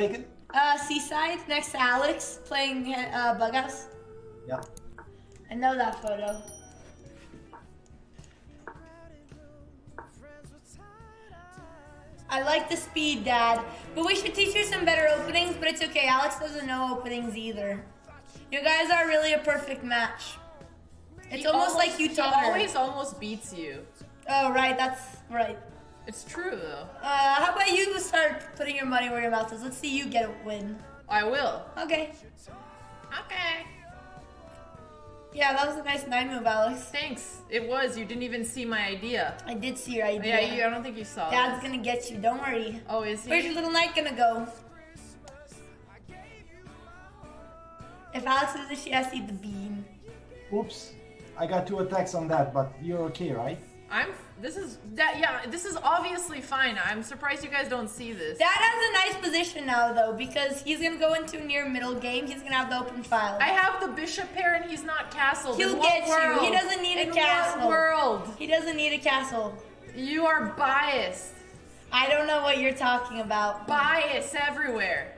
Take it. Seaside next to Alex playing Bug House. Yeah. I know that photo. I like the speed, Dad. But we should teach you some better openings, but it's okay. Alex doesn't know openings either. You guys are really a perfect match. It's almost like you taught her. He always almost beats you. Oh, right. That's right. It's true, though. How about you start putting your money where your mouth is? Let's see you get a win. I will. Okay. Okay. Yeah, that was a nice 9 move, Alex. Thanks. It was. You didn't even see my idea. I did see your idea. Yeah, I don't think you saw Dad's this. gonna get you. Don't worry. Oh, is he? Where's your little knight gonna go? If Alex loses, she has to eat the bean. Oops. I got 2 attacks on that, but you're okay, right? This is obviously fine. I'm surprised you guys don't see this. Dad has a nice position now, though, because he's gonna go into near middle game. He's gonna have the open file. I have the bishop pair and he's not castled. He'll get you. He doesn't need a castle. In what world? He doesn't need a castle. You are biased. I don't know what you're talking about. Bias everywhere.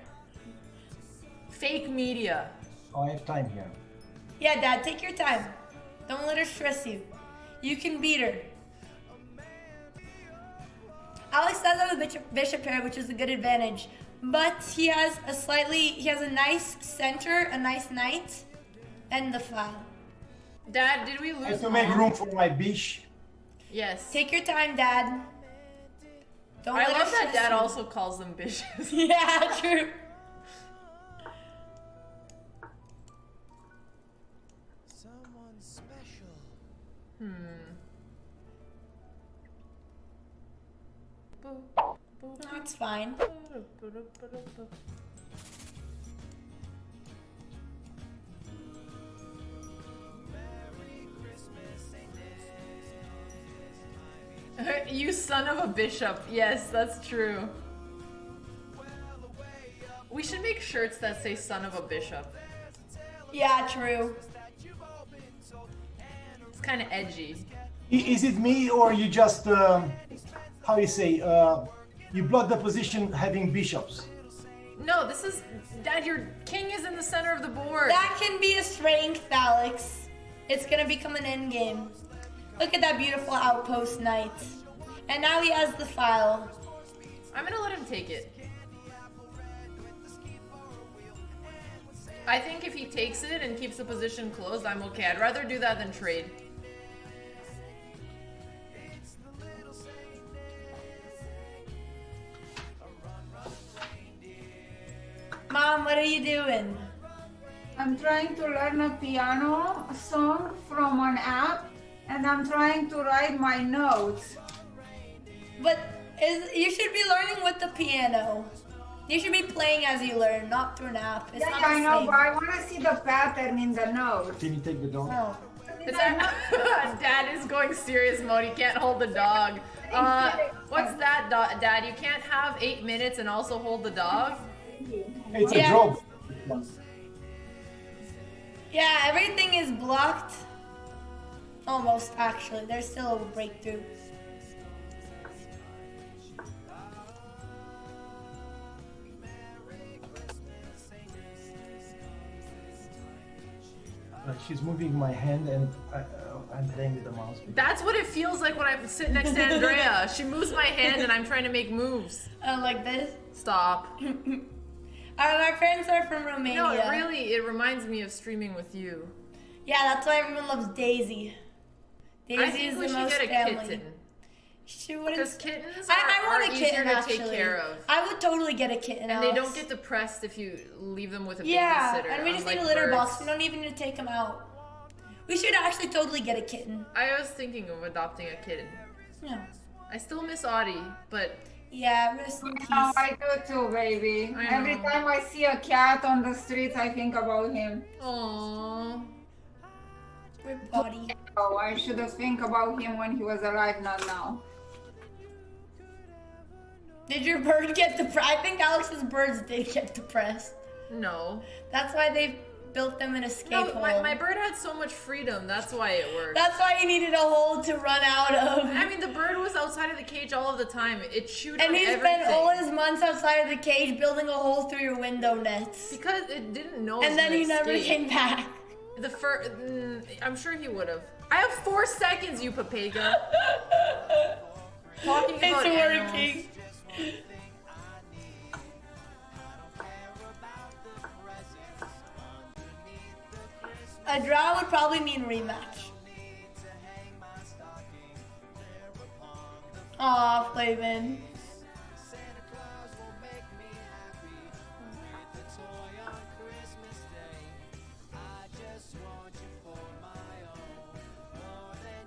Fake media. Oh, I have time here. Yeah, Dad, take your time. Don't let her stress you. You can beat her. Alex does have a bishop pair, which is a good advantage. But he has a nice center, a nice knight, and the file. Dad, did we lose? I have to make room for my bish. Yes. Take your time, Dad. Don't I let her love that stress Dad you. also calls them bishops. Yeah, true. Someone special. That's fine. You son of a bishop. Yes, that's true. We should make shirts that say son of a bishop. Yeah, true. It's kind of edgy. Is it me or you just, how you say, you block the position having bishops? No, this is... Dad, your king is in the center of the board. That can be a strength, Alex. It's gonna become an endgame. Look at that beautiful outpost knight. And now he has the file. I'm gonna let him take it. I think if he takes it and keeps the position closed, I'm okay. I'd rather do that than trade. Mom, what are you doing? I'm trying to learn a piano song from an app, and I'm trying to write my notes. But you should be learning with the piano. You should be playing as you learn, not through an app. It's not the I know, same. but I want to see the pattern in the notes. Can you take the dog? Oh. Dad is going serious mode. He can't hold the dog. What's that, Dad? You can't have 8 minutes and also hold the dog? It's Yeah. a drop. Yeah, everything is blocked. Almost, actually. There's still a breakthrough. She's moving my hand and I'm playing with the mouse. That's what it feels like when I sit next to Andrea. She moves my hand and I'm trying to make moves. Like this? Stop. My parents are from Romania. No, it reminds me of streaming with you. Yeah, that's why everyone loves Daisy. Daisy I think is we the should most get a family. kitten. She wouldn't. Because kittens I want are a kitten, easier to actually. take care of. I would totally get a kitten. And they Alex. don't get depressed if you leave them with a Yeah, babysitter. and we just need a unlike litter birds. box. We don't even need to take them out. We should actually totally get a kitten. I was thinking of adopting a kitten. Yeah. I still miss Audie, but Yeah, rest in peace. Oh, I do too, baby. I Every know. time I see a cat on the streets, I think about him. aww. Rip body. Oh, I should have think about him when he was alive, not now. Did your bird get depressed? I think Alex's birds did get depressed. No. That's why they built them an escape No, hole. my bird had so much freedom. That's why it worked. That's why you needed a hole to run out of. I mean, the bird was outside of the cage all of the time. It chewed on And he everything. spent all his months outside of the cage building a hole through your window nets. Because it didn't know. it And was then gonna he never escape. came back. I'm sure he would have. I have 4 seconds, you papega. Talking about It's animals. working. A draw would probably mean rematch. Aw, Flavin.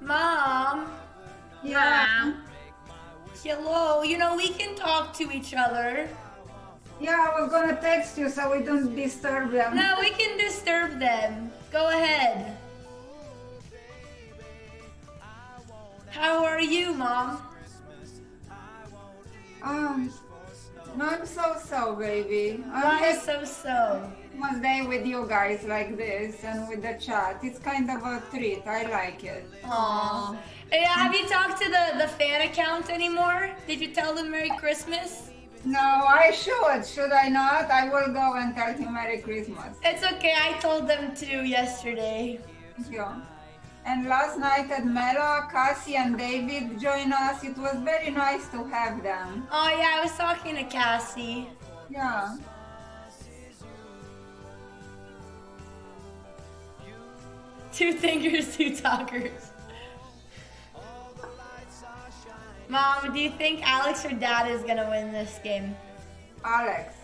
Mom. Yeah. Hello. You know, we can talk to each other. Yeah, I was gonna text you so we don't disturb them. No, we can disturb them. Go ahead. How are you, Mom? No, I'm so, baby. Why I'm so? one day with you guys like this and with the chat. It's kind of a treat. I like it. Aww. Hey, have you talked to the fan account anymore? Did you tell them Merry Christmas? No, I should. Should I not? I will go and tell him Merry Christmas. It's okay, I told them too yesterday. Thank you. And last night at Mela, Cassie and David joined us. It was very nice to have them. Oh yeah, I was talking to Cassie. Yeah. Two thinkers, two talkers. Mom, do you think Alex or Dad is gonna win this game? Alex.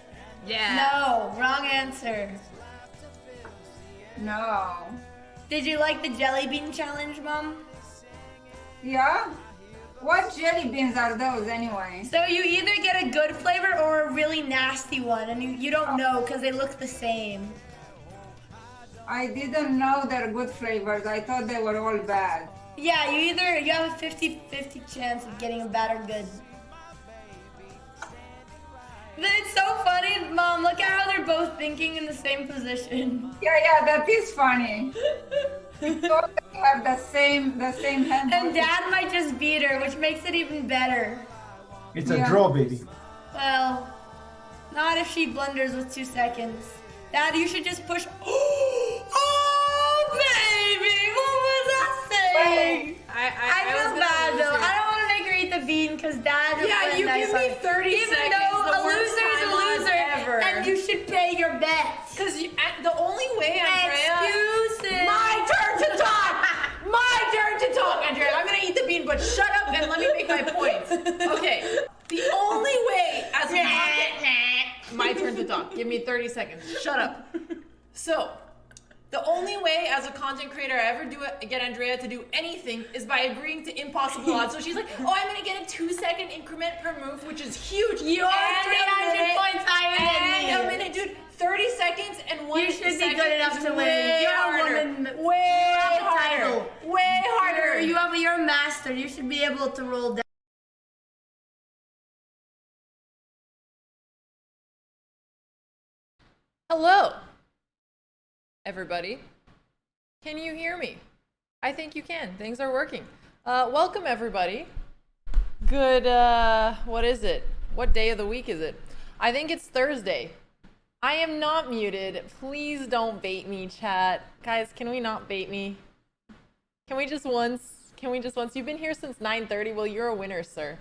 Yeah. No, wrong answer. No. Did you like the jelly bean challenge, Mom? Yeah? What jelly beans are those anyway? So you either get a good flavor or a really nasty one, and you don't know because they look the same. I didn't know they're good flavors. I thought they were all bad. Yeah, you have a 50-50 chance of getting a bad or good. It's so funny, Mom. Look at how they're both thinking in the same position. Yeah, that is funny. We totally have the same hand. And Dad might just beat her, which makes it even better. It's a Yeah. draw, baby. Well, not if she blunders with 2 seconds. Dad, you should just push. Oh, baby! What was that saying? I was feel gonna bad lose though. here. I don't want to make her eat the bean because Dad is Yeah, you nice give me on it. 30 Even seconds, though the a worst loser is a time on loser, ever. and you should pay your bets. Because the only way, Andrea. Excuses. My turn to talk! My turn to talk, Andrea. I'm gonna eat the bean, but shut up and let me make my points. Okay. The only way as a my turn to talk. Give me 30 seconds. Shut up. So, the only way as a content creator I ever get Andrea to do anything is by agreeing to impossible odds. So she's like, oh, I'm gonna get a 2-second increment per move, which is huge. You are 300 points higher than me. And a minute, dude. 30 seconds and 1 You should be second good enough is to win. way You're a harder. woman. Way Title. harder. Way harder. You're a master. You should be able to roll down. Hello, everybody. Can you hear me? I think you can. Things are working. Welcome, everybody. Good, what is it? What day of the week is it? I think it's Thursday. I am not muted. Please don't bait me, chat. Guys, can we not bait me? Can we just once? You've been here since 9:30. Well, you're a winner, sir.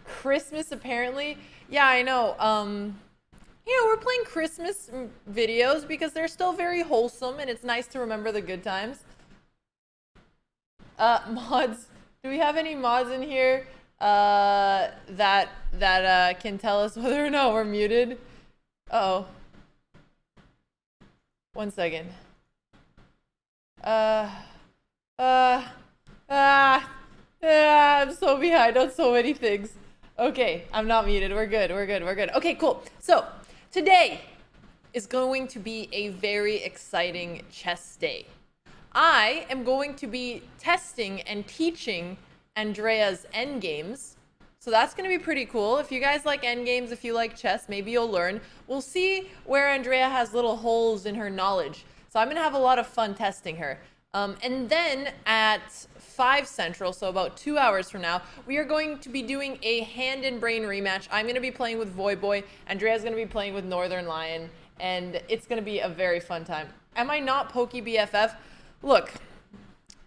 Christmas, apparently. Yeah, I know. You know, we're playing Christmas videos because they're still very wholesome and it's nice to remember the good times. Mods. Do we have any mods in here that can tell us whether or not we're muted? Uh-oh. 1 second. I'm so behind on so many things. Okay, I'm not muted. We're good. Okay, cool. So, today is going to be a very exciting chess day. I am going to be testing and teaching Andrea's Endgames. So that's going to be pretty cool. If you guys like Endgames, if you like chess, maybe you'll learn. We'll see where Andrea has little holes in her knowledge. So I'm going to have a lot of fun testing her. And then at 5 Central, so about 2 hours from now, we are going to be doing a Hand and Brain rematch. I'm going to be playing with Voyboy. Andrea's going to be playing with Northern Lion. And it's going to be a very fun time. Am I not Pokey BFF? Look,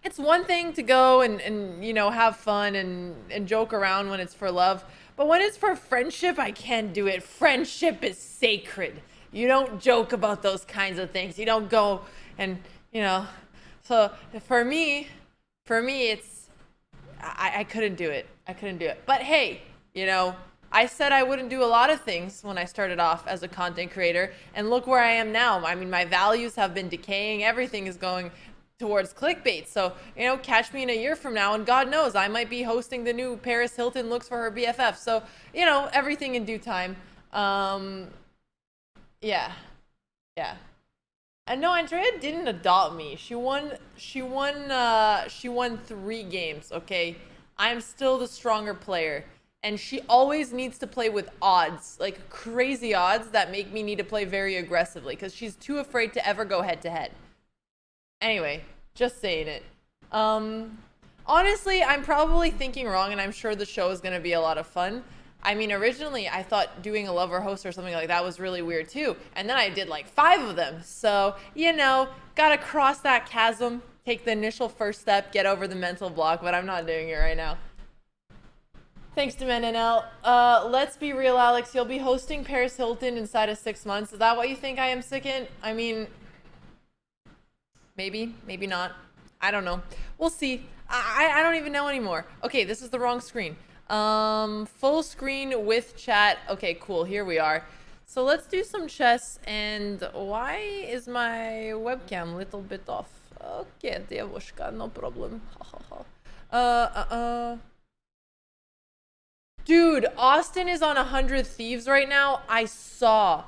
it's one thing to go and you know, have fun and joke around when it's for love. But when it's for friendship, I can't do it. Friendship is sacred. You don't joke about those kinds of things. You don't go and, you know. So for me, it's, I couldn't do it. I couldn't do it. But hey, you know, I said I wouldn't do a lot of things when I started off as a content creator. And look where I am now. I mean, my values have been decaying. Everything is going towards clickbait. So, you know, catch me in a year from now and God knows I might be hosting the new Paris Hilton looks for her BFF. So, you know, everything in due time. Yeah. And no, Andrea didn't adopt me. She won 3 games, okay? I'm still the stronger player. And she always needs to play with odds, like crazy odds that make me need to play very aggressively because she's too afraid to ever go head to head. Anyway, just saying it. Honestly, I'm probably thinking wrong and I'm sure the show is going to be a lot of fun. I mean, originally I thought doing a lover host or something like that was really weird too. And then I did like 5 of them. So, you know, gotta cross that chasm, take the initial first step, get over the mental block, but I'm not doing it right now. Thanks to MNL. Let's be real, Alex. You'll be hosting Paris Hilton inside of 6 months. Is that what you think I am sicking? I mean, maybe, maybe not. I don't know. We'll see. I don't even know anymore. Okay, this is the wrong screen. Full screen with chat. Okay, cool. Here we are. So let's do some chess. And why is my webcam a little bit off? Okay, девушка, no problem. Dude, Austin is on 100 Thieves right now. I saw.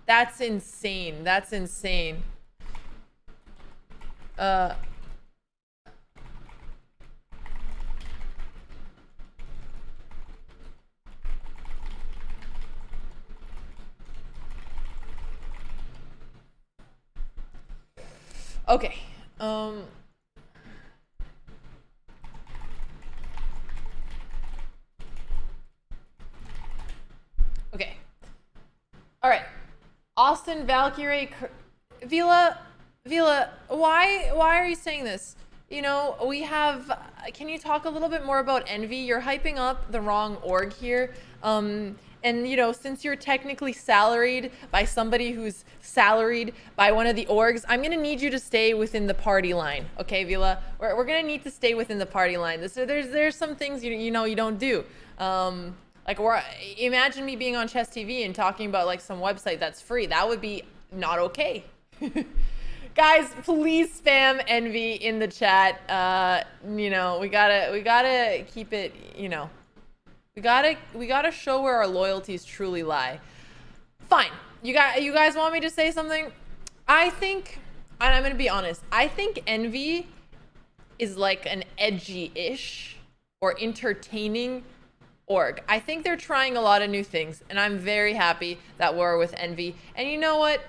That's insane. That's insane. Okay. Okay. All right. Austin, Valkyrie, Vila, why are you saying this? You know, we have, can you talk a little bit more about Envy? You're hyping up the wrong org here. And, you know, since you're technically salaried by somebody who's salaried by one of the orgs, I'm going to need you to stay within the party line. Okay, Vila? We're going to need to stay within the party line. There's some things, you know, you don't do. Like, imagine me being on Chess TV and talking about, like, some website that's free. That would be not okay. Guys, please spam Envy in the chat. You know, we gotta keep it, you know. We gotta show where our loyalties truly lie. Fine. You guys want me to say something? I think, and I'm gonna be honest, I think Envy is like an edgy-ish or entertaining org. I think they're trying a lot of new things, and I'm very happy that we're with Envy. And you know what?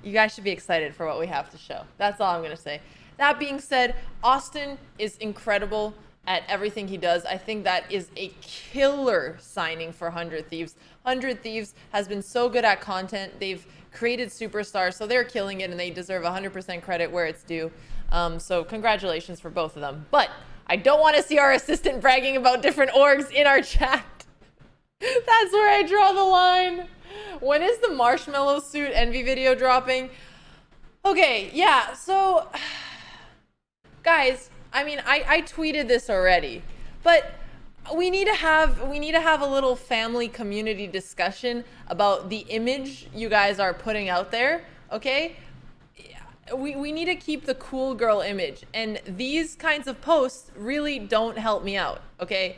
You guys should be excited for what we have to show. That's all I'm gonna say. That being said, Austin is incredible at everything he does. I think that is a killer signing for 100 Thieves. 100 Thieves has been so good at content. They've created superstars, so they're killing it, and they deserve 100% credit where it's due. So congratulations for both of them. But I don't want to see our assistant bragging about different orgs in our chat. That's where I draw the line. When is the marshmallow suit Envy video dropping? Okay, yeah, so guys, I mean, I tweeted this already, but we need to have a little family community discussion about the image you guys are putting out there, okay? We need to keep the cool girl image, and these kinds of posts really don't help me out, okay?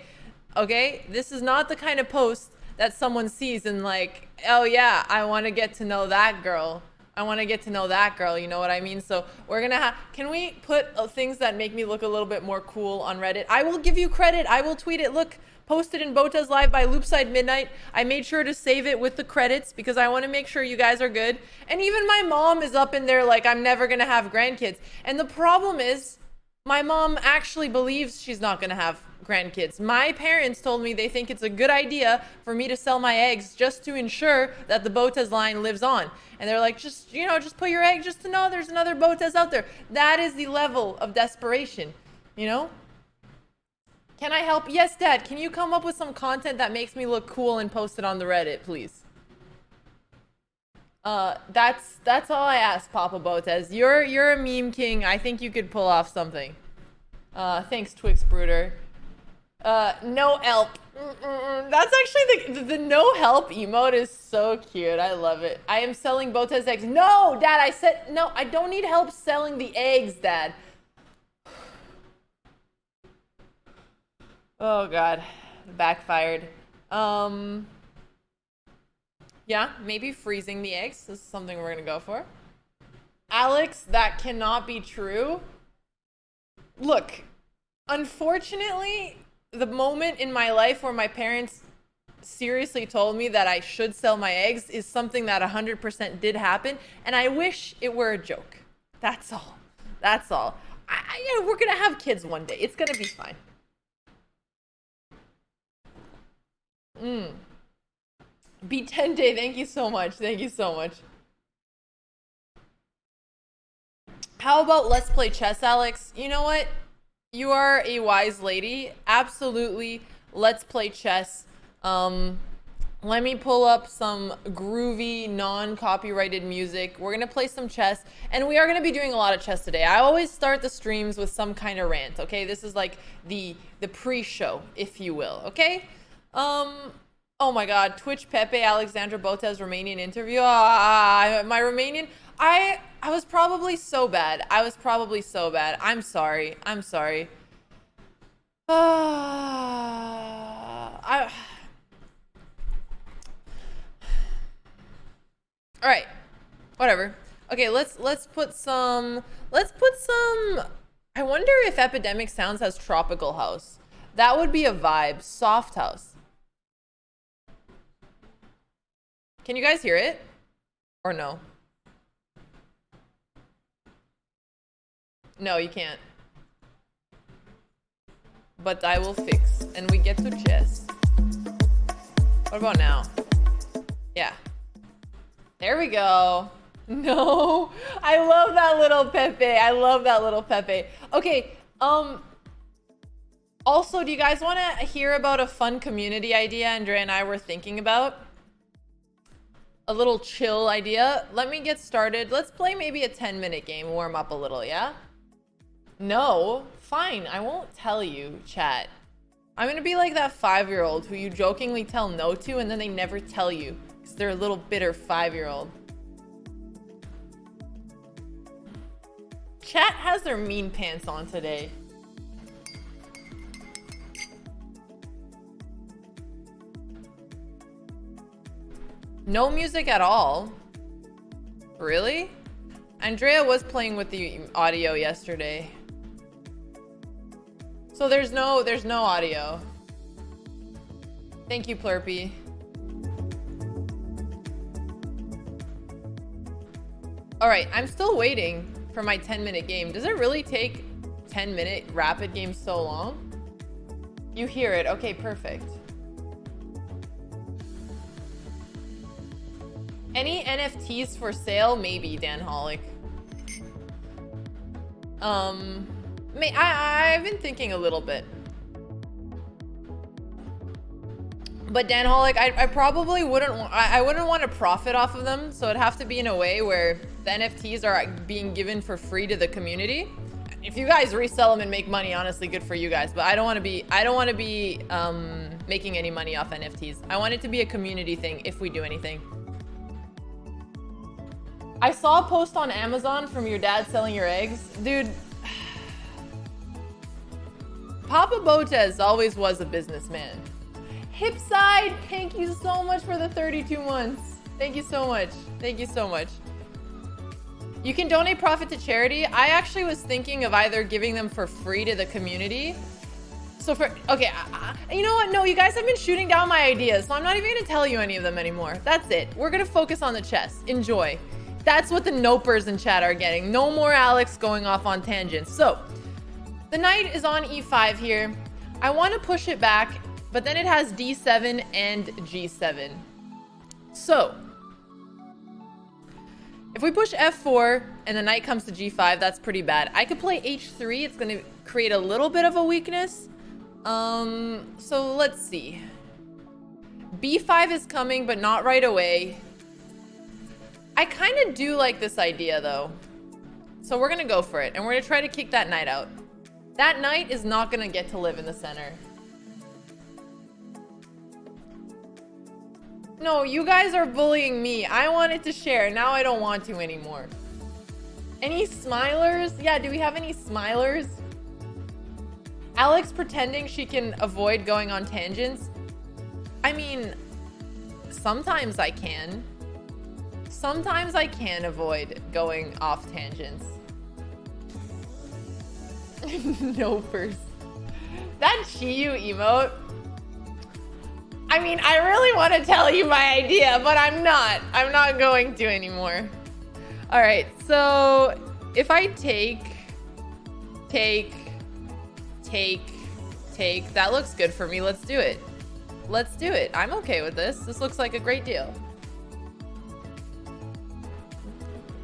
Okay? This is not the kind of post that someone sees and like, oh yeah, I want to get to know that girl. I want to get to know that girl, you know what I mean? So we're gonna have, can we put things that make me look a little bit more cool on Reddit? I will give you credit. I will tweet it. Look, posted in Bota's Live by Loopside Midnight. I made sure to save it with the credits because I want to make sure you guys are good. And even my mom is up in there like, I'm never gonna have grandkids. And the problem is, my mom actually believes she's not gonna have grandkids. My parents told me they think it's a good idea for me to sell my eggs just to ensure that the Botas line lives on. And they're like, just, you know, just put your egg just to know there's another Botas out there. That is the level of desperation, you know? Can I help? Yes, Dad. Can you come up with some content that makes me look cool and post it on the Reddit, please? That's all I ask, Papa Botas. You're a meme king. I think you could pull off something. Thanks, Twix Brooder. No help. That's actually the no help emote is so cute. I love it. I am selling Botas eggs. No, Dad, I said, no, I don't need help selling the eggs, Dad. Oh, God. Backfired. Yeah, maybe freezing the eggs. This is something we're gonna go for. Alex, that cannot be true. Look, unfortunately, the moment in my life where my parents seriously told me that I should sell my eggs is something that 100% did happen, and I wish it were a joke. That's all. That's all. We're gonna have kids one day. It's gonna be fine. B10 Day, thank you so much. Thank you so much. How about let's play chess, Alex? You know what? You are a wise lady. Absolutely. Let's play chess. Let me pull up some groovy, non-copyrighted music. We're gonna play some chess, and we are gonna be doing a lot of chess today. I always start the streams with some kind of rant, okay? This is like the pre-show, if you will, okay? Oh my God, Twitch Pepe Alexandra Botas Romanian interview. My Romanian, I was probably so bad. I was probably so bad. I'm sorry. I'm sorry. All right, whatever. Okay, let's put some. I wonder if Epidemic Sounds has Tropical House. That would be a vibe. Soft house. Can you guys hear it? Or no? No, you can't. But I will fix. And we get to chess. What about now? Yeah. There we go. No. I love that little Pepe. I love that little Pepe. Okay. Also, do you guys want to hear about a fun community idea Andrea and I were thinking about? A little chill idea. Let me get started. Let's play maybe a 10-minute game, warm up a little, yeah? No? Fine, I won't tell you, chat. I'm gonna be like that 5-year-old who you jokingly tell no to and then they never tell you because they're a little bitter 5-year-old. Chat has their mean pants on today. No music at all? Really? Andrea was playing with the audio yesterday. So there's no audio. Thank you, Plurpy. All right, I'm still waiting for my 10-minute game. Does it really take 10-minute rapid games so long? You hear it. Okay, perfect. Any NFTs for sale? Maybe, Dan Holick. I've been thinking a little bit. But Dan Holick, I probably wouldn't want to profit off of them, so it'd have to be in a way where the NFTs are being given for free to the community. If you guys resell them and make money, honestly, good for you guys. But I don't want to be making any money off NFTs. I want it to be a community thing if we do anything. I saw a post on Amazon from your dad selling your eggs. Dude, Papa Botas always was a businessman. Hipside, thank you so much for the 32 months. Thank you so much. Thank you so much. You can donate profit to charity. I actually was thinking of either giving them for free to the community. So for, okay, you know what? No, you guys have been shooting down my ideas, so I'm not even gonna tell you any of them anymore. That's it. We're gonna focus on the chess. Enjoy. That's what the nopers in chat are getting. No more Alex going off on tangents. So, the knight is on e5 here. I want to push it back, but then it has d7 and g7. So, if we push f4 and the knight comes to g5, that's pretty bad. I could play h3. It's going to create a little bit of a weakness. So let's see. b5 is coming, but not right away. I kind of do like this idea, though. So we're going to go for it, and we're going to try to kick that knight out. That knight is not going to get to live in the center. No, you guys are bullying me. I wanted to share. Now I don't want to anymore. Any smilers? Yeah, do we have any smilers? Alex pretending she can avoid going on tangents. I mean, sometimes I can. Sometimes I can avoid going off tangents. No first. That Chiyu emote. I mean, I really want to tell you my idea, but I'm not. I'm not going to anymore. All right, so if I take, that looks good for me. Let's do it. Let's do it. I'm okay with this. This looks like a great deal.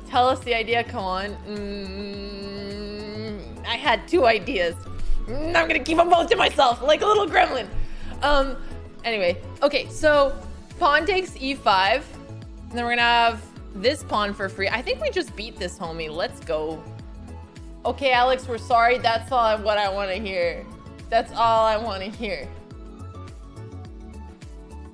Tell us the idea, come on. I had two ideas. I'm gonna keep them both to myself, like a little gremlin. Anyway, okay, so pawn takes e5, and then we're gonna have this pawn for free. I think we just beat this, homie. Let's go. Okay, Alex, we're sorry. That's all what I want to hear. That's all I want to hear.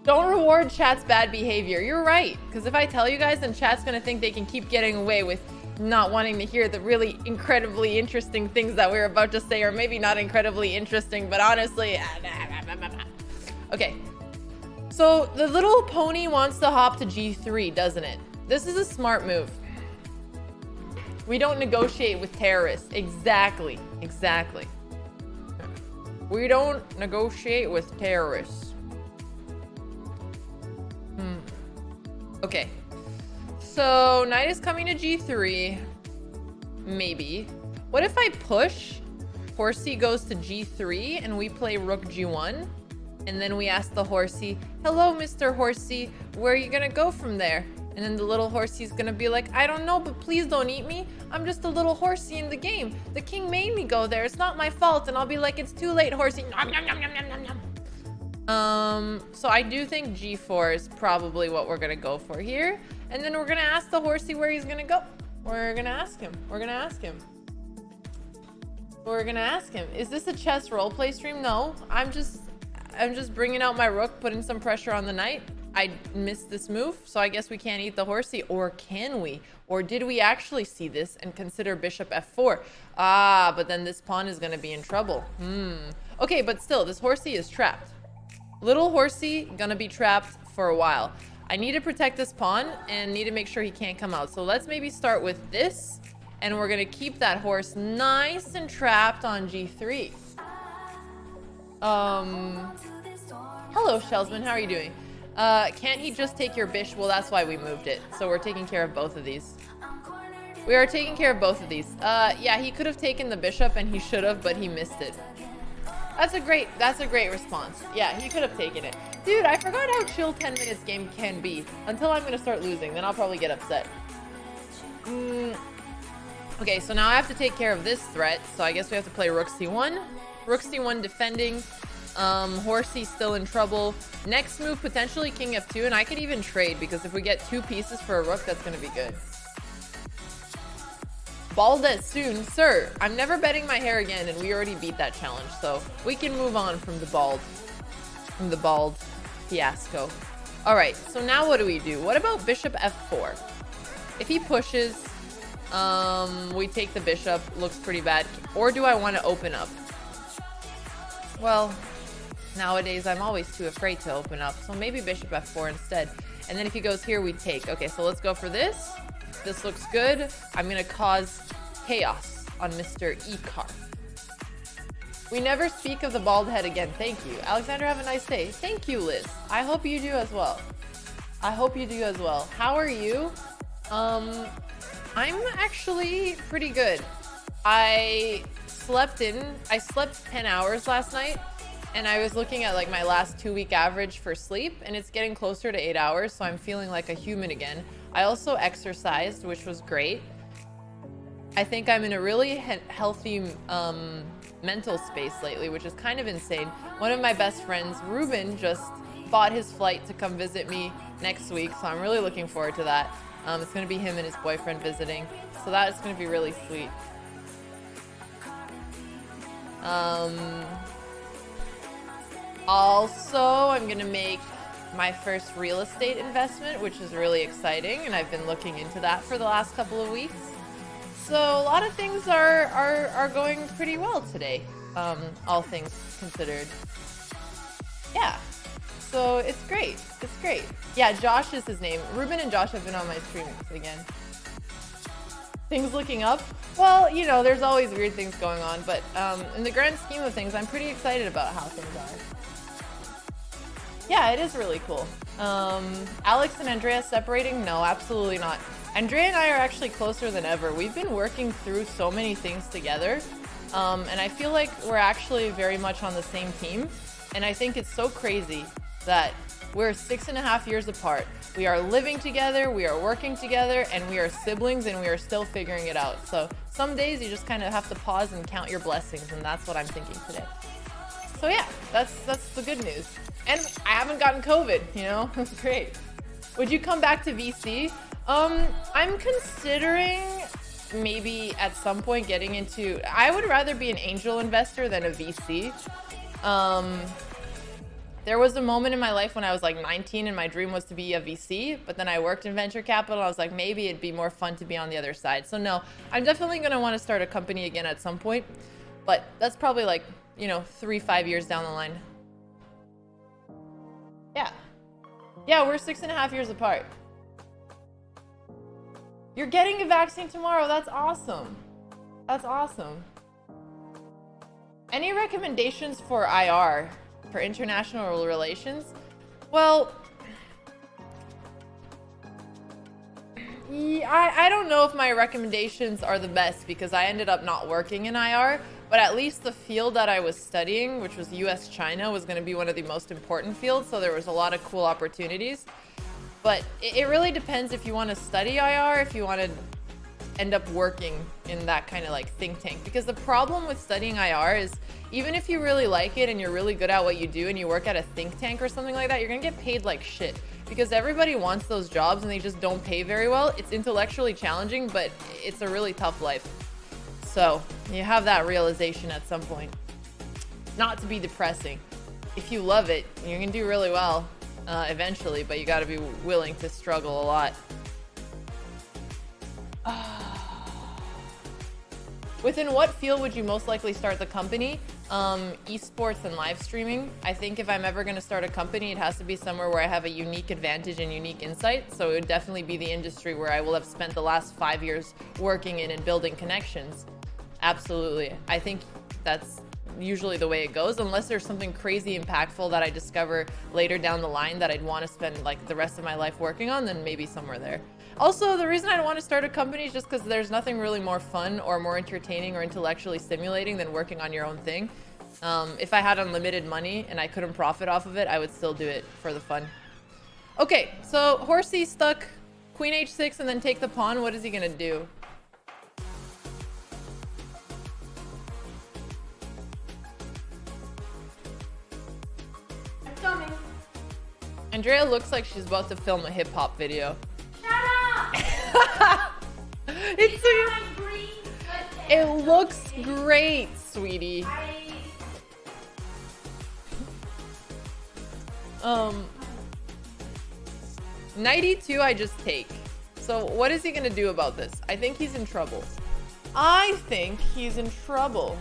Don't reward chat's bad behavior. You're right, because if I tell you guys, then chat's gonna think they can keep getting away with not wanting to hear the really incredibly interesting things that we're about to say, or maybe not incredibly interesting, but honestly. Okay, so the little pony wants to hop to g3, doesn't it? This is a smart move. We don't negotiate with terrorists. Exactly. We don't negotiate with terrorists. Okay. So knight is coming to g3. Maybe. What if I push? Horsey goes to g3 and we play rook g1. And then we ask the horsey, hello, Mr. Horsey, where are you gonna go from there? And then the little horsey's gonna be like, I don't know, but please don't eat me. I'm just a little horsey in the game. The king made me go there. It's not my fault. And I'll be like, it's too late, horsey. Nom, nom, nom, nom, nom, nom. So I do think g4 is probably what we're gonna go for here. And then we're gonna ask the horsey where he's gonna go. We're gonna ask him. Is this a chess roleplay stream? No, I'm just bringing out my rook, putting some pressure on the knight. I missed this move, so I guess we can't eat the horsey. Or can we? Or did we actually see this and consider bishop f4? Ah, but then this pawn is going to be in trouble. Okay, but still, this horsey is trapped. Little horsey going to be trapped for a while. I need to protect this pawn and need to make sure he can't come out. So let's maybe start with this, and we're going to keep that horse nice and trapped on g3. Hello, Shelsman. How are you doing? Can't he just take your bishop? Well, that's why we moved it. So we're taking care of both of these. We are taking care of both of these. Yeah, he could have taken the bishop and he should have, but he missed it. That's a great response. Yeah, he could have taken it. Dude, I forgot how chill 10 minutes game can be until I'm going to start losing. Then I'll probably get upset. Okay, so now I have to take care of this threat. So I guess we have to play rook c1. Rook c1 defending. Horsey still in trouble. Next move, potentially king f2, and I could even trade because if we get 2 pieces for a rook, that's going to be good. Bald as soon. Sir, I'm never betting my hair again, and we already beat that challenge, so we can move on from the bald fiasco. All right, so now what do we do? What about bishop f4? If he pushes, we take the bishop. Looks pretty bad. Or do I want to open up? Well, nowadays I'm always too afraid to open up, so maybe bishop f4 instead. And then if he goes here, we take. Okay, so let's go for this. This looks good. I'm gonna cause chaos on Mr. E-Car. We never speak of the bald head again. Thank you. Alexander, have a nice day. Thank you, Liz. I hope you do as well. I hope you do as well. How are you? I'm actually pretty good. I slept 10 hours last night, and I was looking at like my last 2-week average for sleep, and it's getting closer to 8 hours, so I'm feeling like a human again. I also exercised, which was great. I think I'm in a really healthy mental space lately, which is kind of insane. One of my best friends, Ruben, just bought his flight to come visit me next week, so I'm really looking forward to that. It's gonna be him and his boyfriend visiting, so that is gonna be really sweet. Also, I'm gonna make my first real estate investment, which is really exciting, and I've been looking into that for the last couple of weeks. So a lot of things are going pretty well today, all things considered. Yeah, so it's great. It's great. Yeah, Josh is his name. Ruben and Josh have been on my streamings again. Things looking up? Well, you know, there's always weird things going on, but in the grand scheme of things, I'm pretty excited about how things are. Yeah, it is really cool. Alex and Andrea separating? No, absolutely not. Andrea and I are actually closer than ever. We've been working through so many things together, and I feel like we're actually very much on the same team. And I think it's so crazy that we're 6.5 years apart. We are living together, we are working together, and we are siblings, and we are still figuring it out. So some days you just kind of have to pause and count your blessings, and that's what I'm thinking today. So yeah, that's the good news. And I haven't gotten COVID, you know? That's great. Would you come back to VC? I'm considering maybe at some point getting into, I would rather be an angel investor than a VC. There was a moment in my life when I was like 19 and my dream was to be a VC, but then I worked in venture capital. And I was like, maybe it'd be more fun to be on the other side. So no, I'm definitely gonna want to start a company again at some point, but that's probably like, you know, 3-5 years down the line. Yeah. Yeah, we're 6.5 years apart. You're getting a vaccine tomorrow. That's awesome. That's awesome. Any recommendations for IR, for international relations? Well, I don't know if my recommendations are the best because I ended up not working in IR, but at least the field that I was studying, which was US-China, was going to be one of the most important fields, so there was a lot of cool opportunities. But it really depends if you want to study IR, if you want to end up working in that kind of like think tank. Because the problem with studying IR is even if you really like it and you're really good at what you do and you work at a think tank or something like that, you're going to get paid like shit. Because everybody wants those jobs and they just don't pay very well. It's intellectually challenging, but it's a really tough life. So you have that realization at some point. Not to be depressing. If you love it, you're going to do really well. Eventually, but you got to be willing to struggle a lot. Within what field would you most likely start the company? Esports and live streaming. I think if I'm ever going to start a company, it has to be somewhere where I have a unique advantage and unique insight. So it would definitely be the industry where I will have spent the last 5 years working in and building connections. Absolutely. I think that's usually the way it goes, unless there's something crazy impactful that I discover later down the line that I'd want to spend like the rest of my life working on, then maybe somewhere there. Also, the reason I want to start a company is just because there's nothing really more fun or more entertaining or intellectually stimulating than working on your own thing. If I had unlimited money and I couldn't profit off of it, I would still do it for the fun. Okay, so Horsey stuck Queen H6 and then take the pawn. What is he gonna do? Coming. Andrea looks like she's about to film a hip-hop video. Shut up! It looks great, sweetie. 92 I just take. So what is he gonna do about this? I think he's in trouble. I think he's in trouble.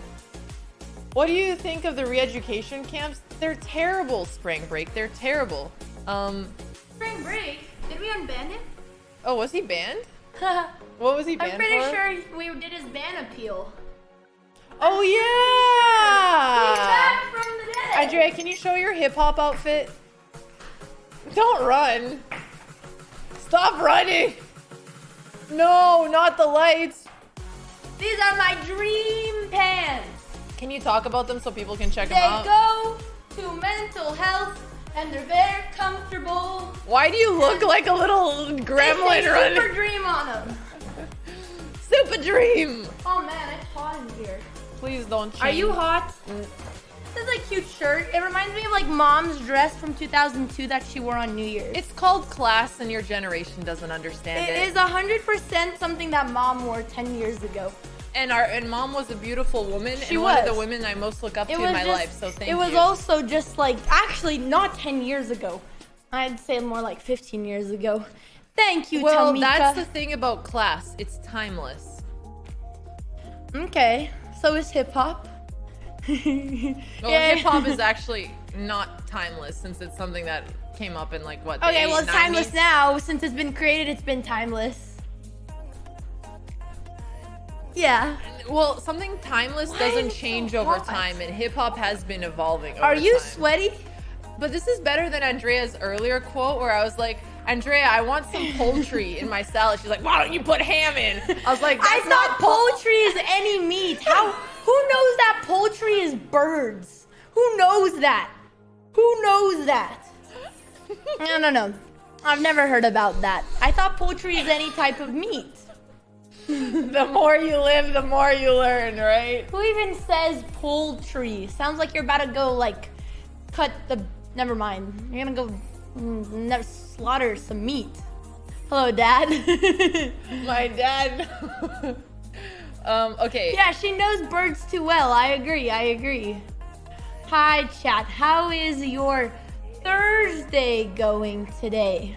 What do you think of the re-education camps? They're terrible, Spring Break. They're terrible. Spring Break? Did we unban him? Oh, was he banned? What was he banned I'm pretty for? sure we did his ban appeal. Oh He's yeah! back from the dead. Andrea, can you show your hip hop outfit? Don't run. Stop running. No, not the lights. These are my dream pants. Can you talk about them so people can check They them out? go to mental health and they're very comfortable. Why do you look like a little They gremlin say running? super dream on them. Super dream. Oh man, it's hot in here. Please don't change. Are you hot? This is a cute shirt. It reminds me of like mom's dress from 2002 that she wore on New Year's. It's called class and your generation doesn't understand it. It is 100% something that mom wore 10 years ago. And mom was a beautiful woman She and one of was. the women I most look up to It in was my just, life. So thank you. It was also just like, actually not 10 years ago. I'd say more like 15 years ago. Thank you, Well, Tamika. that's the thing about class. It's timeless. Okay, so is hip hop. Well, hip hop is actually not timeless since it's something that came up in like what? The Okay, well it's 90s? timeless now. Since it's been created, it's been timeless. Yeah. Well, something timeless Why doesn't is it so change over hot? time, and hip hop has been evolving. Over Are you time. sweaty? But this is better than Andrea's earlier quote where I was like, Andrea, I want some poultry in my salad. She's like, why don't you put ham in? I was like, I that's not thought poultry is any meat. How? Who knows that poultry is birds? Who knows that? Who knows that? No. I've never heard about that. I thought poultry is any type of meat. The more you live, the more you learn, right? Who even says poultry? Sounds like you're about to go like cut the. Never mind. You're gonna go slaughter some meat. Hello, Dad. My dad. Okay. Yeah, she knows birds too well. I agree. Hi, chat. How is your Thursday going today?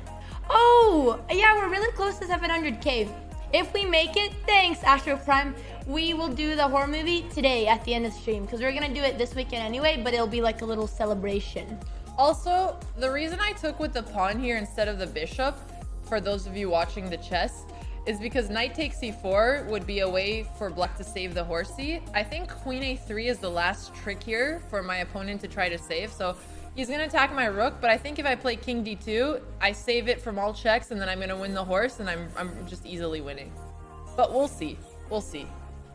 Oh, yeah, we're really close to 700K. If we make it, thanks, Astro Prime. We will do the horror movie today at the end of the stream because we're gonna do it this weekend anyway, but it'll be like a little celebration. Also, the reason I took with the pawn here instead of the bishop, for those of you watching the chess, is because knight takes e4 would be a way for black to save the horsey. I think queen a3 is the last trick here for my opponent to try to save. So he's gonna attack my rook, but I think if I play king d2, I save it from all checks and then I'm gonna win the horse and I'm just easily winning. But we'll see. We'll see.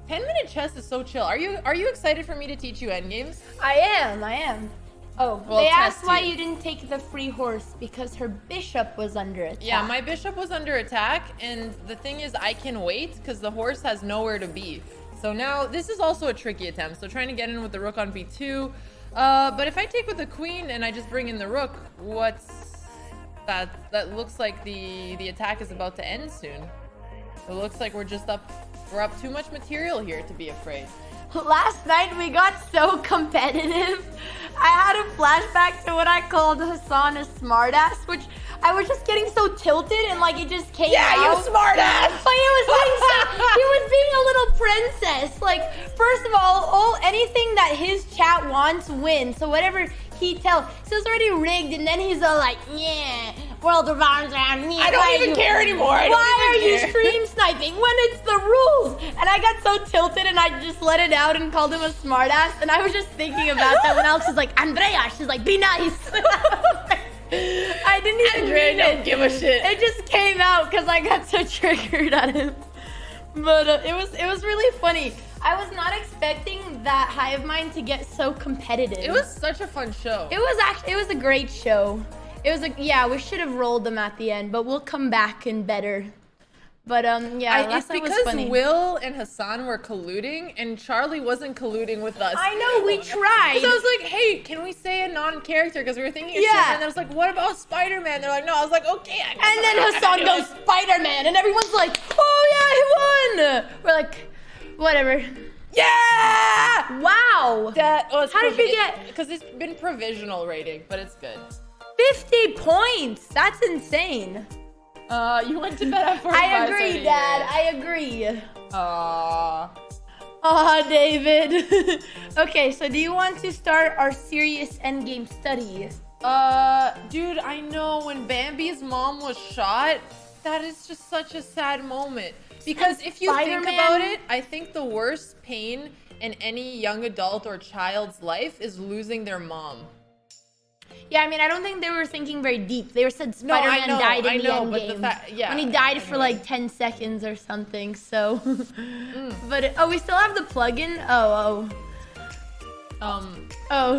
10-minute chess is so chill. Are you excited for me to teach you endgames? I am. Oh, Well, they asked test why you. you didn't take the free horse because her bishop was under attack. Yeah, my bishop was under attack, and the thing is I can wait because the horse has nowhere to be. So now this is also a tricky attempt. So trying to get in with the rook on b2. But if I take with the queen and I just bring in the rook, what's that? That looks like the attack is about to end soon. It looks like we're up too much material here to be afraid. Last night we got so competitive. I had a flashback to what I called Hassan a smartass, which I was just getting so tilted and like it just came out. Yeah, you smartass! Like he was being a little princess. Like, first of all anything that his chat wants wins. So whatever he tells, so it's already rigged, and then he's all like, yeah, World of Arms around me. I don't even care anymore. Why are you stream sniping when it's the rules? And I got so tilted and I just let it out and called him a smartass. And I was just thinking about that when Alex was like, Andrea, she's like, be nice. I didn't even Andrea mean don't it. give a shit. It just came out because I got so triggered at him. But it was really funny. I was not expecting that Hive Mind to get so competitive. It was such a fun show. It was a great show. Yeah, we should have rolled them at the end, but we'll come back and better. But yeah, It's last night was because funny. Will and Hassan were colluding and Charlie wasn't colluding with us. I know, we tried. So I was like, hey, can we say a non-character? Because we were thinking of Yeah. shit. And I was like, what about Spider-Man? They're like, no. I was like, okay. And then Hassan goes Spider-Man, and everyone's like, oh yeah, he won. We're like, whatever. Yeah! Wow. How did you get- Because it's been provisional rating, but it's good. 50 points. That's insane. You went to bed at 45. I agree, Dad. I agree. Aww. Aw, David. Okay, so do you want to start our serious endgame study? Dude, I know when Bambi's mom was shot, That is just such a sad moment. Because if you think Spider-Man- about it, I think the worst pain in any young adult or child's life is losing their mom. Yeah, I mean, I don't think they were thinking very deep. They were said No, I Spider-Man know, died in I the know, end but the game. fact- yeah, when he died for anyway. like 10 seconds or something, so. But, we still have the plugin? Oh,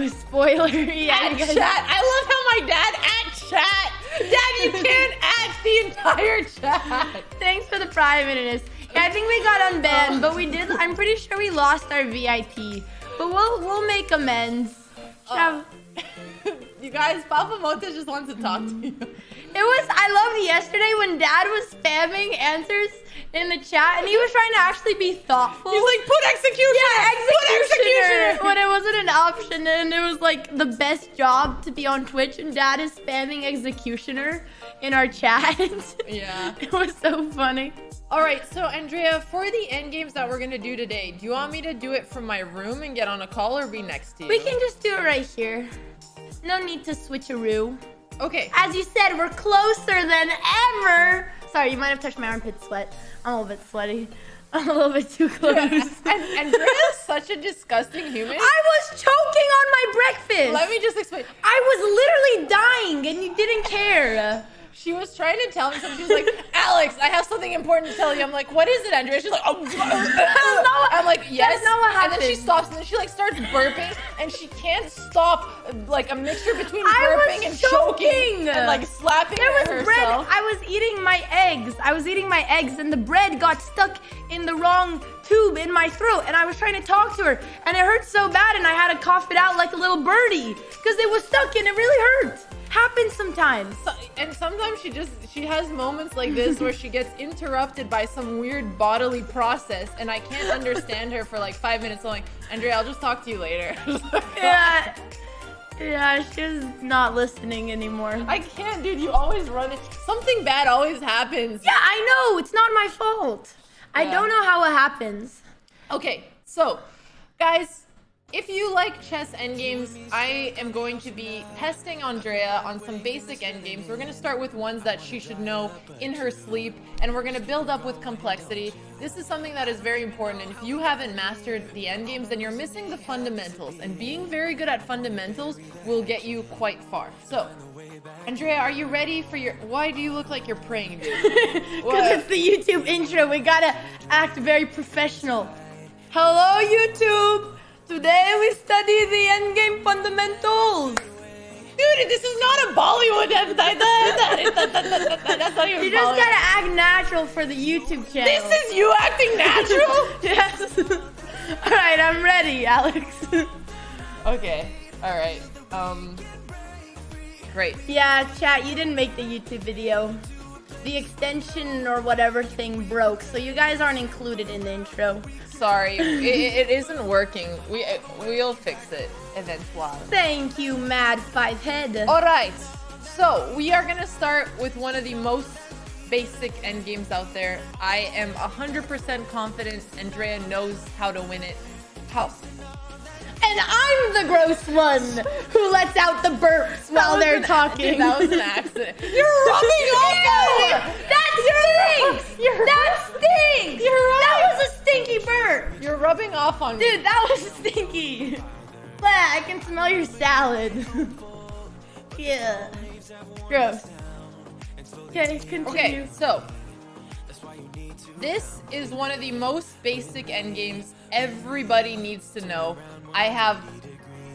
spoiler. Yeah, At you guys- chat. I love how my dad at chat. Dad, you can't at the entire chat. Thanks for the private-ness. Yeah, I think we got unbanned, but we did. I'm pretty sure we lost our VIP, but we'll make amends. You guys, Papa Mota just wants to talk to you. I loved yesterday when Dad was spamming answers in the chat, and he was trying to actually be thoughtful. He's like, put executioner. Yeah, Put executioner. when it wasn't an option, and it was like the best job to be on Twitch, and Dad is spamming executioner in our chat. Yeah. It was so funny. All right, so Andrea, for the end games that we're gonna do today, do you want me to do it from my room and get on a call, or be next to you? We can just do it right here. No need to switcheroo. Okay. As you said, we're closer than ever. Sorry, you might have touched my armpit sweat. I'm a little bit sweaty. I'm a little bit too close. Andrea's such a disgusting human. I was choking on my breakfast. Let me just explain. I was literally dying and you didn't care. She was trying to tell me something. She was like, Alex, I have something important to tell you. I'm like, what is it, Andrea? She's like, oh. I'm like, yes. That's not what And then she happened. stops, and then she like starts burping, and she can't stop like a mixture between I was burping and choking choking. and like slapping There was herself. bread. I was eating my eggs and the bread got stuck in the wrong tube in my throat, and I was trying to talk to her, and it hurt so bad, and I had to cough it out like a little birdie because it was stuck and it really hurt. Happens sometimes. And sometimes she has moments like this where she gets interrupted by some weird bodily process, and I can't understand her for like 5 minutes. I'm like, Andrea, I'll just talk to you later. Yeah, she's not listening anymore. I can't, dude. You always run it. Something bad always happens. Yeah, I know. It's not my fault. I Yeah. don't know how it happens. Okay, so guys, if you like chess endgames, I am going to be testing Andrea on some basic endgames. We're going to start with ones that she should know in her sleep, and we're going to build up with complexity. This is something that is very important, and if you haven't mastered the endgames, then you're missing the fundamentals, and being very good at fundamentals will get you quite far. So, Andrea, are you ready for your... Why do you look like you're praying, dude? Because it's the YouTube intro. We gotta act very professional. Hello, YouTube. Today we study the endgame fundamentals. Dude, this is not a Bollywood. That's not even You just Bollywood. gotta act natural for the YouTube channel. This is you acting natural? Yes. All right, I'm ready, Alex. Okay. All right. Great. Yeah, chat, you didn't make the YouTube video. The extension or whatever thing broke, so you guys aren't included in the intro. Sorry, it isn't working. We'll fix it eventually. Thank you, Mad Five Head. All right. So we are gonna start with one of the most basic endgames out there. I am 100% confident Andrea knows how to win it. How? And I'm the gross one who lets out the burps while they're talking. Dude, that was an accident. You're rubbing off on me. That stinks! That stinks! That was a stinky burp! You're rubbing off on me. Dude, that was stinky! Blah, I can smell your salad. Yeah. Gross. Okay, continue. Okay, so this is one of the most basic endgames everybody needs to know. I have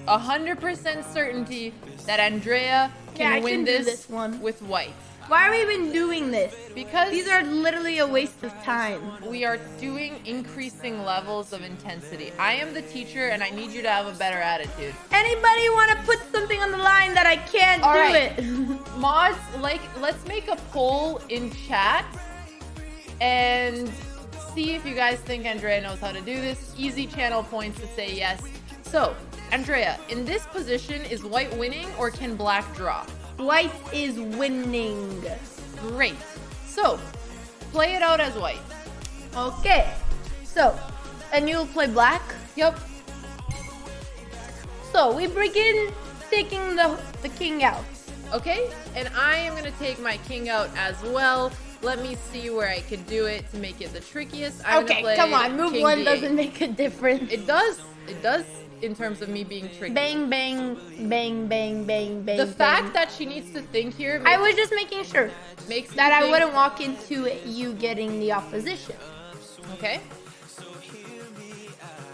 100% certainty that Andrea Yeah, I can win can do this this one. with white. Why are we even doing this? Because These are literally a waste of time. we are doing increasing levels of intensity. I am the teacher and I need you to have a better attitude. Anybody want to put something on the line that I can't All do right. it? Mods, let's make a poll in chat and see if you guys think Andrea knows how to do this. Easy channel points to say yes. So, Andrea, in this position, is white winning or can black draw? White is winning. Great. So, play it out as white. Okay. So, and you'll play black? Yep. So, we begin taking the king out. Okay, and I am gonna take my king out as well. Let me see where I could do it to make it the trickiest. I'm gonna Okay, play come on. Move king one d8. doesn't make a difference. It does. It does in terms of me being tricky. Bang, bang, bang, bang, bang, bang. The bang. fact that she needs to think here I was just making sure makes me that I think- wouldn't walk into you getting the opposition. Okay.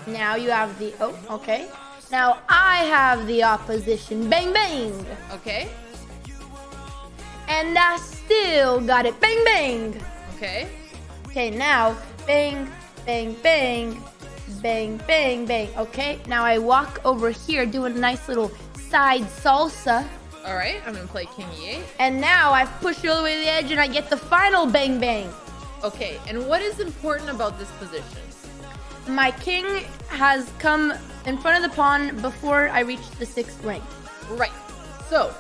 Now you have the, oh, okay. Now I have the opposition. Bang, bang. Okay. And I still got it. Bang, bang. Okay. Okay, now bang, bang, bang, bang, bang, bang. Okay, now I walk over here, do a nice little side salsa. All right. I'm gonna play king e8. And now I've pushed you all the way to the edge and I get the final bang, bang. Okay. And what is important about this position? My king has come in front of the pawn before I reach the 6th rank. Right. So,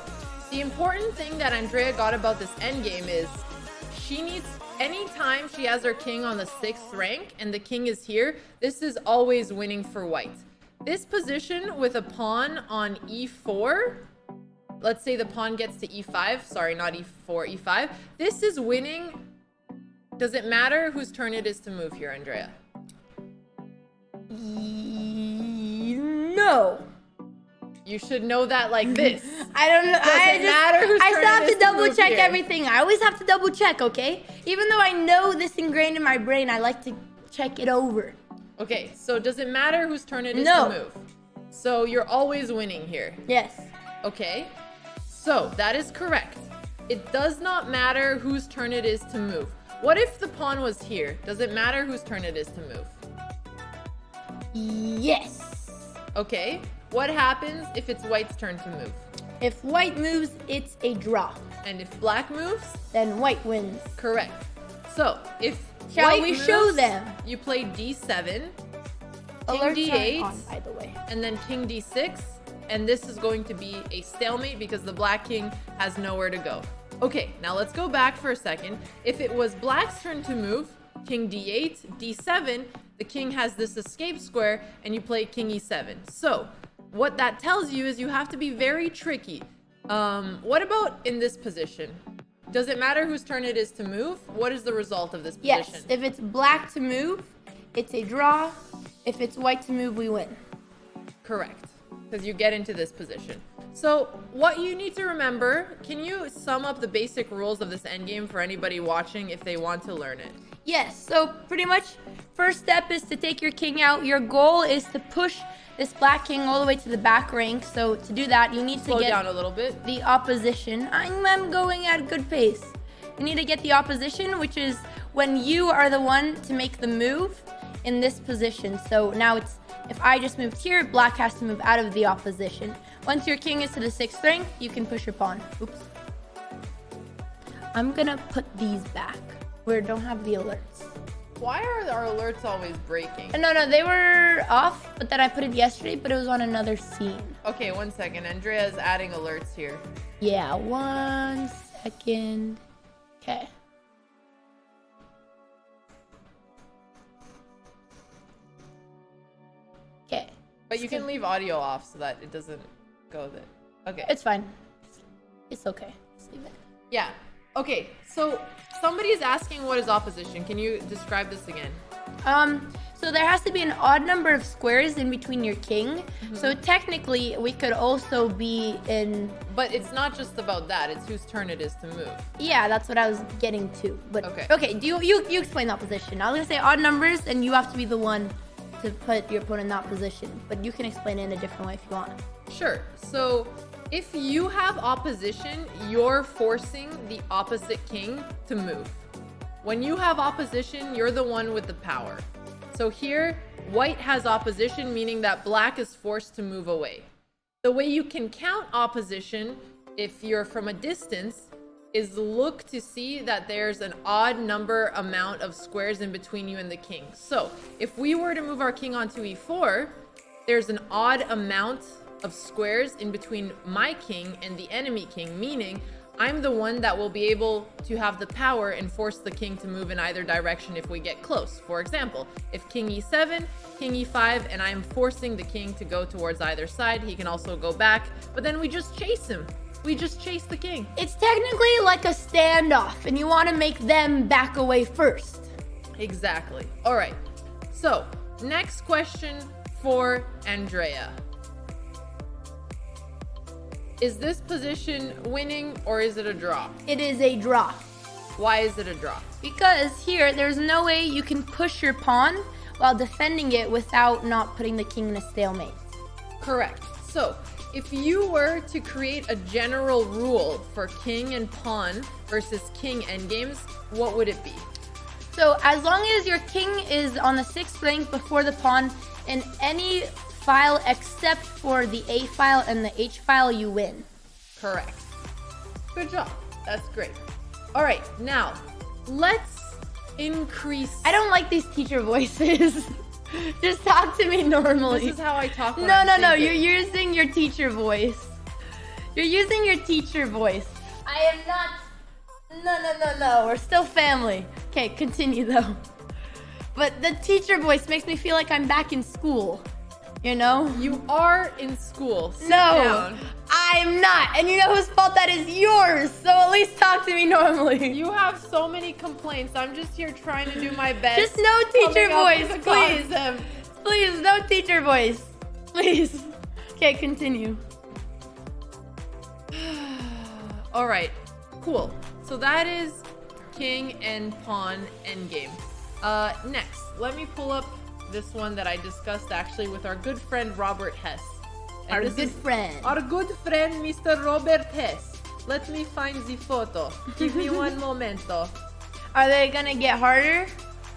the important thing that Andrea got about this endgame is she needs, anytime she has her king on the 6th rank and the king is here, this is always winning for white. This position with a pawn on e4, let's say the pawn gets to e5, sorry, not e4, e5, this is winning. Does it matter whose turn it is to move here, Andrea? No. You should know that like this. I don't know. Doesn't matter whose I turn still have it is to to double move check here. everything. I always have to double check, okay? Even though I know this ingrained in my brain, I like to check it over. Okay, so does it matter whose turn it is No. to move? So you're always winning here. Yes. Okay, so that is correct. It does not matter whose turn it is to move. What if the pawn was here? Does it matter whose turn it is to move? Yes. Okay, what happens if it's white's turn to move? If white moves, it's a draw. And if black moves? Then white wins. Correct. So if Shall white we moves, show them? You play d7, king Alerts d8, aren't on, by the way. and then king d6, and this is going to be a stalemate because the black king has nowhere to go. Okay, now let's go back for a second. If it was black's turn to move, king d8, d7, the king has this escape square, and you play king e7. So what that tells you is you have to be very tricky. What about in this position? Does it matter whose turn it is to move? What is the result of this position? Yes. If it's black to move, it's a draw. If it's white to move, we win. Correct, because you get into this position. So what you need to remember, can you sum up the basic rules of this endgame for anybody watching if they want to learn it? Yes, so pretty much first step is to take your king out. Your goal is to push this black king all the way to the back rank. So to do that, you need Slow to get down a little bit. the opposition. I'm going at a good pace. You need to get the opposition, which is when you are the one to make the move in this position. So now it's, if I just moved here, black has to move out of the opposition. Once your king is to the 6th rank, you can push your pawn. Oops. I'm gonna put these back where it don't have the alerts. Why are our alerts always breaking? No, they were off, but then I put it yesterday, but it was on another scene. Okay, 1 second. Andrea is adding alerts here. Yeah, 1 second. Okay. Okay. But you can leave audio off so that it doesn't go there. Okay. It's fine. It's okay. Just leave it. Yeah. Okay, so somebody is asking what is opposition. Can you describe this again? So there has to be an odd number of squares in between your king. So technically, we could also be in. But it's not just about that. It's whose turn it is to move. Yeah, that's what I was getting to. But Okay. Do you explain the opposition? I was gonna say odd numbers, and you have to be the one to put your opponent in that position. But you can explain it in a different way if you want. Sure. So if you have opposition, you're forcing the opposite king to move. When you have opposition, you're the one with the power. So here, white has opposition, meaning that black is forced to move away. The way you can count opposition, if you're from a distance, is look to see that there's an odd number amount of squares in between you and the king. So if we were to move our king onto e4, there's an odd amount of squares in between my king and the enemy king, meaning I'm the one that will be able to have the power and force the king to move in either direction if we get close. For example, if king e7, king e5, and I'm forcing the king to go towards either side, he can also go back, but then we just chase him. We just chase the king. It's technically like a standoff, and you want to make them back away first. Exactly. All right. So, next question for Andrea. Is this position winning or is it a draw? It is a draw. Why is it a draw? Because here, there's no way you can push your pawn while defending it without not putting the king in a stalemate. Correct. So, if you were to create a general rule for king and pawn versus king endgames, what would it be? So as long as your king is on the 6th rank before the pawn in any file except for the A file and the H file, you win. Correct. Good job. That's great. All right, now let's increase. I don't like these teacher voices. Just talk to me normally. This is how I talk. No. You're using your teacher voice. You're using your teacher voice. I am not. No. We're still family. Okay, continue though. But the teacher voice makes me feel like I'm back in school. You know? You are in school. Sit No, down. I'm not. And you know whose fault that is? Yours. So at least talk to me normally. You have so many complaints. I'm just here trying to do my best. Just no teacher coming up voice, with a please. concept. Please, no teacher voice. Please. Okay, continue. All right, cool. So that is king and pawn endgame. Next, let me pull up this one that I discussed actually with our good friend Robert Hess. And Our this good is friend. Our good friend Mr. Robert Hess. Let me find the photo. Give me one momento. Are they gonna get harder?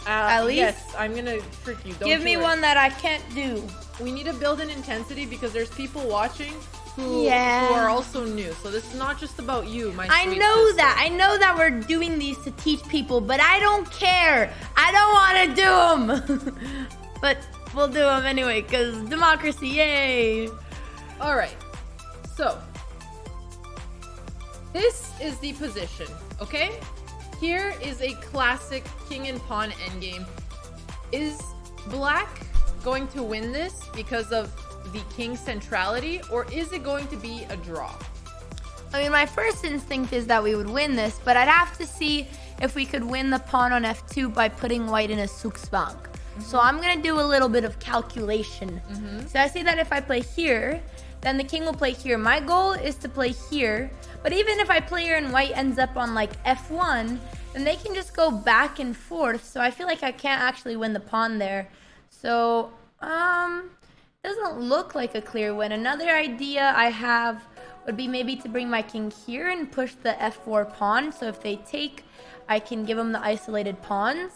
At least? Yes, I'm gonna trick you. Don't Give me you worry. one that I can't do. We need to build an intensity because there's people watching who Yeah. are also new. So this is not just about you, my I sweet know sister. that. I know that we're doing these to teach people, but I don't care. I don't want to do them. But we'll do them anyway, because democracy, yay. All right. So this is the position, okay? Here is a classic king and pawn endgame. Is black going to win this because of the king's centrality, or is it going to be a draw? I mean, my first instinct is that we would win this, but I'd have to see if we could win the pawn on f2 by putting white in a Suksbank. So I'm going to do a little bit of calculation. So I see that if I play here, then the king will play here. My goal is to play here, but even if I play here and white ends up on like f1, then they can just go back and forth. So I feel like I can't actually win the pawn there. So, doesn't look like a clear win. Another idea I have would be maybe to bring my king here and push the f4 pawn. So if they take, I can give them the isolated pawns.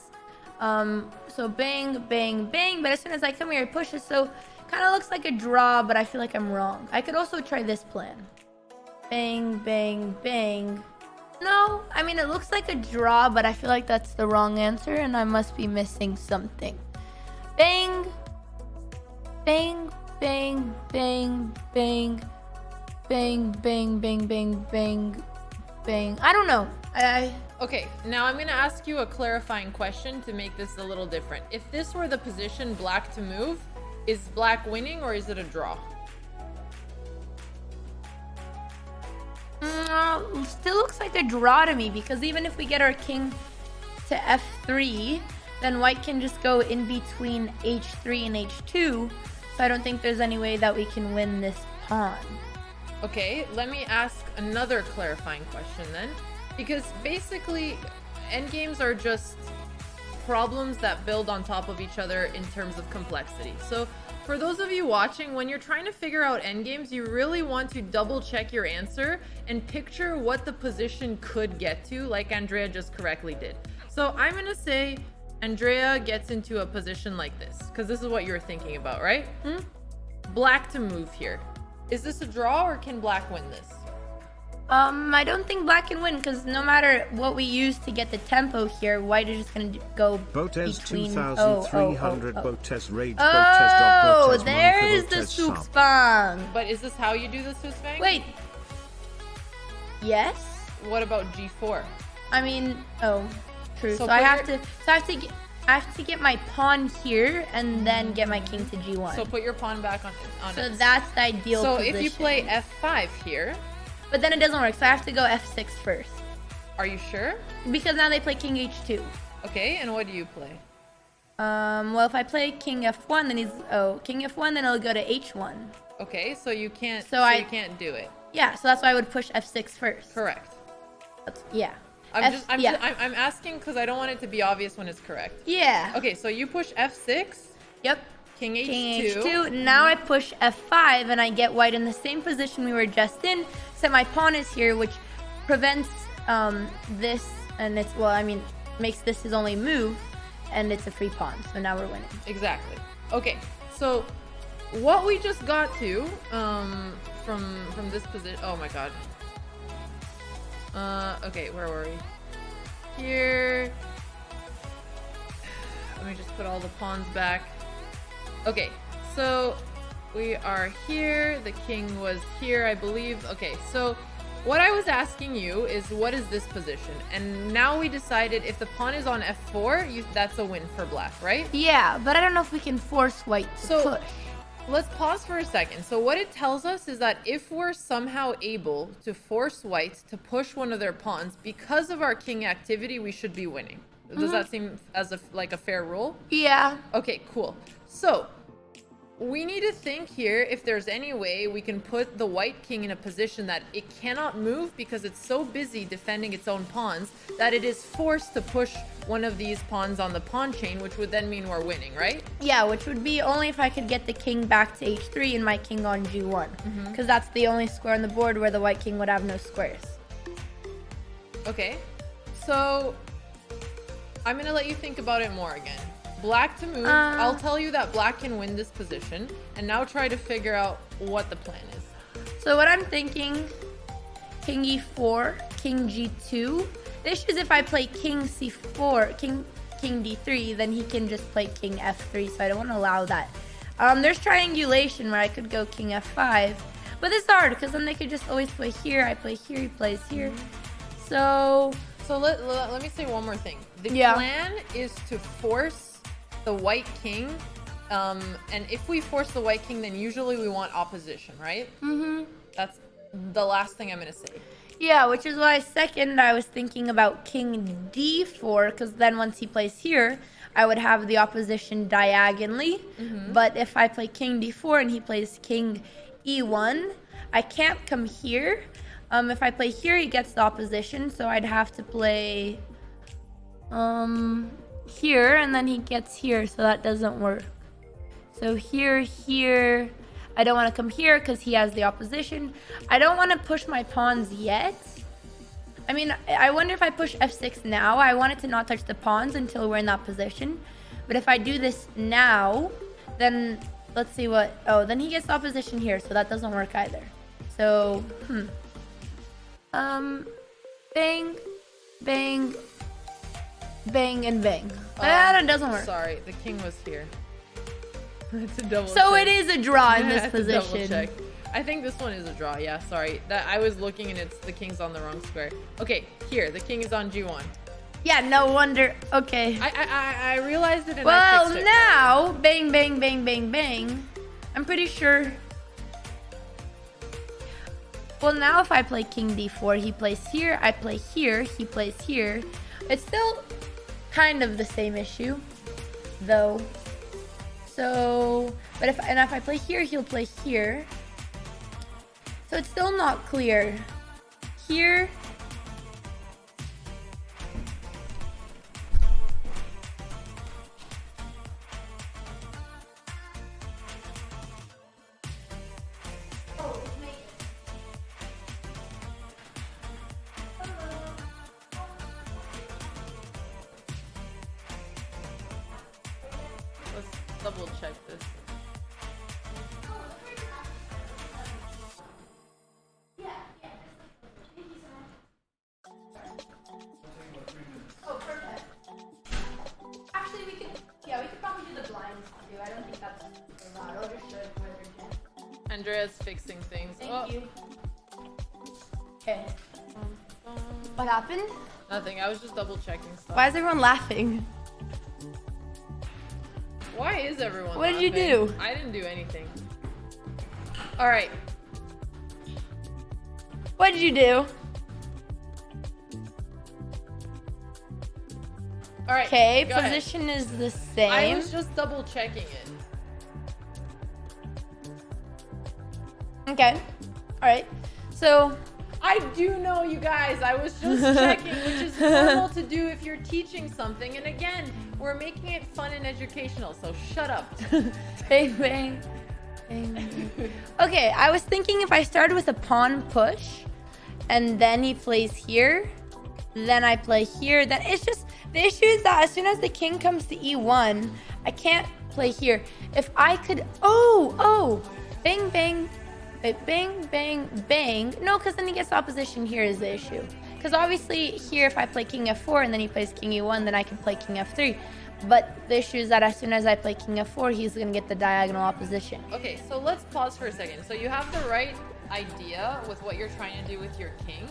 So bang, bang, bang. But as soon as I come here, it pushes. So kind of looks like a draw, but I feel like I'm wrong. I could also try this plan. Bang, bang, bang. No, I mean, it looks like a draw, but I feel like that's the wrong answer, and I must be missing something. Bang, bang, bang, bang, bang, bang, bang, bang, bang, bang, bang. I don't know. Okay, now I'm going to ask you a clarifying question to make this a little different. If this were the position black to move, is black winning or is it a draw? Still looks like a draw to me, because even if we get our king to f3, then white can just go in between h3 and h2. So I don't think there's any way that we can win this pawn. Okay, let me ask another clarifying question then. Because basically, endgames are just problems that build on top of each other in terms of complexity. So for those of you watching, when you're trying to figure out endgames, you really want to double check your answer and picture what the position could get to, like Andrea just correctly did. So I'm gonna say Andrea gets into a position like this, because this is what you're thinking about, right? Black to move here. Is this a draw or can black win this? I don't think black can win, because no matter what we use to get the tempo here, white is just going to go Botes between... 2300 Botes Rage Oh, Botes there Monka, is the Botes Sub. Suksbank. But is this how you do the Swiss bank? Wait. Yes? What about G4? I mean, oh, true. So So I put have your- to... So I have to get my pawn here and then get my king to G1. So put your pawn back on So it. that's the ideal So position. if you play F5 here, But then it doesn't work, so I have to go f6 first. Are you sure? Because now they play king h2. Okay, and what do you play? Well, if I play king f1, then king f1, then it'll go to h1. Okay, so you can't. You can't do it. Yeah, so that's why I would push f6 first. Correct. Yeah. I'm asking because I don't want it to be obvious when it's correct. Yeah. Okay, so you push f6. Yep. King h2. King h2. Now I push f5 and I get white in the same position we were just in. So my pawn is here, which prevents this, and it's, well, I mean, makes this his only move, and it's a free pawn. So now we're winning. Exactly. Okay, so what we just got to from this position. Oh my god. Okay, where were we? Here. Let me just put all the pawns back. Okay, so we are here. The king was here, I believe. Okay, so what I was asking you is, what is this position? And now we decided if the pawn is on f4, that's a win for black, right? Yeah, but I don't know if we can force white to push. Let's pause for a second. So what it tells us is that if we're somehow able to force white to push one of their pawns because of our king activity, we should be winning. Does that seem as like a fair rule? Yeah. Okay, cool. So we need to think here if there's any way we can put the white king in a position that it cannot move because it's so busy defending its own pawns that it is forced to push one of these pawns on the pawn chain, which would then mean we're winning, right? Yeah, which would be only if I could get the king back to h3 and my king on g1. Because that's the only square on the board where the white king would have no squares. Okay, so I'm gonna let you think about it more again. Black to move. I'll tell you that black can win this position, and now try to figure out what the plan is. So what I'm thinking, king e4, king g2. The issue is if I play king c4, king d3, then he can just play king f3, so I don't want to allow that. There's triangulation where I could go king f5, but it's hard because then they could just always play here. I play here, he plays here. So let me say one more thing. The plan is to force the white king, and if we force the white king, then usually we want opposition, right? That's the last thing I'm gonna say. Yeah, which is why second I was thinking about king d4, because then once he plays here, I would have the opposition diagonally. But if I play king d4 and he plays king e1, I can't come here. If I play here, he gets the opposition, so I'd have to play here, and then he gets here, so that doesn't work. So here, I don't want to come here because he has the opposition. I don't want to push my pawns yet. I mean, I wonder if I push f6 now. I want it to not touch the pawns until we're in that position. But if I do this now, then let's see what... Oh, then he gets the opposition here, so that doesn't work either. So, bang, bang, bang, and bang. That doesn't work. Sorry, the king was here. It's a double So check. it is a draw in this It's a double position. check. I think this one is a draw. Yeah, sorry. That I was looking and it's the king's on the wrong square. Okay, here the king is on g1. Yeah, no wonder. Okay. I realized it. And Well, I fixed it. now bang, bang, bang, bang, bang. I'm pretty sure. Well, now if I play king d4, he plays here. I play here. He plays here. It's still kind of the same issue, though. So, but if I play here, he'll play here. So it's still not clear. Here. Let's double check this. Oh, perfect. Actually, we could probably do the blinds too. I don't think that's a lot. I'll just show it further. Andrea's fixing things. Thank you. Okay. What happened? Nothing. I was just double checking stuff. Why is everyone laughing? Why is everyone What did you laughing? do? I didn't do anything. All right. What'd you do? All right. Okay, go ahead. position is the same. I was just double checking it. Okay. All right. So, I do know, you guys. I was just checking, which is normal to do if you're teaching something. And again, we're making it fun and educational, so shut up. bang, bang, bang, bang. Okay, I was thinking if I started with a pawn push, and then he plays here, then I play here, then it's just, the issue is that as soon as the king comes to e1, I can't play here. If I could, bang, bang, bang, bang, bang. No, because then he gets opposition here is the issue. Because obviously here, if I play king f4 and then he plays king e1, then I can play king f3. But the issue is that as soon as I play king f4, he's going to get the diagonal opposition. Okay, so let's pause for a second. So you have the right idea with what you're trying to do with your king.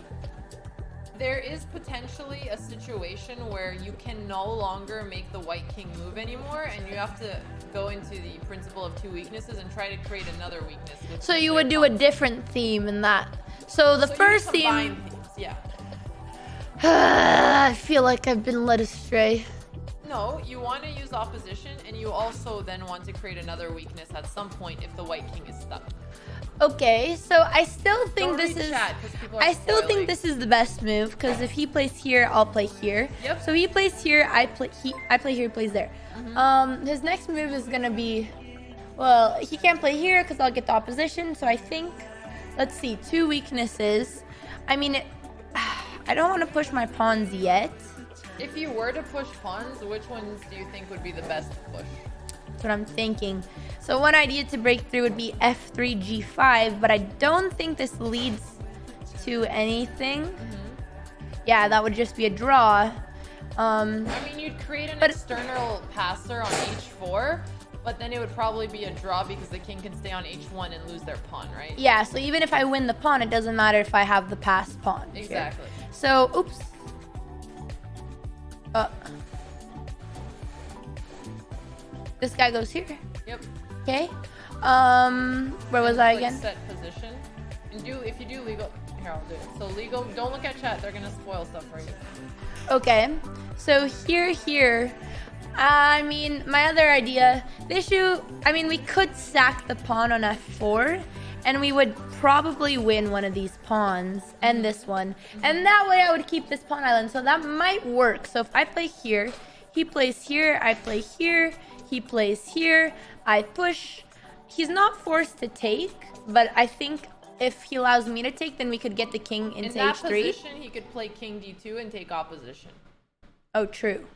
There is potentially a situation where you can no longer make the white king move anymore, and you have to go into the principle of two weaknesses and try to create another weakness. So you would do a different theme in that. So the first you combine theme... themes, yeah. I feel like I've been led astray. No, you want to use opposition, and you also then want to create another weakness at some point if the white king is stuck. Okay, so I still think Don't this read is... chat, 'cause people are I still spoiling. think this is the best move, because if he plays here, I'll play here. Yep. So he plays here, I play here, he plays there. His next move is gonna be... Well, he can't play here because I'll get the opposition, so I think... Let's see, two weaknesses. I mean, I don't want to push my pawns yet. If you were to push pawns, which ones do you think would be the best to push? That's what I'm thinking. So one idea to break through would be f3, g5, but I don't think this leads to anything. Yeah, that would just be a draw. I mean, you'd create an external passer on h4, but then it would probably be a draw because the king can stay on h1 and lose their pawn, right? Yeah, so even if I win the pawn, it doesn't matter if I have the passed pawn. Exactly. Here. So, oops. This guy goes here. Yep. Okay. Where was I again? Set position. And if you do legal, here I'll do it. So legal, don't look at chat. They're gonna spoil stuff for you. Okay. So here. I mean, my other idea, the issue, I mean, we could sack the pawn on f4, and we would probably win one of these pawns and this one. And that way I would keep this pawn island. So that might work. So if I play here, he plays here, I play here, he plays here, I push. He's not forced to take, but I think if he allows me to take, then we could get the king into In that h3. position, he could play king d2 and take opposition. Oh, true.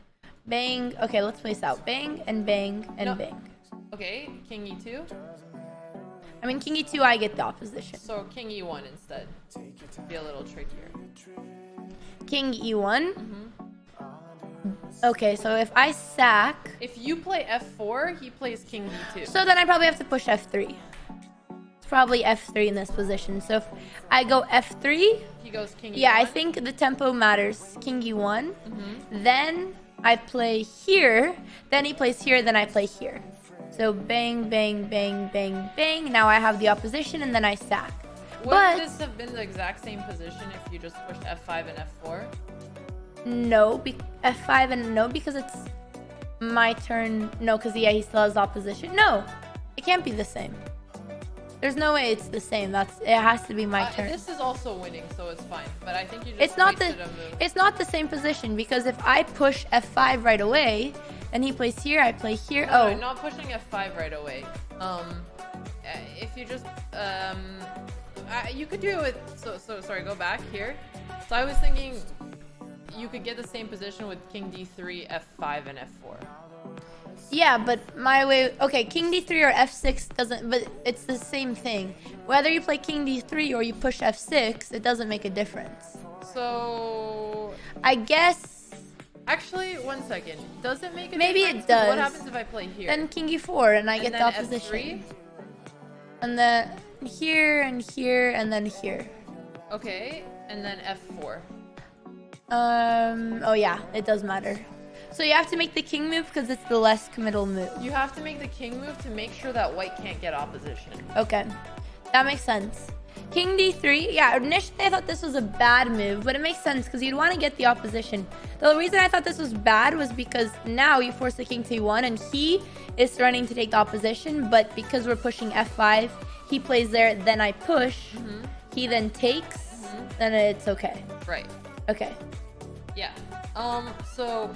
Bang. Okay, let's place out. Bang and bang and No. bang. Okay, king e2. I mean, king e2, I get the opposition. So king e1 instead. Be a little trickier. King e1. Okay, so if I sack... If you play f4, he plays king d2. So then I probably have to push f3. It's probably f3 in this position. So if I go f3... He goes king e1. Yeah, I think the tempo matters. King e1. Then I play here. Then he plays here. Then I play here. So bang, bang, bang, bang, bang. Now I have the opposition, and then I sack. Would this have been the exact same position if you just pushed f5 and f4? No, f5 and no, because it's my turn. No, because yeah, he still has opposition. No, it can't be the same. There's no way it's the same. It has to be my turn. This is also winning, so it's fine. But I think you just It's not wasted a move. It's not the same position, because if I push f5 right away, then he plays here, I play here. No, not pushing f5 right away. If you just you could do it with sorry, go back here. So I was thinking you could get the same position with king d3, f5, and f4. Yeah, but my way... Okay, king d3 or f6 doesn't... But it's the same thing. Whether you play king d3 or you push f6, it doesn't make a difference. So... I guess... Actually, 1 second. Does it make a Maybe difference? it does. What happens if I play here? Then king e4 and I get then the opposition. F3? And then here and here and then here. Okay, and then f4. Oh yeah, it does matter. So you have to make the king move because it's the less committal move. You have to make the king move to make sure that white can't get opposition. Okay, that makes sense. King d3. Yeah, initially I thought this was a bad move, but it makes sense because you'd want to get the opposition. The reason I thought this was bad was because now you force the king to e1 and he is threatening to take the opposition, but because we're pushing f5, he plays there, then I push, he then takes, then it's okay. Right. Okay. Yeah. So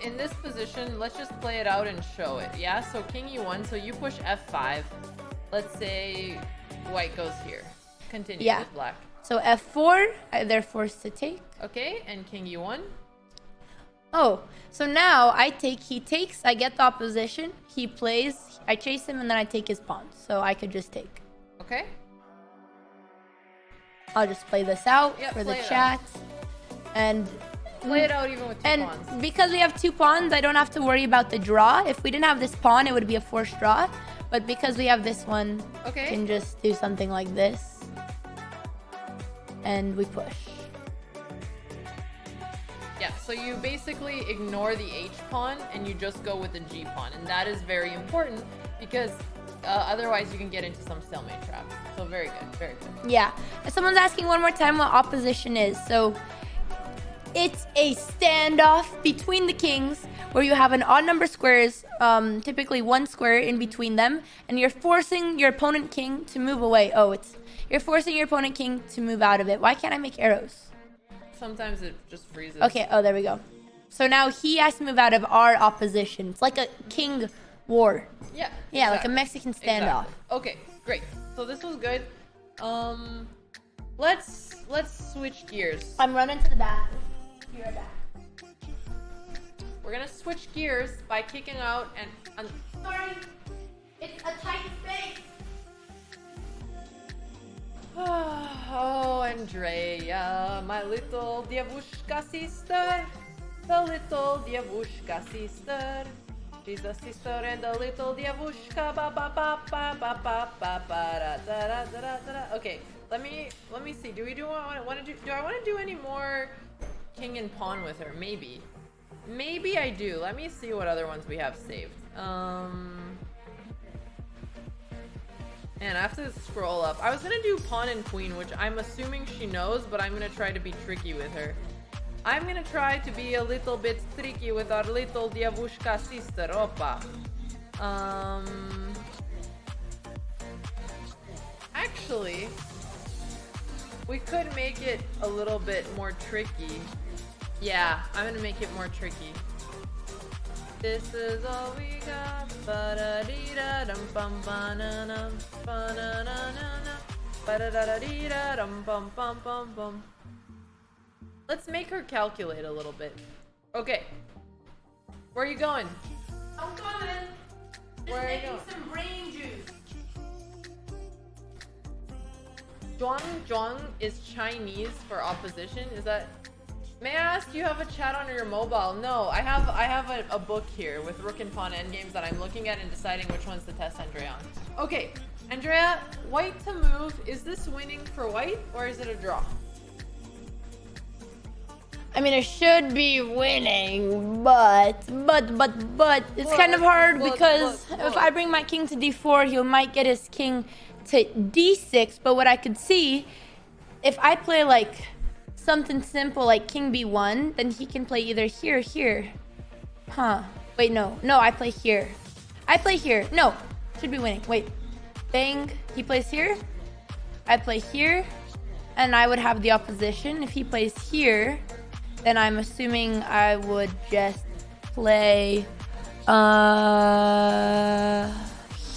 in this position, let's just play it out and show it. Yeah. So king e1. So you push f5. Let's say white goes here. Continue with black. So f4, they're forced to take. Okay. And king e1. Oh, so now I take, he takes, I get the opposition, he plays, I chase him, and then I take his pawn. So I could just take. Okay. I'll just play this out for the chat. And play it out even with two pawns. And because we have 2 pawns, I don't have to worry about the draw. If we didn't have this pawn, it would be a forced draw. But because we have this one, I can just do something like this. And we push. Yeah, so you basically ignore the H pawn and you just go with the G pawn. And that is very important because otherwise you can get into some stalemate traps. So very good, very good. Yeah. Someone's asking one more time what opposition is. So it's a standoff between the kings where you have an odd number squares, typically 1 square in between them, and you're forcing your opponent king to move away. You're forcing your opponent king to move out of it. Why can't I make arrows? Sometimes it just freezes. Okay, there we go. So now he has to move out of our opposition. It's like a king war. Yeah. Yeah, like a Mexican standoff. Exactly. Okay, great. So this was good. Let's switch gears. I'm running to the bathroom. Be right back. We're gonna switch gears by kicking out and Sorry, it's a tight space. Oh, Andrea, my little Diavushka sister, the little Diavushka sister. She's a sister and a little Diavushka. Ba ba ba ba ba ba ba ba da da da da da. Okay, let me see. Do I want to do any more king and pawn with her? Maybe I do. Let me see what other ones we have saved. And I have to scroll up. I was gonna do pawn and queen, which I'm assuming she knows, but I'm gonna try to be tricky with her. I'm gonna try to be a little bit tricky with our little Diavushka sister. Opa. Actually, we could make it a little bit more tricky. Yeah, I'm gonna make it more tricky. This is all we got. Ba-da-dee-da-dum bum ba-na-num ba-na-na-na-na ba-da-da-da-dee-da-dum bum bum bum bum. Let's make her calculate a little bit. Okay. Where are you going? I'm coming. Where are you going? Some brain juice. Zhuang is Chinese for opposition. Is that? May I ask, you have a chat on your mobile? No, I have a book here with Rook and Pawn endgames that I'm looking at and deciding which ones to test Andrea on. Okay, Andrea, white to move. Is this winning for white or is it a draw? I mean, it should be winning, but it's kind of hard because if I bring my king to d4, he might get his king to d6. But what I could see, if I play like something simple like king b1, then he can play either here or here. Wait, no, I play here. No, should be winning. Wait, bang, he plays here. I play here, and I would have the opposition. If he plays here, then I'm assuming I would just play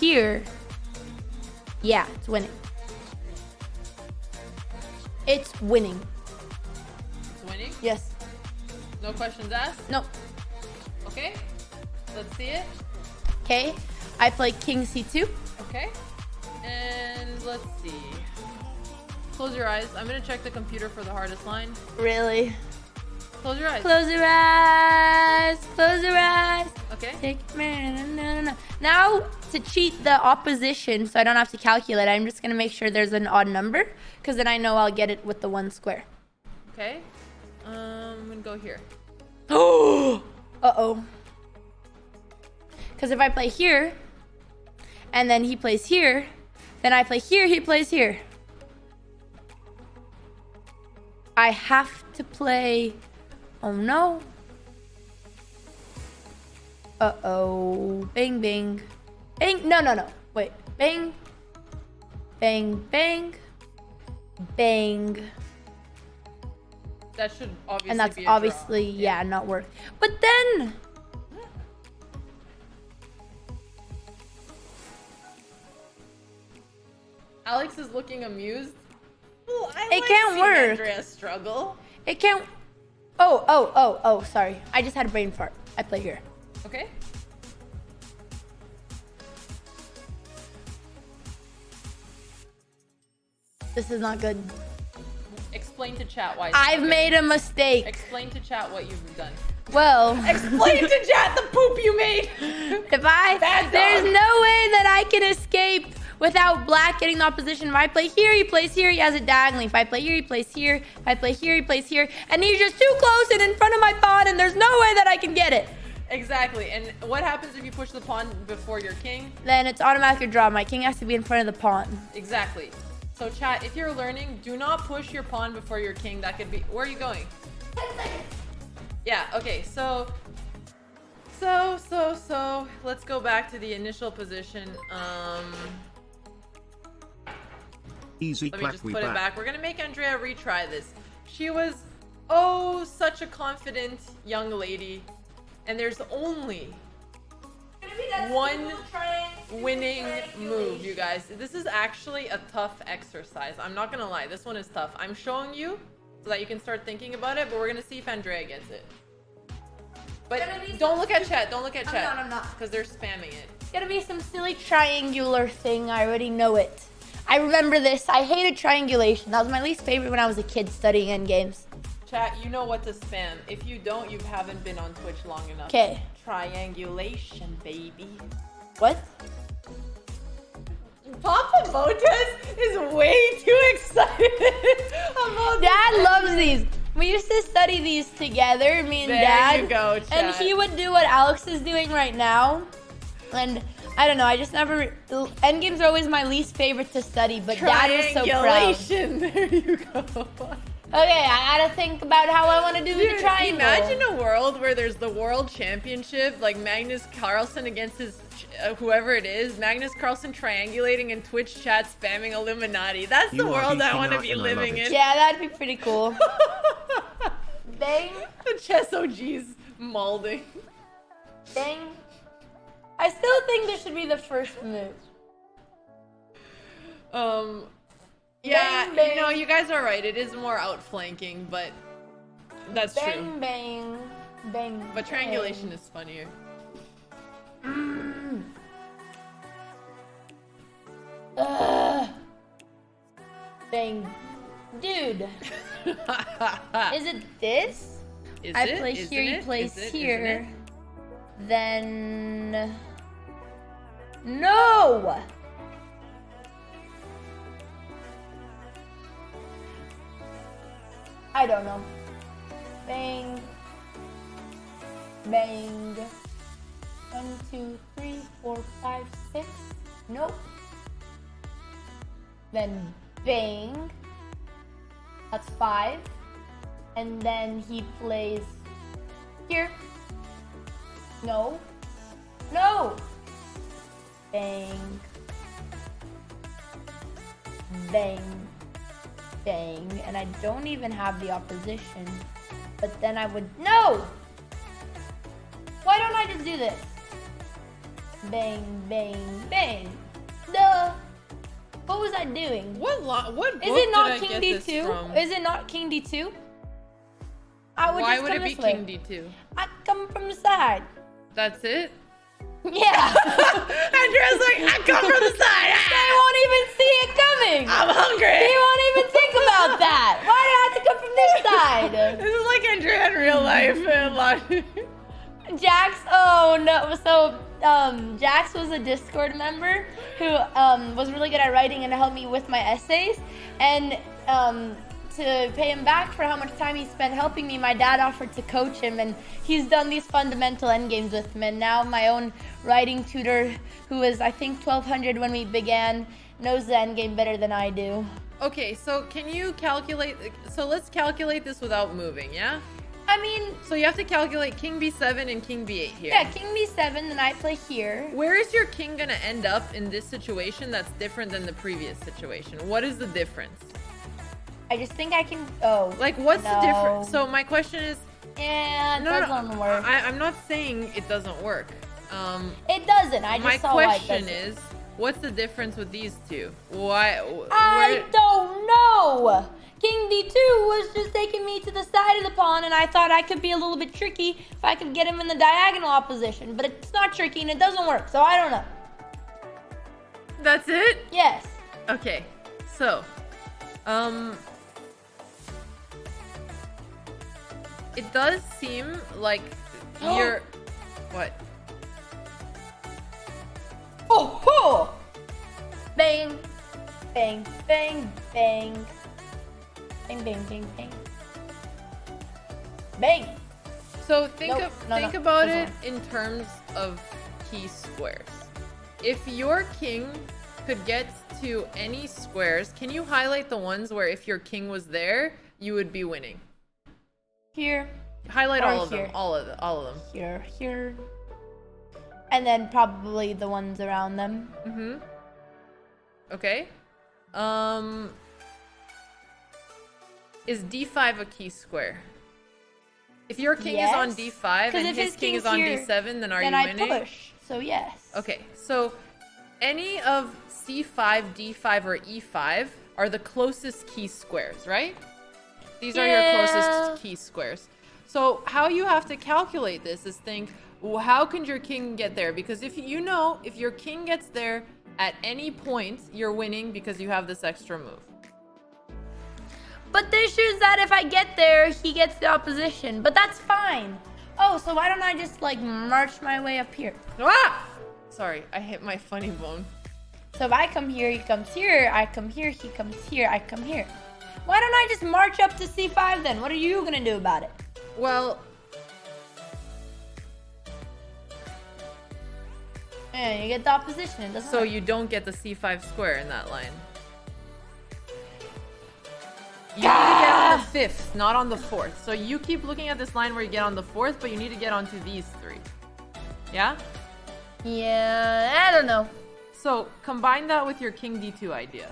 here. Yeah, it's winning. It's winning. Winning? Yes. No questions asked? No. Okay. Let's see it. Okay. I play king c2. Okay. And let's see. Close your eyes. I'm going to check the computer for the hardest line. Really? Close your eyes. Close your eyes. Close your eyes. Okay. Take me. Now, to cheat the opposition so I don't have to calculate, I'm just going to make sure there's an odd number because then I know I'll get it with the 1 square. Okay. I'm gonna go here. Uh-oh. Because if I play here, and then he plays here, then I play here, he plays here. I have to play. Oh no. Uh-oh. Bang, bang. Bang. No, no, no. Wait. Bang. Bang, bang. Bang. That should obviously And that's be a draw. obviously, yeah, not worth. But then... Alex is looking amused. Well, I It like can't seeing work. Andrea struggle. It can't... Oh, sorry. I just had a brain fart. I play here. Okay. This is not good. Explain to chat why. I've made a mistake. Explain to chat what you've done. Well, Explain to chat the poop you made. if I... Bad dog. There's no way that I can escape without black getting the opposition. If I play here, he plays here, he has it diagonally. If I play here, he plays here. If I play here, he plays here. And he's just too close and in front of my pawn, and there's no way that I can get it. Exactly. And what happens if you push the pawn before your king? Then it's automatic draw. My king has to be in front of the pawn. Exactly. So chat, if you're learning, do not push your pawn before your king. That could be... Where are you going? Yeah, okay, so let's go back to the initial position. Easy Let me clap, just we put it back. back. We're gonna make Andrea retry this. She was, such a confident young lady, and there's only one winning move, you guys. This is actually a tough exercise. I'm not gonna lie, this one is tough. I'm showing you so that you can start thinking about it, but we're gonna see if Andrea gets it. But don't look at chat, don't look at chat. I'm not. Because they're spamming it. It's gonna be some silly triangular thing. I already know it. I remember this. I hated triangulation. That was my least favorite when I was a kid studying Endgames. Chat, you know what to spam. If you don't, you haven't been on Twitch long enough. Okay. Triangulation, baby. What? Papa Motes is way too excited about Dad loves these. We used to study these together, me and There Dad. you go, and chat. he would do what Alex is doing right now. And I don't know, I just never... Endgames are always my least favorite to study, but Dad was so proud. Triangulation. There you go. Okay, I gotta think about how I want to do the triangle. Imagine a world where there's the world championship, like Magnus Carlsen against his whoever it is. Magnus Carlsen triangulating in Twitch chat spamming Illuminati. That's the You are world I geeking want to out be and I love living it. in. Yeah, that'd be pretty cool. Bang, The chess OG's molding. bang. I still think this should be the first move. Yeah, Bang, bang. you know, you guys are right. It is more outflanking, but that's true. Bang, bang, bang. But triangulation is funnier. Bang. Dude. Is it this? I play here, he plays here. Then... No! I don't know. Bang. Bang. 1, 2, 3, 4, 5, 6. Nope. Then bang. That's 5. And then he plays here. No. No! Bang. Bang. Bang. And I don't even have the opposition. But then I would... No! Why don't I just do this? Bang, bang, bang. Duh. What was I doing? What book Is it not did I King get this D2? from? Is it not King D2? I would Why just would come it be this way. King D2? I come from the side. That's it? Yeah. Andrea's like, I come from the side. They won't even see it coming. I'm hungry. He won't even think about that. Why do I have to come from this side? This is like Andrea in real life. Jax, oh no. So, Jax was a Discord member who was really good at writing and helped me with my essays. And to pay him back for how much time he spent helping me, my dad offered to coach him, and he's done these fundamental endgames with him. And now my own writing tutor, who was I think 1200 when we began, knows the endgame better than I do. Okay, so can you calculate? So let's calculate this without moving, yeah? I mean, So you have to calculate king b7 and king b8 here. yeah, king b7, then I play here. Where is your king gonna end up in this situation that's different than the previous situation? What is the difference? I just think I can. Oh, Like, what's the difference? So my question is, yeah, it doesn't work. I'm not saying it doesn't work. It doesn't. I just My saw why it question doesn't. is, what's the difference with these two? Why? I don't know. King d2 was just taking me to the side of the pawn, and I thought I could be a little bit tricky if I could get him in the diagonal opposition. But it's not tricky, and it doesn't work, so I don't know. That's it? Yes. Okay, so, it does seem like you're, what? Oh, ho! Bang, bang, bang, bang. Bang, bang, bang, bang. Bang! So think Nope, think no, about this it in terms of key squares. If your king could get to any squares, can you highlight the ones where if your king was there, you would be winning? Here, Highlight Or all of here. them, all of them. here, here. And then probably the ones around them. Mm-hmm. Okay. Is d5 a key square? If your king is on Yes. d5 'Cause and if his his king king's is on here, d7, then are Then you I winning? push. So yes. Okay, so any of c5, d5, or e5 are the closest key squares, right? These are your Yeah. closest key squares. So how you have to calculate this is think, well, how can your king get there? Because if you know, if your king gets there at any point, you're winning because you have this extra move. But the issue is that if I get there, he gets the opposition. But that's fine. Oh, so why don't I just like march my way up here? Ah! Sorry, I hit my funny bone. So if I come here, he comes here. I come here, he comes here. I come here. Why don't I just march up to c5 then? What are you gonna do about it? Well, Yeah, you get the opposition. It doesn't so work. you don't get the c5 square in that line. You need to get on the 5th, not on the 4th. So you keep looking at this line where you get on the 4th, but you need to get onto these 3. Yeah? Yeah, I don't know. So combine that with your king d2 idea.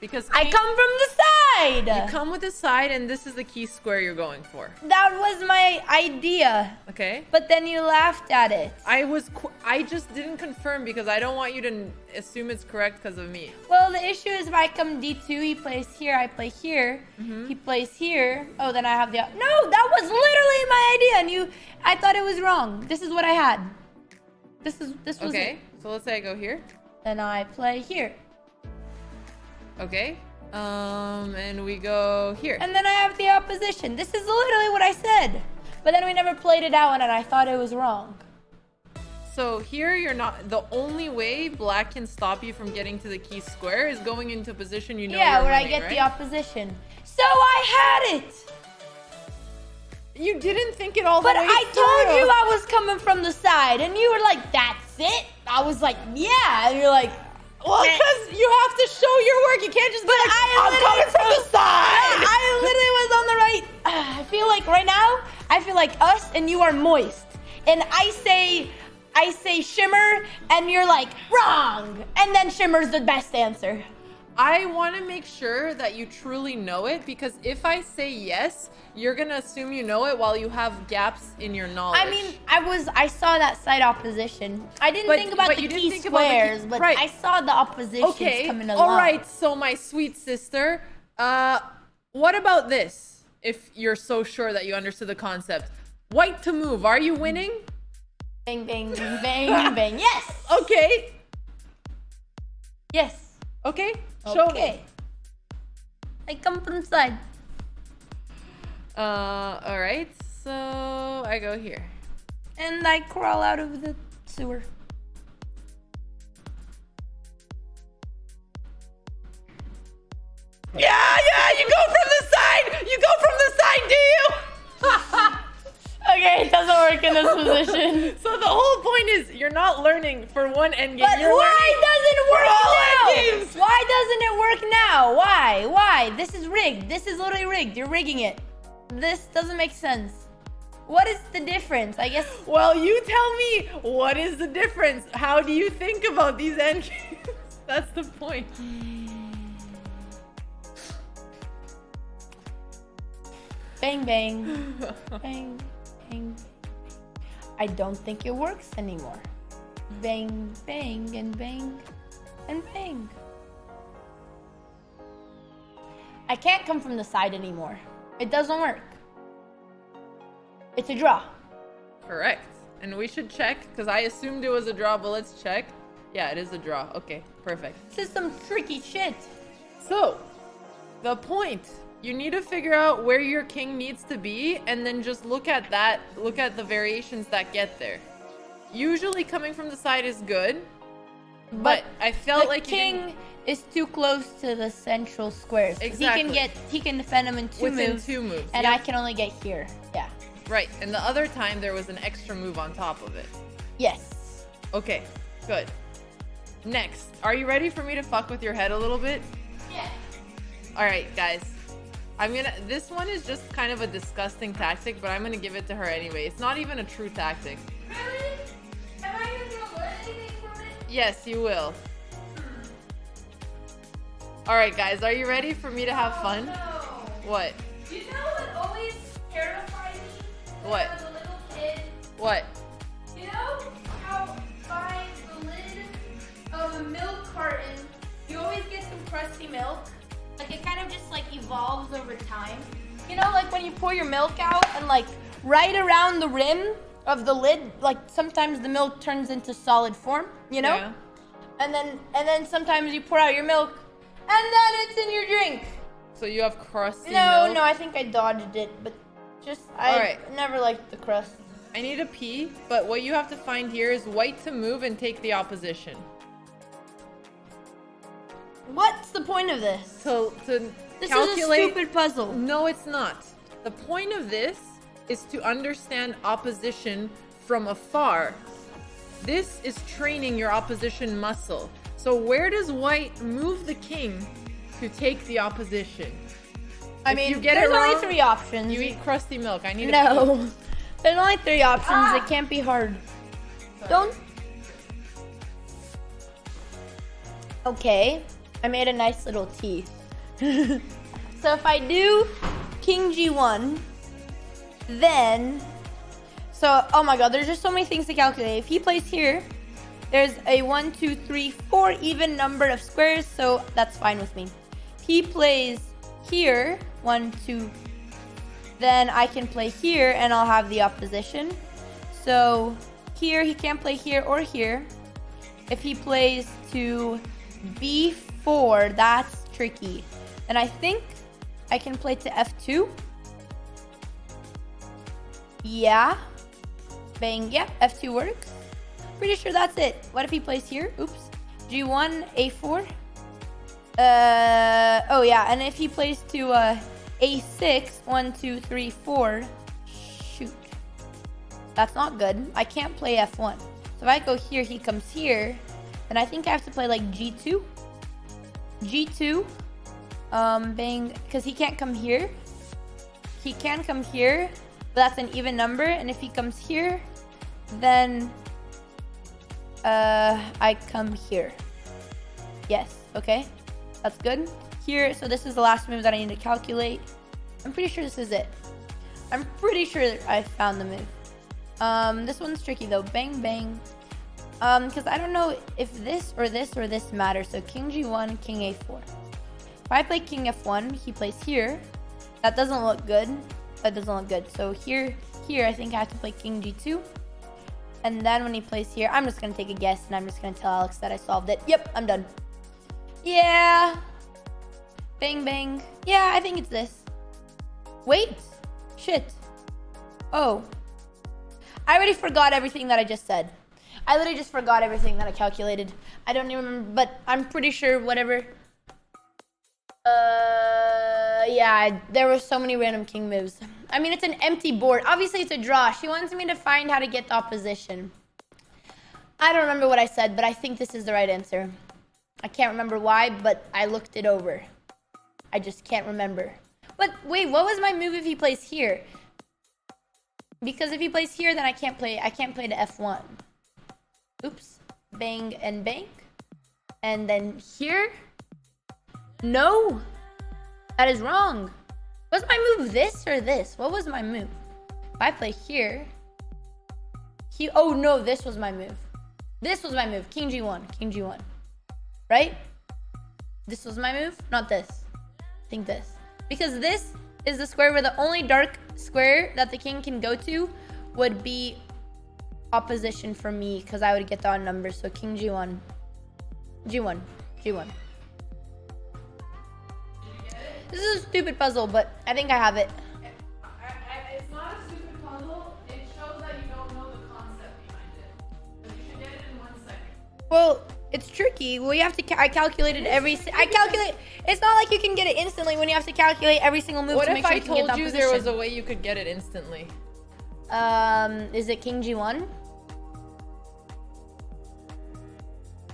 Because I king- come from the side. you come with the side, and this is the key square you're going for. That was my idea. Okay? But then you laughed at it. I just didn't confirm because I don't want you to assume it's correct because of me. Well, the issue is if I come d2, he plays here, I play here. He plays here. Oh, then I have the... No, that was literally my idea, and I thought it was wrong. This is what I had. This was Okay? it. So let's say I go here. Then I play here. Okay? And we go here. And then I have the opposition. This is literally what I said. But then we never played it out, and I thought it was wrong. So here you're not... The only way black can stop you from getting to the key square is going into a position you know Yeah, you're where winning, I get right? the opposition. So I had it! You didn't think it all the But way I told through. you I was coming from the side, and you were like, that's it? I was like, yeah. And you're like, Well, because you have to show your work. You can't just be like, I'm literally- coming from the side. I literally was on the right. I feel like right now, I feel like us and you are moist. And I say shimmer, and you're like, wrong. And then shimmer's the best answer. I want to make sure that you truly know it, because if I say yes, you're going to assume you know it while you have gaps in your knowledge. I mean, I saw that side opposition. I didn't But- think about but the you didn't key think about the key- squares, but right. I saw the oppositions okay, coming along. all right. So my sweet sister, what about this? If you're so sure that you understood the concept. White to move. Are you winning? Bang, bang, bang, bang. Yes. Okay. Yes. Okay. Show Okay. me. I come from the side. All right. So I go here. And I crawl out of the sewer. Yeah, you go from the side. You go from the side, do you? Okay, it doesn't work in this position. So the whole point is you're not learning for one endgame. But You're why doesn't it work all now? endgames. Why doesn't it work now? Why? Why? This is rigged. This is literally rigged. You're rigging it. This doesn't make sense. What is the difference? I guess. Well, you tell me, what is the difference? How do you think about these endgames? That's the point. Bang, bang. Bang, bang. I don't think it works anymore. Bang, bang, and bang, and bang. I can't come from the side anymore. It doesn't work. It's a draw. Correct. And we should check, because I assumed it was a draw, but let's check. Yeah, it is a draw. Okay, perfect. This is some tricky shit. So, the point. You need to figure out where your king needs to be, and then just look at that. Look at the variations that get there. Usually coming from the side is good, but I felt the like king is too close to the central squares. 'Cause Exactly. He can defend him in within 2 moves. and Yep. I can only get here. Yeah. Right, and the other time there was an extra move on top of it. Yes. Okay, good. Next, are you ready for me to fuck with your head a little bit? Yeah. All right, guys. This one is just kind of a disgusting tactic, but I'm gonna give it to her anyway. It's not even a true tactic. Really? Am I even gonna learn anything from it? Yes, you will. All right, guys, are you ready for me to have fun? No. What? You know what always terrified me? When What? I was a little kid. What? You know how by the lid of a milk carton, you always get some crusty milk? Like it kind of just like evolves over time. You know, like when you pour your milk out and like right around the rim of the lid, like sometimes the milk turns into solid form, you know? Yeah. And then sometimes you pour out your milk and then it's in your drink. So you have crusty No, milk? I think I dodged it, but just Alright. never liked the crust. I need a pee, but what you have to find here is white to move and take the opposition. What's the point of this? To This calculate... is a stupid puzzle. No, it's not. The point of this is to understand opposition from afar. This is training your opposition muscle. So where does white move the king to take the opposition? I If mean, you get there's it only wrong, 3 options. You eat crusty milk. I need a No. There's only 3 options. It can't be hard. Don't. Okay. I made a nice little T. So if I do King G1, then... So, oh my god, there's just so many things to calculate. If he plays here, there's a 1, 2, 3, 4 even number of squares, so that's fine with me. If he plays here, 1, 2, then I can play here and I'll have the opposition. So here, he can't play here or here. If he plays to B4, that's tricky. And I think I can play to F2. Yeah. Bang, yep, F2 works. Pretty sure that's it. What if he plays here? Oops. G1, A4. Oh yeah, and if he plays to A6, 1, 2, 3, 4. Shoot. That's not good. I can't play F1. So if I go here, he comes here. Then I think I have to play like G2. G2. Bang, because he can't come here. He can come here, but that's an even number. And if he comes here, then I come here. Yes, okay. That's good. Here, so this is the last move that I need to calculate. I'm pretty sure this is it. I'm pretty sure I found the move. This one's tricky though. Bang, bang. Because I don't know if this or this or this matters. So King G1, King A4. If I play King F1, he plays here. That doesn't look good. That doesn't look good. So here, I think I have to play King G2. And then when he plays here, I'm just going to take a guess. And I'm just going to tell Alex that I solved it. Yep, I'm done. Yeah. Bang, bang. Yeah, I think it's this. Wait. Shit. Oh. I already forgot everything that I just said. I literally just forgot everything that I calculated. I don't even remember, but I'm pretty sure whatever. Yeah, there were so many random king moves. I mean, it's an empty board. Obviously, it's a draw. She wants me to find how to get the opposition. I don't remember what I said, but I think this is the right answer. I can't remember why, but I looked it over. I just can't remember. But wait, what was my move if he plays here? Because if he plays here, then I can't play to F1. Oops. Bang and bank. And then here? No. That is wrong. Was my move this or this? What was my move? If I play here... Oh no, this was my move. This was my move. King G1. King G1. Right? This was my move? Not this. I think this. Because this is the square where the only dark square that the king can go to would be opposition for me, because I would get the odd numbers. So King G1. G1. G1. This is a stupid puzzle, but I think I have it. It's not a stupid puzzle. It shows that you don't know the concept behind it. But you should get it in 1 second. Well, it's tricky. Well, you have to. I calculated every. I calculate. It's not like you can get it instantly when you have to calculate every single move What to if make sure I you can get the told you opposition. there was a way you could get it instantly? Is it King G1?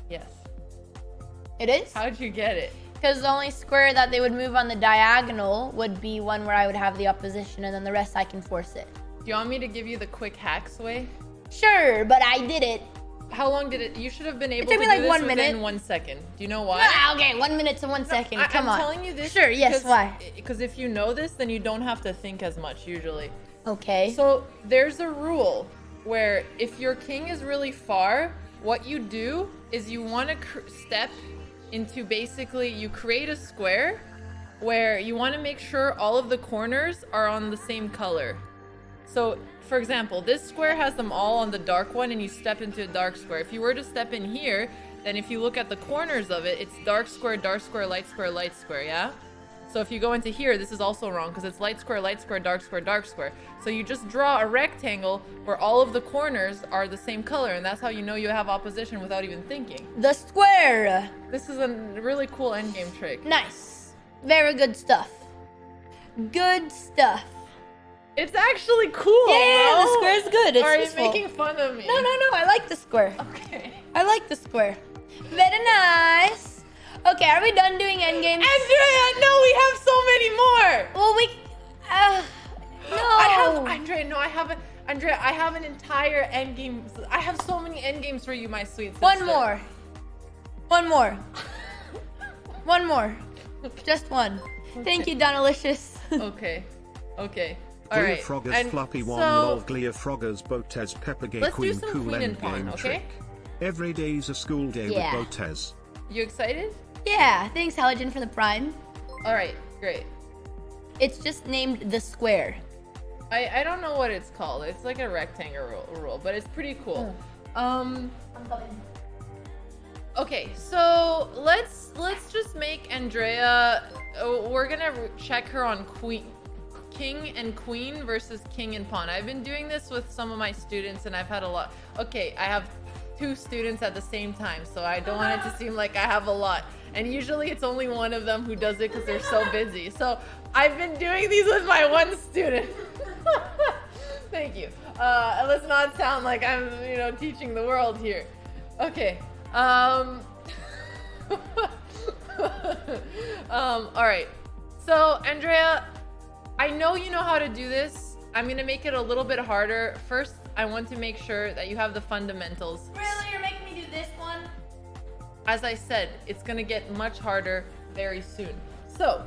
Yes. It is? How'd you get it? Because the only square that they would move on the diagonal would be one where I would have the opposition, and then the rest I can force it. Do you want me to give you the quick hacks way? Sure, but I did it. How long did it? You should have been able took to me do like this 1 within minute. 1 second. Do you know why? Ah, okay, 1 minute to 1 second. Come on. I'm telling you this. Sure, yes, why? Because if you know this, then you don't have to think as much usually. Okay. So there's a rule where if your king is really far, what you do is you want to step into basically, you create a square where you want to make sure all of the corners are on the same color. So for example, this square has them all on the dark one, and you step into a dark square. If you were to step in here, then if you look at the corners of it, it's dark square, light square, yeah? So if you go into here, this is also wrong because it's light square, dark square, dark square. So you just draw a rectangle where all of the corners are the same color, and that's how you know you have opposition without even thinking. The square. This is a really cool endgame trick. Nice. Very good stuff. Good stuff. It's actually cool. Yeah, no? the square's good. It's Or are you useful. making fun of me? No, I like the square. Okay. I like the square. Very nice. Okay, are we done doing endgames? Andrea, no, we have so many more. Well, we... no. Andrea, I have an entire endgame. I have so many endgames for you, my sweet sister. One more. One more. One more. Just one. Thank you, Donalicious. Okay. All right. Froggers And floppy one so- lol Glia Froggers Botes Peppergay Let's do Queen some cool queen and pawn, endgame okay? trick. Every day's a school day Yeah. with Botes. You excited? Yeah, thanks, Halogen, for the prime. All right, great. It's just named the square. I don't know what it's called. It's like a rectangle rule, but it's pretty cool. I'm coming. Okay, so let's just make Andrea. We're gonna check her on king and queen versus king and pawn. I've been doing this with some of my students, and I've had a lot. Okay, I have 2 students at the same time, so I don't want it to seem like I have a lot. And usually it's only one of them who does it because they're so busy. So I've been doing these with my one student. Thank you. Let's not sound like I'm, teaching the world here. Okay. All right. So Andrea, I know you know how to do this. I'm gonna make it a little bit harder. First, I want to make sure that you have the fundamentals. Really? You're making me do this one? As I said, it's gonna get much harder very soon. So,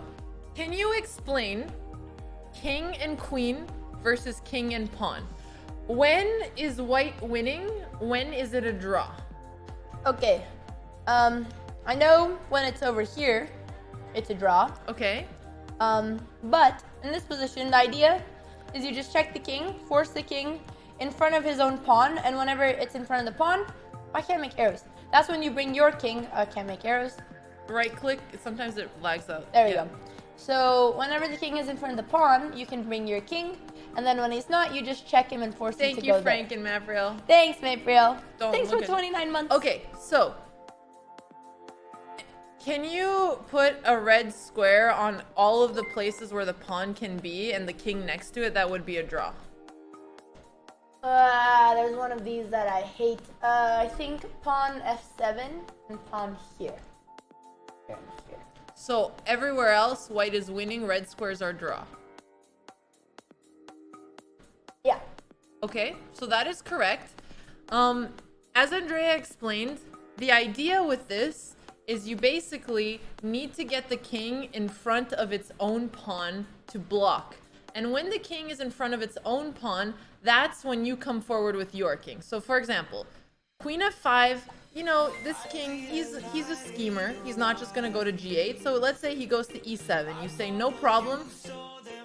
can you explain king and queen versus king and pawn? When is white winning? When is it a draw? Okay. I know when it's over here, it's a draw. Okay. But in this position, the idea is you just check the king, force the king in front of his own pawn, and whenever it's in front of the pawn, I can't make arrows. That's when you bring your king. I can't make arrows. Right click, sometimes it lags out. There we go. So whenever the king is in front of the pawn, you can bring your king, and then when he's not, you just check him and force him Thank to you, go Frank there. and Mavriel. Thanks, Mapriel. Don't Thanks for look at- 29 months. Okay, so Can you put a red square on all of the places where the pawn can be and the king next to it? That would be a draw. There's one of these that I hate. I think pawn f7 and pawn here. Here and here. So everywhere else, white is winning, red squares are draw. Yeah. Okay, so that is correct. As Andrea explained, the idea with this is you basically need to get the king in front of its own pawn to block. And when the king is in front of its own pawn, that's when you come forward with your king. So for example, queen f5, you know, this king, he's a schemer. He's not just gonna go to g8. So let's say he goes to e7. You say no problem,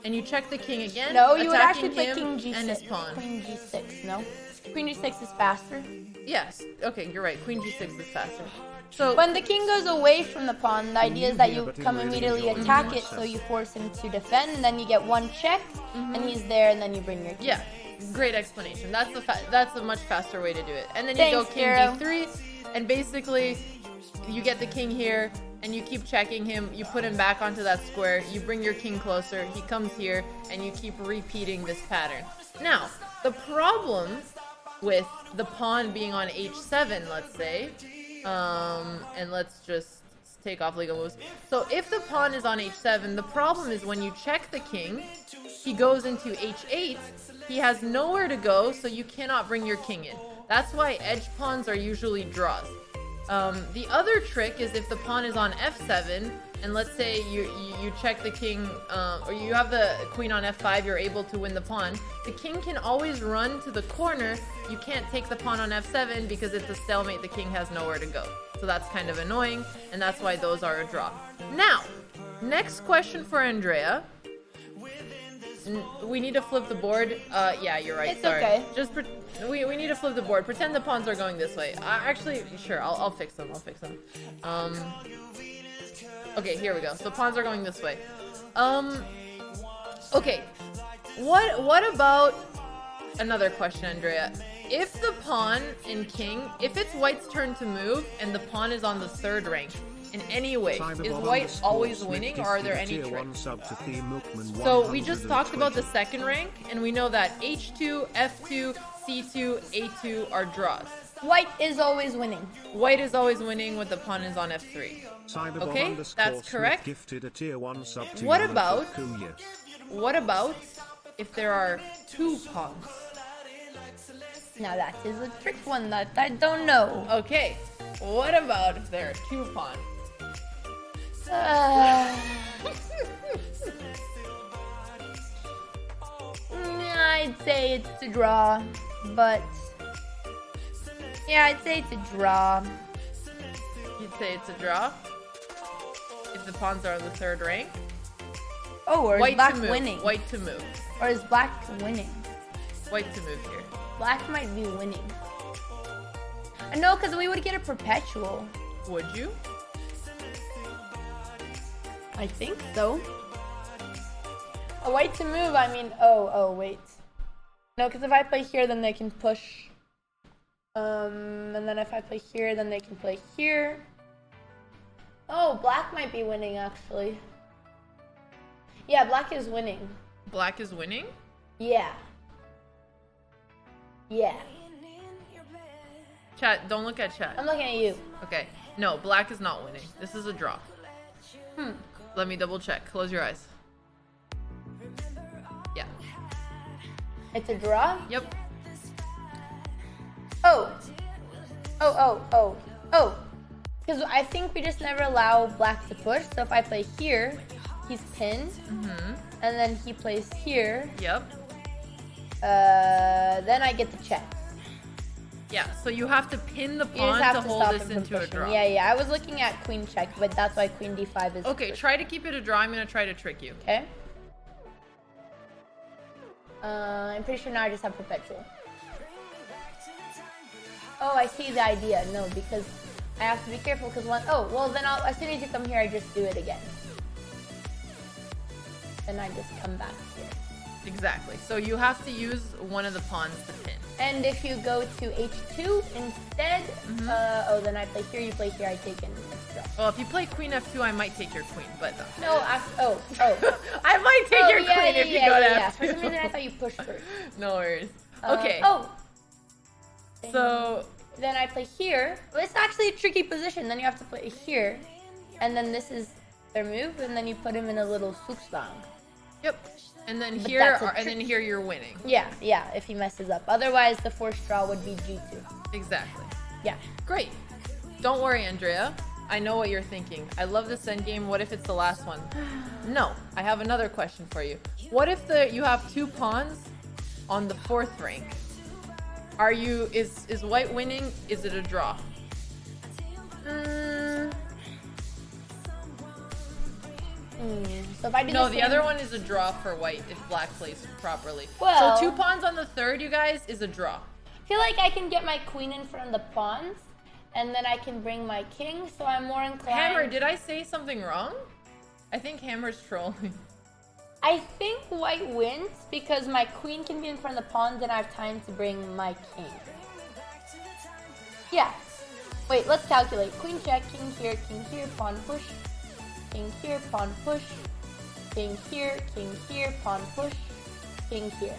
and you check the king again. No, you would attacking actually play him king g6. and his pawn. Queen g6, no? Queen g6 is faster. Yes. Okay, you're right. Queen g6 is faster. So When the king goes away from the pawn, the idea is that you come immediately attack it, so you force him to defend, and then you get one check, and he's there, and then you bring your king. yeah, great explanation. That's a much faster way to do it. And then Thanks, you go king Hero. d3, and basically you get the king here, and you keep checking him. You put him back onto that square. You bring your king closer. He comes here, and you keep repeating this pattern. Now, the problem with the pawn being on h7, let's say, and let's just take off legal moves. So if the pawn is on h7, the problem is when you check the king, he goes into h8, he has nowhere to go, so you cannot bring your king in. That's why edge pawns are usually draws. The other trick is if the pawn is on f7, and let's say you check the king, or you have the queen on f5, you're able to win the pawn. The king can always run to the corner. You can't take the pawn on f7 because it's a stalemate. The king has nowhere to go. So that's kind of annoying, and that's why those are a draw. Now, next question for Andrea. We need to flip the board. Yeah, you're right. It's sorry. okay. Just we need to flip the board. Pretend the pawns are going this way. Actually, sure. I'll fix them. Okay, here we go. So pawns are going this way. Okay. What about another question, Andrea? If the pawn and king, if it's white's turn to move and the pawn is on the third rank, in any way, is white always winning, or are there any tricks? So we just talked about the second rank, and we know that h2, f2, c2, a2 are draws. White is always winning. White is always winning when the pawn is on f3. Okay, that's correct. What about if there are two pawns? Now that is a trick one that I don't know. Okay, what about if there are two pawns? I'd say it's a draw, but yeah, I'd say it's a draw. You'd say it's a draw? If the pawns are on the third rank? Oh, or is White black to move. winning? White to move. Or is black winning? White to move here. Black might be winning. No, because we would get a perpetual. Would you? I think so. A white to move, I mean, oh, wait. No, because if I play here, then they can push. And then if I play here, then they can play here. Oh, black might be winning, actually. Yeah, black is winning. Black is winning? Yeah. Yeah. Chat, don't look at chat. I'm looking at you. Okay. No, black is not winning. This is a draw. Let me double check. Close your eyes. Yeah. It's a draw? Yep. Oh. Because I think we just never allow black to push. So if I play here, he's pinned. And then he plays here. Yep. Then I get the check. Yeah, so you have to pin the You pawn just have to to hold stop this him from into a pushing. draw. Yeah. I was looking at queen check, but that's why queen d5 is. Okay, try to keep it a draw. I'm going to try to trick you. Okay. I'm pretty sure now I just have perpetual. Oh, I see the idea. No, because I have to be careful because one. Oh, well then as soon as you come here, I just do it again. Then I just come back here. Exactly. So you have to use one of the pawns to pin. And if you go to h2 instead, then I play here, you play here, I take an extra. Well, if you play queen f2, I might take your queen, but No, oh. I might take your yeah, queen yeah, if you yeah, go to yeah. f2. For some reason, I thought you pushed first. No worries. Okay. Oh. So Then I play here. Well, it's actually a tricky position. Then you have to play here, and then this is their move, and then you put him in a little sukslang. yep. And then But here, that's a and then here you're winning. Yeah, if he messes up. Otherwise, the forced draw would be G2. Exactly. Yeah. Great. Don't worry, Andrea. I know what you're thinking. I love this endgame. What if it's the last one? No. I have another question for you. What if you have 2 pawns on the 4th rank? Is white winning? Is it a draw? So if I do No, the the same- other one is a draw for white if black plays properly. Well- so 2 pawns on the 3rd, you guys, is a draw. I feel like I can get my queen in front of the pawns, and then I can bring my king, so I'm more inclined... Hammer, did I say something wrong? I think Hammer's trolling. I think white wins because my queen can be in front of the pawns and I have time to bring my king. Yeah. Wait, let's calculate. Queen check, king here, pawn push. King here, pawn push. King here, pawn push. King here.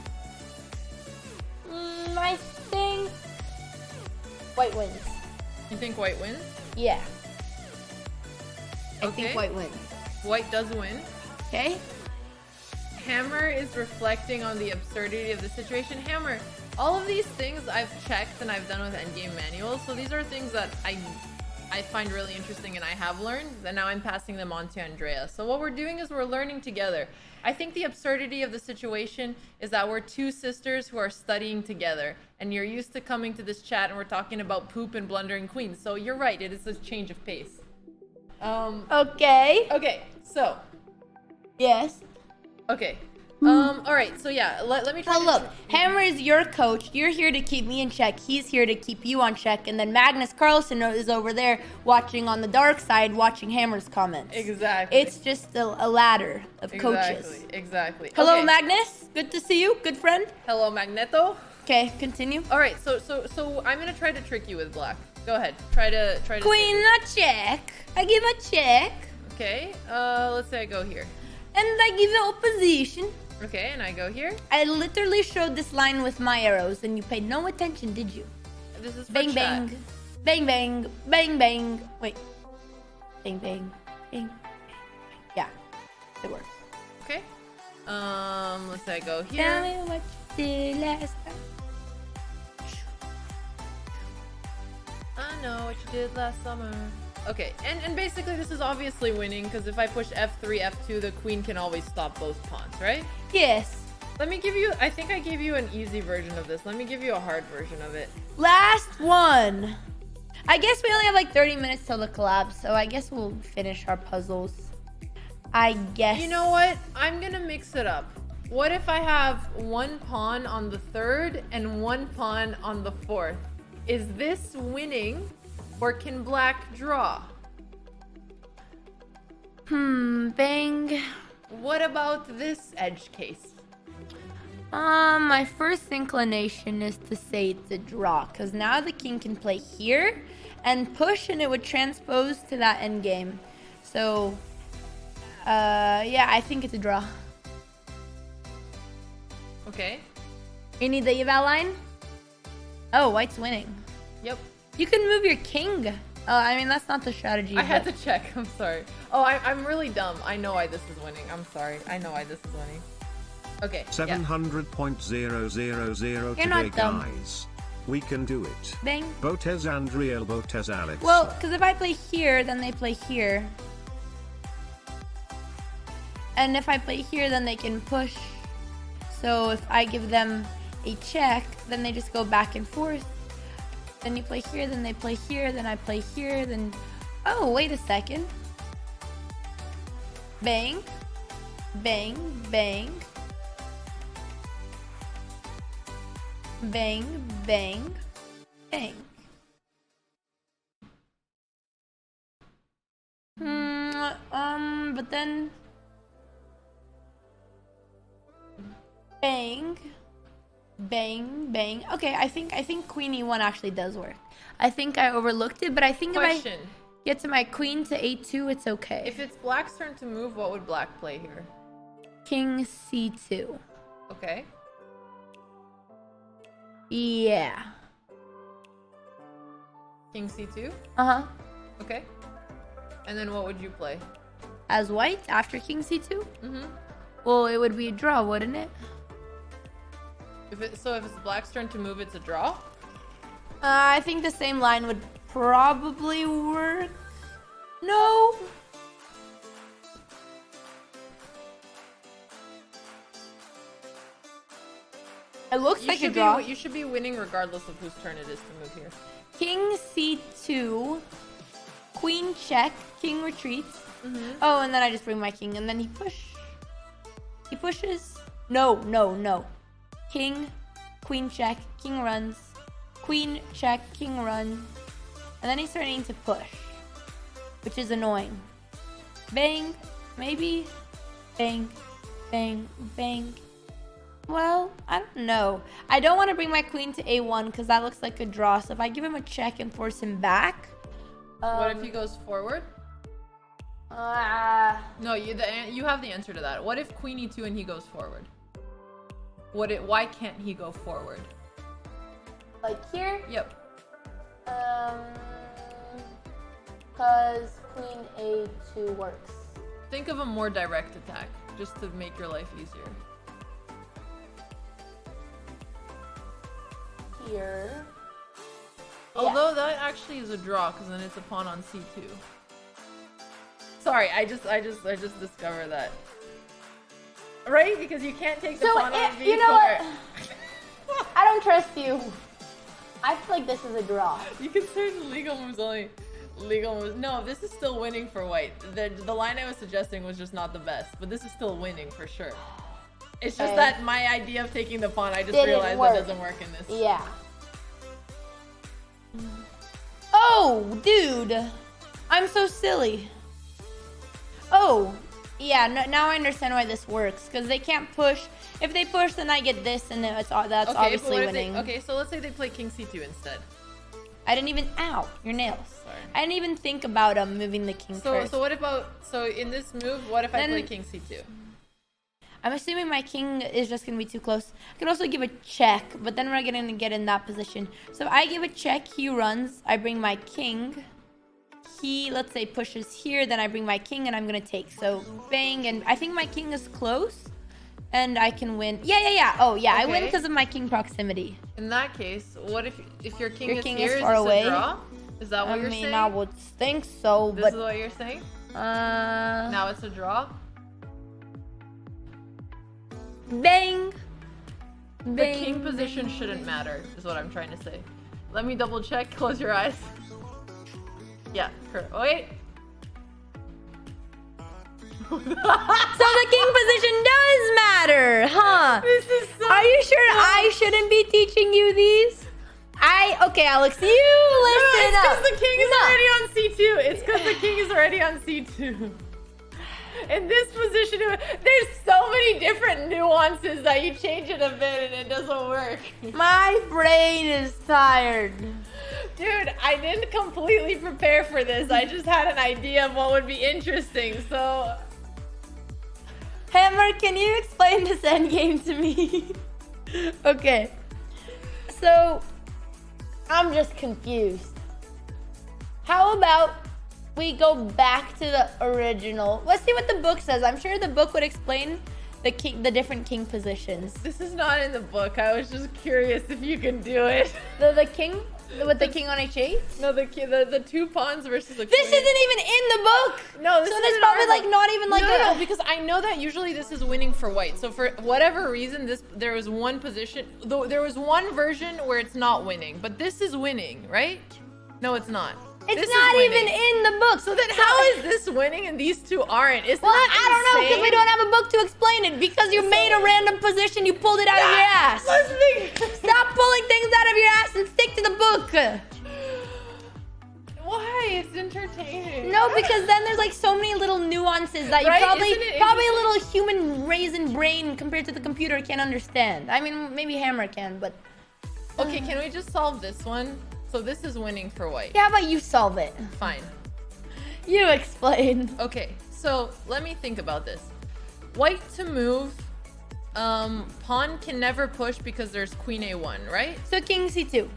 I think white wins. You think white wins? Yeah. I Okay. think white wins. White does win. Okay? Hammer is reflecting on the absurdity of the situation. Hammer, all of these things I've checked and I've done with endgame manuals, so these are things that I find really interesting and I have learned, and now I'm passing them on to Andrea. So what we're doing is we're learning together. I think the absurdity of the situation is that we're 2 sisters who are studying together, and you're used to coming to this chat and we're talking about poop and blundering queens. So you're right, it is a change of pace. Okay. Okay, so Yes. okay. All right. So yeah, let me try. Well, look, Hammer is your coach. You're here to keep me in check. He's here to keep you on check. And then Magnus Carlsen is over there watching on the dark side, watching Hammer's comments. Exactly. It's just a ladder of coaches. Exactly. Hello, Okay. Magnus. Good to see you. Good friend. Hello, Magneto. Okay, continue. All right. So I'm gonna try to trick you with black. Go ahead. Try to. Queen, a check. I give a check. Okay. Let's say I go here. And I give you opposition. Okay, and I go here. I literally showed this line with my arrows, and you paid no attention, did you? This is for Bang, chat. bang. Bang, bang. Bang, bang. Wait. Bang, bang. Bang. Yeah. It works. Okay. Let's say I go Tell here. me what you did last time. I know what you did last summer. Okay, and basically this is obviously winning because if I push F3, F2, the queen can always stop both pawns, right? Yes. Let me give you, I think I gave you an easy version of this. Let me give you a hard version of it. Last one. I guess we only have like 30 minutes till the collab, so I guess we'll finish our puzzles. I guess. You know what? I'm gonna mix it up. What if I have 1 pawn on the 3rd and 1 pawn on the 4th? Is this winning or can black draw? Bang. What about this edge case? My first inclination is to say it's a draw, because now the king can play here and push, and it would transpose to that endgame. So, yeah, I think it's a draw. Okay. You need the eval line? Oh, white's winning. Yep. You can move your king. Oh, I mean, that's not the strategy. I had but- to check. I'm sorry. Oh, I'm really dumb. I know why this is winning. I'm sorry. I know why this is winning. Okay. Yeah. 700.000 You're today, not dumb. guys. We can do it. Bang. Botez Andrea, Botez Alex. Well, because if I play here, then they play here. And if I play here, then they can push. So if I give them a check, then they just go back and forth. Then you play here, then they play here, then I play here, then... Oh, wait a second. Bang. Bang, bang. Bang, bang, bang. But then... Bang. Bang, bang. Okay, I think Queen E1 actually does work. I think I overlooked it, but I think Question. Get to my queen to a2, it's okay. If it's black's turn to move, what would black play here? King c2. Okay. Yeah. King c2? Uh-huh. Okay. And then what would you play? As white after king c2? Mm-hmm. Well, it would be a draw, wouldn't it? If it's black's turn to move, it's a draw? I think the same line would probably work. No. It looks like a draw. You should be winning regardless of whose turn it is to move here. King c2, queen check, king retreats. Oh, and then I just bring my king, and then he pushes. No. King, queen check, king runs, queen check, king run, and then he's starting to push, which is annoying. Bang, maybe, bang, bang, bang. Well, I don't know. I don't want to bring my queen to a1 because that looks like a draw. So if I give him a check and force him back. What if he goes forward? No, you have the answer to that. What if queen e2 and he goes forward? Why can't he go forward? Like here? Yep. Because queen a2 works. Think of a more direct attack, just to make your life easier. Here. Although that actually is a draw, because then it's a pawn on c2. Sorry, I just discovered that. Right? Because you can't take the pawn on b4. You know what? I don't trust you. I feel like this is a draw. You consider the legal moves only legal moves. No, this is still winning for white. The line I was suggesting was just not the best, but this is still winning for sure. It's just that my idea of taking the pawn, I just realized that doesn't work in this. Yeah. Oh, dude. I'm so silly. Oh, yeah, now I understand why this works. Because they can't push. If they push, then I get this, and that's obviously winning. Okay, so let's say they play king c2 instead. I didn't even... Ow, your nails. Sorry. I didn't even think about moving the king first. So what about... So in this move, what if I play king c2? I'm assuming my king is just going to be too close. I could also give a check, but then we're going to get in that position. So if I give a check, he runs. I bring my king. He, let's say, pushes here. Then I bring my king, and I'm going to take. So bang, and I think my king is close. And I can win. Yeah. Oh, yeah, okay. I win because of my king proximity. In that case, what if your king is here? Is far away? A draw? Is that what you're saying? I would think so, This is what you're saying? Now it's a draw? Bang. The king position shouldn't matter, is what I'm trying to say. Let me double check. Close your eyes. Yeah, correct. Wait. So the king position does matter, huh? This is so Are you sure I shouldn't be teaching you these? Okay, Alex, you listen up. It's because the king is already on c2. It's because the king is already on c2. In this position, there's so many different nuances that you change it a bit and it doesn't work. My brain is tired. Dude, I didn't completely prepare for this. I just had an idea of what would be interesting, so... Hammer, can you explain this endgame to me? Okay. So, I'm just confused. How about we go back to the original? Let's see what the book says. I'm sure the book would explain the different king positions. This is not in the book. I was just curious if you can do it. The king with the king on h8? No, the two pawns versus the queen. This isn't even in the book. No, so this probably like not even like no, because I know that usually this is winning for white. So for whatever reason, there was one position. Though there was one version where it's not winning, but this is winning, right? No, it's not. It's not even in the book. So then how is this winning and these two aren't? Isn't well, that I don't know, because we don't have a book to explain it. Because you made a random position, you pulled it out of your ass. Stop pulling things out of your ass and stick to the book. Why? It's entertaining. No, because then there's like so many little nuances that you probably a little human raisin brain compared to the computer can't understand. I mean, maybe Hammer can, but... Okay, can we just solve this one? So this is winning for white. Yeah, how about you solve it? Fine. You explain. Okay, so let me think about this. White to move, pawn can never push because there's queen a1, right? So king c2.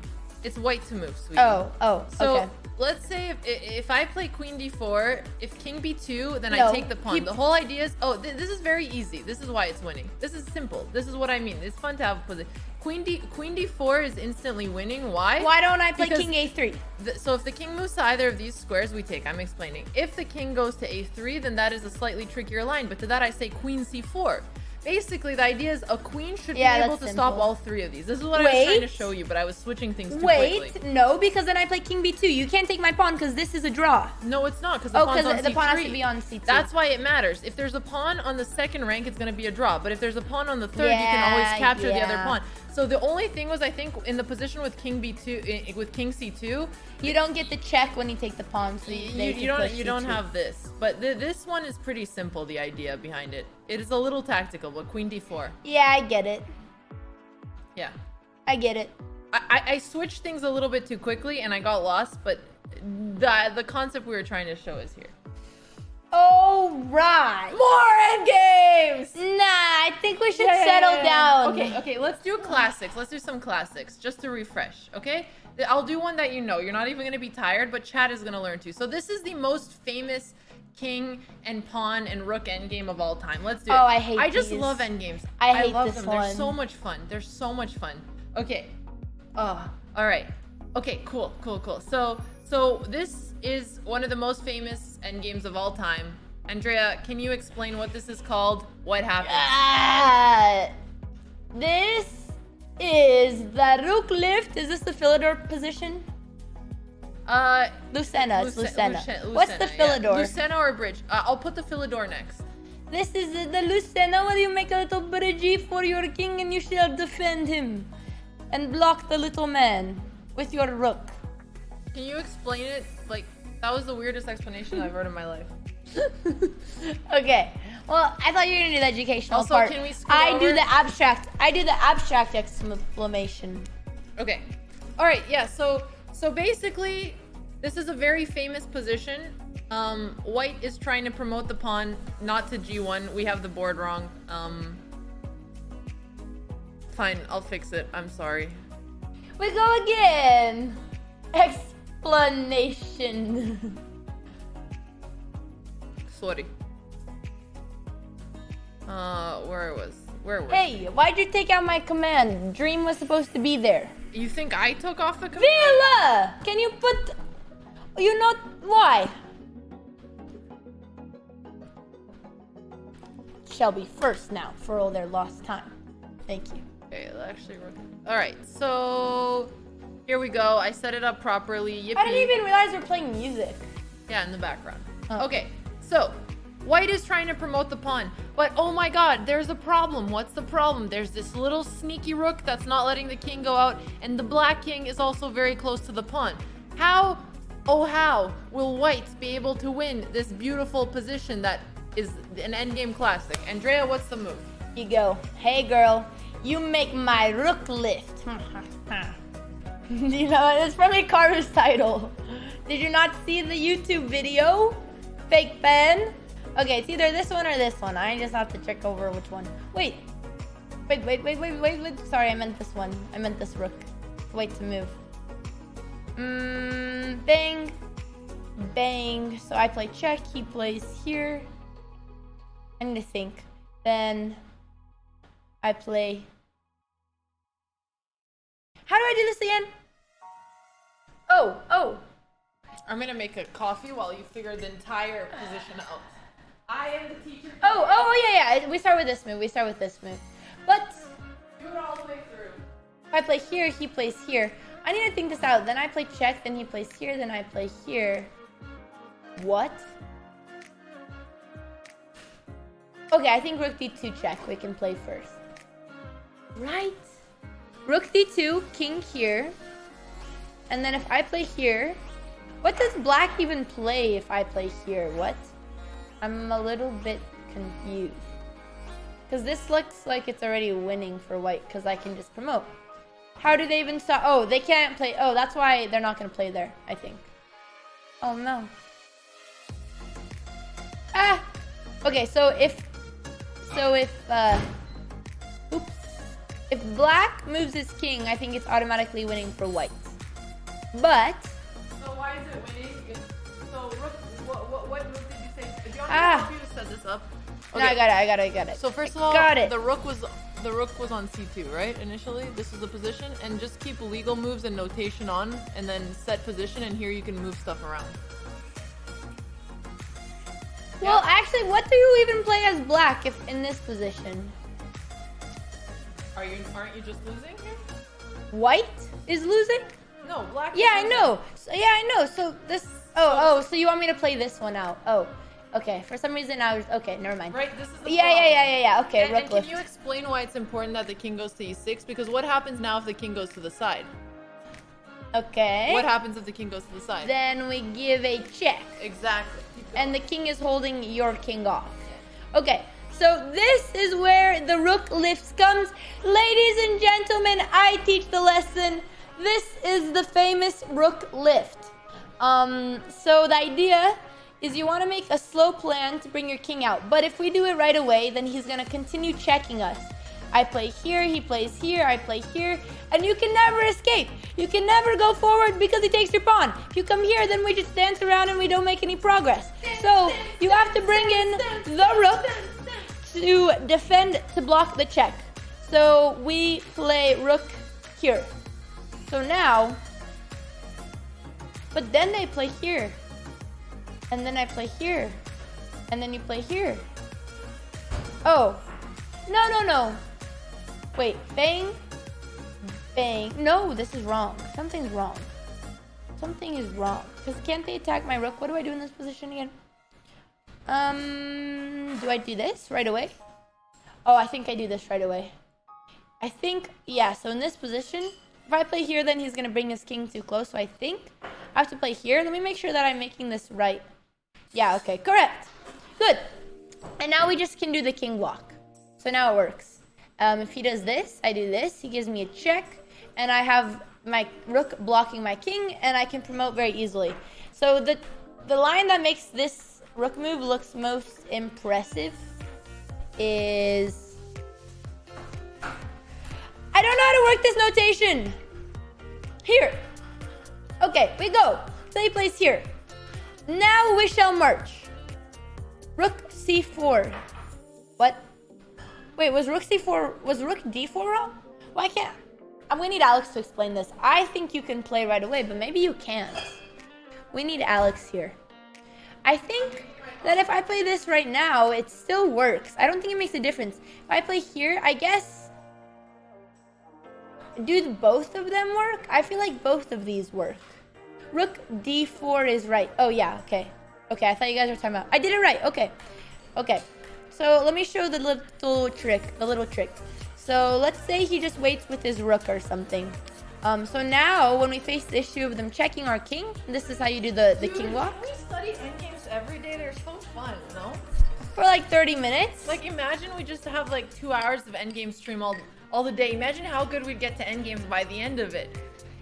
It's white to move, sweetie. Oh, So okay. let's say if I play queen d4, if king b2, then No, I take the pawn. The whole idea is, this is very easy. This is why it's winning. This is simple. This is what I mean. It's fun to have a position. Queen d4 is instantly winning. Why? Why don't I play Because king a3? So if the king moves to either of these squares, we take. I'm explaining. If the king goes to a3, then that is a slightly trickier line. But to that, I say queen c4. Basically, the idea is a queen should be able to stop all three of these. This is what I was trying to show you, but I was switching things too quickly. No, because then I play king b2. You can't take my pawn because this is a draw. No, it's not, because the pawn's on the c3. pawn has to be on c2. That's why it matters. If there's a pawn on the second rank, it's going to be a draw. But if there's a pawn on the third, you can always capture the other pawn. So the only thing was, I think, in the position with king b2, with king c2, you don't get the check when you take the pawn. So you don't have this. But this one is pretty simple. The idea behind it. It is a little tactical, but queen d4. Yeah, I get it. Yeah, I get it. I switched things a little bit too quickly and I got lost. But the concept we were trying to show is here. All right. More Endgames! Nah, I think we should settle down. Okay, let's do classics. Let's do some classics just to refresh, okay? I'll do one that you know. You're not even going to be tired, but chat is going to learn too. So this is the most famous king and pawn and rook endgame of all time. Let's do it. Oh, I hate I just these. love endgames. I hate love this them. one. They're so much fun. They're so much fun. Okay. All right. Okay, cool. So this is one of the most famous endgames of all time. Andrea, can you explain what this is called? What happened? This is the rook lift. Is this the Philidor position? Lucena. It's Lucena. What's the Philidor? Yeah. Lucena or bridge? I'll put the Philidor next. This is the Lucena where you make a little bridge for your king and you shall defend him. And block the little man with your rook. Can you explain it? Like, that was the weirdest explanation I've heard in my life. Okay. Well, I thought you were gonna do the educational also, part. can we scoot I over? do the abstract exclamation. Okay. All right. Yeah. So basically, this is a very famous position. White is trying to promote the pawn not to g1. We have the board wrong. Fine. I'll fix it. I'm sorry. We go again. Explanation. Sorry. Where was? Hey, why'd you take out my command? Dream was supposed to be there. You think I took off the command? Villa! Can you put... You know why? Shelby first now for all their lost time. Thank you. Okay, actually, all right. So here we go. I set it up properly. Yippee. I didn't even realize we're playing music. Yeah, in the background. Oh. Okay, so white is trying to promote the pawn, but oh my god, there's a problem. What's the problem? There's this little sneaky rook that's not letting the king go out, and the black king is also very close to the pawn. How, oh how, will white be able to win this beautiful position that is an endgame classic? Andrea, what's the move? You go, hey girl, you make my rook lift. You know, it's from Hikaru's title. Did you not see the YouTube video? Fake fan? Okay, it's either this one or this one. I just have to check over which one. Wait. Sorry, I meant this one. I meant this rook. Wait to move. Bang. Bang. So I play check. He plays here. I need to think. Then I play... How do I do this again? Oh. I'm gonna make a coffee while you figure the entire position out. I am the teacher. Yeah. We start with this move. But Do it all the way through. if I play here, he plays here. I need to think this out. Then I play check, then he plays here, then I play here. What? Okay, I think rook d2 check we can play first. Right? Rook d2, king here. And then if I play here, what does black even play if I play here? What? I'm a little bit confused. Because this looks like it's already winning for white because I can just promote. How do they even stop? Oh, they can't play. Oh, that's why they're not going to play there, I think. Oh, no. Ah! Okay, so if oops. If black moves his king, I think it's automatically winning for white. But So why is it winning? So rook, what move did you say? Do you want me to Ah. help you to set this up? no, I got it. So first of all, Got it. the rook was on c2, right? Initially, this is the position, and just keep legal moves and notation on, and then set position, and here you can move stuff around. Well, actually, what do you even play as black if in this position? Aren't you just losing here? White is losing? No, black. Yeah, is I losing. know. I know. So this. Oh, so you want me to play this one out? Oh, okay. For some reason, I was okay. Never mind. Right. This is the Yeah. problem. Okay, And rook can lift. you explain why it's important that the king goes to e6? Because what happens now if the king goes to the side? Okay. What happens if the king goes to the side? Then we give a check, Exactly. and the king is holding your king off. Okay. So this is where the rook lifts comes. Ladies and gentlemen, I teach the lesson. This is the famous rook lift. So the idea is you want to make a slow plan to bring your king out. But if we do it right away, then he's going to continue checking us. I play here, he plays here, I play here, and you can never escape. You can never go forward because he takes your pawn. If you come here, then we just dance around and we don't make any progress. So you have to bring in the rook to defend, to block the check. So we play rook here. So now, but then they play here. And then I play here. And then you play here. Oh, no. Wait, bang, bang. No, this is wrong. Something's wrong. Something is wrong. Because can't they attack my rook? What do I do in this position again? Do I do this right away? Oh, I think I do this right away. I think, yeah, so in this position, if I play here, then he's going to bring his king too close. So I think I have to play here. Let me make sure that I'm making this right. Yeah, okay, correct. Good. And now we just can do the king block. So now it works. If he does this, I do this. He gives me a check. And I have my rook blocking my king. And I can promote very easily. So the line that makes this rook move looks most impressive is... I don't know how to work this notation. Here. Okay, we go. So he plays here. Now we shall march. Rook c4. What? Wait, was rook c4, was rook d4 wrong? Why can't... We need Alex to explain this. I think you can play right away, but maybe you can't. We need Alex here. I think that if I play this right now, it still works. I don't think it makes a difference. If I play here, I guess... Do both of them work? I feel like both of these work. Rook d4 is right. Oh, yeah, okay. Okay, I thought you guys were talking about... I did it right, okay. Okay, so let me show the little trick. So let's say he just waits with his rook or something. So now, when we face the issue of them checking our king, this is how you do the king block. We study endgames every day. They're so fun, no? For like 30 minutes. Like, imagine we just have like 2 hours of endgame stream all the day. Imagine how good we'd get to endgames by the end of it.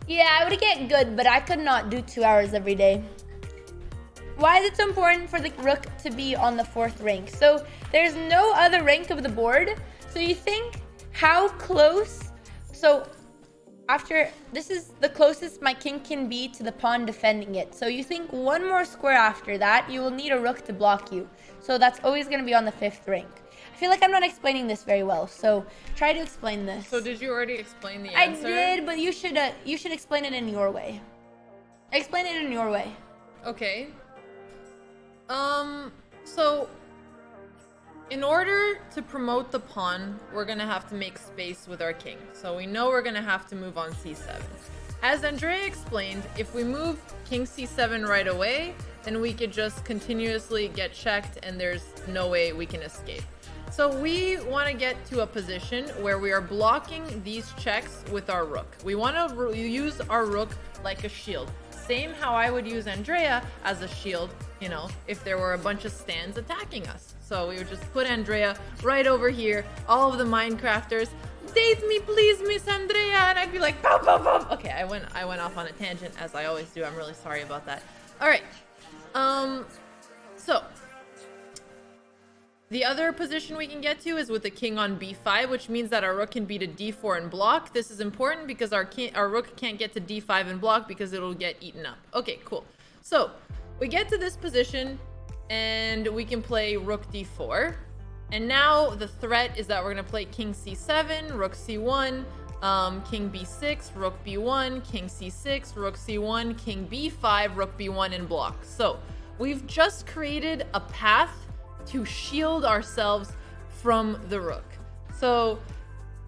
Yeah, I would get good, but I could not do 2 hours every day. Why is it so important for the rook to be on the 4th rank? So there's no other rank of the board. So you think how close? So after, this is the closest my king can be to the pawn defending it. So you think one more square after that, you will need a rook to block you. So that's always going to be on the 5th rank. I feel like I'm not explaining this very well, so try to explain this. So did you already explain the answer? I did, but you should explain it in your way. Explain it in your way. Okay. So in order to promote the pawn, we're gonna have to make space with our king. So we know we're gonna have to move on c7. As Andrea explained, if we move king c7 right away, then we could just continuously get checked and there's no way we can escape. So we want to get to a position where we are blocking these checks with our rook. We want to use our rook like a shield. Same how I would use Andrea as a shield, you know, if there were a bunch of stands attacking us. So we would just put Andrea right over here. All of the Minecrafters, date me please, Miss Andrea, and I'd be like, boom, boom, boom. Okay, I went off on a tangent as I always do. I'm really sorry about that. All right. So The other position we can get to is with the king on b5, which means that our rook can be to d4 and block. This is important because our rook can't get to d5 and block because it'll get eaten up. Okay, cool. So we get to this position and we can play rook d4. And now the threat is that we're going to play king c7, rook c1, king b6, rook b1, king c6, rook c1, king b5, rook b1, and block. So we've just created a path to shield ourselves from the rook. So,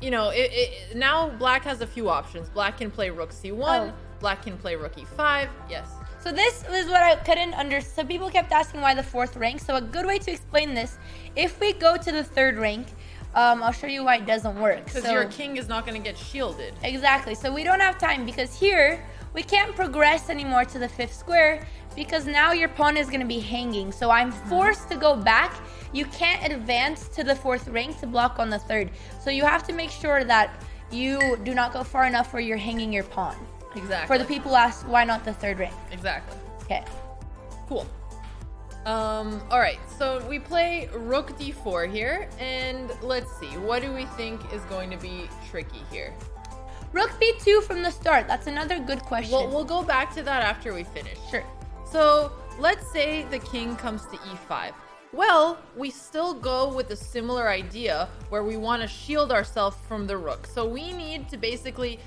you know, now black has a few options. Black can play rook c1, black can play rook e5. Yes. So this is what I couldn't understand. So people kept asking why the 4th rank. So a good way to explain this, if we go to the 3rd rank, I'll show you why it doesn't work. Because your king is not going to get shielded. Exactly. So we don't have time because here we can't progress anymore to the 5th square because now your pawn is going to be hanging. So I'm forced to go back. You can't advance to the 4th rank to block on the 3rd. So you have to make sure that you do not go far enough where you're hanging your pawn. Exactly. For the people who ask, why not the 3rd rank? Exactly. Okay. Cool. All right, so we play rook d4 here, and let's see, what do we think is going to be tricky here? Rook b2 from the start. That's another good question. Well, we'll go back to that after we finish. Sure. So let's say the king comes to e5. Well, we still go with a similar idea where we want to shield ourselves from the rook. So we need to basically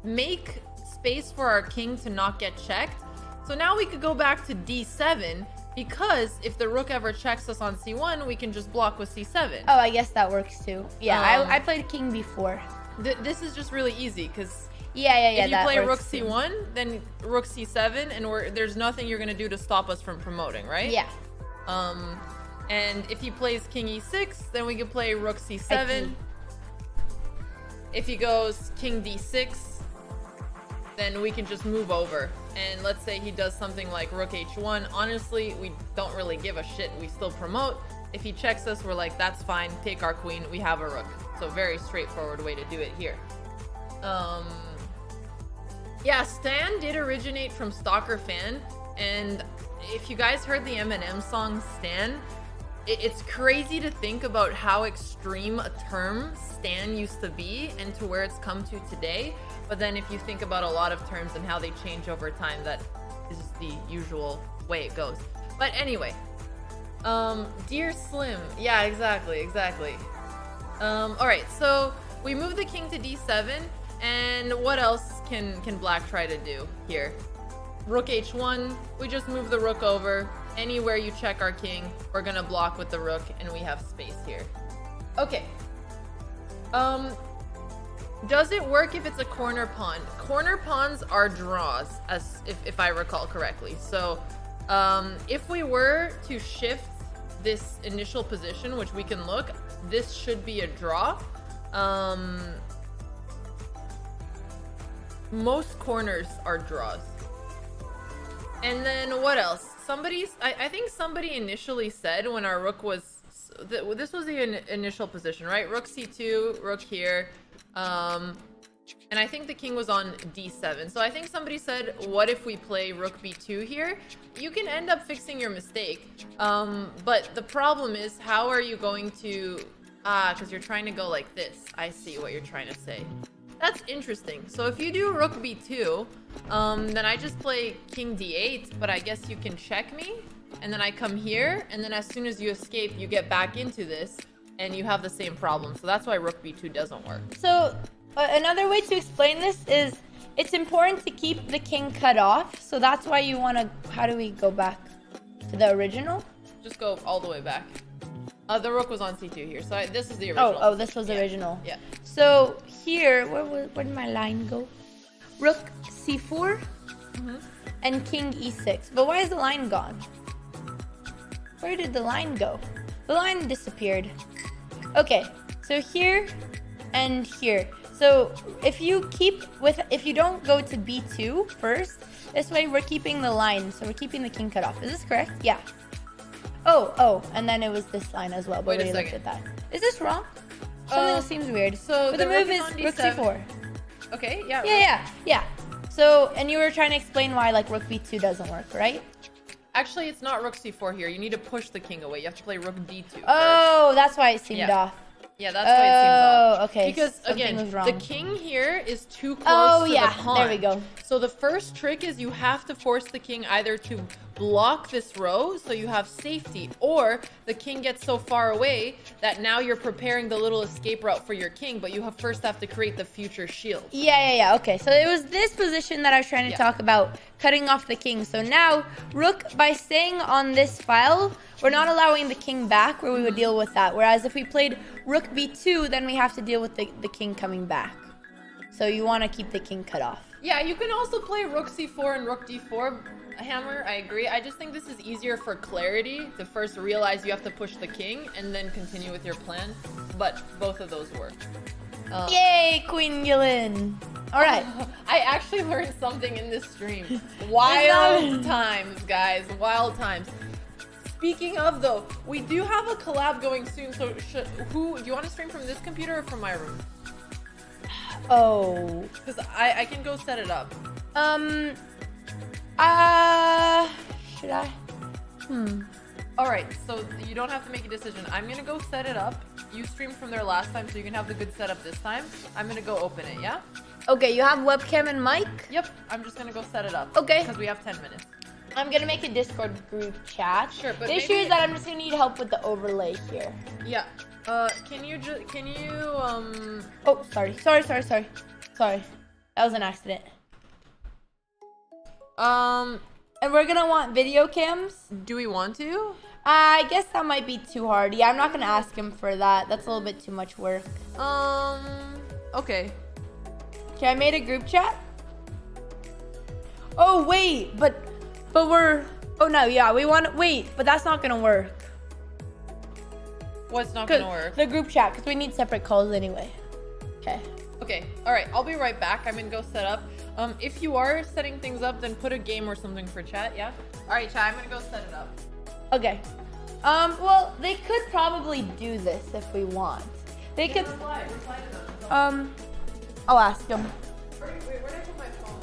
make space for our king to not get checked. So now we could go back to d7 because if the rook ever checks us on c1, we can just block with c7. Oh, I guess that works too. Yeah, I played king before. This is just really easy because yeah. if you play rook c1, then rook c7, and there's nothing you're gonna do to stop us from promoting, right? Yeah. And if he plays king e6, then we can play rook c7. If he goes king d6, then we can just move over. And let's say he does something like rook h1. Honestly, we don't really give a shit. We still promote. If he checks us, we're like, that's fine. Take our queen. We have a rook. So very straightforward way to do it here. Yeah, Stan did originate from Stalker Fan. And if you guys heard the Eminem song Stan, it's crazy to think about how extreme a term Stan used to be and to where it's come to today. But then if you think about a lot of terms and how they change over time, that is the usual way it goes. But anyway, Dear Slim. Yeah, exactly. All right, so we move the king to d7, and what else can black try to do here? Rook h1, we just move the rook over. Anywhere you check our king, we're gonna block with the rook, and we have space here. Okay. Does it work if it's a corner pawn? Corner pawns are draws, as if I recall correctly. So if we were to shift this initial position, which we can look, this should be a draw. Most corners are draws. And then what else? I think somebody initially said when our rook was, this was the initial position, right? Rook c2, rook here. And I think the king was on d7. So I think somebody said, what if we play rook b2 here? You can end up fixing your mistake. But the problem is, how are you going to... because you're trying to go like this. I see what you're trying to say. That's interesting. So if you do rook b2, then I just play king d8, but I guess you can check me. And then I come here, and then as soon as you escape, you get back into this, and you have the same problem. So that's why rook b2 doesn't work. So another way to explain this is it's important to keep the king cut off. So that's why you want to... How do we go back to the original? Just go all the way back. The rook was on c2 here, so this is the original. Oh, this was the original. Yeah. So here, where did my line go? Rook c4 and king e6. But why is the line gone? Where did the line go? The line disappeared. Okay, so here and here. So if you don't go to b2 first, this way we're keeping the line. So we're keeping the king cut off. Is this correct? Yeah. Oh, and then it was this line as well. But Wait a we looked second. at that. Is this wrong? Something seems weird. So but the move is on rook d7. c4. Okay, yeah. Yeah. So, and you were trying to explain why like rook b2 doesn't work, right? Actually, it's not rook c4 here. You need to push the king away. You have to play rook d2 first. Oh, that's why it seemed Yeah. off. Yeah, that's why it seems off. Oh, okay. Because Something again, was wrong. the king here is too close Oh, to yeah. the pawn. There we go. So the first trick is you have to force the king either to block this row so you have safety, or the king gets so far away that now you're preparing the little escape route for your king, but you first have to create the future shield. Yeah. Okay, so it was this position that I was trying to talk about, cutting off the king. So now, rook, by staying on this file, we're not allowing the king back where we would deal with that. Whereas if we played rook b2, then we have to deal with the king coming back. So you want to keep the king cut off. Yeah, you can also play rook c4 and rook d4 hammer. I agree. I just think this is easier for clarity to first realize you have to push the king and then continue with your plan. But both of those work. Yay, Queen Gillen. All right. I actually learned something in this stream. Wild times, guys. Wild times. Speaking of, though, we do have a collab going soon. So do you want to stream from this computer or from my room? Oh. Because I can go set it up. Should I? All right, so you don't have to make a decision. I'm gonna go set it up. You streamed from there last time, so you can have the good setup this time. I'm gonna go open it, yeah? Okay, you have webcam and mic? Yep, I'm just gonna go set it up. Okay. Because we have 10 minutes. I'm gonna make a Discord group chat. Sure, but the issue is that I'm just gonna need help with the overlay here. Yeah. Can you Oh, sorry. Sorry. That was an accident. And we're gonna want video cams. do we want to? I guess that might be too hard. Yeah, I'm not gonna ask him for that. That's a little bit too much work. Okay. Okay, I made a group chat. Oh, wait, but we're, oh no, yeah, we want to, wait, but that's not gonna work. What's not gonna work? The group chat, because we need separate calls anyway. Okay. Okay, all right, I'll be right back. I'm gonna go set up. If you are setting things up, then put a game or something for chat, yeah? All right, chat, I'm gonna go set it up. Okay. Well, they could probably do this if we want. They could, Reply to them. I'll ask them. Wait, where did I put my phone?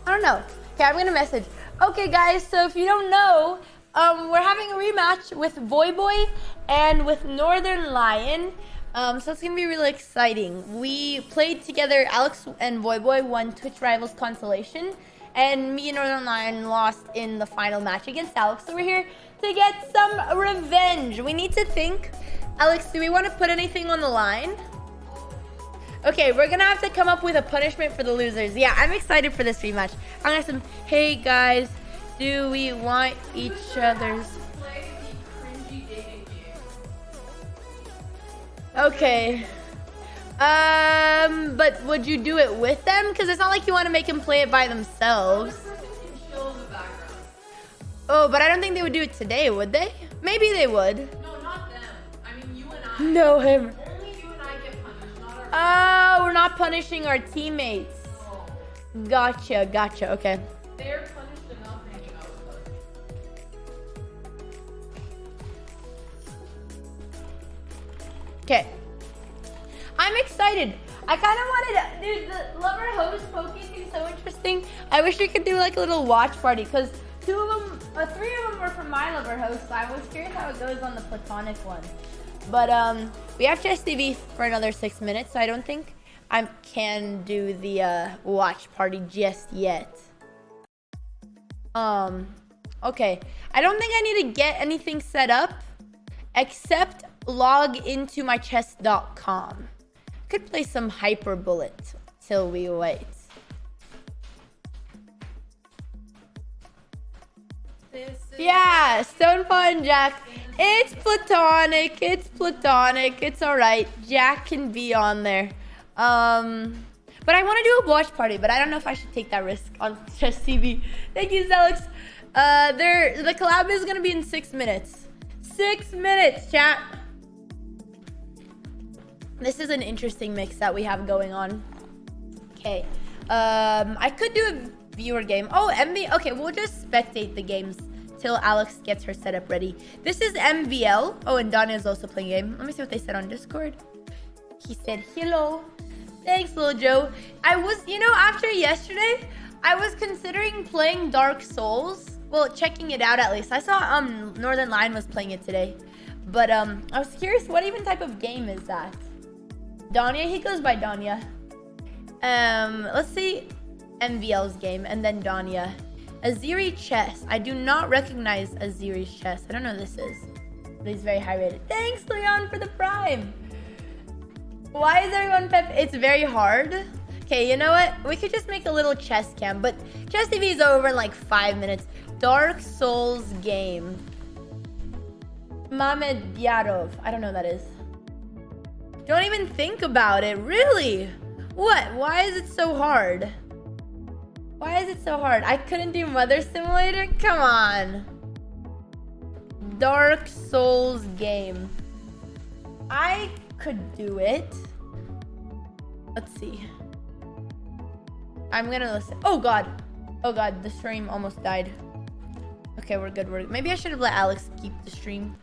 I don't know. Okay, I'm gonna message. Okay, guys, so if you don't know, we're having a rematch with Voyboy and with Northern Lion. So it's gonna be really exciting. We played together. Alex and Voyboy won Twitch Rivals Consolation, and me and Northern Lion lost in the final match against Alex. So we're here to get some revenge. We need to think. Alex, do we want to put anything on the line? Okay, we're gonna have to come up with a punishment for the losers. Yeah, I'm excited for this rematch. I'm gonna ask them, hey guys, do we want each other's... Play the cringy dating game. Okay. But would you do it with them? Because it's not like you want to make them play it by themselves. This person can chill in the background. Oh, but I don't think they would do it today, would they? Maybe they would. No, not them. I mean, you and I. No, him. Only you and I get punished, not our... Oh, we're not punishing our teammates. No. Gotcha, okay. They're punished enough hanging out with us. Okay. I'm excited. I kind of wanted to, dude, the lover host poking seems so interesting. I wish we could do like a little watch party because 3 of them were from my lover host, so I was curious how it goes on the platonic one. But we have Chess TV for another 6 minutes, so I don't think I can do the watch party just yet. Okay. I don't think I need to get anything set up except log into my chess.com. Could play some hyper bullet till we wait. Yeah, Stonefall and Jack. It's platonic. It's alright. Jack can be on there. But I want to do a watch party, but I don't know if I should take that risk on Chess TV. Thank you, Zelix. The collab is gonna be in 6 minutes. 6 minutes, chat. This is an interesting mix that we have going on. Okay. I could do a viewer game. Oh, MV. Okay, we'll just spectate the games till Alex gets her setup ready. This is MVL. Oh, and Dania's also playing a game. Let me see what they said on Discord. He said, hello. Thanks, Lil Joe. I was, after yesterday, I was considering playing Dark Souls. Well, checking it out at least. I saw Northern Lion was playing it today. But I was curious, what even type of game is that? Danya, he goes by Danya. Let's see MVL's game and then Danya. Aziri Chess. I do not recognize Aziri's Chess. I don't know who this is. But he's very high rated. Thanks, Leon, for the prime. Why is everyone pep? It's very hard. Okay, you know what? We could just make a little chess cam, but Chess TV is over in like 5 minutes. Dark Souls game. Mamedyarov. I don't know what that is. Don't even think about it. Really? What? Why is it so hard? Why is it so hard? I couldn't do Mother Simulator? Come on. Dark Souls game. I could do it. Let's see. I'm gonna listen. Oh god. Oh god, the stream almost died. Okay, we're good. Maybe I should have let Alex keep the stream.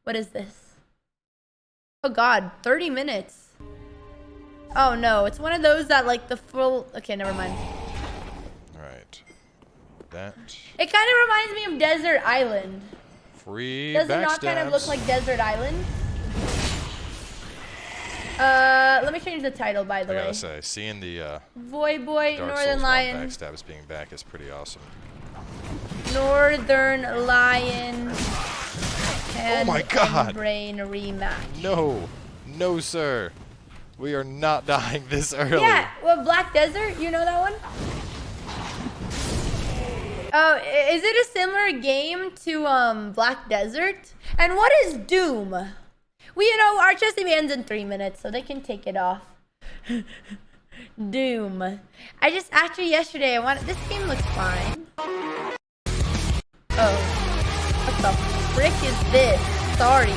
What is this? Oh god, 30 minutes. Oh no, it's one of those that like the full... Okay, never mind. Alright. That. It kind of reminds me of Desert Island. Free Does it not kind of look like Desert Island? Let me change the title, by the way. I gotta say, seeing the Voyboy, Dark Northern Souls Lion. backstab as being back is pretty awesome. Northern Lion. Oh my god! Brain rematch. No, no, sir. We are not dying this early. Yeah, well, Black Desert, you know that one? Oh, is it a similar game to Black Desert? And what is Doom? Well, you know, our chess TV ends in 3 minutes, so they can take it off. Doom. I just, actually yesterday, this game looks fine. Oh. What the frick is this? Sorry.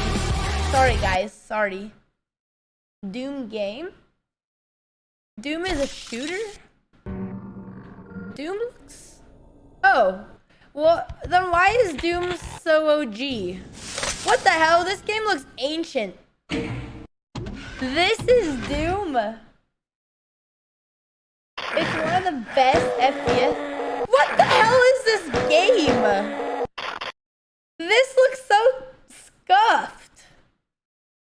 Sorry, guys. Sorry. Doom game? Doom is a shooter? Doom looks... Oh. Well, then why is Doom so OG? What the hell? This game looks ancient. This is Doom. It's one of the best FPS. What the hell is this game? This looks so scuffed.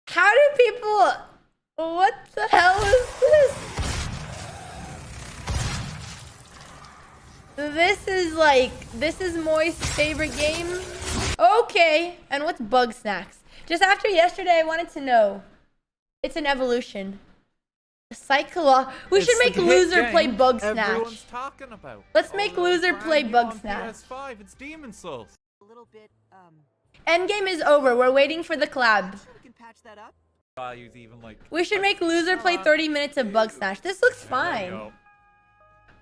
How do people... What the hell is this? This is Moist's favorite game. Okay, and what's Bug Snacks? Just after yesterday, I wanted to know. It's an evolution. We should make Loser play Bug Snatch. Talking about. Let's make Loser play Bug Snatch. PS5, it's Demon Souls. A little bit, Endgame is over. We're waiting for the collab. we can patch that up. Values even like. We should make Loser play 30 minutes of Bug Snatch. This looks fine.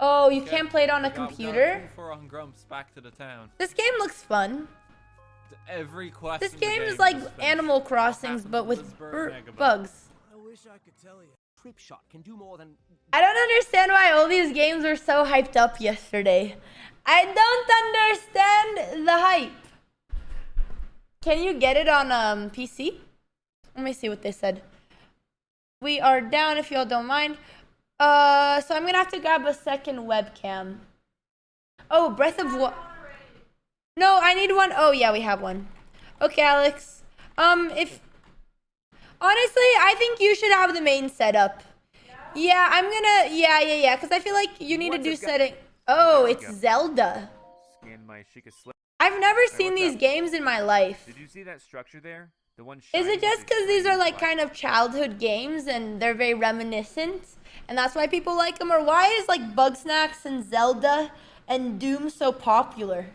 Oh, you can't play it on a computer? 4 on Grumps back to the town. This game looks fun. Every quest. This game is like Animal Crossings, but with bugs. I wish I could tell you. Trip shot can do more than. I don't understand why all these games were so hyped up yesterday. I don't understand the hype. Can you get it on PC? Let me see what they said. We are down if y'all don't mind. So I'm gonna have to grab a second webcam. Oh, Breath of What? No, I need one. Oh yeah, we have one. Okay, Alex. If honestly, I think you should have the main setup. Yeah, I'm gonna. Yeah. Because I feel like you need to do setting. Oh, it's Zelda. I've never seen these games in my life. Did you see that structure there? The one. Is it just because these are like kind of childhood games and they're very reminiscent, and that's why people like them? Or why is like Bug Snacks and Zelda and Doom so popular?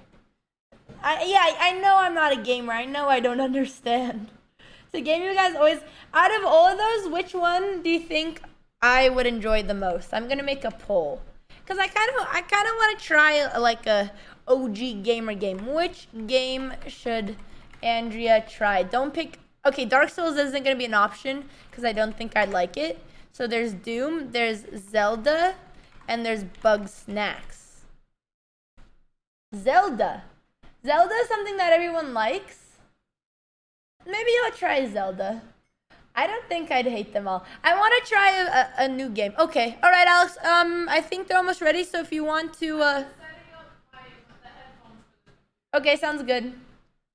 I know I'm not a gamer. I know I don't understand. It's a game you guys always... Out of all of those, which one do you think I would enjoy the most? I'm going to make a poll. Because I kind of want to try like a OG gamer game. Which game should Andrea try? Don't pick... Okay, Dark Souls isn't going to be an option because I don't think I'd like it. So there's Doom, there's Zelda, and there's Bug Snacks. Zelda. Zelda is something that everyone likes. Maybe I'll try Zelda. I don't think I'd hate them all. I want to try a new game. Okay. All right, Alex. I think they're almost ready. So if you want to... Okay, sounds good.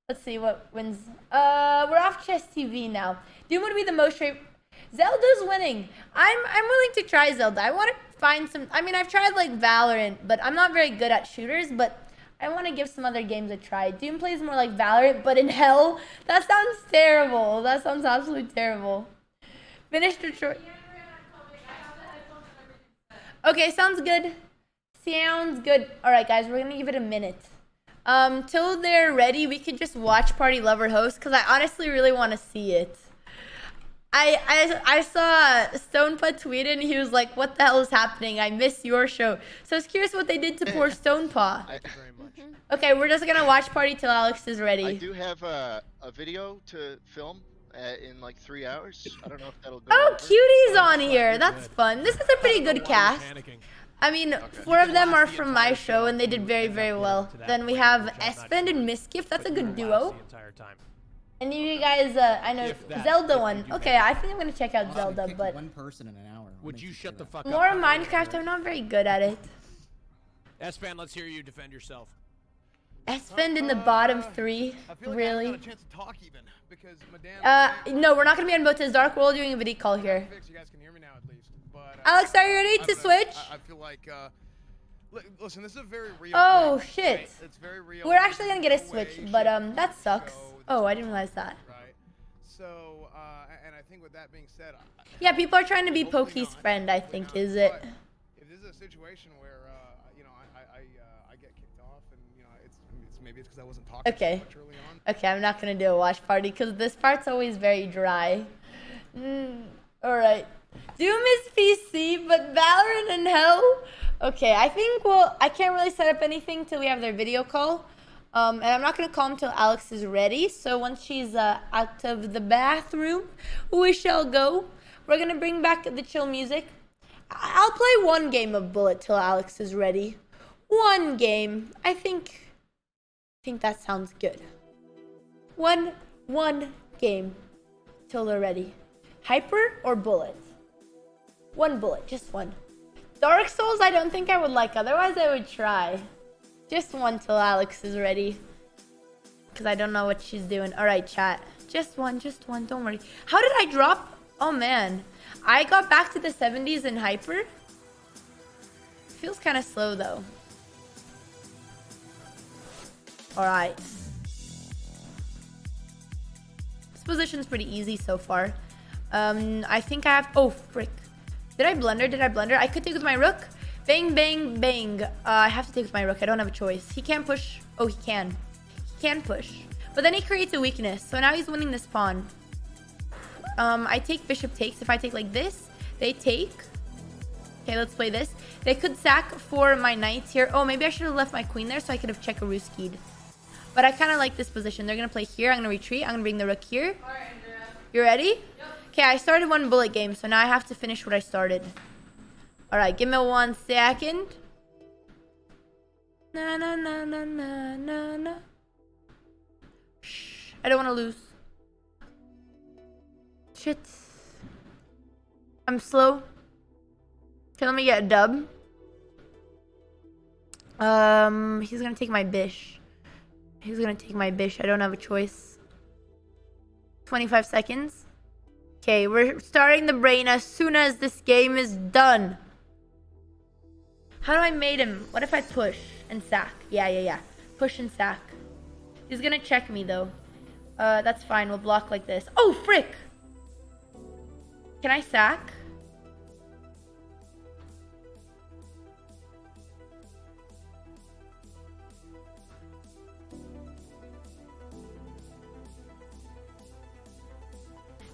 Let's see what wins. We're off Chess TV now. Doom would be the most straight. Zelda's winning. I'm willing to try Zelda. I want to find some. I mean, I've tried like Valorant, but I'm not very good at shooters. But I want to give some other games a try. Doom plays more like Valorant, but in hell. That sounds terrible. That sounds absolutely terrible. Finish Detroit. Okay, sounds good. Sounds good. All right, guys, we're gonna give it a minute. Till they're ready, we could just watch Party Lover host because I honestly really want to see it. I saw Stonepot tweet and he was like, "What the hell is happening? I miss your show." So I was curious what they did to poor Stonepot. Thank you very much. Okay, we're just gonna watch Party till Alex is ready. I do have a video to film in like 3 hours. I don't know if that'll go. Oh, over. Cutie's on here. That's fun. This is a pretty good cast. I mean, 4 of them are from my show and they did very, very well. Then we have Espen and Misgift. That's a good duo. And you guys, I know Zelda one. Okay, I think I'm gonna check out Zelda, but one person in an hour. Would you shut the fuck up? more Minecraft. I'm not very good at it. S-Fan, let's hear you defend yourself. Espen in the bottom 3. I feel like Really? I haven't got a chance to talk even because Madame. No, we're not gonna be on Bota's Dark. We're all doing a video call here. You guys can hear me now at least. But, Alex, are you ready to switch? I feel like listen, this is a very real. Oh thing, shit. right? It's very real. We're actually gonna get a There's no switch, way, but shape, that sucks. show Oh, I that's didn't realize that. Right. So, and I think with that being said, Yeah, people are trying to be hopefully Pokey's not, friend, I hopefully think, not, is it? but if this is a situation where you know I get kicked off and you know it's maybe it's because I wasn't talking Okay. so much early on. Okay, I'm not gonna do a watch party because this part's always very dry. Alright. Doom is PC, but Valorant in hell? Okay, I think, well, I can't really set up anything till we have their video call. And I'm not gonna call him till Alex is ready. So once she's out of the bathroom, we shall go. We're gonna bring back the chill music. I'll play one game of Bullet till Alex is ready. One game. I think that sounds good. One game till they're ready. Hyper or Bullet? One Bullet, just one. Dark Souls, I don't think I would like. Otherwise, I would try. Just one till Alex is ready. Because I don't know what she's doing. Alright, chat. Just one. Don't worry. How did I drop? Oh, man. I got back to the 70s in Hyper. Feels kind of slow, though. Alright. This position's pretty easy so far. I think I have... Oh, frick. Did I blunder? I could take with my rook. Bang, bang, bang. I have to take with my rook. I don't have a choice. He can't push. Oh, he can. He can push. But then he creates a weakness. So now he's winning this pawn. I take bishop takes. If I take like this, they take. Okay, let's play this. They could sack for my knights here. Oh, maybe I should have left my queen there so I could have Chekaruski'd. But I kind of like this position. They're going to play here. I'm going to retreat. I'm going to bring the rook here. All right, Andrea. You ready? Yep. Okay, I started one bullet game, so now I have to finish what I started. Alright, give me 1 second. Na na na na na na na. Shh, I don't want to lose. Shit. I'm slow. Okay, let me get a dub. He's gonna take my bish. I don't have a choice. 25 seconds. Okay, we're starting the brain as soon as this game is done. How do I mate him? What if I push and sack? Yeah. Push and sack. He's gonna check me though. That's fine. We'll block like this. Oh, frick! Can I sack?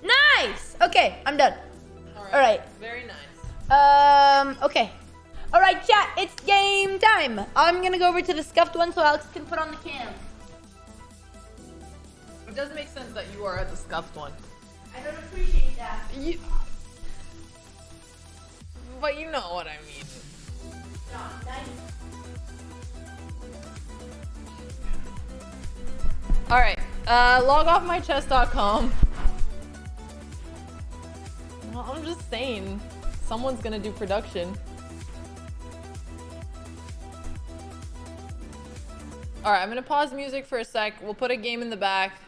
Nice! Okay, I'm done. Alright. Very nice. Okay. Alright, chat, it's game time. I'm gonna go over to the scuffed one so Alex can put on the cam. It doesn't make sense that you are at the scuffed one. I don't appreciate that. But you know what I mean. No, nice. Alright, log off mychess.com. Well, I'm just saying, someone's gonna do production. All right, I'm gonna pause music for a sec. We'll put a game in the back.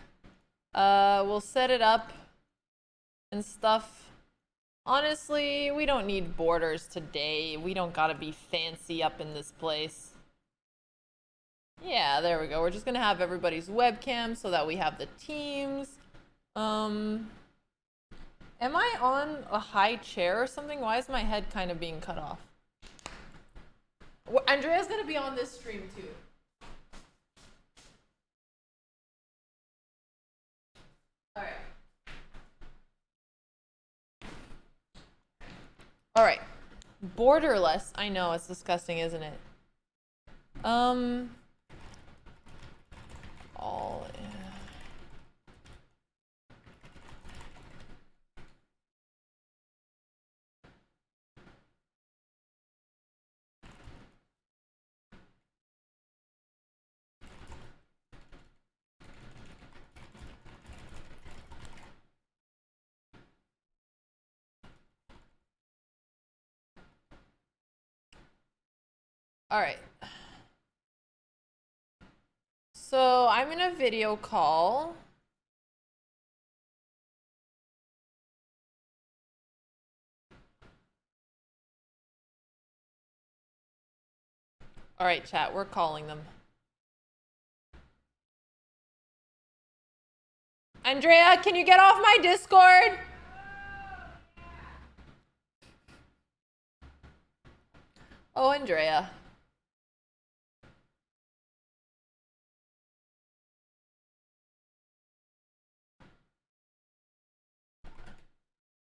We'll set it up and stuff. Honestly, we don't need borders today. We don't gotta be fancy up in this place. Yeah, there we go. We're just gonna have everybody's webcam so that we have the teams. Am I on a high chair or something? Why is my head kind of being cut off? Well, Andrea's gonna be on this stream too. Alright. Alright. Borderless. I know, it's disgusting, isn't it? All in. All right. So I'm in a video call. All right, chat, we're calling them. Andrea, can you get off my Discord? Oh, Andrea.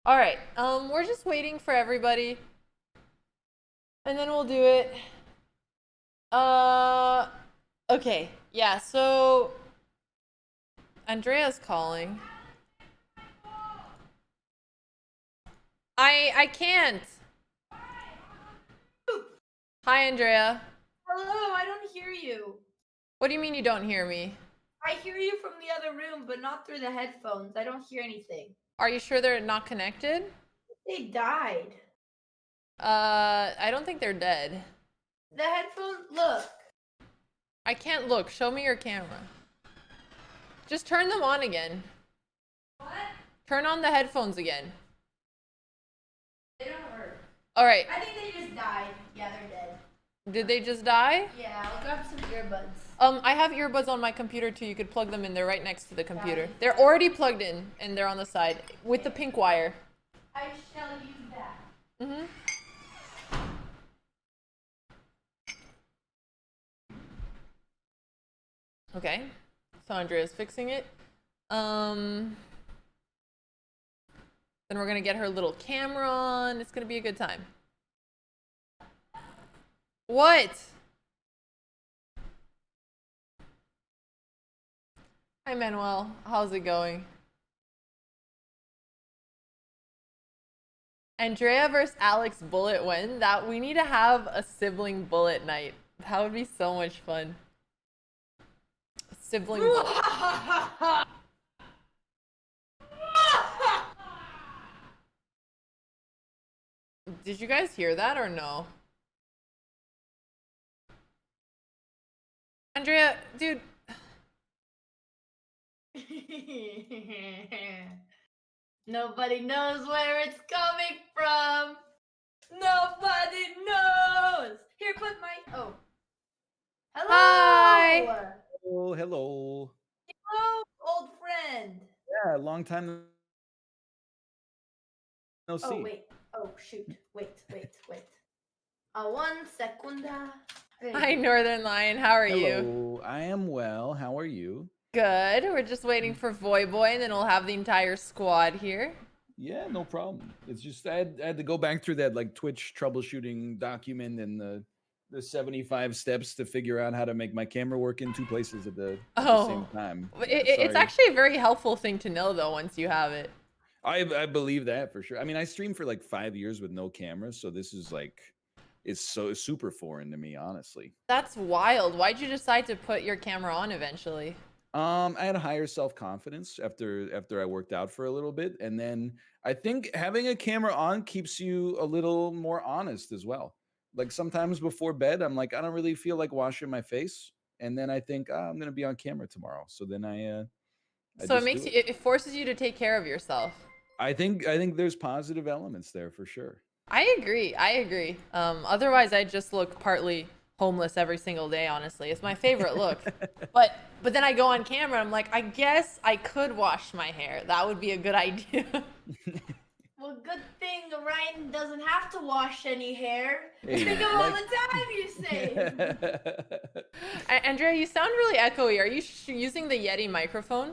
All right, we're just waiting for everybody. And then we'll do it. Okay, yeah, so Andrea's calling. I can't. Hi, Andrea. Hello, I don't hear you. What do you mean you don't hear me? I hear you from the other room, but not through the headphones. I don't hear anything. Are you sure they're not connected? They died. I don't think they're dead. The headphones, look. I can't look. Show me your camera. Just turn them on again. What? Turn on the headphones again. They don't work. All right. I think they just died. Yeah, they're dead. Did they just die? Yeah, I'll grab some earbuds. I have earbuds on my computer too. You could plug them in. They're right next to the computer. They're already plugged in and they're on the side with the pink wire. I shall use that. Mm-hmm. Okay. So Andrea's fixing it. Then we're gonna get her little camera on. It's gonna be a good time. What? Hi Manuel, how's it going? Andrea versus Alex bullet when? That we need to have a sibling bullet night. That would be so much fun. Sibling bullet. Did you guys hear that or no? Andrea, dude. Nobody knows where it's coming from. Nobody knows. Here, put my. Oh. Hello. Hi. Oh, hello. Hello, old friend. Yeah, long time no see. Oh wait. Oh shoot. Wait. 1 secunda. Hi Northern Lion, how are you? Hello, I am well. How are you? Good. We're just waiting for Voyboy and then we'll have the entire squad here. Yeah, no problem. It's just I had to go back through that like Twitch troubleshooting document and the 75 steps to figure out how to make my camera work in two places at the same time. Yeah, It's actually a very helpful thing to know though once you have it. I believe that for sure. I mean, I streamed for like 5 years with no camera, so this is like it's so super foreign to me, honestly. That's wild. Why'd you decide to put your camera on eventually? I had higher self-confidence after I worked out for a little bit, and then I think having a camera on keeps you a little more honest as well. Like sometimes before bed, I'm like, I don't really feel like washing my face, and then I think I'm gonna be on camera tomorrow. So then I So it just makes do you, it forces you to take care of yourself. I think there's positive elements there for sure. I agree. I agree. Otherwise, I just look partly homeless every single day. Honestly, it's my favorite look. but then I go on camera. I'm like, I guess I could wash my hair. That would be a good idea. Well, good thing Ryan doesn't have to wash any hair. Hey, Think of all the time you save. Andrea, you sound really echoey. Are you using the Yeti microphone?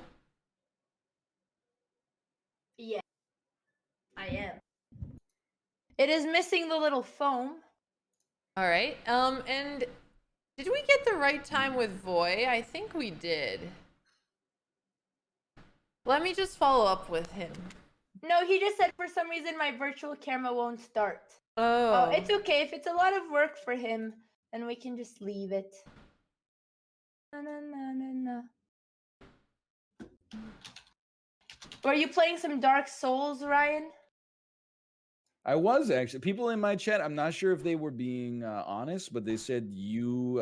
Yeah, I am. It is missing the little foam. All right. And did we get the right time with Voy? I think we did. Let me just follow up with him. No, he just said for some reason my virtual camera won't start. Oh. It's okay. If it's a lot of work for him, then we can just leave it. Na, na, na, na, na. Were you playing some Dark Souls, Ryan? I was actually. People in my chat, I'm not sure if they were being honest, but they said you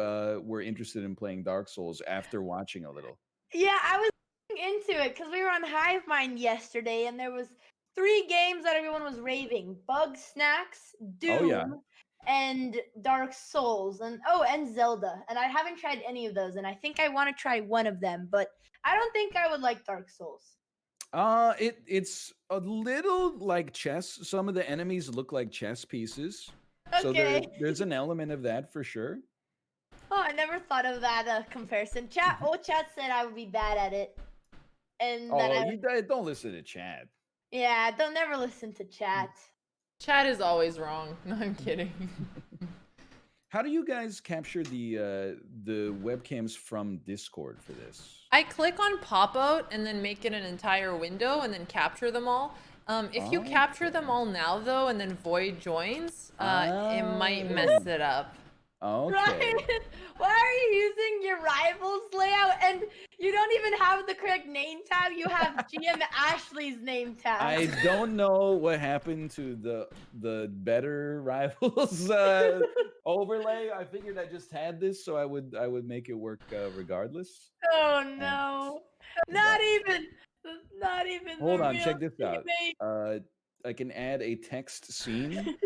were interested in playing Dark Souls after watching a little. Yeah, I was into it because we were on Hive Mind yesterday, and there was 3 games that everyone was raving: Bug Snacks, Doom, and Dark Souls, and Zelda. And I haven't tried any of those, and I think I want to try one of them, but I don't think I would like Dark Souls. It's a little like chess. Some of the enemies look like chess pieces. So Okay. there's an element of that for sure. Oh, I never thought of that comparison. Chat said I would be bad at it. And Don't listen to chat. Yeah, don't never listen to chat. Chat is always wrong. No, I'm kidding. How do you guys capture the webcams from Discord for this? I click on pop out and then make it an entire window and then capture them all. If you capture them all now though and then Void joins, it might mess it up. Okay. Ryan, why are you using your rivals layout and you don't even have the correct name tab? You have GM Ashley's name tab. I don't know what happened to the better rivals overlay. I figured I just had this, so I would make it work regardless. Oh no! Not even. Hold on, check this out. I can add a text scene.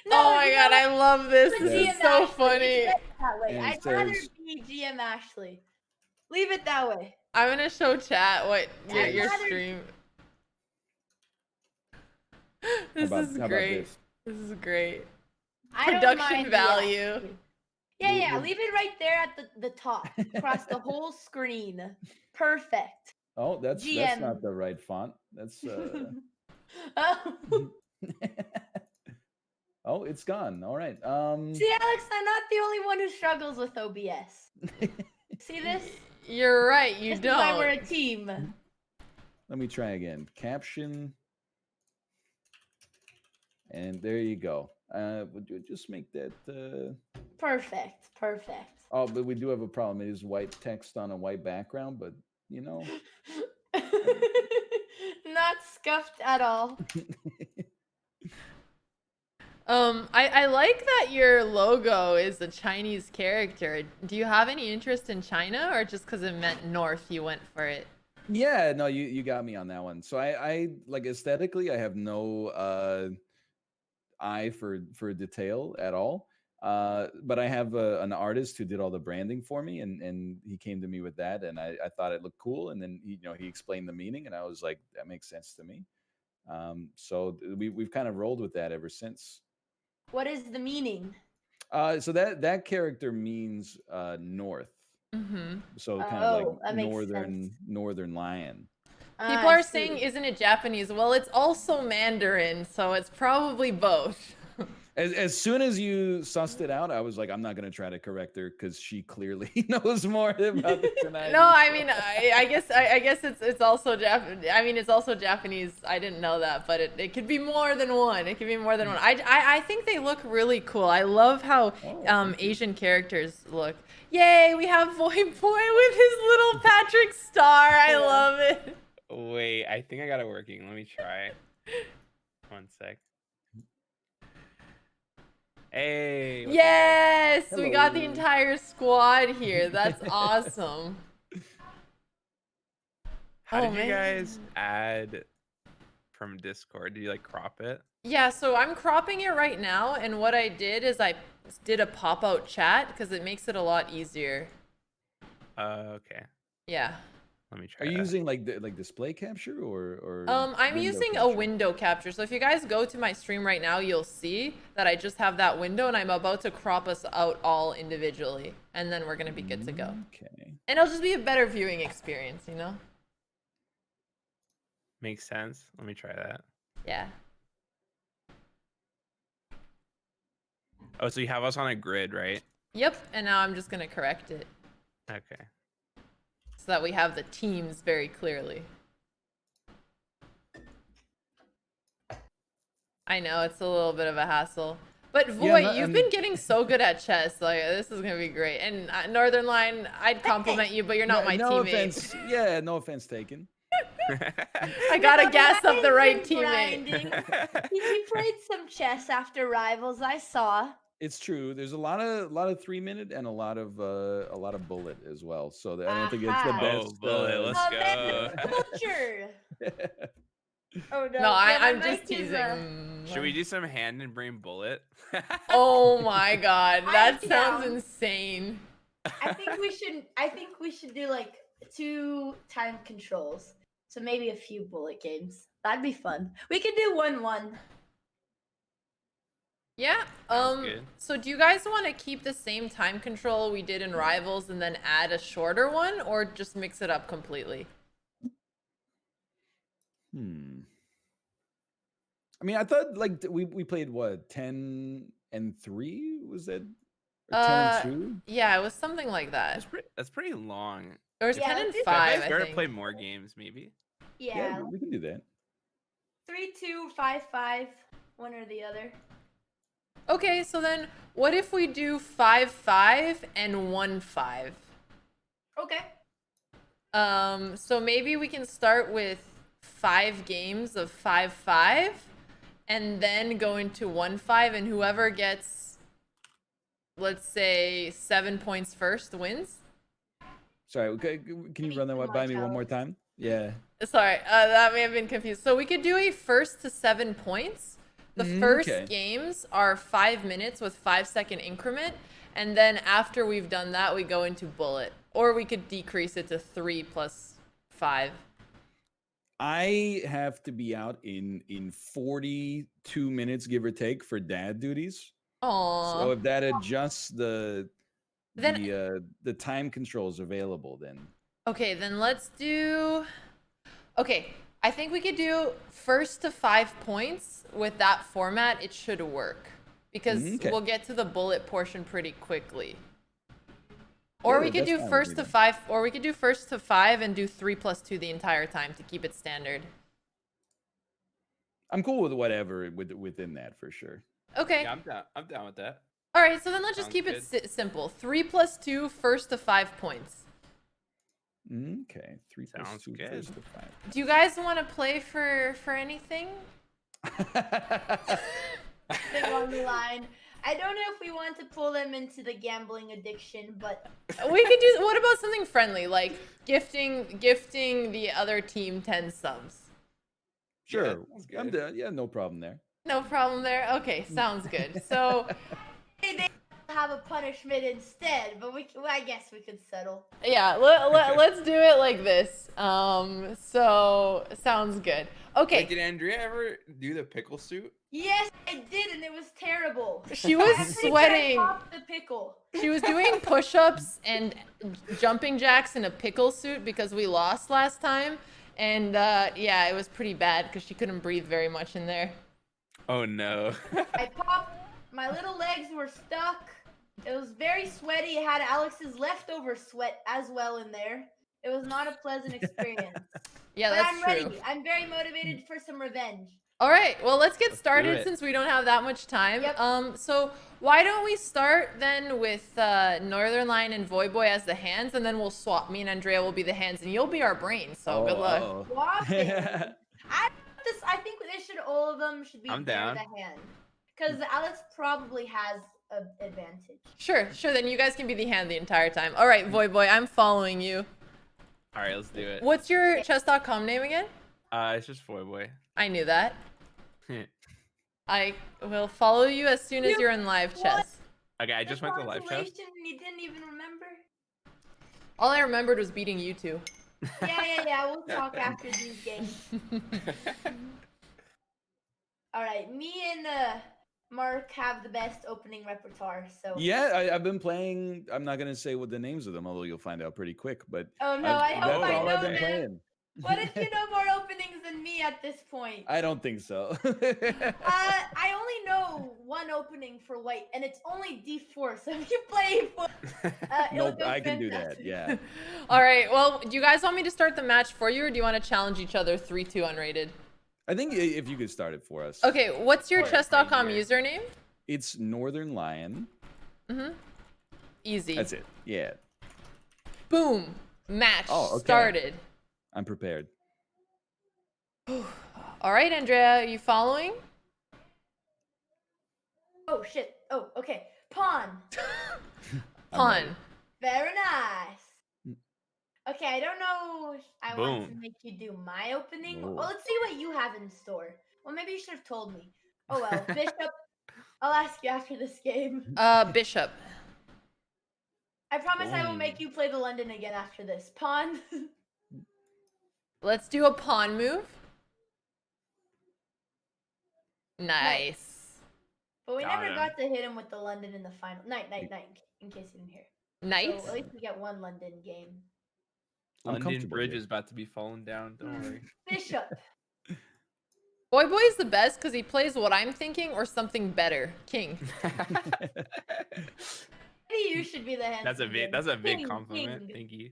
No, oh my god, I love this. This is so funny. That way. I'd rather be GM Ashley. Leave it that way. I'm gonna show chat what your rather- stream. This is great. This is great. I don't Production mind value. Yeah. Leave it right there at the top, across the whole screen. Perfect. Oh, that's GM. not the right font. That's Oh. Oh, it's gone. All right. See, Alex, I'm not the only one who struggles with OBS. See this? You're right. You This don't. is why we're a team. Let me try again. Caption. And there you go. Would you just make that Perfect. Oh, but we do have a problem. It is white text on a white background, but you know. Not scuffed at all. I like that your logo is a Chinese character. Do you have any interest in China, or just because it meant north you went for it? Yeah, no, you got me on that one. So I like aesthetically, I have no eye for detail at all. But I have an artist who did all the branding for me, and he came to me with that, and I thought it looked cool, and then he explained the meaning, and I was like, that makes sense to me. So we've kind of rolled with that ever since. What is the meaning? So that character means north. Mm-hmm. So kind of that like makes northern lion. People are saying, isn't it Japanese? Well, it's also Mandarin, so it's probably both. As soon as you sussed it out, I was like, I'm not gonna try to correct her because she clearly knows more about the Tonight. No, I mean, I guess it's also Japanese. I mean, it's also Japanese. I didn't know that, but it could be more than one. It could be more than one. I think they look really cool. I love how Asian characters look. Yay, we have Voyboy with his little Patrick Star. I love it. Wait, I think I got it working. Let me try. One sec. Hey. what's up, guys? Yes, we got the Hello. entire squad here. That's awesome. How Oh, did you man. guys add from Discord? Did you like crop it? Yeah, so I'm cropping it right now, and what I did is I did a pop-out chat because it makes it a lot easier. Okay. Yeah. Let me try. Are you that. using like display capture or I'm window using a capture? window capture. So if you guys go to my stream right now, you'll see that I just have that window and I'm about to crop us out all individually. And then we're going to be good to go. Okay. And it'll just be a better viewing experience, you know? Makes sense. Let me try that. Yeah. Oh, so you have us on a grid, right? Yep. And now I'm just going to correct it Okay. so that we have the teams very clearly. I know it's a little bit of a hassle. But Voy, you've been getting so good at chess. Like, this is gonna be great. And Northern Line, I'd compliment you, but you're not my no teammate. offense. Yeah, no offense taken. I gotta gas up the right Been teammate. grinding. He played some chess after Rivals, I saw. It's true. There's a lot of 3-minute and a lot of bullet as well. So I don't think it's the Aha. best. Oh, bullet. Let's go. Culture. Oh no. No, yeah, my I'm just mic is, teasing. Should we do some hand and brain bullet? Oh my god, that I'm sounds down. insane. I think we should do like 2 time controls. So maybe a few bullet games. That'd be fun. We could do 1-1. Yeah. good. So do you guys want to keep the same time control we did in Rivals and then add a shorter one, or just mix it up completely? I mean, I thought like we played what 10 and 3 was that? Or 10 and 2? Yeah, it was something like that. That's pretty long. Or was Yeah, 10 and let's do 5, You guys I gotta think. play more games, maybe. Yeah. we can do that. 3-2, 5-5, one or the other. Okay, so then what if we do 5-5 and 1-5? Okay. So maybe we can start with 5 games of 5-5 and then go into 1-5, and whoever gets, let's say, 7 points first wins. Sorry, okay, can you run that by me one more time? Yeah. Sorry, that may have been confused. So we could do a first to 7 points. The first Okay. games are 5 minutes with 5-second increment. And then after we've done that, we go into bullet. Or we could decrease it to 3 plus 5. I have to be out in 42 minutes, give or take, for dad duties. Aww. So if that adjusts the Then- time controls available, then Okay, then let's do... Okay, I think we could do first to 5 points. With that format, it should work. Because Okay. we'll get to the bullet portion pretty quickly. Or Yeah, we could that's do fine with first me to then. 5, or we could do first to 5 and do 3 plus 2 the entire time to keep it standard. I'm cool with whatever within that for sure. Okay. Yeah, I'm down with that. All right, so then let's just Sounds keep it simple. 3 plus 2, first to 5 points. Okay, 3 plus Sounds 2 good. first to 5. Do you guys want to play for anything? Thing on the line. I don't know if we want to pull them into the gambling addiction, but We could do. What about something friendly, like gifting the other team 10 subs? Sure, sounds I'm good. done. Yeah, no problem there. No problem there. Okay, sounds good. So they have a punishment instead. But I guess we could settle. yeah, let's do it like this. So sounds good. Okay. Wait, did Andrea ever do the pickle suit? Yes, I did, and it was terrible. She was I'm pretty sure I sweating. popped the pickle. She was doing push-ups and jumping jacks in a pickle suit because we lost last time. And yeah, it was pretty bad because she couldn't breathe very much in there. Oh no. I popped. My little legs were stuck. It was very sweaty. It had Alex's leftover sweat as well in there. It was not a pleasant experience. Yeah, But that's I'm true. ready. I'm very motivated for some revenge. All right, well, let's get do started it. since we don't have that much time. Yep. So why don't we start then with Northern Line and Voyboy as the hands, and then we'll swap. Me and Andrea will be the hands, and you'll be our brain. So good luck. Swap it. I think all of them should be I'm there down. the hand. Because Alex probably has an advantage. Sure. Then you guys can be the hand the entire time. All right, Voyboy, I'm following you. All right, let's do it. What's your chess.com name again? It's just Voyboy. I knew that. I will follow you as soon as you're in live chess. Okay, I just went to live chat. You didn't even remember? All I remembered was beating you two. Yeah. We'll talk after these games. All right, me and Mark have the best opening repertoire. So Yeah, I've been playing. I'm not gonna say what the names of them, although you'll find out pretty quick. But oh no, I hope I know I've been them. playing. What if you know more openings than me at this point? I don't think so. I only know one opening for white, and it's only D4. So if you play E4, Nope, I can do that. Yeah. All right. Well, do you guys want me to start the match for you, or do you want to challenge each other 3-2 unrated? I think if you could start it for us. Okay. What's your chess.com username? It's Northern Lion. Easy. That's it. Yeah. Boom. Match okay. started. I'm prepared. All right, Andrea, are you following? Oh shit. Oh, okay. Pawn. Pawn. Very nice. Okay, I don't know if I want to make you do my opening. Whoa. Well, let's see what you have in store. Well, maybe you should have told me. Oh well, Bishop. I'll ask you after this game. Bishop. I promise I will make you play the London again after this. Pawn. Let's do a pawn move. Nice. But we never got to hit him with the London in the final. Knight, in case you didn't hear. Knight? So at least we get one London game. London Bridge is about to be falling down. Don't worry. Bishop. Voyboy is the best because he plays what I'm thinking or something better. King. Maybe you should be the hand. That's a big compliment. Thank you.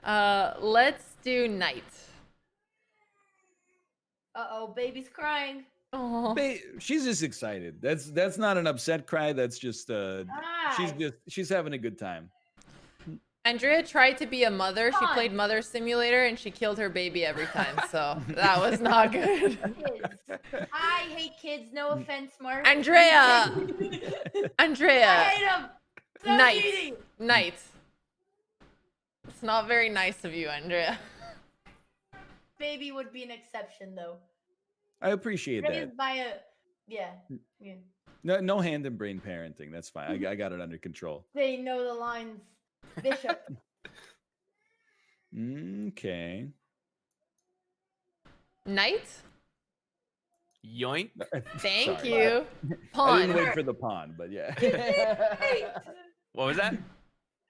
Let's do knight. Uh-oh, baby's crying. Oh. She's just excited. That's not an upset cry. That's just she's having a good time. Andrea tried to be a mother. She played Mother Simulator and she killed her baby every time. So that was not good. Kids. I hate kids. No offense, Mark. Andrea. Andrea. I hate them. So Knight. cheating. Knight. It's not very nice of you, Andrea. Baby would be an exception, though. I appreciate that. Raised by a yeah. No hand and brain parenting. That's fine. I got it under control. They know the lines. Bishop. Okay. Knight. Yoink. Thank Sorry. you. Pawn. I didn't wait for the pawn, but yeah. What was that?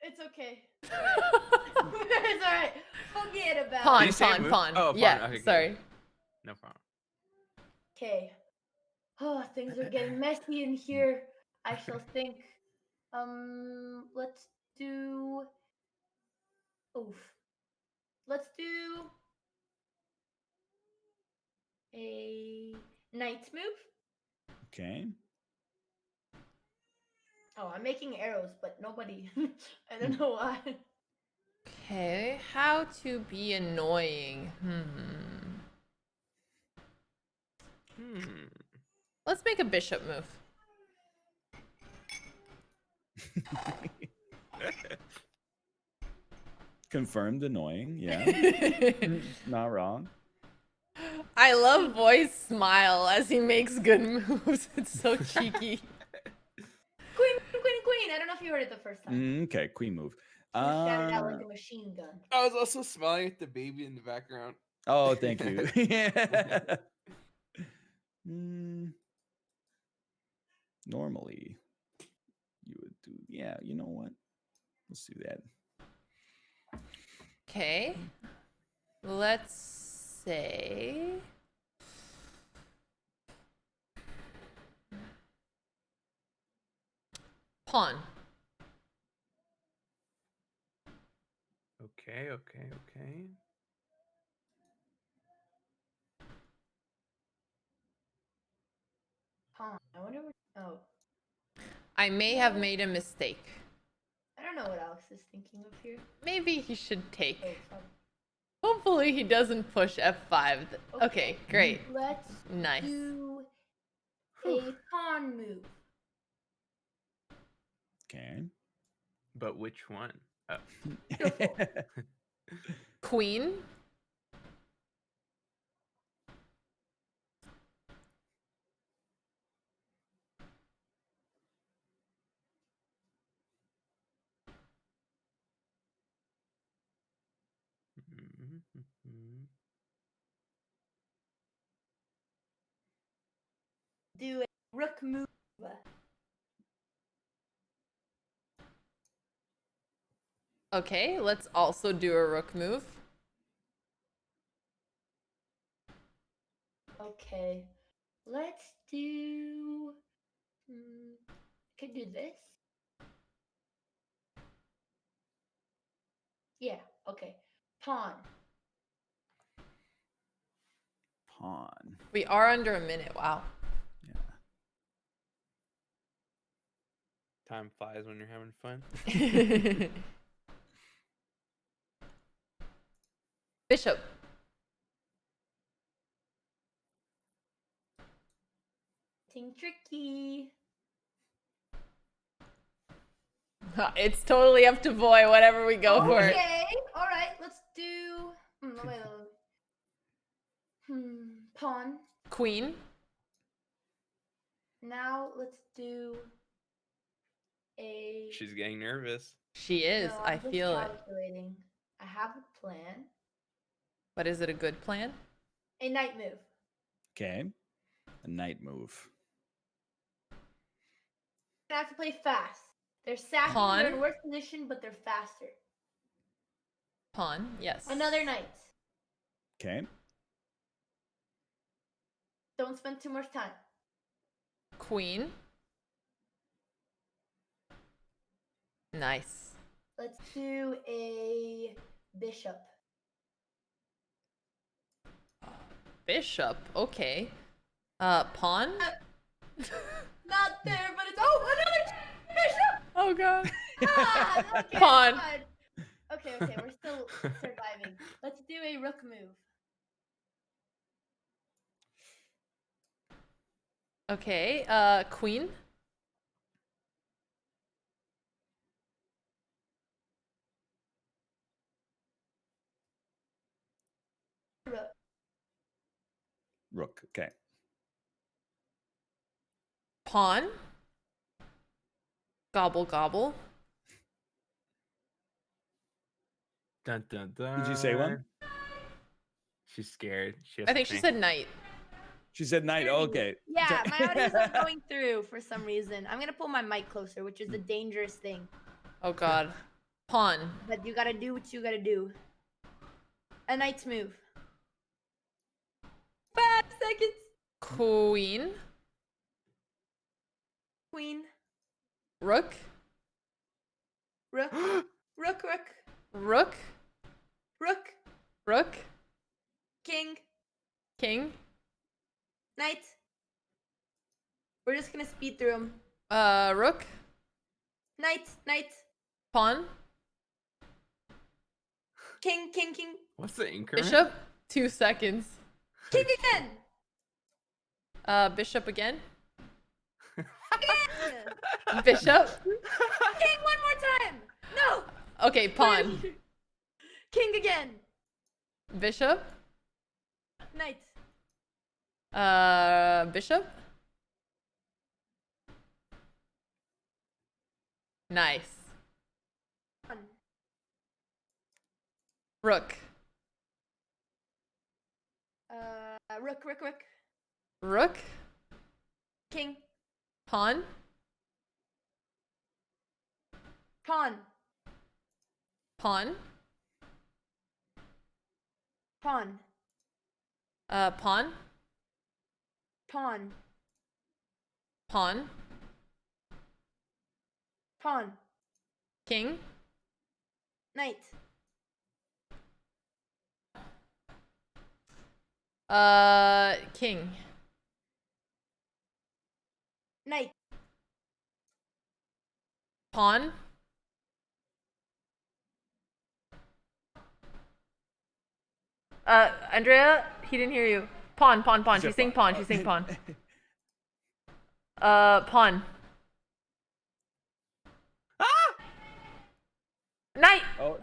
It's okay. It's alright. Forget about Pawn, it. pawn. Oh, pawn. Yeah, Okay, sorry. good. No problem. Okay. Oh, things are getting messy in here. I shall think. Let's do. Oof. Let's do a knight's move. Okay. Oh, I'm making arrows, but nobody. I don't know why. Okay, how to be annoying? Let's make a bishop move. Confirmed annoying, yeah. Not wrong. I love Boy's smile as he makes good moves. It's so cheeky. Queen. I don't know if you heard it the first time. Okay, queen move. Shouted out like a machine gun. I was also smiling at the baby in the background. Oh, thank you. Normally, you would do. Yeah, you know what? Let's do that. Okay. Let's say. Pawn. Okay. Pawn. I wonder what. Oh. I may have made a mistake. I don't know what Alex is thinking of here. Maybe he should take. Oh, fuck. Hopefully he doesn't push F5. Okay, great. Let's Nice. do a pawn move. Okay. But which one? Oh. Queen. Do a rook move. Okay, let's also do a rook move. Okay, let's do. Could do this. Yeah. Okay. Pawn. Pawn. We are under a minute. Wow. Time flies when you're having fun. Bishop. Ting tricky. It's totally up to boy, whatever we go for it. Okay. All right. Let's do. Wait. Pawn. Queen. Now let's do a. She's getting nervous. She is. No, I I'm just feel it. calculating. I have a plan. But is it a good plan? A knight move. Okay. A knight move. I have to play fast. They're sacking. Pawn. They're in worse position, but they're faster. Pawn. Yes. Another knight. Okay. Don't spend too much time. Queen. Nice. Let's do a bishop. Bishop. Okay. Pawn. Not there, but it's another bishop. Oh god. Ah, okay, Pawn. fine. Okay, we're still surviving. Let's do a rook move. Okay. Queen. Rook. Rook. Okay. Pawn. Gobble gobble. Dun dun dun. Did you say one? She's scared. I think she said knight. She said knight. Oh, okay. Yeah, my audio's not going through for some reason. I'm gonna pull my mic closer, which is a dangerous thing. Oh god. Pawn. But you gotta do what you gotta do. A knight's move. 5 seconds. Queen. Queen. Rook. Rook. Rook. Rook. Rook. Rook. King. King. Knight. We're just gonna speed through them. Rook. Knight. Pawn. King. What's the increment? Bishop. 2 seconds. King again. Bishop again. Again. Bishop. King one more time. No. Okay, pawn. King again. Bishop. Knight. Bishop. Nice. Pawn. Rook. Rook. Rook. King. Pawn. Pawn. Pawn. Pawn. Pawn. Pawn. Pawn. Pawn. King. Knight. King. Knight. Pawn. Andrea, he didn't hear you. Pawn. She's saying pawn. Pawn. Knight. Oh,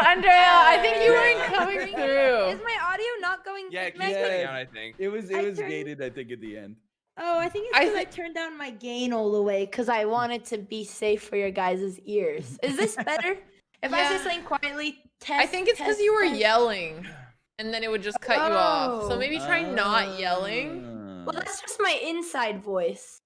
Andrea, I think you weren't coming through. Is my audio not going? Yeah, it keeps Maggie? cutting out, I think. It was gated, I think, at the end. Oh, I think it's because I turned down my gain all the way because I wanted to be safe for your guys' ears. Is this better? If I say something quietly, test. I think it's because you were yelling, and then it would just cut you off. So maybe try not yelling. Well, that's just my inside voice.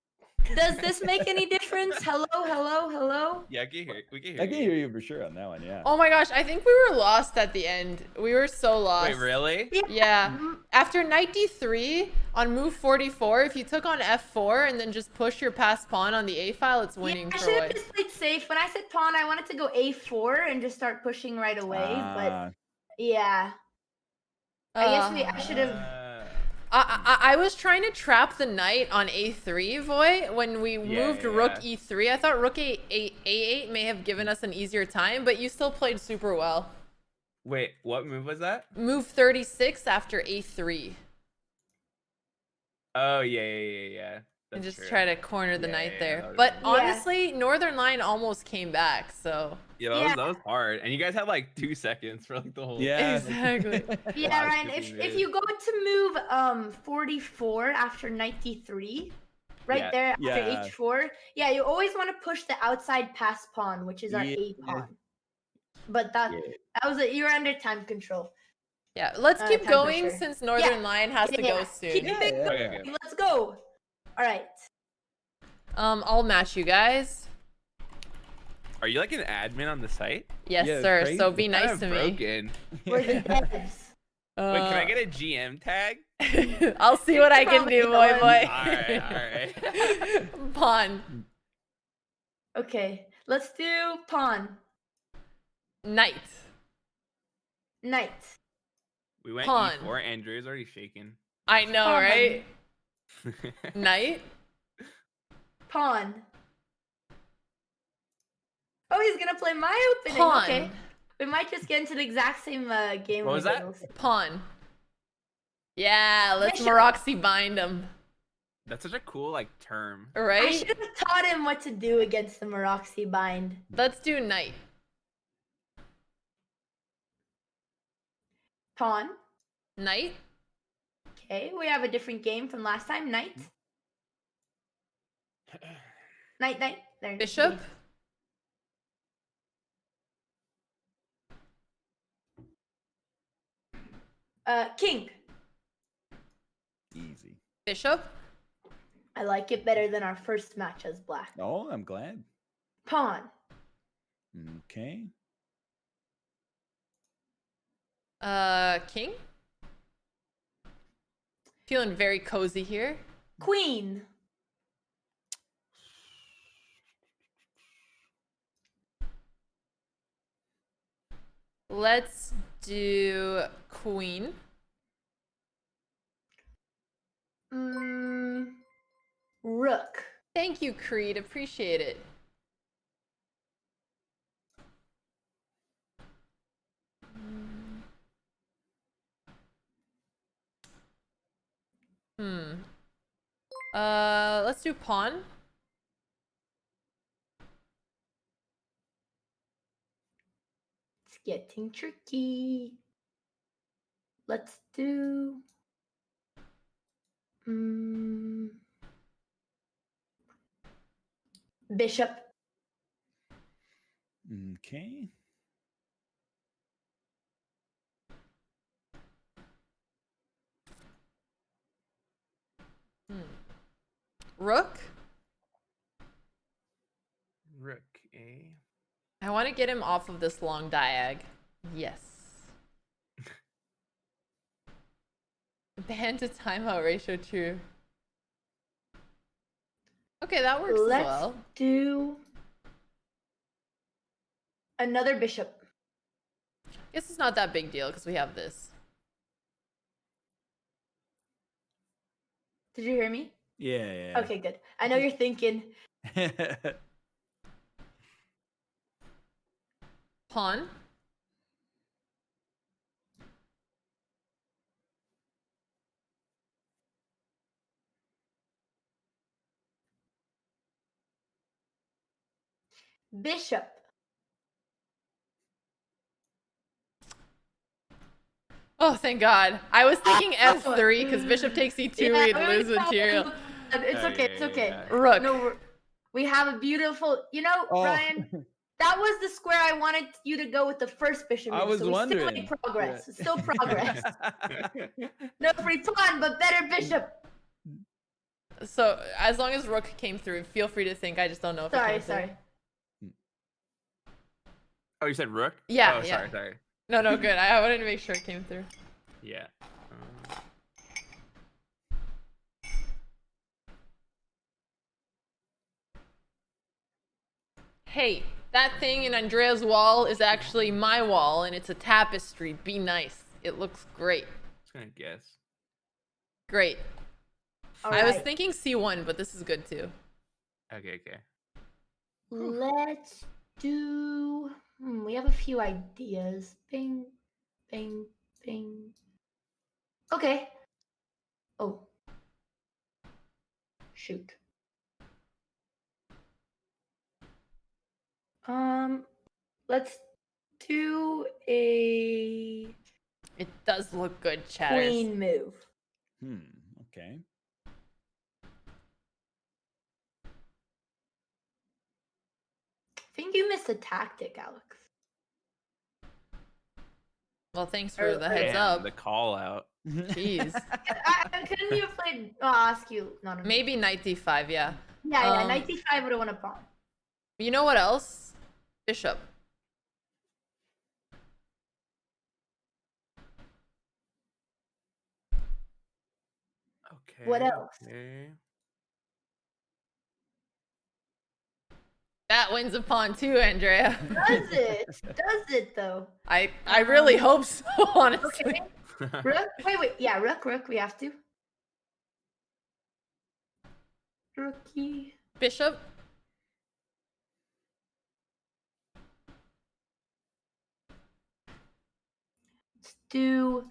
Does this make any difference? Hello, hello, hello? Yeah, I can hear you. I can hear you for sure on that one, yeah. Oh my gosh, I think we were lost at the end. We were so lost. Wait, really? Yeah. After knight d3 on move 44, if you took on f4 and then just push your passed pawn on the a file, it's winning I for should have white. just played safe. When I said pawn, I wanted to go a4 and just start pushing right away. But yeah, I guess I should have. I was trying to trap the knight on a3, Voy, when we moved rook e3. I thought rook a8 may have given us an easier time, but you still played super well. Wait, what move was that? Move 36 after a3. Oh, yeah. And just true. try to corner the knight there. that But was- honestly, Northern Line almost came back, so. Yeah, that was hard. And you guys had like 2 seconds for like the whole. Yeah. Exactly. Yeah, Ryan. If you go to move 44 after knight d3, right there after h4, you always want to push the outside pass pawn, which is our a pawn. But that was you're under time control. Yeah, let's keep going pressure. since Northern Line has to go soon. Keep it going. Let's go. All right. I'll match you guys. Are you like an admin on the site? Yes, sir. So be nice to me. Broken. We're the devs. Wait, can I get a GM tag? I'll see what I can do, boy. Alright. Pawn. Okay, let's do pawn. Knight. Knight. We went Pawn. e4. Andrea's already shaken. I know, Pawn. right? Knight. Pawn. Oh, he's gonna play my opening. Pawn. Okay. We might just get into the exact same game. What was that? Pawn. Yeah, let's Bishop. Maroxy bind him. That's such a cool like term. Right? I should have taught him what to do against the Maroxy bind. Let's do knight. Pawn. Knight. Okay, we have a different game from last time. Knight. Knight. There. Bishop. King. Easy. Bishop. I like it better than our first match as black. Oh, I'm glad. Pawn. Okay. King. Feeling very cozy here. Queen. Let's do queen. Rook. Thank you, Creed. Appreciate it. Let's do pawn. It's getting tricky. Let's do bishop. Okay. Rook. Rook A. I want to get him off of this long diag. Yes. Band to timeout ratio true. Okay, that works as well. Let's do another bishop. Guess it's not that big deal because we have this. Did you hear me? Yeah. Okay, good. I know you're thinking. Pawn. Bishop. Oh, thank God. I was thinking F3 because bishop takes E2, Yeah, we'd we lose saw material. it. It's okay. It's okay. Rook. No, we have a beautiful. You know, Oh. Ryan, that was the square I wanted you to go with the first bishop. I in, was so we still wondering. make progress. Yeah. It's still progress. No free pawn, but better bishop. So as long as rook came through, feel free to think. I just don't know if it came through. Oh, you said rook? Yeah, Oh, yeah. sorry. No, good. I wanted to make sure it came through. Yeah. Hey, that thing in Andrea's wall is actually my wall, and it's a tapestry. Be nice. It looks great. I was gonna guess. Great. All I was right. thinking C1, but this is good too. Okay. Let's do. We have a few ideas. Bing, bing, bing. Okay. Oh. Shoot. Let's do a It does look good, chatters. queen move. Okay. I think you missed a tactic, Alex. Well, thanks for the heads up. The call out. Jeez. Couldn't you have played? Oh, I'll ask you. Not Maybe knight d5, yeah. Yeah, knight d5 would have won a pawn. You know what else? Bishop. Okay. What else? Okay. That wins a pawn too, Andrea. Does it? Does it though? I really hope so, honestly. Okay. Rook. Wait. Yeah, rook. We have to. Rookie. Bishop. Let's do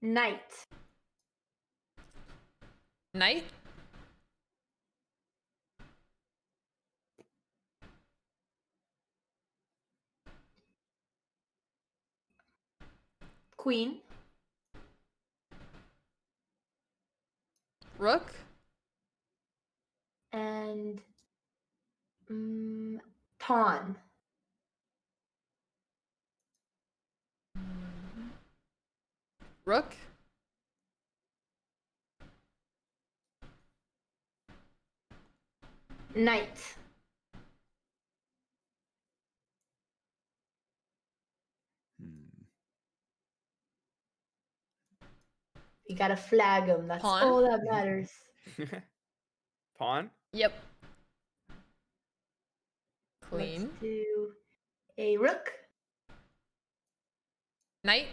knight. Knight. Queen. Rook. And pawn. Rook. Knight. You gotta flag him. That's Pawn. all that matters. Pawn? Yep. Queen. Let's do a rook. Knight.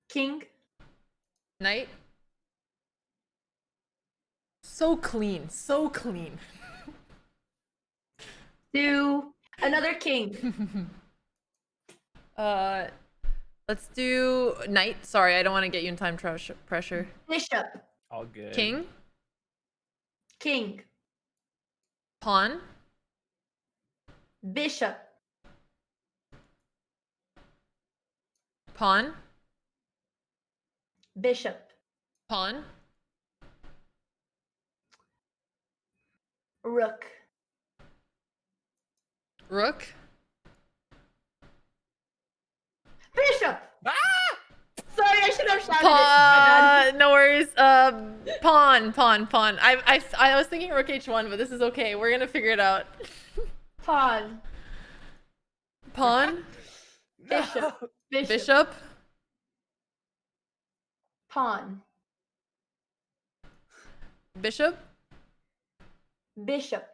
King. Knight. So clean. So clean. Do another king. Let's do knight. Sorry, I don't want to get you in time pressure. Bishop. All good. King. King. Pawn. Bishop. Pawn. Bishop. Pawn. Rook. Rook. Bishop. Sorry, I should have shouted it. No worries. Pawn. I was thinking rook h1, but this is okay. We're gonna figure it out. Pawn. Pawn. Bishop. Bishop. Pawn. Bishop. Bishop.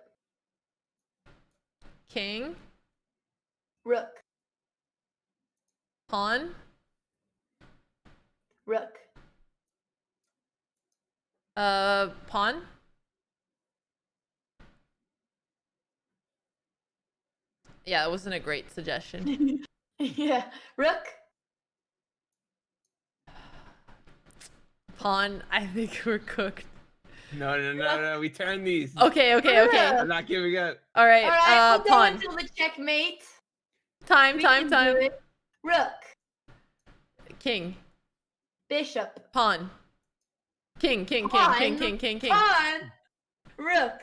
King. Rook. Pawn. Rook. Pawn. Yeah, it wasn't a great suggestion. Yeah. Rook. Pawn. I think we're cooked. No. We turn these. Okay. I'm not giving up. All right. We'll go Pawn. until the checkmate. Time. We can do it. Rook. King. Bishop. Pawn. King. Pawn. Rook.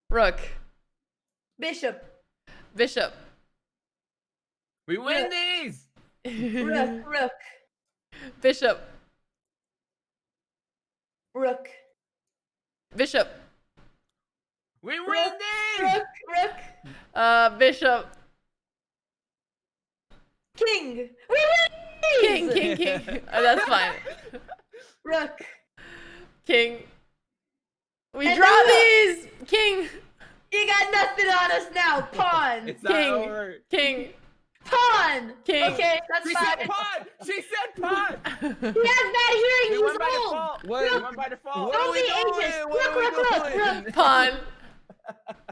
Rook. Bishop. We win these. Rook. Bishop. Rook. Bishop. We win these. Rook. Bishop. King. We win these. King. Oh, that's fine. Rook. King. We And draw then these. King. You got nothing on us now. Pawn. It's not over. King. Pawn. King. Okay, that's She fine. said pawn. She said pawn. He has bad hearing. We He's won by old. default. What? We won by default. What are All we the doing? ages. What are we doing? Rook. Pawn.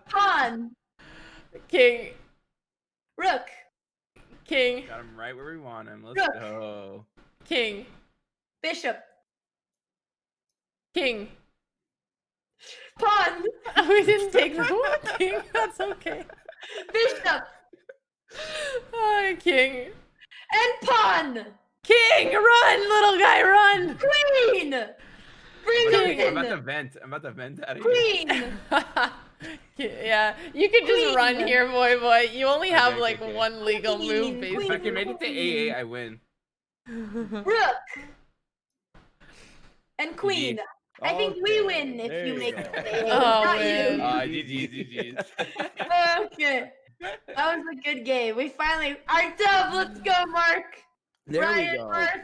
Pawn. King. Rook. King. Got him right where we want him. Let's Rook. go. King. Bishop. King. Pawn. We didn't take the one. King. That's okay. Bishop. King. And pawn. King, run, little guy, run. Queen. Bring them I'm in. about to vent out of here. Queen. Yeah, you could just Queen. run here, boy. You only have Okay, like okay. one legal move, Queen. basically. If I can make it to AA, I win. Rook. And queen. GG. I think we win if There you you make go. it to the Oh, not man. GG's. Okay. That was a good game. We finally our dub. Let's go, Mark. There Ryan, we go. Mark.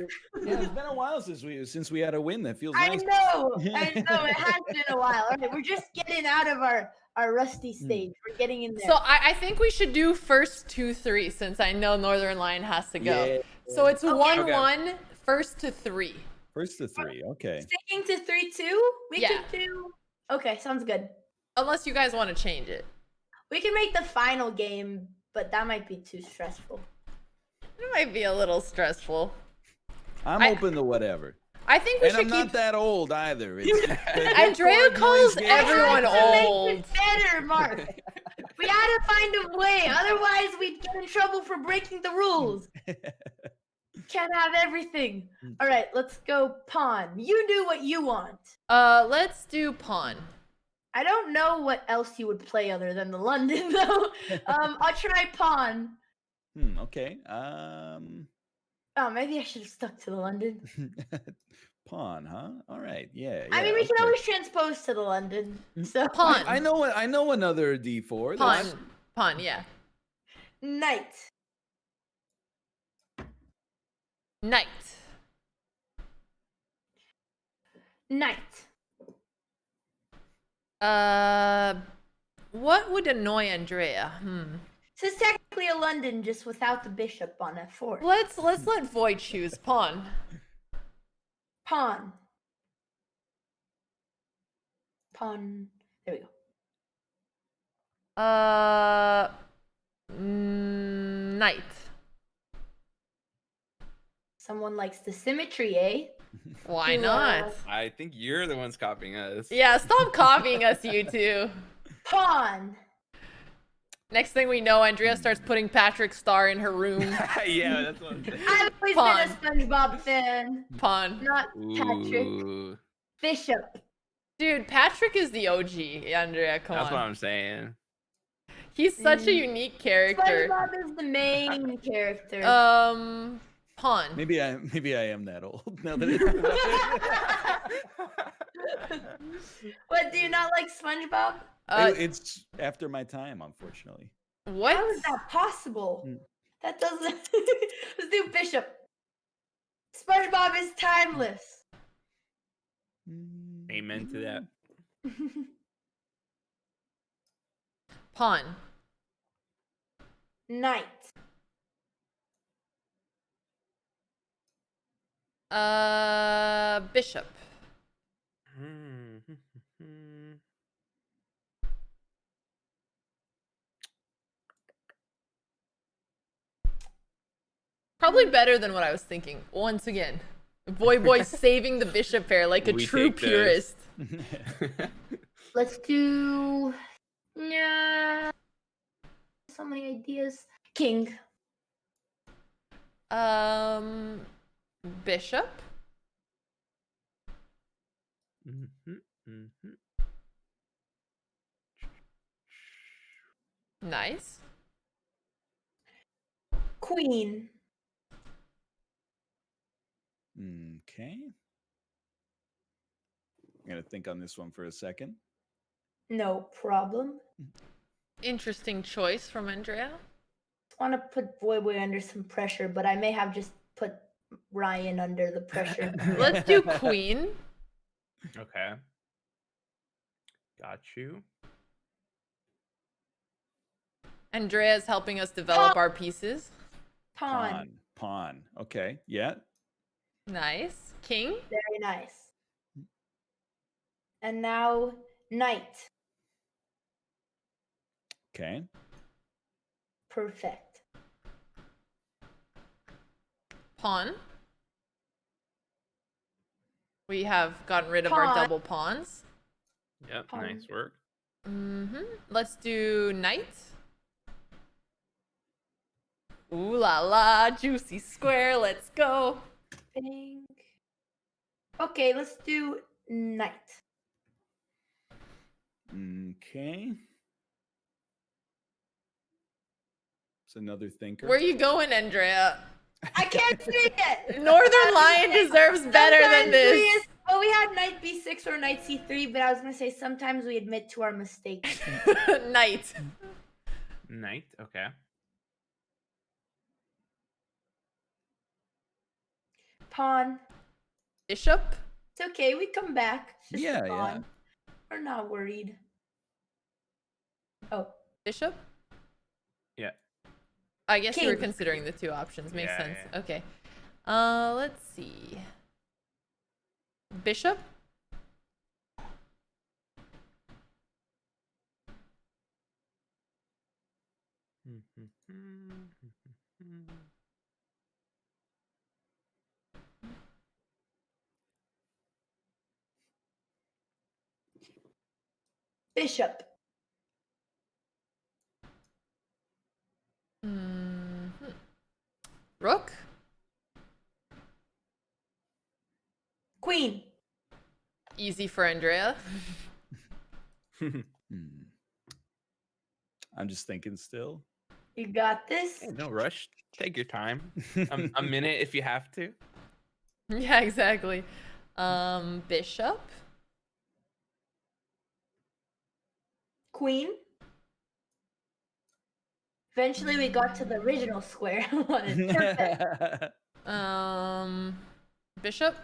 Yeah, it's been a while since we had a win. That feels I nice. know. It has been a while. All right, we're just getting out of our rusty stage. We're getting in there. So I think we should do first 2-3 since I know Northern Line has to go. Yeah. So it's Okay. 1-1, first to 3. First to 3. Okay. Sticking to 3-2, we Yeah. could do. Okay, sounds good. Unless you guys want to change it. We can make the final game, but that might be too stressful. It might be a little stressful. I'm open to whatever. I think we And should I'm keep. not that old either. It's, Andrea calls everyone To make old. it better, Mark. We had to find a way. Otherwise, we'd get in trouble for breaking the rules. Can't have everything. All right, let's go pawn. You do what you want. Let's do pawn. I don't know what else you would play other than the London, though. I'll try pawn. Okay. Oh, maybe I should have stuck to the London. Pawn, huh? All right. Yeah. I mean, yeah, we can okay. always transpose to the London. So Pawn. I know another D4. Pawn. That's- Pawn, yeah. Knight. Knight. Knight. What would annoy Andrea? This is technically a London, just without the bishop on F4. Let's let Void choose pawn. Pawn. Pawn. There we go. Knight. Someone likes the symmetry, eh? Why Yeah. not? I think you're the ones copying us. Yeah, stop copying us, you two. Pawn. Next thing we know, Andrea starts putting Patrick's star in her room. Yeah, that's what I'm saying. I've always Pawn. been a SpongeBob fan. Pawn. Not Patrick. Ooh, Bishop. Dude, Patrick is the OG, Andrea, come that's what on. I'm saying. He's such a unique character. SpongeBob is the main character. Pawn. Maybe I am that old now that What, do you not like SpongeBob? it's after my time, unfortunately. What? How is that possible? That doesn't. Let's do Bishop. SpongeBob is timeless. Amen to that. Pawn. Knight. Bishop. Probably better than what I was thinking. Once again, Voyboy saving the bishop pair like a We true take this. purist. Let's do. Yeah. So many ideas. King. Bishop. Nice. Queen. Okay. I'm gonna think on this one for a second. No problem. Interesting choice from Andrea. I want to put Voyboy under some pressure, but I may have just put Ryan under the pressure. Let's do Queen. Okay. Got you. Andrea's helping us develop our pieces. Pawn. Pawn. Okay. Yeah. Nice. King. Very nice. And now knight. Okay. Perfect. Pawn. We have gotten rid of our Pawn. double pawns. Yep. Pawn. Nice work. Let's do knight. Ooh la la, juicy square. Let's go. Think. Okay, let's do knight. Okay. It's another thinker. Where you going, Andrea? I can't see it. Northern Lion deserves better than this. Well, we had knight b6 or knight c3, but I was gonna say sometimes we admit to our mistakes. Knight. Knight. Okay. Pawn. Bishop. It's okay, we come back. It's just a Yeah, pawn. We're not worried. Oh. Bishop. Yeah. I guess you were King. considering the two options. Makes Yeah, sense. yeah. Okay. Let's see. Bishop. Bishop. Rook. Queen. Easy for Andrea. I'm just thinking still. You got this. Hey, no rush. Take your time. A minute if you have to. Yeah, exactly. Bishop. Queen. Eventually we got to the original square. What is perfect. Bishop.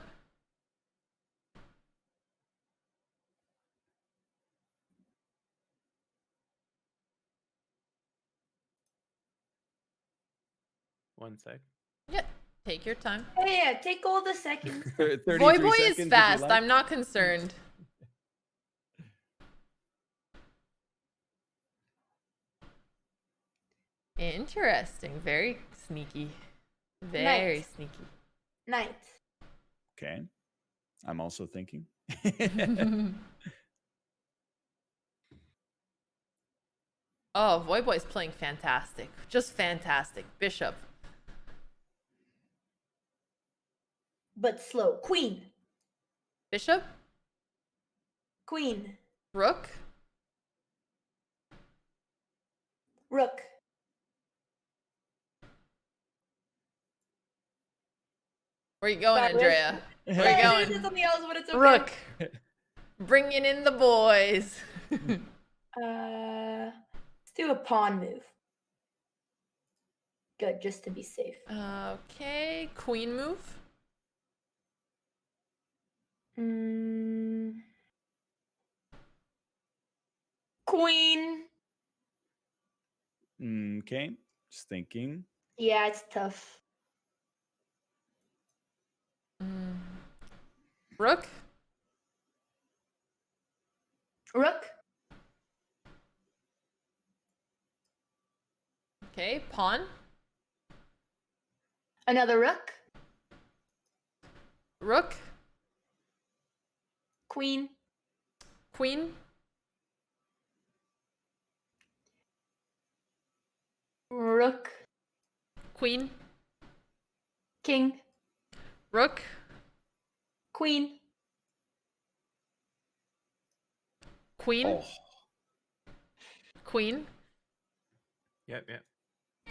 One sec. Yeah, take your time. Yeah, take all the seconds. 33 Voyboy seconds is if you fast. like. I'm not concerned. Interesting. Very sneaky. Very Nice. sneaky. Knight. Okay. I'm also thinking. Oh, Voyboy's playing fantastic. Just fantastic. Bishop. But slow. Queen. Bishop. Queen. Rook. Rook. Where you going, Sorry, Andrea? Where you Yeah, going? there's something else, but it's okay. Rook. Bringing in the boys. Let's do a pawn move. Good, just to be safe. Okay, queen move. Queen. Okay. Just thinking. Yeah, it's tough. Rook. Rook. Okay, pawn. Another rook. Rook. Queen. Queen. Rook. Queen. King. Rook. Queen. Queen. Oh. Queen. Yep, yep.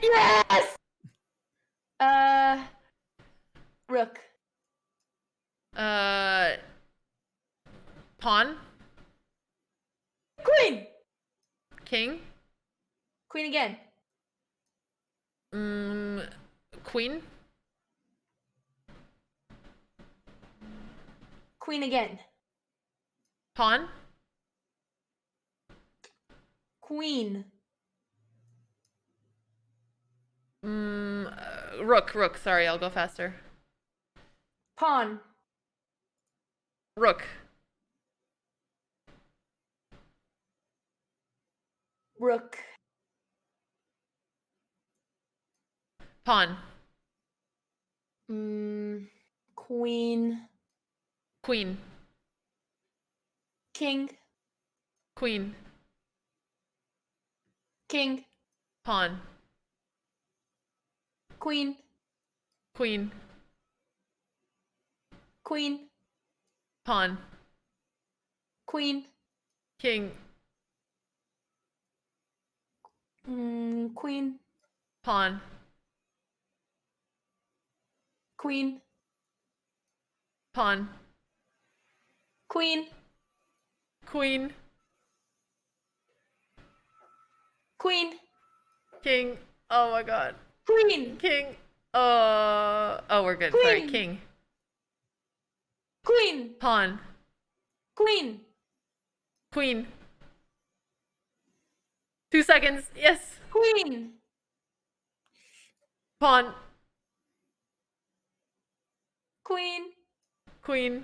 Yes! Rook. Pawn. Queen. King. Queen again. Queen. Queen again. Pawn. Queen. Rook. Sorry, I'll go faster. Pawn. Rook. Rook. Pawn. Queen. Queen. King. Queen. King. Pawn. Queen. Queen. Queen. Pawn. Queen. King. Queen. Pawn. Queen. Pawn. Queen. Queen. Queen. King. Oh my god. Queen. King. Oh, we're good. Sorry, Queen. king. Queen. Pawn. Queen. Queen. 2 seconds. Yes. Queen. Pawn. Queen. Queen.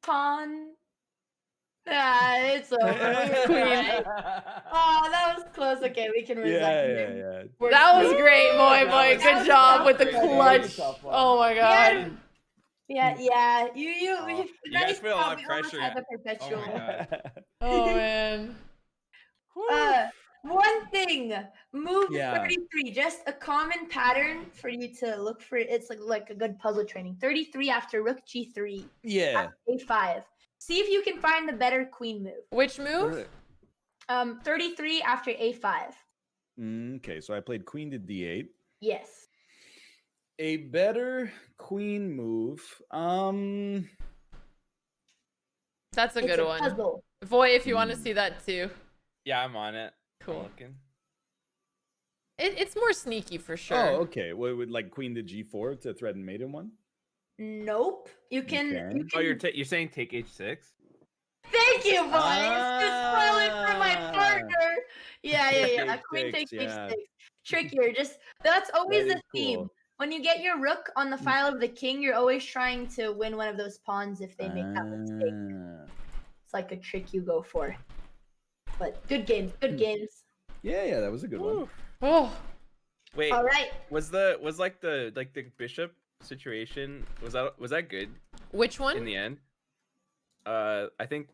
Pawn. Ah, it's over. Queen. Oh, that was close. Okay, we can resign. Yeah. That was great, boy. That Good was job with the tough. clutch. Oh my god. Yeah. You guys put a lot of we almost pressure. had the perpetual. Oh my god. Oh man. One thing, move Yeah. 33. Just a common pattern for you to look for. It's like a good puzzle training. 33 after rook g3. Yeah. A5. See if you can find the better queen move. Which move? 33 after a5. Okay, so I played queen to d8. Yes. A better queen move. That's a It's good a one. puzzle. Voy, if you want to see that too. Yeah, I'm on it. Cool. I'm looking. It's more sneaky for sure. Oh, okay. What would like queen to g4 to threaten mate in one? Nope. You can. Okay. You Oh, can. you're saying take h6? Thank you, boy. It's just spoiling for my partner. Yeah. H6, Queen takes yeah. h6. Trickier. That's always That the is theme. cool. When you get your rook on the file of the king, you're always trying to win one of those pawns if they make that mistake. It's like a trick you go for. But good games. Good games. Yeah, that was a good one. Oh. Wait. All right. Was the bishop situation was that good Which one? in the end? I think.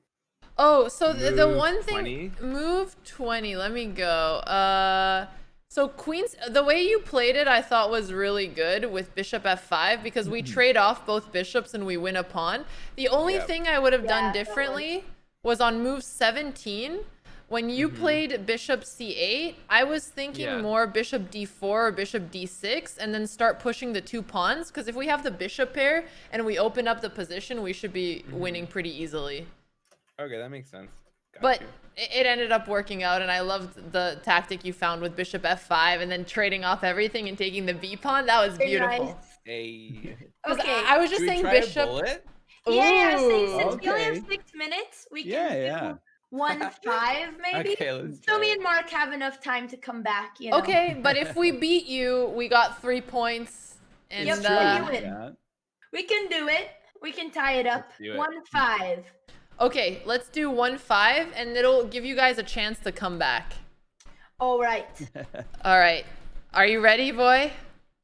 Oh, so the Move one thing 20. move 20. Let me go. So queens, the way you played it, I thought was really good with bishop f5 because we trade off both bishops and we win a pawn. The only thing I would have done differently was on move 17. When you played bishop c8, I was thinking more bishop d4 or bishop d6 and then start pushing the 2 pawns because if we have the bishop pair and we open up the position, we should be winning pretty easily. Okay, that makes sense. But it ended up working out, and I loved the tactic you found with bishop f5 and then trading off everything and taking the b pawn. That was beautiful. Nice. Hey. Okay. I was just Should we saying try a bishop. bullet? Yeah. Since we only okay. have 6 minutes, we Yeah, can yeah. do 1-5 maybe. Okay, let's So try me it. and Mark have enough time to come back. You know. Okay, but if we beat you, we got 3 points. And Yep, you win. Yeah. We can do it. We can tie it up. do it. 1-5. okay, let's do 1-5, and it'll give you guys a chance to come back. All right. All right, are you ready, boy?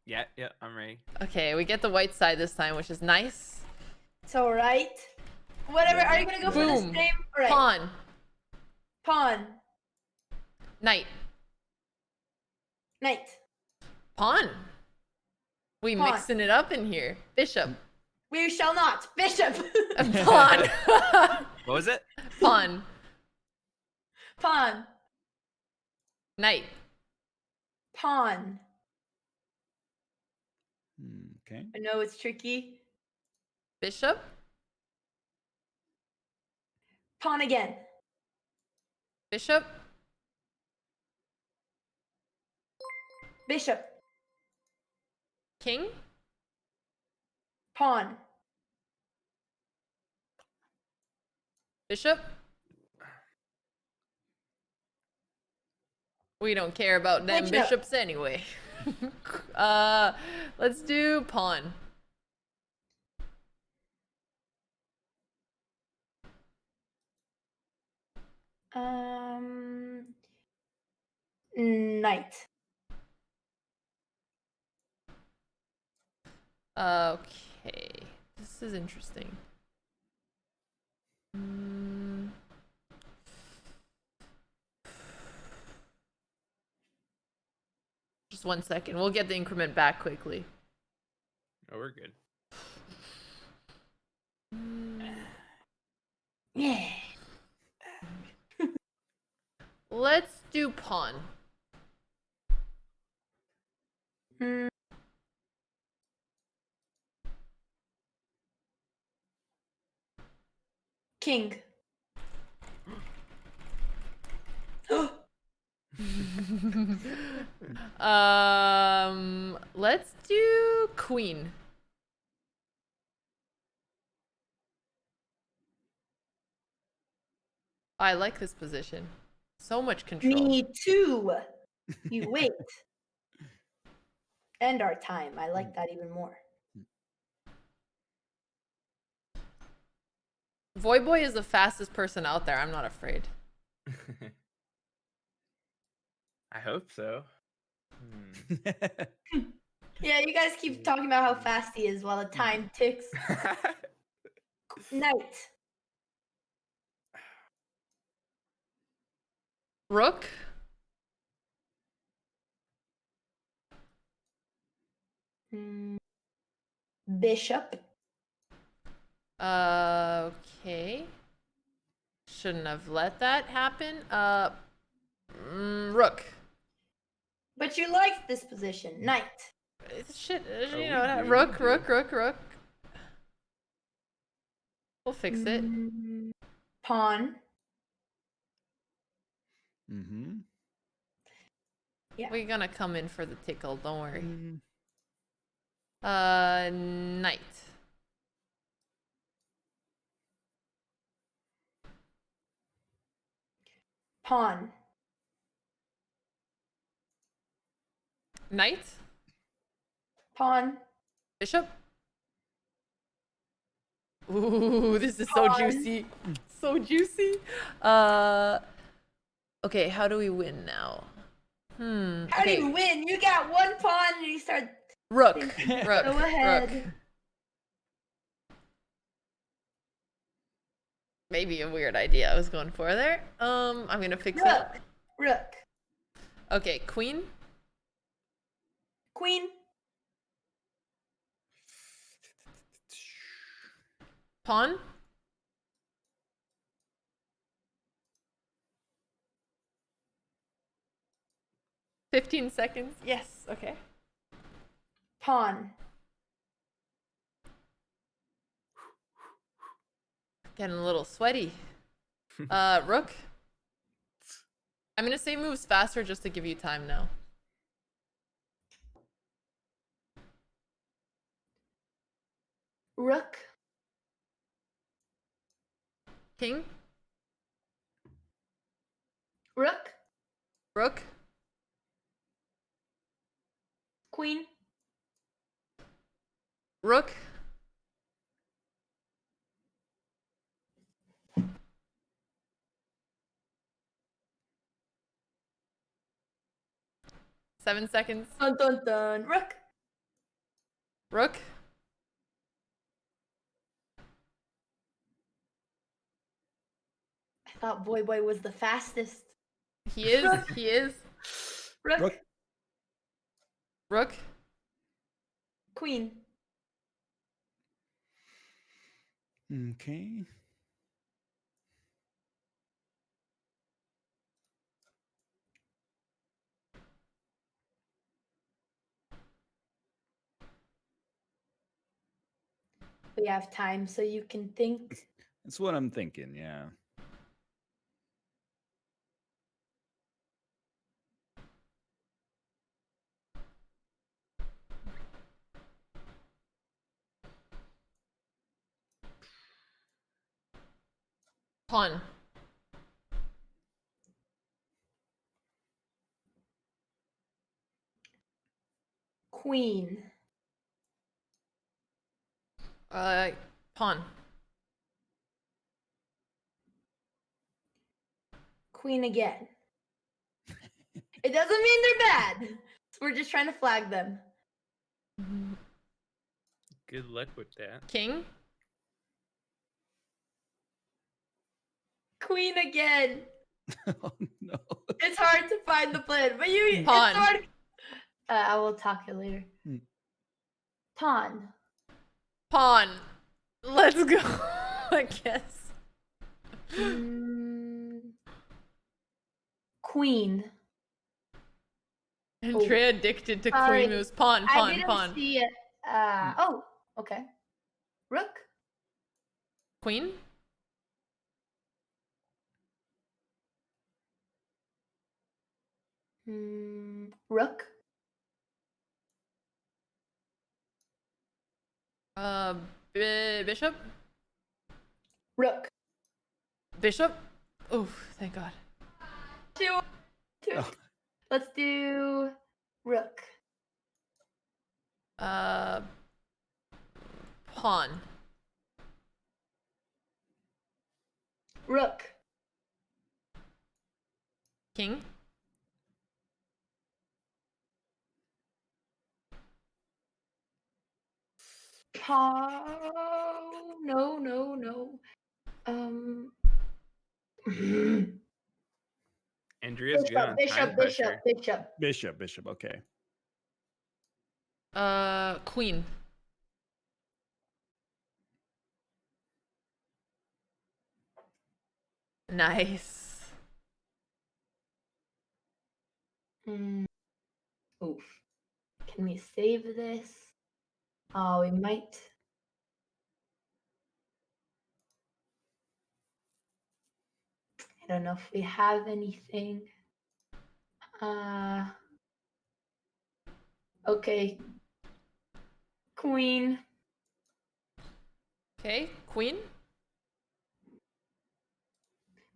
Yeah, I'm ready. Okay, we get the white side this time, which is nice. It's all right. Whatever. Are you gonna go for the Boom. same? All right. Pawn. Pawn. Knight. Knight. Pawn. We Pawn. mixing it up in here. Bishop. We shall not. Bishop. Pawn. What was it? Pawn. Pawn. Knight. Pawn. Okay. I know it's tricky. Bishop. Pawn again. Bishop. Bishop. King. Pawn. Bishop. We don't care about them Bishop. bishops anyway. Let's do pawn. Knight. Okay. This is interesting. Just 1 second. We'll get the increment back quickly. Oh, we're good. Yeah. Let's do pawn. King. Let's do queen. I like this position. So much control. Me too. You wait. End our time. I like that even more. Voyboy is the fastest person out there. I'm not afraid. I hope so. Yeah, you guys keep talking about how fast he is while the time ticks. Knight. Rook. Bishop. Okay. Shouldn't have let that happen. Rook. But you like this position. Knight. Shit, you know, rook. We'll fix it. Pawn. Yeah. We're gonna come in for the tickle, don't worry. Knight. Pawn. Knight. Pawn. Bishop. Ooh, this is so juicy. So juicy. Okay, how do we win now? How do you win? You got one pawn and you start. Rook. Rook. Go ahead. Rook. Maybe a weird idea I was going for there. I'm gonna fix it. Rook. Okay, queen. Queen. Pawn. $15 seconds. Yes. Okay. Pawn. Getting a little sweaty. Rook. I'm gonna say moves faster just to give you time now. Rook. King. Rook. Rook. Queen. Rook. Seven seconds. Dun dun dun. Rook. Rook. thought Voyboy was the fastest. He is. He is. Rook. Rook. Queen. Okay. We have time, so you can think. That's what I'm thinking. Yeah. Pawn. Queen. Pawn. Queen again. It doesn't mean they're bad. We're just trying to flag them. Good luck with that. King. Queen again. Oh no. It's hard to find the plan, but you. Pawn. It's hard. I will talk to you later. Pawn. Pawn. Let's go. I guess. Queen. Andrea addicted to Sorry. queen moves. Pawn. I Pawn. didn't Pawn. see it. Oh, okay. Rook. Queen. Rook. Bishop. Rook. Bishop. Oh, thank God. Two. Oh. Let's do rook. Pawn. Rook. King. Oh, no. Andrea's good on time pressure. Bishop. Okay. Queen. Nice. Oof. Can we save this? Oh, we might. I don't know if we have anything. Okay. Queen. Okay, queen.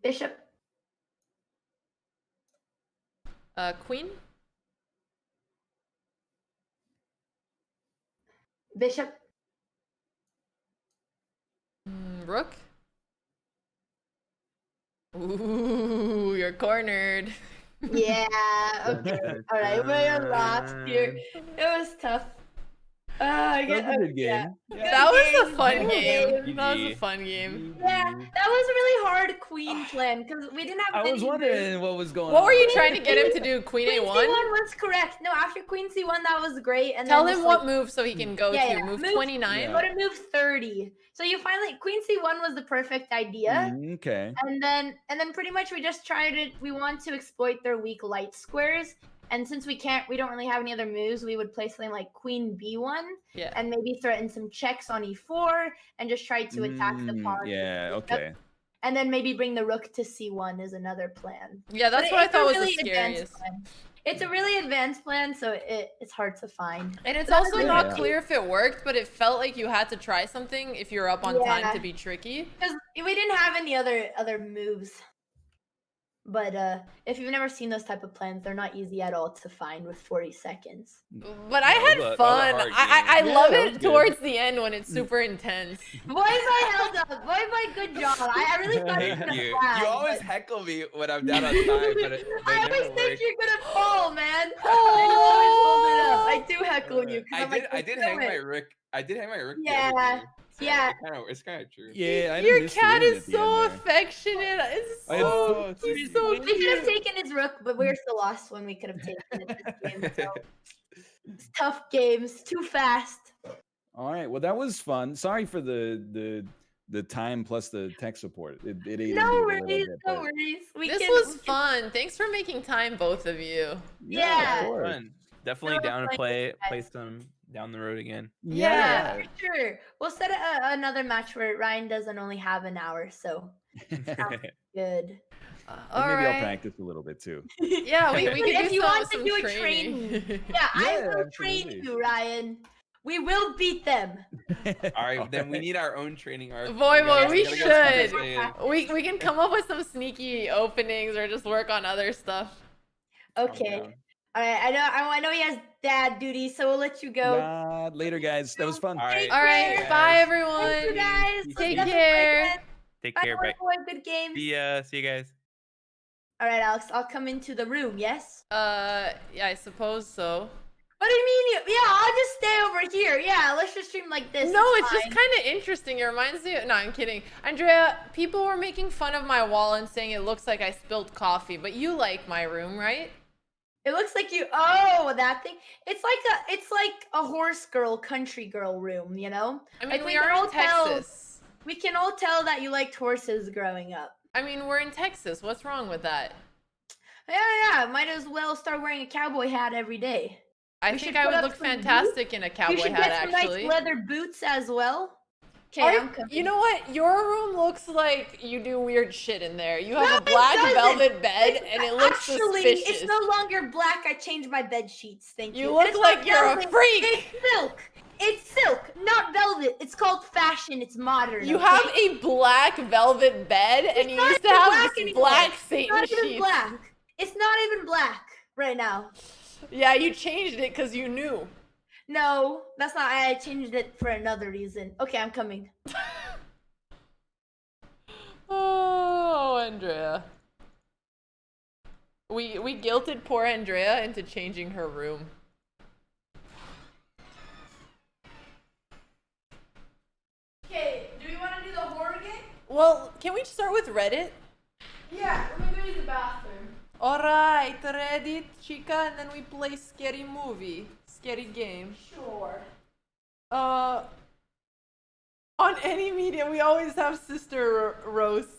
Bishop. Queen. Bishop. Rook. Ooh, you're cornered. Yeah, okay. All right, we're lost here. It was tough. I get That was a good game. Yeah. That was a fun Good game. That was a fun game. Yeah, that was a really hard queen plan because we didn't have. I was wondering what was going on. What were you trying to get him to do? Queen A1? Queen C1 was correct. No, after Queen C1, that was great. And tell then him just, what move so he can go to. Move 29. Go to move 30. So you finally Queen C1 was the perfect idea. Okay. And then pretty much we just tried it. We want to exploit their weak light squares. And since we don't really have any other moves, we would play something like Queen B1 and maybe threaten some checks on E4 and just try to attack the pawn. Yeah, okay. And then maybe bring the rook to C1 is another plan. Yeah, that's what I thought was the scariest. It's a really advanced plan, so it's hard to find. And it's also not clear if it worked, but it felt like you had to try something if you're up on time to be tricky. Because we didn't have any other moves. But if you've never seen those type of plans, they're not easy at all to find with 40 seconds. But I had fun. I love it towards the end when it's super intense. Voyboy held up. Voyboy, good job. I really thought it was Thank you. flag, You always but... heckle me when I'm down on time, but I always think you're gonna fall, man. You always hold it up. I do heckle you. I did hang my rook. I did hang my rook. Yeah. Yeah. It's kind of true. Yeah, I Your missed cat Lynn is at the so end there. affectionate. It's I had- so, Oh, he's so We could have cute. taken his rook, but we were still lost when we could have taken it this game. So it's tough games, too fast. All right. Well, that was fun. Sorry for the time plus the tech support. It ate into it No a little worries, bit. no but- worries. This was fun. Thanks for making time, both of you. Yeah. of course. Fun. Definitely No, down to like- play some down the road again. Yeah. For sure. We'll set another match where Ryan doesn't only have an hour, so sounds good. All Maybe right. I'll practice a little bit too. Yeah, we could If do you want some to do a training. training, yeah, I Yeah, will train absolutely. you, Ryan. We will beat them. All right, then we need our own training arc. Voyboy, we gotta get some should. practice We can come up with some sneaky openings or just work on other stuff. Okay. down. All right. I know he has dad duty, so we'll let you go. Later, guys. That was fun. All right. All right, care. bye Thank everyone. you guys. Take Let's Take definitely play care. again. Take Bye, care. Bye. boy. Good games. See you guys. All right, Alex. I'll come into the room. Yes. Yeah, I suppose so. What do you mean? Yeah, I'll just stay over here. Yeah, let's just stream like this. No, it's just fine. kind of interesting. It reminds me. No, I'm kidding. Andrea, people were making fun of my wall and saying it looks like I spilled coffee, but you like my room, right? It looks like you. Oh, that thing. It's like a horse girl, country girl room. You know. I mean, Like, we can are all in tell- Texas. We can all tell that you liked horses growing up. I mean, we're in Texas. What's wrong with that? Yeah. Might as well start wearing a cowboy hat every day. I We think should I put would up look some fantastic in a You cowboy should hat, get some actually. nice leather boots as well. Okay, Are- I'm coming. You know what? Your room looks like you do weird shit in there. You have No, a it black doesn't. velvet bed, It's- and it looks actually, suspicious. it's no longer black. I changed my bed sheets. Thank you. You look It's like not you're a velvet, freak. It's silk. It's silk, not velvet. It's called fashion. It's modern. You okay? have a black velvet bed, and you not used to even have black this anymore. black It's Satan not even sheets. black. It's not even black right now. Yeah, you changed it because you knew. No, that's not. I changed it for another reason. Okay, I'm coming. Oh, Andrea. We guilted poor Andrea into changing her room. Okay, do we want to do the horror game? Well, can we start with Reddit? Yeah, let me go use the bathroom. Alright, Reddit, chica, and then we play scary movie. Scary game. Sure. On any media, we always have sister roasts.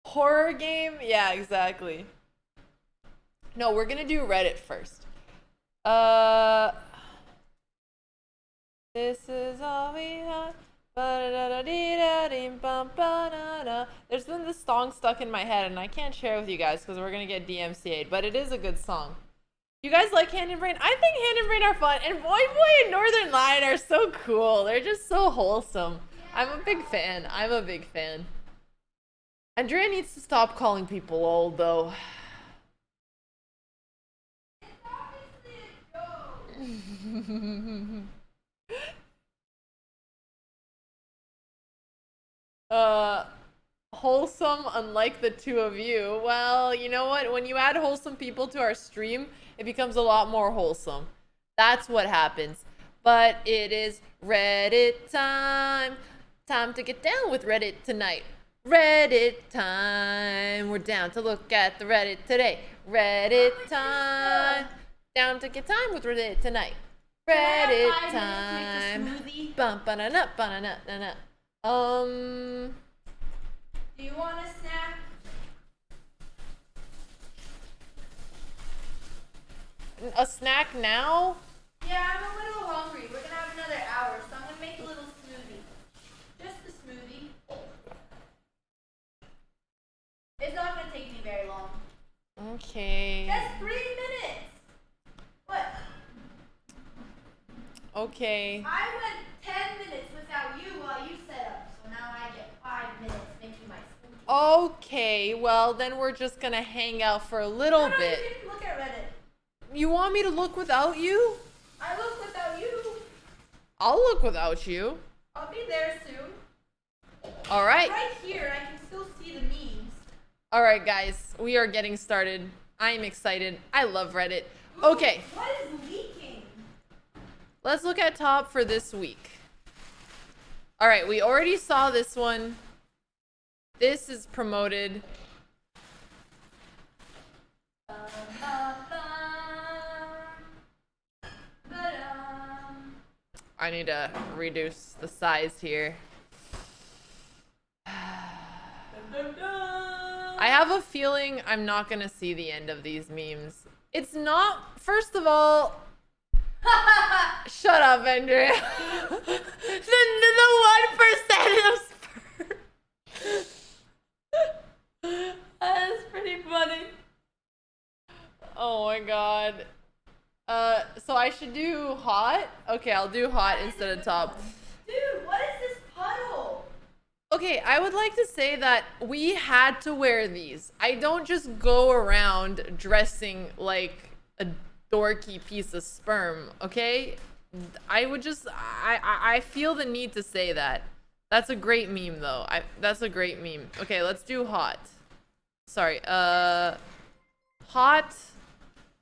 Horror game? Yeah, exactly. No, we're gonna do Reddit first. This is all we have. There's been this song stuck in my head, and I can't share it with you guys because we're gonna get DMCA'd, but it is a good song. You guys like Hand and Brain? I think Hand and Brain are fun, and Voyboy and Northern Lion are so cool. They're just so wholesome. I'm a big fan. I'm a big fan. Andrea needs to stop calling people old, though. Wholesome, unlike the two of you. Well, you know what? When you add wholesome people to our stream, it becomes a lot more wholesome. That's what happens. But it is Reddit time. Time to get down with Reddit tonight. Reddit time. We're down to look at the Reddit today. Reddit time. Down to get time with Reddit tonight. Reddit time. Bum ba na na ba na na na. Do you want a snack? A snack now? Yeah, I'm a little hungry. We're gonna have another hour, so I'm gonna make a little smoothie. Just a smoothie. It's not gonna take me very long. Okay. Just 3 minutes. What? Okay. I went 10 minutes without you while you set up, so now I get 5 minutes making my smoothie. Okay, well then we're just gonna hang out for a little No, bit. you can look at Reddit. You want me to look without you? I look without you. I'll look without you. I'll be there soon. Alright. Right here, I can still see the memes. Alright guys, we are getting started. I am excited. I love Reddit. Okay. What is leaking? Let's look at top for this week. All right, we already saw this one. This is promoted. I need to reduce the size here. I have a feeling I'm not gonna see the end of these memes. It's not, first of all, shut up, Andrea. the 1% of sperm. That is pretty funny. Oh my god. So I should do hot? Okay, I'll do hot instead of top. Dude, what is this puddle? Okay, I would like to say that we had to wear these. I don't just go around dressing like a dorky piece of sperm, okay? I would just, I feel the need to say that. That's a great meme though. That's a great meme. Okay, let's do hot. Sorry, hot,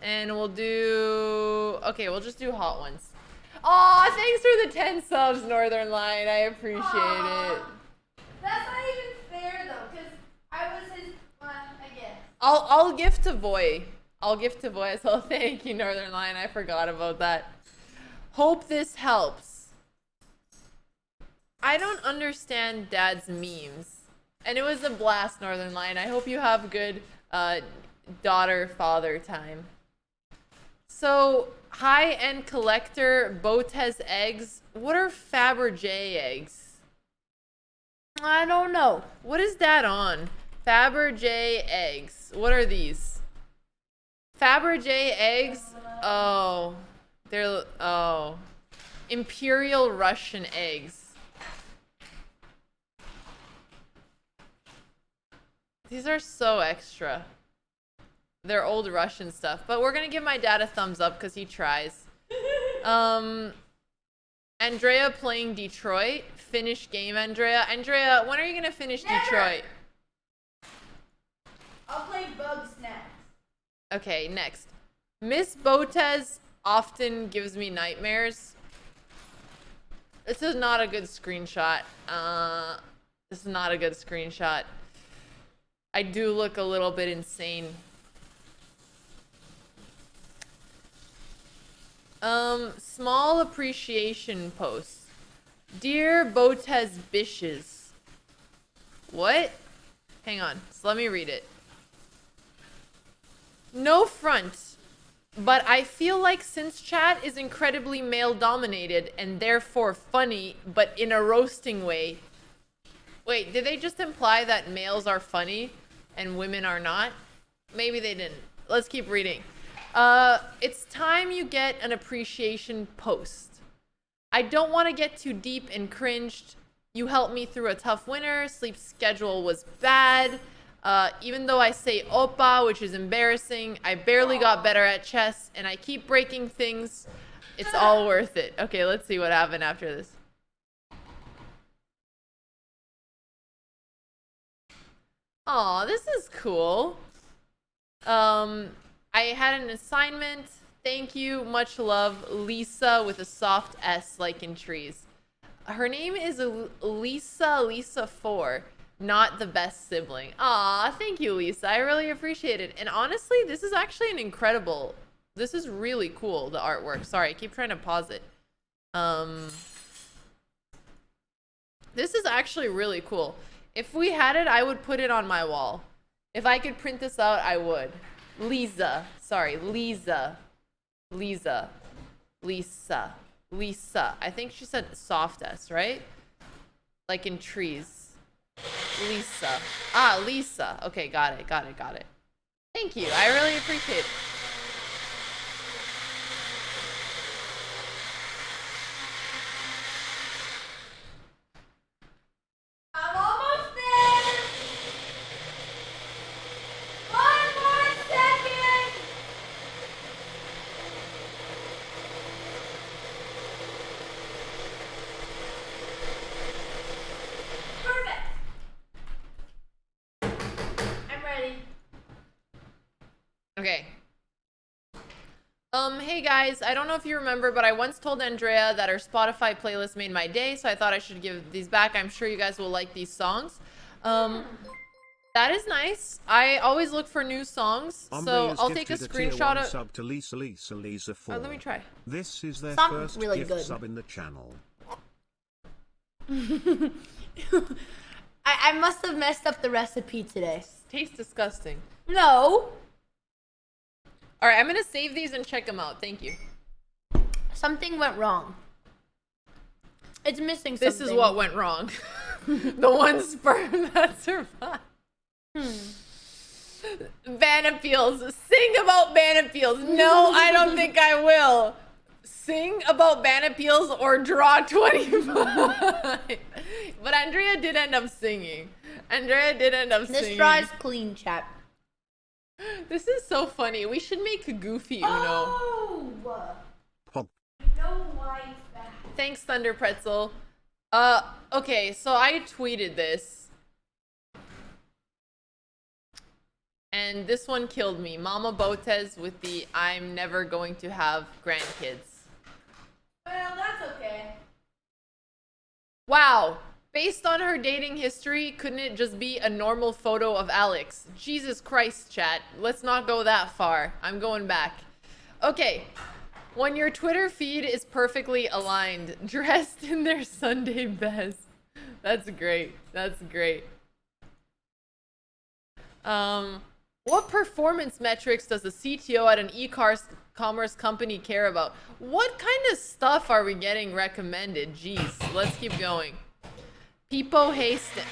and we'll do, okay, we'll just do hot ones. Aw, thanks for the 10 subs, Northern Line. I appreciate it. That's not even fair though, because I was his, I guess. I'll gift to Voy. I'll gift to Voy as well. Thank you, Northern Line. I forgot about that. Hope this helps. I don't understand Dad's memes. And it was a blast, Northern Line. I hope you have good daughter-father time. So, high-end collector, Botez eggs. What are Fabergé eggs? I don't know. What is that on? Fabergé eggs. What are these? Fabergé eggs? Oh. They're, oh. Imperial Russian eggs. These are so extra. They're old Russian stuff. But we're gonna give my dad a thumbs up because he tries. Andrea playing Detroit. Finish game, Andrea. Andrea, when are you gonna finish Detroit? I'll play Bugs next. Okay, next. Miss Botez often gives me nightmares. This is not a good screenshot. This is not a good screenshot. I do look a little bit insane. Small appreciation post. Dear Botez Bishes. What? Hang on. So let me read it. No front, but I feel like since chat is incredibly male dominated and therefore funny, but in a roasting way. Wait, did they just imply that males are funny and women are not? Maybe they didn't. Let's keep reading. It's time you get an appreciation post. I don't want to get too deep and cringed. You helped me through a tough winter. Sleep schedule was bad. Even though I say oppa, which is embarrassing, I barely got better at chess and I keep breaking things. It's all worth it. Okay, let's see what happened after this. Aw, this is cool. I had an assignment. Thank you. Much love. Lisa with a soft S like in trees. Her name is Lisa 4. Not the best sibling. Aw, thank you, Lisa. I really appreciate it. And honestly, this is actually an incredible... This is really cool, the artwork. Sorry, I keep trying to pause it. This is actually really cool. If we had it, I would put it on my wall. If I could print this out, I would. Lisa. Sorry, Lisa. Lisa. Lisa. Lisa. I think she said soft S, right? Like in trees. Lisa. Ah, Lisa. Okay, got it, got it, got it. Thank you. I really appreciate it. I'm almost there. 1 more second. Perfect. I'm ready. Okay. Hey guys, I don't know if you remember, but I once told Andrea that her Spotify playlist made my day, so I thought I should give these back. I'm sure you guys will like these songs. That is nice. I always look for new songs, so I'll take a screenshot of. Sub to Lisa Lisa 4. Let me try. This is their Sounds first really gift good. sub in the channel. I must have messed up the recipe today. Tastes disgusting. No. All right, I'm gonna save these and check them out. Thank you. Something went wrong. It's missing something. This is what went wrong. The one sperm that survived. Ban appeals. Sing about ban appeals. No, I don't think I will. Sing about ban appeals or draw 25. But Andrea did end up singing. This straw is clean, chat. This is so funny. We should make a goofy Uno. Oh! Pop. No why back. Thanks, Thunder Pretzel. Okay, so I tweeted this. And this one killed me. Mama Botez with the I'm never going to have grandkids. Well, that's okay. Wow. Based on her dating history, couldn't it just be a normal photo of Alex? Jesus Christ, chat. Let's not go that far. I'm going back. Okay. When your Twitter feed is perfectly aligned, dressed in their Sunday best. That's great. That's great. What performance metrics does the CTO at an e-commerce company care about? What kind of stuff are we getting recommended? Jeez, let's keep going. Peepo Hastings.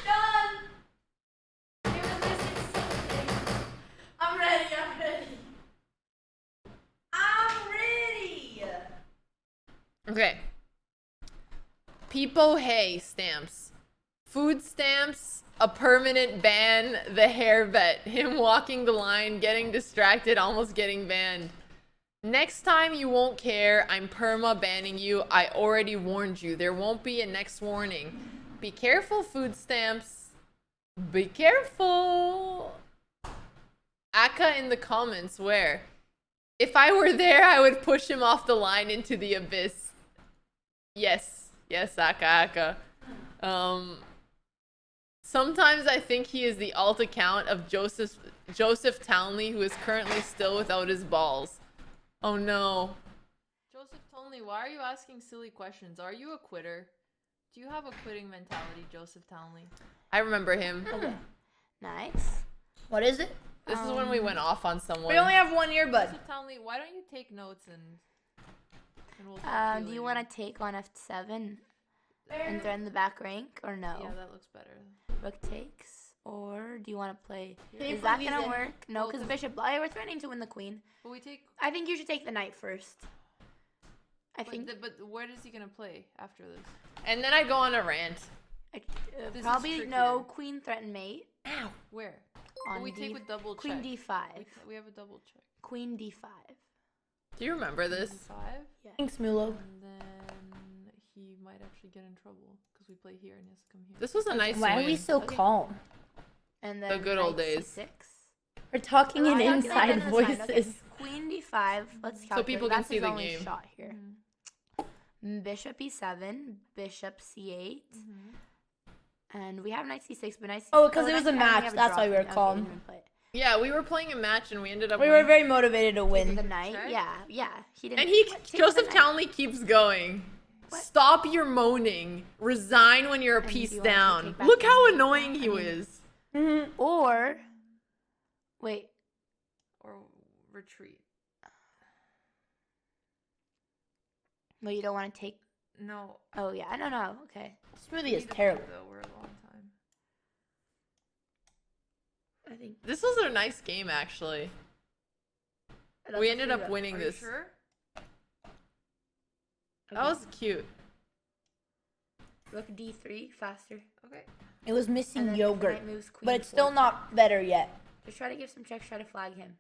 Done! It was missing something. I'm ready. Okay. Peepo Hay stamps. Food stamps, a permanent ban, the hair vet, him walking the line, getting distracted, almost getting banned. Next time you won't care, I'm perma banning you. I already warned you. There won't be a next warning. Be careful, food stamps. Be careful. Aka in the comments, where? If I were there, I would push him off the line into the abyss. Yes, Aka. Sometimes I think he is the alt account of Joseph Townley, who is currently still without his balls. Oh no. Joseph Townley, why are you asking silly questions? Are you a quitter? Do you have a quitting mentality, Joseph Townley? I remember him. Okay. Nice. What is it? This is when we went off on someone. We only have one earbud. Joseph Townley, why don't you take notes and we'll do you want to take on F7 and threaten the back rank or no? Yeah, that looks better. Rook takes, or do you want to play? Can you Is that plug gonna these in? work? No, because Bishop. We're threatening to win the queen. But we take. I think you should take the knight first. I think. But where is he gonna play after this? And then I go on a rant. This is Probably trickier. no queen threaten mate. Ow. Where? On we take with double Queen check. D5. We have a double check. Queen D5. Do you remember this? Yeah. Thanks, Mulo. And then he might actually get in trouble because we play here and he has to come here. This was a nice Why win. are we so calm? And then The good old knight days. C6. We're talking in I calculate inside it in the side. Okay. voices. Queen D5. Let's calculate. So people can That's see his the only game. shot here. Bishop E7. Bishop C8. And we have knight C6, but knight C6. Oh, because it was a knight- match. we have a That's draw why we were queen. Okay, calm. you didn't play it. Yeah, we were playing a match and we ended up. We were winning. very motivated to win. The knight, Check? yeah. He didn't. And he, What? Take Joseph the knight. Townley keeps going. Stop your moaning. Resign when you're a And piece do you want to down. take back Look the how knight? annoying he I mean- was. Or, wait. Or retreat. No, you don't want to take. No. Oh yeah, no. Okay. Smoothie is terrible. Though, we're a long time. I think This was a nice game, actually. We ended up winning this. Sure? Okay. That was cute. Rook D3 faster. Okay. It was And missing then if yogurt, knight moves, queen but it's still D4. not better yet. Just try to give some checks. Try to flag him.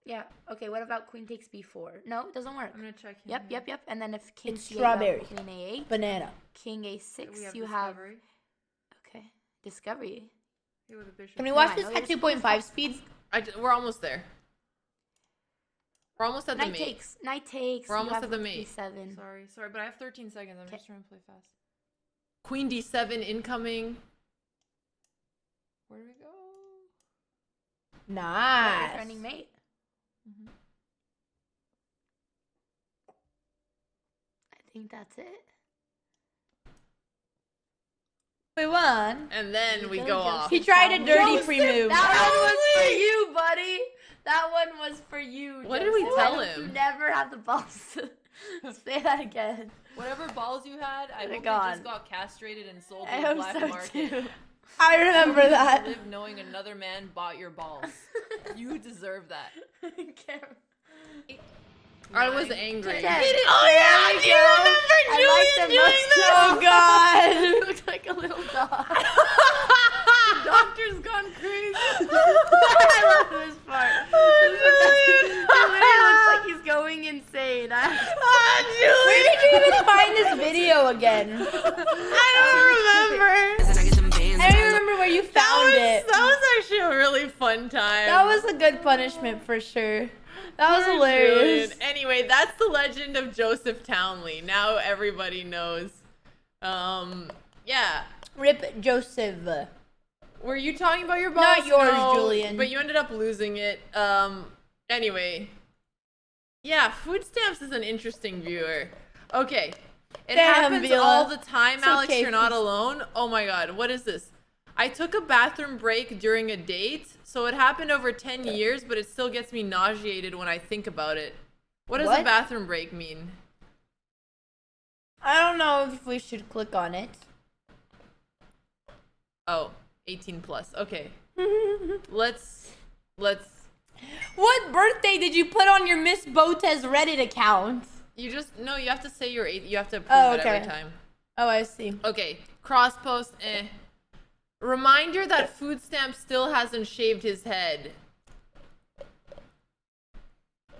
Yeah. Okay. What about queen takes B4? No, it doesn't work. I'm gonna check him. Yep. And then if king It's C8, strawberry. queen A8, Banana. king A6, We have you have discovery. Discovery. Can we watch No, I this know at you're 2.5 speeds? We're almost there. We're almost at the Night mate. takes. Night takes. We're You almost have at the mate. D7. Sorry, but I have 13 seconds. I'm just trying to play fast. Queen D7 incoming. Where do we go? Nice. Running mate. I think that's it. We won. And then we go off. He tried a dirty Joseph, pre-move. That one was for you, buddy. That one was for you. What did we Joseph. tell Why don't him? You never have the balls to say that again. Whatever balls you had, I hope you God. just got castrated and sold I to the hope black so market. too. I remember that. Live knowing another man bought your balls. You deserve that. I was angry. Oh yeah, do you remember Julian doing this? Oh god. He looked like a little dog. The doctor's gone crazy. I love this part. He literally looks like he's going insane. Where did you even find this video again? I don't remember. I don't remember where you found it. That was actually a really fun time. That was a good punishment for sure. That was hilarious. Julian. Anyway, that's the legend of Joseph Townley. Now everybody knows. Yeah. Rip Joseph. Were you talking about your balls? Not yours, No, Julian. But you ended up losing it. Anyway. Yeah, food stamps is an interesting viewer. Okay. It Damn, happens Vila. all the time, It's Alex. okay, You're not food- alone. Oh my god, what is this? I took a bathroom break during a date, so it happened over 10 years, but it still gets me nauseated when I think about it. What does a What? bathroom break mean? I don't know if we should click on it. Oh, 18 plus. Okay. Let's What birthday did you put on your Miss Botez Reddit account? you have to say your age. You have to approve Oh, it okay. every time. Oh, I see. Okay, cross post, Reminder that food stamp still hasn't shaved his head.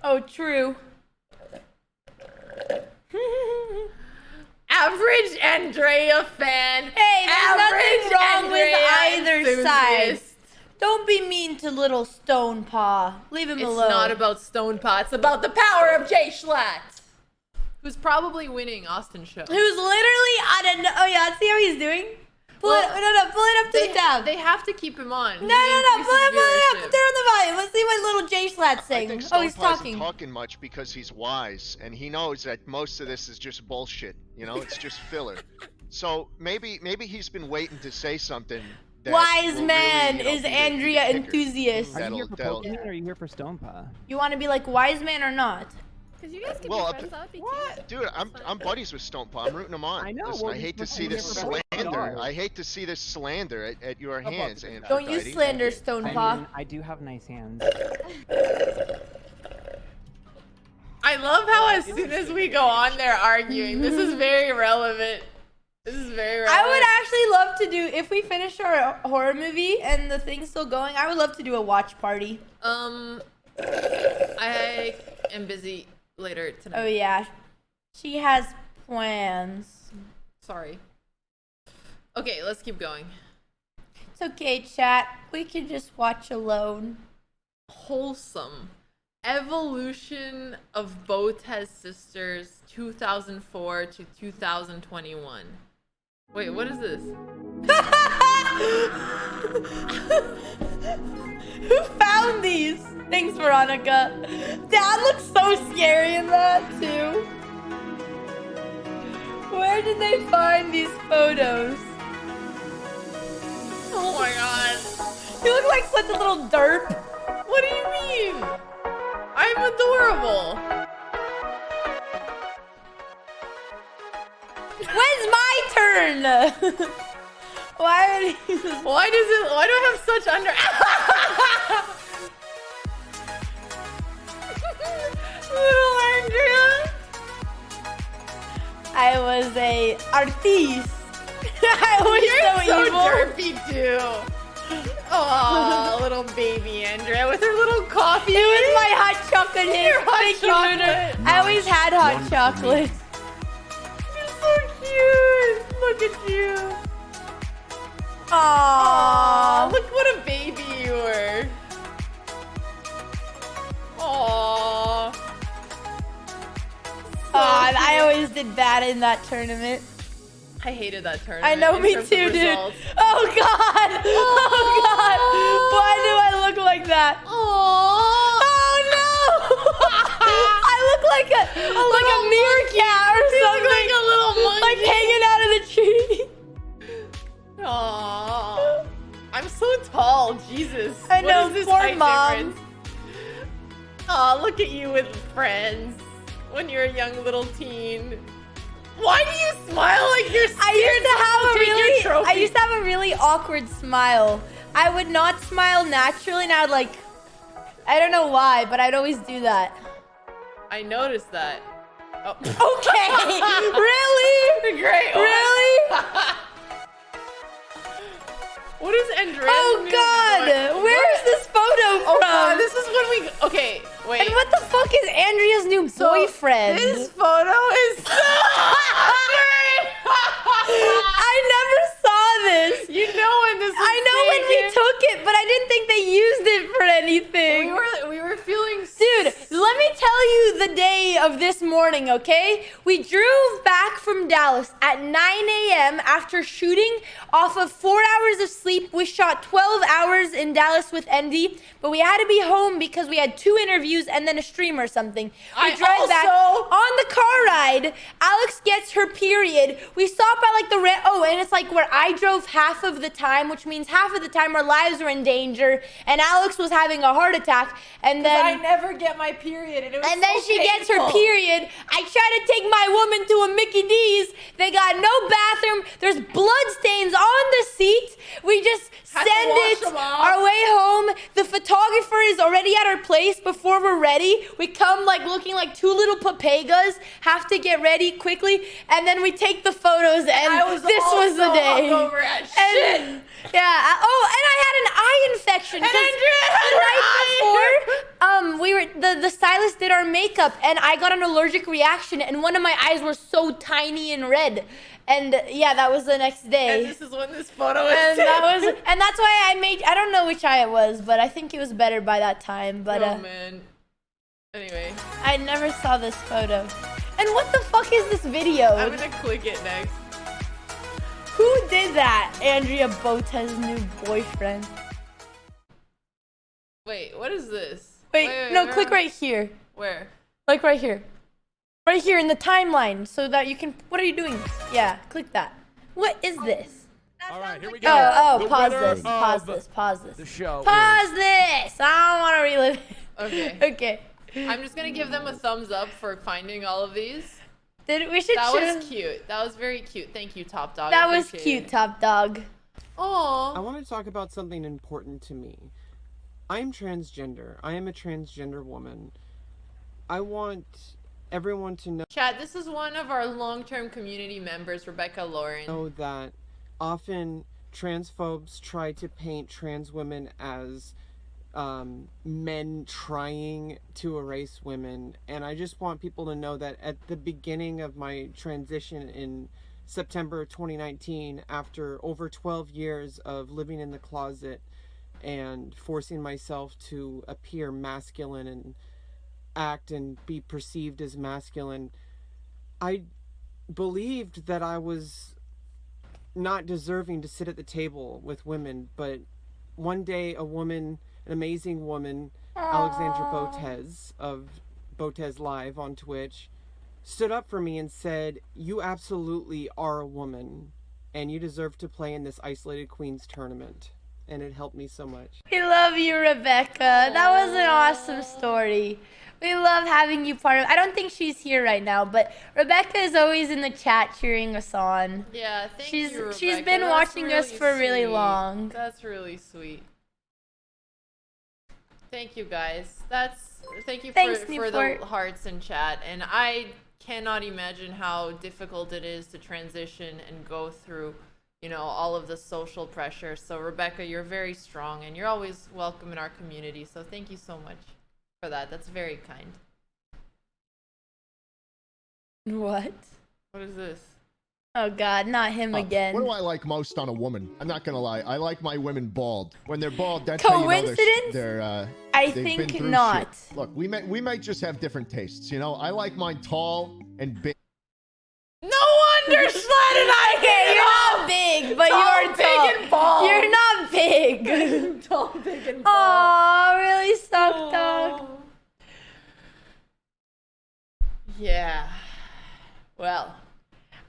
Oh, true. Average Andrea fan. Hey, there's Average nothing wrong Andrea with either side. enthusiast. Don't be mean to little Stone Paw. Leave him It's alone. not about Stone Pot. It's about the power of Jay Schlatt, who's probably winning Austin's show. Who's literally oh yeah, let's see how he's doing. Pull it up to the tab. They have to keep him on. No, pull it up. Turn on the volume. Let's see what little Jay Schlatt's I saying. think Oh, Stone he's Paw talking. isn't talking much because he's wise and he knows that most of this is just bullshit. You know, it's just filler. So maybe he's been waiting to say something. That Wise will man really, is be the Andrea kicker. enthusiast. Are you here for That'll- Pokemon or are you here for Stonepaw? You want to be like wise man or not? Because you guys can Well, be friends. That'd be what? Dude, I'm buddies with Stone Paw. I'm rooting him on. I know, Listen, well, I hate to listen, see you're this here for slander. Pokemon. I hate to see this slander at your hands, Don't Don't you Aphrodite. slander Stone I Paw. mean, I do have nice hands. I love how as soon as we go on, they're arguing. This is very relevant. This is very relevant. I would actually love to do, if we finish our horror movie and the thing's still going, I would love to do a watch party. I am busy later tonight. Oh yeah, she has plans. Sorry. Okay, let's keep going. It's okay, chat. We can just watch alone. Wholesome. Evolution of Botez Sisters 2004 to 2021. Wait, what is this? Who found these? Thanks, Veronica. Dad looks so scary in that, too. Where did they find these photos? Oh my god. You look like such a little derp. What do you mean? I'm adorable. When's my turn? Why do I have such under Little Andrea? I was a artiste. I was You're so evil. derpy too. Oh, little baby Andrea with her little coffee. It was my hot chocolate hit. Your hot Thank you, chocolate. Luna. I always had hot chocolate. You're so cute. Look at you. Aww. did bad in that tournament. I hated that tournament. I know, in me terms of too, dude. results. Oh god! Oh god! Why do I look like that? Oh no! I look like a meerkat or something. Like a little monkey. Like hanging out of the tree. Aww. I'm so tall, Jesus. I know, What is this poor height mom. difference? Aw, look at you with friends when you're a young little teen. Why do you smile like you're scared I used to have a really awkward smile. I would not smile naturally, and I would like, I don't know why, but I'd always do that. I noticed that. Oh. Okay, really? Great. Really? What is Andrea? Oh god, where is this photo from? Oh god, this is when we. Okay, wait. And what the fuck is Andrea's new boyfriend? This photo is. I never saw this. You know when this. I know when we took it, but I didn't think they used it for anything. We were feeling. Dude, let me tell you the day of this morning, okay? We drove back from Dallas at 9 a.m. after shooting off of 4 hours of sleep. We shot 12 hours in Dallas with Endy, but we had to be home because we had 2 interviews and then a stream or something. We drive back on the car ride. Alex gets her period. We stop at like the and it's like where I drove half of the time, which means half of the time our lives were in danger, and Alex was having a heart attack. And then I never get my period, and it was and then she gets her period. I try to take my woman to a Mickey D's. They got no bathroom. There's blood stains on the seat. We just send it our way home. The photographer is already at our place before we're ready. We come like looking like 2 little papagas. Have to get ready quickly, and then we take the photos. And this was the day. And I had an eye infection. And the night before, the stylist did our makeup, and I got an allergic reaction, and one of my eyes were so tiny and red. And yeah, that was the next day. And this is when this photo is. And that's why I don't know which eye it was, but I think it was better by that time. But oh man. Anyway, I never saw this photo. And what the fuck is this video? I'm gonna click it next. Who did that? Andrea Bota's new boyfriend. Wait, what is this? Wait, click right here. Where? Like right here. Right here in the timeline, so that you can. What are you doing? Yeah, click that. What is this? All right, here we go. Pause this. Pause this. The show. Pause this. I don't want to relive it. Okay. Okay. I'm just gonna give them a thumbs up for finding all of these. That was cute. That was very cute. Thank you, Top Dog. That was cute, Top Dog. Aww. I want to talk about something important to me. I'm transgender. I am a transgender woman. I want everyone to know. Chat, this is one of our long-term community members, Rebecca Lauren. Know that often transphobes try to paint trans women as men trying to erase women, and I just want people to know that at the beginning of my transition in September 2019, after over 12 years of living in the closet and forcing myself to appear masculine and act and be perceived as masculine, I believed that I was not deserving to sit at the table with women. But one day a woman, an amazing woman, Alexandra Botez of Botez Live on Twitch, stood up for me and said, "You absolutely are a woman and you deserve to play in this Isolated Queens tournament." And it helped me so much. We love you, Rebecca. That was an awesome story. We love having you part of. I don't think she's here right now, but Rebecca is always in the chat cheering us on. Yeah, thank you, Rebecca. She's been watching us for really long. That's really sweet. Thank you, guys. Thank you for the hearts in chat. And I cannot imagine how difficult it is to transition and go through, you know, all of the social pressure. So Rebecca, you're very strong and you're always welcome in our community. So thank you so much for that. That's very kind. What? What is this? Oh God, not him again. What do I like most on a woman? I'm not gonna lie. I like my women bald. When they're bald, that's coincidence? How you know I think not. Shit. Look, we might just have different tastes. You know, I like mine tall and big. big and Oh, really sucked, dog. Yeah. Well.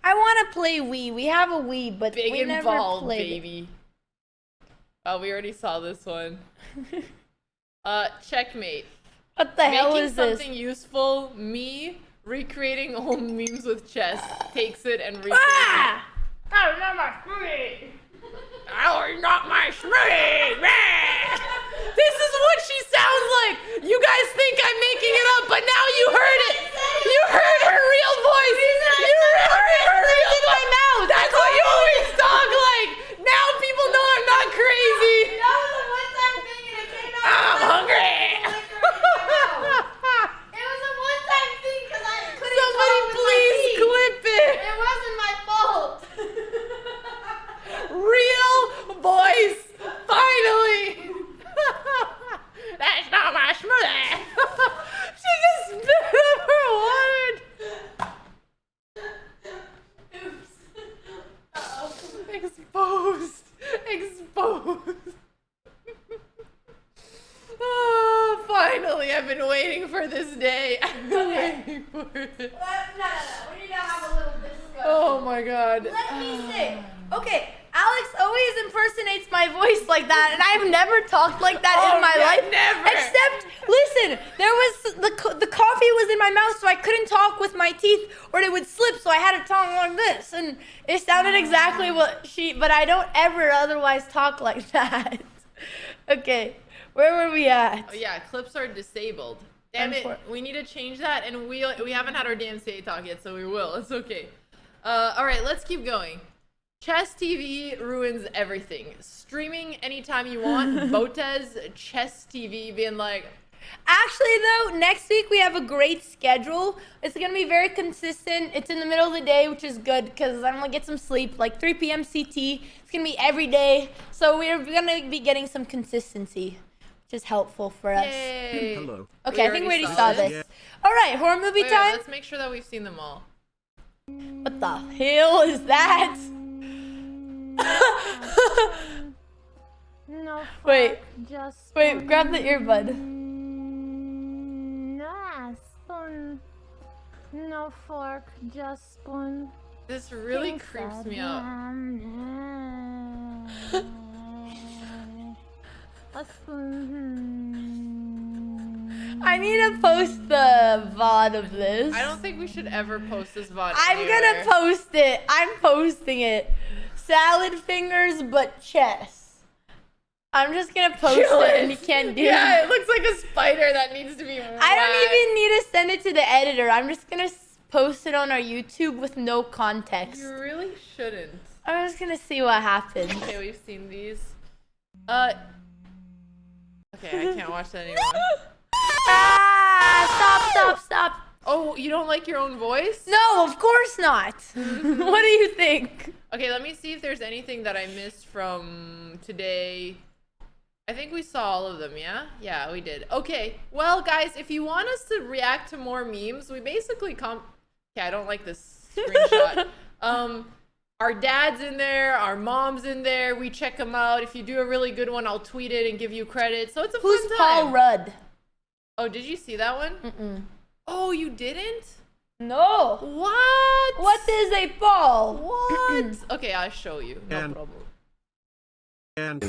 I want to play Wii. We have a Wii, but Big we and never bald, played baby. Oh, we already saw this one. Checkmate. What the hell Making is this? something useful, me recreating old memes with chess, takes it and recreates it. That was not my smoothie. That was not my smoothie. This is what she sounds like. You guys think I'm making it up, but now you heard it. You heard her real voice. You heard her real voice. That's what you always talk like. Now people know I'm not crazy. That was a one-time thing and it came out. I'm hungry. It was a one-time thing because I couldn't Somebody talk with my please teeth. clip it. It wasn't my fault. Real voice. Finally. That's not my smoothie. She just spit up her water. Oops. Exposed. Exposed. Oh, finally. I've been waiting for this day. I've been waiting for it. No. We need to have a little discussion. Oh my god. Let me say. Okay, Alex always impersonates my voice like that, and I've never talked like that in my life. Never. Except, listen, there was the coffee was in my mouth, so I couldn't talk with my teeth, or it would slip. So I had to talk like this, and it sounded exactly what she. But I don't ever otherwise talk like that. Okay, where were we at? Oh yeah, clips are disabled. Damn it, we need to change that, and we haven't had our damn say talk yet, so we will. It's okay. All right, let's keep going. Chess TV ruins everything. Streaming anytime you want. Botez Chess TV being like, actually though, next week we have a great schedule. It's gonna be very consistent. It's in the middle of the day, which is good because I'm gonna get some sleep, like 3 p.m. CT. It's gonna be every day, so we're gonna be getting some consistency, which is helpful for us. yay. Hello. Okay, I think we already saw this. All right, horror movie Wait, time. let's make sure that we've seen them all. What the hell is that? No. Wait. Just Wait, grab the earbud. No spoon. No fork, just spoon. This really creeps me out. A spoon. I need to post the VOD of this. I don't think we should ever post this VOD I'm anywhere. gonna post it. I'm posting it. Salad fingers, but chess. I'm just gonna post it and you can't do it. Yeah, it looks like a spider that needs to be I don't even need to send it to the editor. I'm just gonna post it on our YouTube with no context. You really shouldn't. I'm just gonna see what happens. Okay, we've seen these. Okay, I can't watch that anymore. Stop. Oh, you don't like your own voice? No, of course not. What do you think? Okay, let me see if there's anything that I missed from today. I think we saw all of them, yeah? Yeah, we did. Okay, well, guys, if you want us to react to more memes, we basically Okay, I don't like this screenshot. Our dad's in there, our mom's in there. We check them out. If you do a really good one, I'll tweet it and give you credit. So it's a Who's fun time. Paul Rudd? Oh, did you see that one? Mm-mm. Oh, you didn't? No. What? What is a ball? What? Okay, I'll show you. No And- problem. And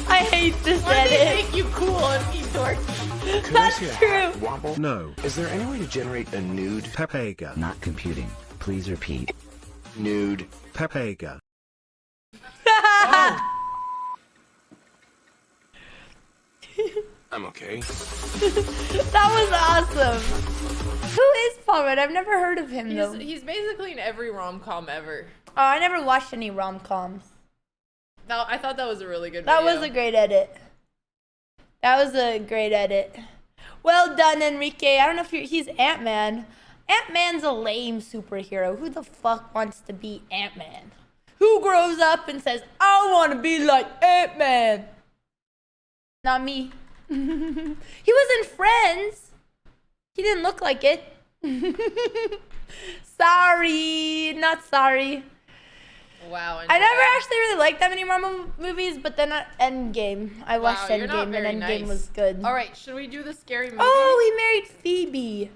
I hate this Why do they edit. make you cool and be dorky? That's true. Wobble. No. Is there any way to generate a nude? Pepega. Not computing. Please repeat. Nude. Pepega. I'm okay. That was awesome. Who is Paul Rudd? I've never heard of him though. He's basically in every rom-com ever. Oh, I never watched any rom-coms. Now, I thought that was a really good That video. was a great edit. That was a great edit. Well done, Enrique. I don't know if he's Ant-Man. Ant-Man's a lame superhero. Who the fuck wants to be Ant-Man? Who grows up and says, I want to be like Ant-Man? Not me. He was in Friends. He didn't look like it. Sorry. Not sorry. Wow. I never actually really liked that many Marvel movies, but then Endgame. I watched you're not Endgame, very and Endgame nice. was good. All right, should we do the scary movie? Oh, he married Phoebe.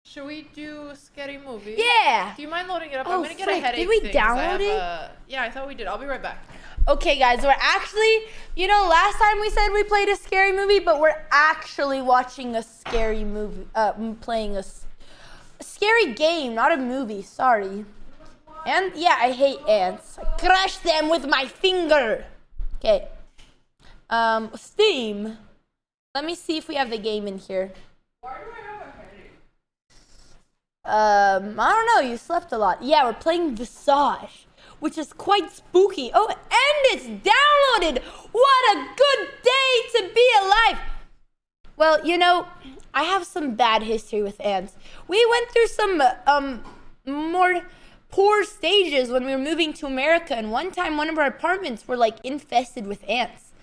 Should we do a scary movie? Yeah. Do you mind loading it up? Oh, I'm gonna get a frick, headache. did we thing 'cause I download have it? Yeah, I thought we did. I'll be right back. Okay, guys, we're actually, you know, last time we said we played a scary movie, but we're actually watching a scary movie, playing a scary game, not a movie, sorry. And yeah, I hate ants. I crush them with my finger. Okay. Steam. Let me see if we have the game in here. Why do I have a headache? I don't know, you slept a lot. Yeah, we're playing Visage, which is quite spooky. Oh, and it's downloaded! What a good day to be alive! Well, you know, I have some bad history with ants. We went through some, more poor stages when we were moving to America, and one time one of our apartments were, like, infested with ants.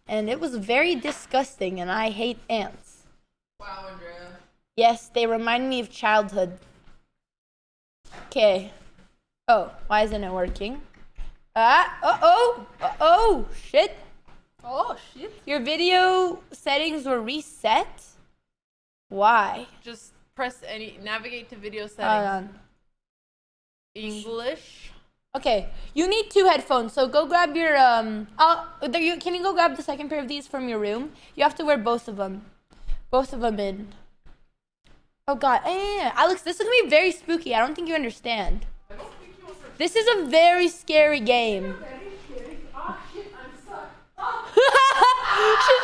And it was very disgusting, and I hate ants. Wow, Andrea. Yes, they remind me of childhood. Okay. Oh, why isn't it working? Shit. Oh, shit. Your video settings were reset? Why? Just press navigate to video Hold settings. on. English. Okay, you need 2 headphones, so go grab your, can you go grab the second pair of these from your room? You have to wear both of them. Both of them in. Oh god, Alex, this is gonna be very spooky. I don't think you understand. This is a very scary game. She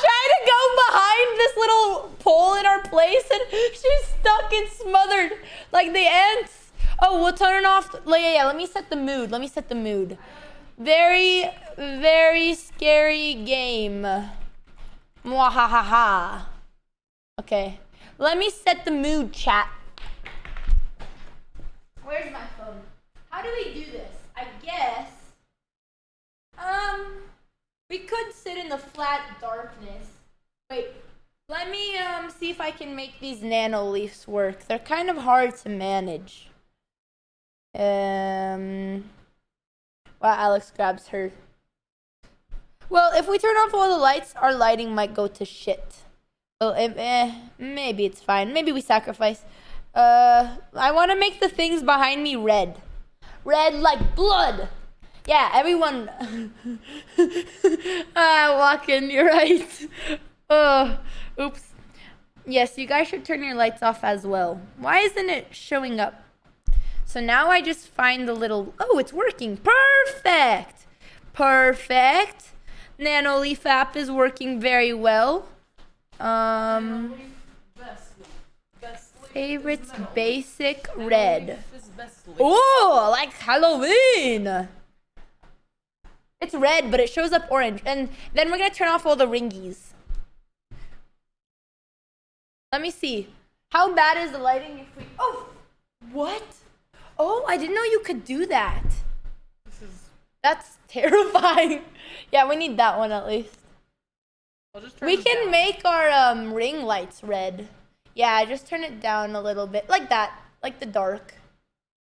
tried to go behind this little pole in our place and she's stuck and smothered like the ants. Oh, we'll turn it off. Yeah, let me set the mood. Very, very scary game. Mwahaha. Okay. Let me set the mood, chat. Where's my phone? How do we do this? I guess. We could sit in the flat darkness. Wait. Let me see if I can make these nano leaves work. They're kind of hard to manage. While Alex grabs her. Well, if we turn off all the lights, our lighting might go to shit. Well, maybe it's fine. Maybe we sacrifice. I want to make the things behind me red. Red like blood. Yeah, everyone. Walking, you're right. Oops. Yes, you guys should turn your lights off as well. Why isn't it showing up? So now I just find the little, oh, it's working. Perfect. Perfect. Nanoleaf app is working very well. Favorites basic red. Oh, like Halloween. It's red, but it shows up orange. And then we're gonna turn off all the ringies. Let me see. How bad is the lighting if we, oh, what? Oh, I didn't know you could do that. That's terrifying. Yeah, we need that one at least. We can make our ring lights red. Yeah, just turn it down a little bit. Like that. Like the dark.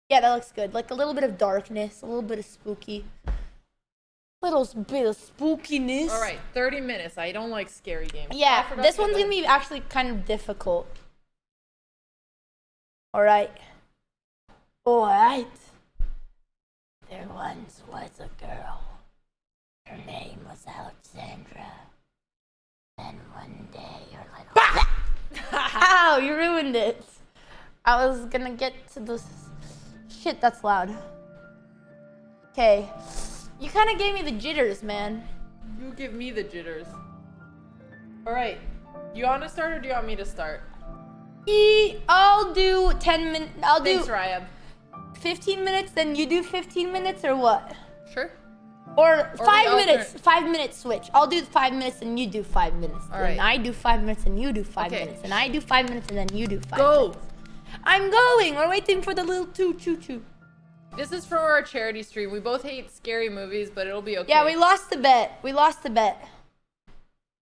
Yeah, that looks good. Like a little bit of darkness. A little bit of spooky. Little bit of spookiness. All right, 30 minutes. I don't like scary games. Yeah, this one's going to be actually kind of difficult. All right. All right. There once was a girl. Her name was Alexandra. Then one day her little... Ow, you ruined it. I was gonna get to this... Shit, that's loud. Okay. You kind of gave me the jitters, man. You give me the jitters. All right. Do you want to start or do you want me to start? I'll do 10 minutes. Thanks, Ryab. 15 minutes, then you do 15 minutes or what? Sure. Or 5 minutes. 5 minutes switch. I'll do 5 minutes and you do 5 minutes. All right. And I do 5 minutes and you do 5 minutes. And I do 5 minutes and then you do 5 Go. minutes. I'm going. We're waiting for the little choo-choo. This is from our charity stream. We both hate scary movies, but it'll be okay. Yeah, we lost the bet.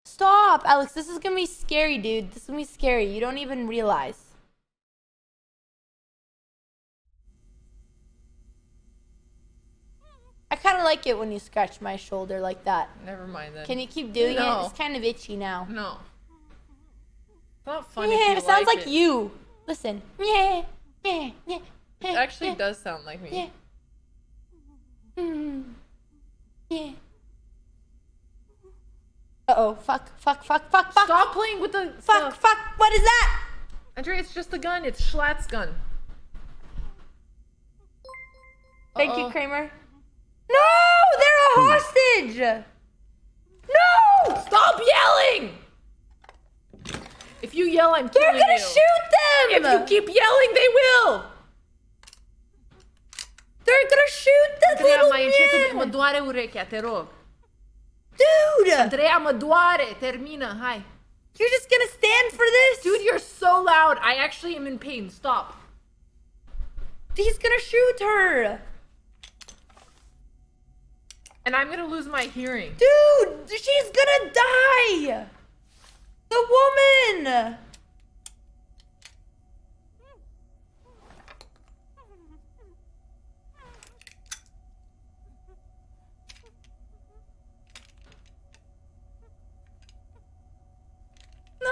Stop, Alex. This is gonna be scary, dude. This is gonna be scary. You don't even realize. kind of like it when you scratch my shoulder like that. Never mind then. Can you keep doing No. it? It's kind of itchy now. No. It's not funny. Yeah, it sounds like you. Listen. Yeah, yeah, yeah. It actually does sound like me. Yeah. Yeah. Uh-oh. Fuck. Stop playing with the fuck. What is that? Andrea, it's just a gun. It's Schlatt's gun. Thank you, Kramer. No! They're a hostage! No! Stop yelling! If you yell, I'm killing you. They're gonna shoot them! If you keep yelling, they will! They're gonna shoot the Andrea, little mai încetul, mă man! doare urechea, te rog. Dude! Andrea, mă doare, termină, hai. You're just gonna stand for this? Dude, you're so loud. I actually am in pain. Stop. He's gonna shoot her! And I'm gonna lose my hearing. Dude! She's gonna die! The woman! No!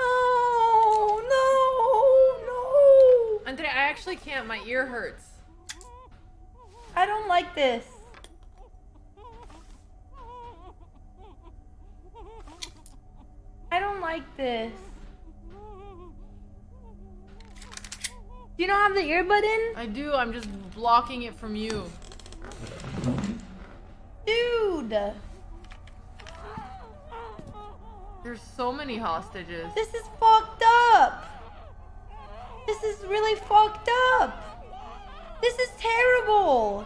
Andrea, I actually can't. My ear hurts. I don't like this. I don't like this. Do you not have the earbud in? I do. I'm just blocking it from you. Dude! There's so many hostages. This is fucked up! This is really fucked up! This is terrible!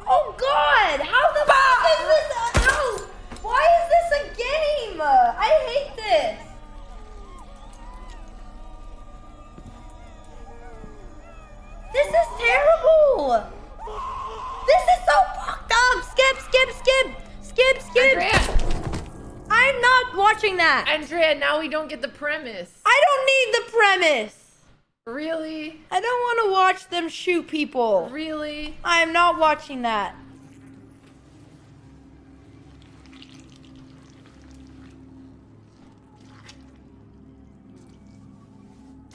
Oh god! How the fuck is this? Ow! Why is this a game? I hate this! This is terrible! This is so fucked up! Skip! Andrea! I'm not watching that! Andrea, now we don't get the premise. I don't need the premise! Really? I don't want to watch them shoot people. Really? I am not watching that.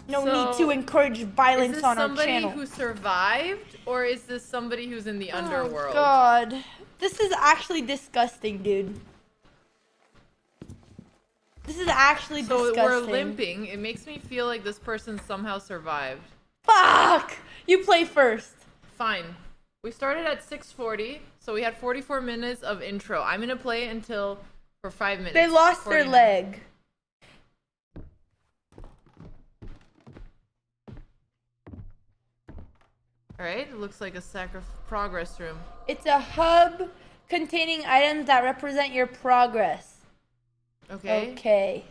No need to encourage violence on our channel. Is this somebody who survived, or is this somebody who's in the underworld? Oh god. This is actually disgusting, dude. This is actually disgusting. So we're limping. It makes me feel like this person somehow survived. Fuck! You play first. Fine. We started at 6:40, so we had 44 minutes of intro. I'm gonna play until for 5 minutes. They lost their leg. Alright, it looks like a progress room. It's a hub containing items that represent your progress. Okay. Okay.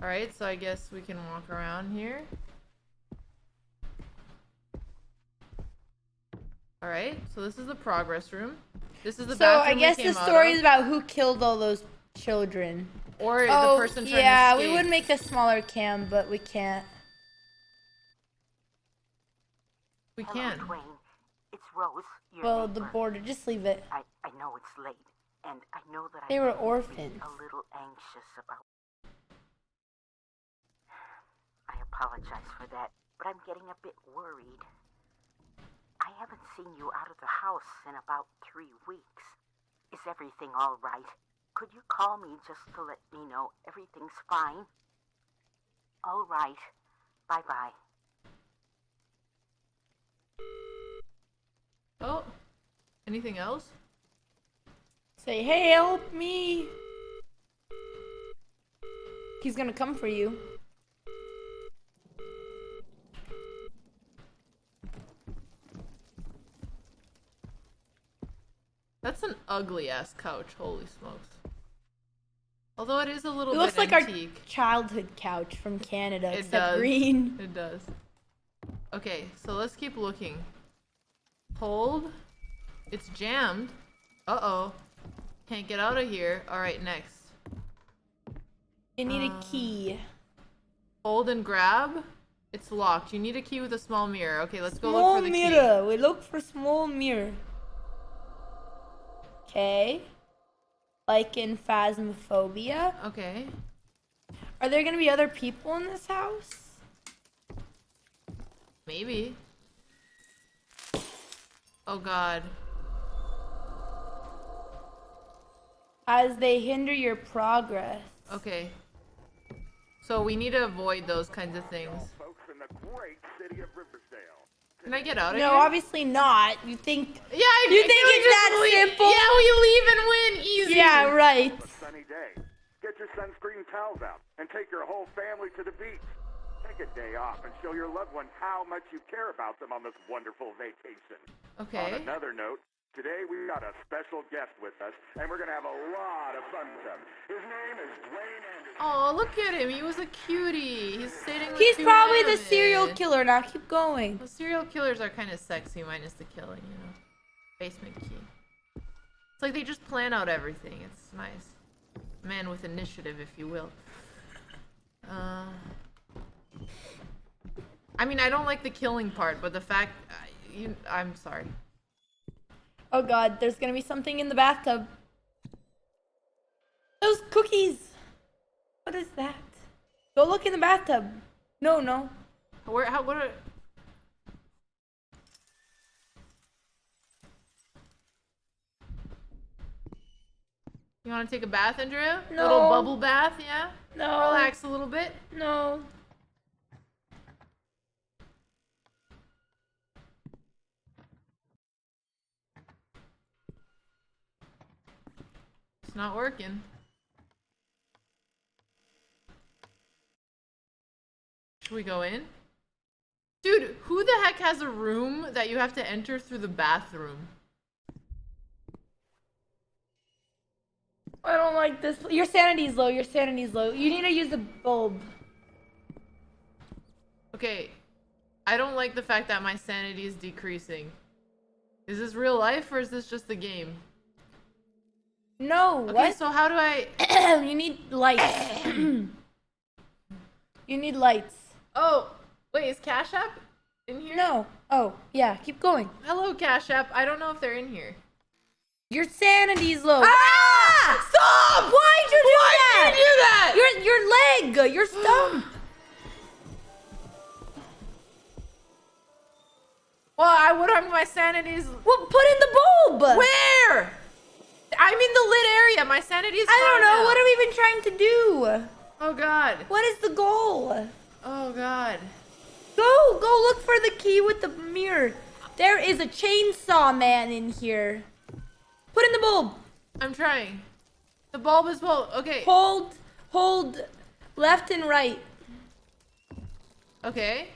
Alright, so I guess we can walk around here. Alright, so this is the progress room. This is the bathroom. So I guess the story is about who killed all those children. Or the person trying to yeah, escape. we would make a smaller cam, but we can't. We can. It's Rose. Well, the border, just leave it. I know it's late, and I know that They I were might be orphans. a little anxious about. I apologize for that, but I'm getting a bit worried. I haven't seen you out of the house in about 3 weeks. Is everything all right? Could you call me just to let me know everything's fine? All right. Bye-bye. Oh, anything else? Say, hey, help me. He's gonna come for you. That's an ugly ass couch. Holy smokes. Although it is a little It bit looks like antique. our childhood couch from Canada, It except does. green. It does. Okay, so let's keep looking. Hold. It's jammed. Uh-oh. Can't get out of here. Alright, next. You need a key. Hold and grab. It's locked. You need a key with a small mirror. Okay, let's go look Small for the mirror. We look for small mirror. Okay. Like in Phasmophobia. Okay. Are there gonna be other people in this house? Maybe. Oh god. As they hinder your progress. Okay. So we need to avoid those kinds of things. Can I get out of here? No, obviously not. You think? Yeah, you think it's that simple? Yeah, we leave and win easy. Yeah, right. Sunny day. Get your sunscreen towels out and take your whole family to the beach. Take a day off and show your loved ones how much you care about them on this wonderful vacation. Okay. On another note, today we got a special guest with us, and we're gonna have a lot of fun with him. His name is Dwayne Anderson. Oh, look at him. He was a cutie. He's sitting with He's two probably the anime. serial killer. Now keep going. Well, serial killers are kind of sexy, minus the killing, you know. Basement key. It's like they just plan out everything. It's nice. Man with initiative, if you will. I mean, I don't like the killing part, but the fact... I'm sorry. Oh god, there's gonna be something in the bathtub. Those cookies! What is that? Go look in the bathtub. No. What are... You want to take a bath, Andrea? No. Little bubble bath, yeah? No. Relax a little bit? No. It's not working. Should we go in? Dude, who the heck has a room that you have to enter through the bathroom? I don't like this. Your sanity's low. Your sanity's low. You need to use the bulb. Okay. I don't like the fact that my sanity is decreasing. Is this real life or is this just the game? No, Okay, what? so how do I... You need lights. You need lights. Oh, wait, is Cash App in here? No. Oh, yeah, keep going. Hello, Cash App. I don't know if they're in here. Your sanity's low. Ah! Stop! Why'd you do that? Why did you do that? Your leg, your stump. Well, what are my sanities? Well, put in the bulb. Where? I'm in the lit area. My sanity is I don't know. now. What are we even trying to do? Oh, God. What is the goal? Oh, God. Go look for the key with the mirror. There is a chainsaw man in here. Put in the bulb. I'm trying. The bulb is bulb. Okay. Hold left and right. Okay.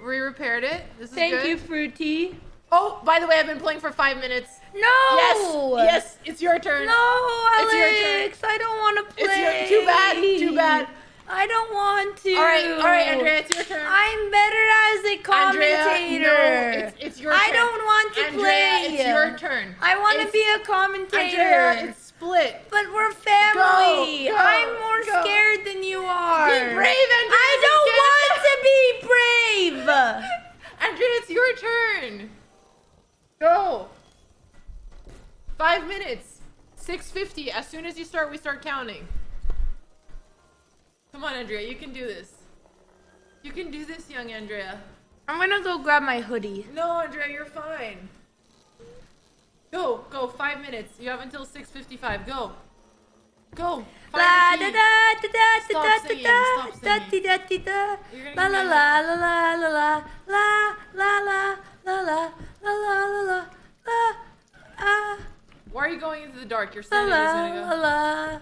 We repaired it. This is Thank good. you, Fruity. Oh, by the way, I've been playing for 5 minutes. No! Yes, it's your turn. No, Alex, It's your turn. I don't want to play. It's your, too bad. I don't want to. All right, Andrea, it's your turn. I'm better as a commentator. Andrea, no, it's your turn. I don't want to Andrea, play. it's your turn. I want to be a commentator. Andrea, it's split. But we're family. Go, I'm more go. scared than you are. Be brave, Andrea. I don't want to be brave. Andrea, it's your turn. Go. 5 minutes. 6:50. As soon as you start, we start counting. Come on, Andrea. You can do this. You can do this, young Andrea. I'm gonna go grab my hoodie. No, Andrea, you're fine. Go. 5 minutes. You have until 6:55. Go. Find La the da key. da da da Stop da singing, da stop da singing. da da da. You're gonna La get la mad. la la la la la la la la la la la la la ah Why are you going into the dark? Your la sanity's gonna la go. la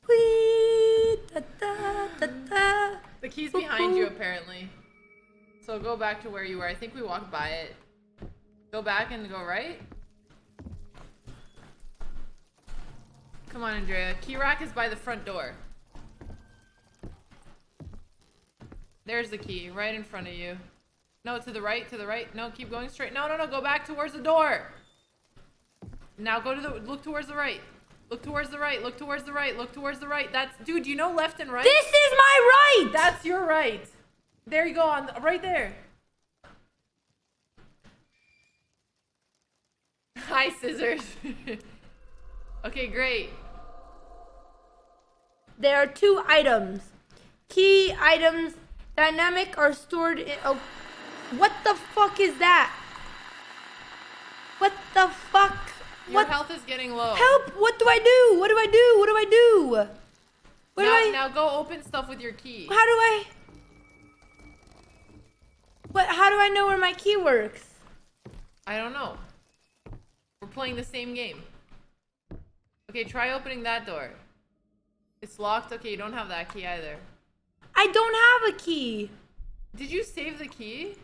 wee da da da da. The key's behind you, apparently. So go back to where you were. I think we walked by it. Go back and go right. Come on, Andrea. Key rack is by the front door. There's the key, right in front of you. No, to the right, to the right. No, keep going straight. No, go back towards the door. Now go to the, look towards the right. Look towards the right, look towards the right, look towards the right. That's, dude, you know left and right? This is my right. That's your right. There you go, on right there. Hi, Scissors. Okay, great. There are 2 items. Key items, dynamic, are stored in. Oh, what the fuck is that? What the fuck? Your health is getting low. Help! What do I do? What do I do? What do I do? Now go open stuff with your key. How do I? How do I know where my key works? I don't know. We're playing the same game. Okay, try opening that door. It's locked. Okay, you don't have that key either. I don't have a key. Did you save the key?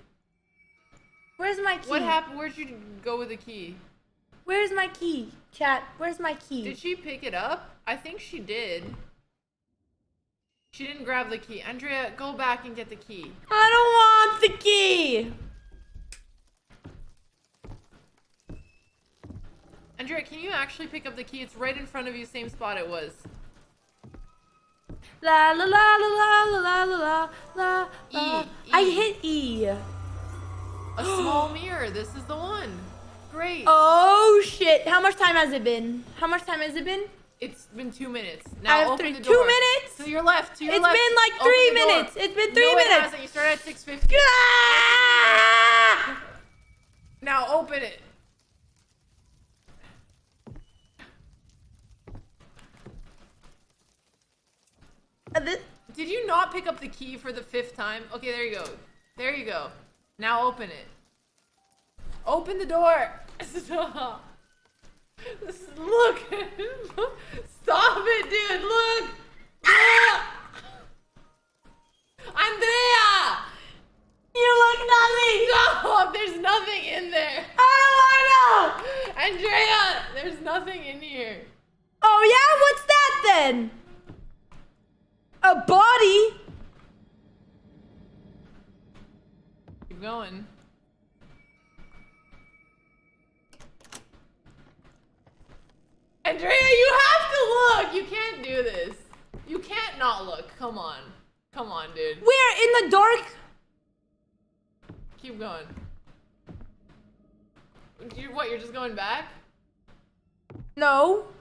Where's my key? What happened? Where'd you go with the key? Where's my key? Chat, where's my key? Did she pick it up? I think she did. She didn't grab the key. Andrea, go back and get the key. I don't want the key. Andrea, can you actually pick up the key? It's right in front of you, same spot it was. La la la la la la la la la. I hit E. A small mirror. This is the one. Great. Oh shit. How much time has it been? How much time has it been? It's been 2 minutes. Now I have open the 2 door. minutes? To your left. To your It's left. been like Open 3 the door. minutes. It's been 3 No, minutes. It hasn't. You started at 6:50. Ah! Now open it. Did you not pick up the key for the 5th time? Okay, there you go. There you go. Now open it. Open the door. Stop. Look. Stop it, dude. Look. Andrea! You look nothing. Stop. There's nothing in there. I don't wanna know. Andrea, there's nothing in here. Oh yeah? What's that then? A body? Keep going. Andrea, you have to look! You can't do this. You can't not look. Come on. Come on, dude. We're in the dark. Keep going. You're just going back? No.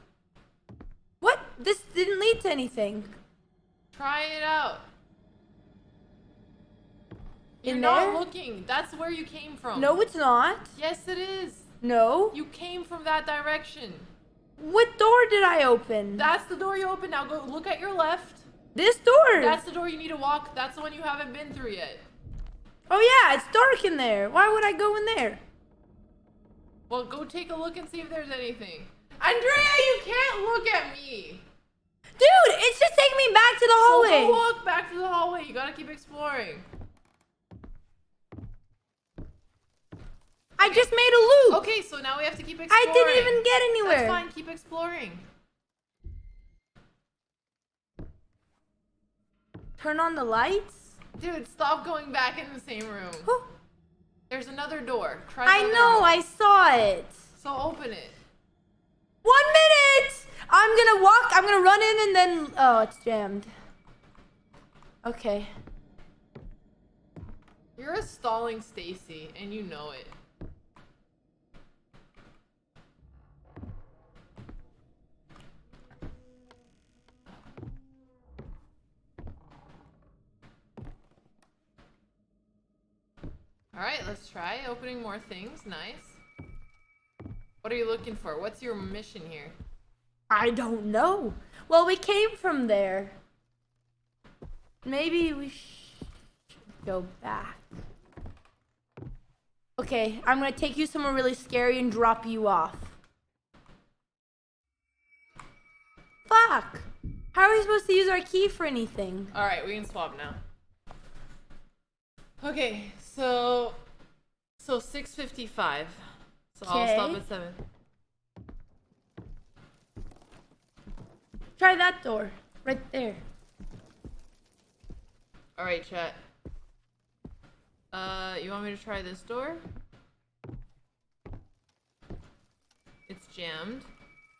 What? This didn't lead to anything. Try it out. You're In not there? looking. That's where you came from. No, it's not. Yes, it is. No. You came from that direction. What door did I open? That's the door you opened. Now go look at your left. This door. That's the door you need to walk. That's the one you haven't been through yet. Oh yeah, it's dark in there. Why would I go in there? Well, go take a look and see if there's anything. Andrea, you can't look at me. Dude, it's just taking me back to the hallway. So go walk back to the hallway. You gotta keep exploring. I just made a loop. Okay, so now we have to keep exploring. I didn't even get anywhere. That's fine. Keep exploring. Turn on the lights. Dude, stop going back in the same room. Huh? There's another door. Try I the know, door. I saw it. So open it. 1 minute! I'm gonna walk, I'm gonna run in and then... Oh, it's jammed. Okay. You're a stalling Stacy, and you know it. Alright, let's try opening more things. Nice. What are you looking for? What's your mission here? I don't know. Well, we came from there. Maybe we should go back. Okay, I'm gonna take you somewhere really scary and drop you off. Fuck! How are we supposed to use our key for anything? Alright, we can swap now. Okay, so 6:55. So I'll stop at 7. Try that door. Right there. Alright, chat. You want me to try this door? It's jammed.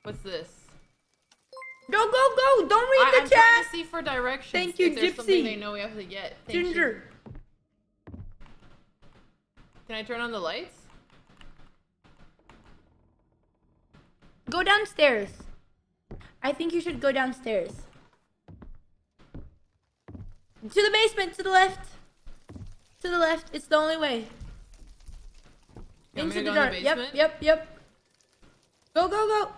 What's this? Go, go, go! Don't read I'm the chat! trying to see for directions. Thank you, if there's something Gypsy. they know we have to get. Thank you. Ginger. Can I turn on the lights? Go downstairs. I think you should go downstairs. To the basement, to the left. To the left. It's the only way. You want me Into to the go in dark. the Yep, basement? yep, yep. Go, go, go.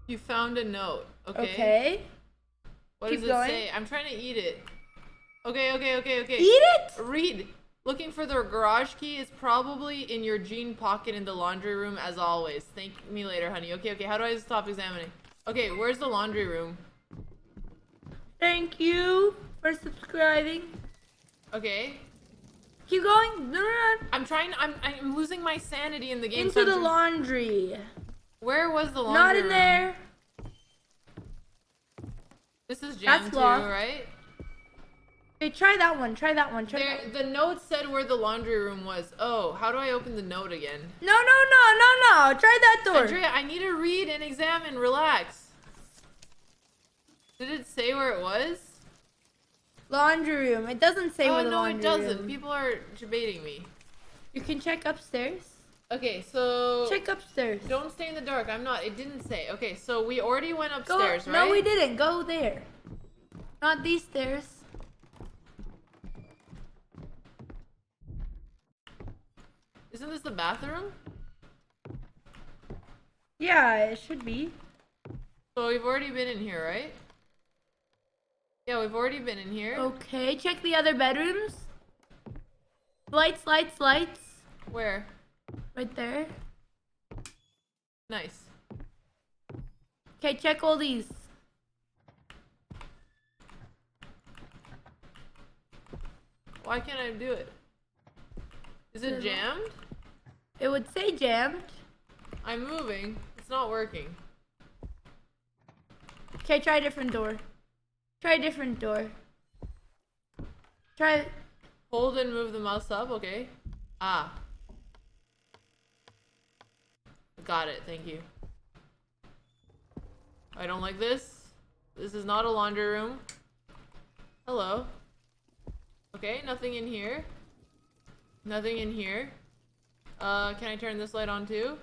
You found a note. Okay. Okay. What Keep does it going. say? I'm trying to eat it. Okay. Eat it? Read. Looking for the garage key is probably in your jean pocket in the laundry room as always. Thank me later, honey. Okay. How do I stop examining? Okay, where's the laundry room? Thank you for subscribing. Okay. Keep going. No. I'm losing my sanity in the game. Into the laundry. Where was the laundry Not in room? there. This is jam That's too, locked. right? Okay, try that one. Try that one. The note said where the laundry room was. Oh, how do I open the note again? No. Try that door. Andrea, I need to read and examine. Relax. Did it say where it was? Laundry room. It doesn't say where the laundry room. No, it doesn't. People are debating me. You can check upstairs. Okay, so... Check upstairs. Don't stay in the dark. I'm not. It didn't say. Okay, so we already went upstairs, right? No, we didn't. Go there. Not these stairs. Isn't this the bathroom? Yeah, it should be. So we've already been in here, right? Yeah, we've already been in here. Okay, check the other bedrooms. Lights. Where? Right there. Nice. Okay, check all these. Why can't I do it? Is it jammed? It would say jammed. I'm moving. It's not working. Okay, try a different door. Try... Hold and move the mouse up, okay. Ah. Got it, thank you. I don't like this. This is not a laundry room. Hello. Okay, nothing in here. Nothing in here. Can I turn this light on too?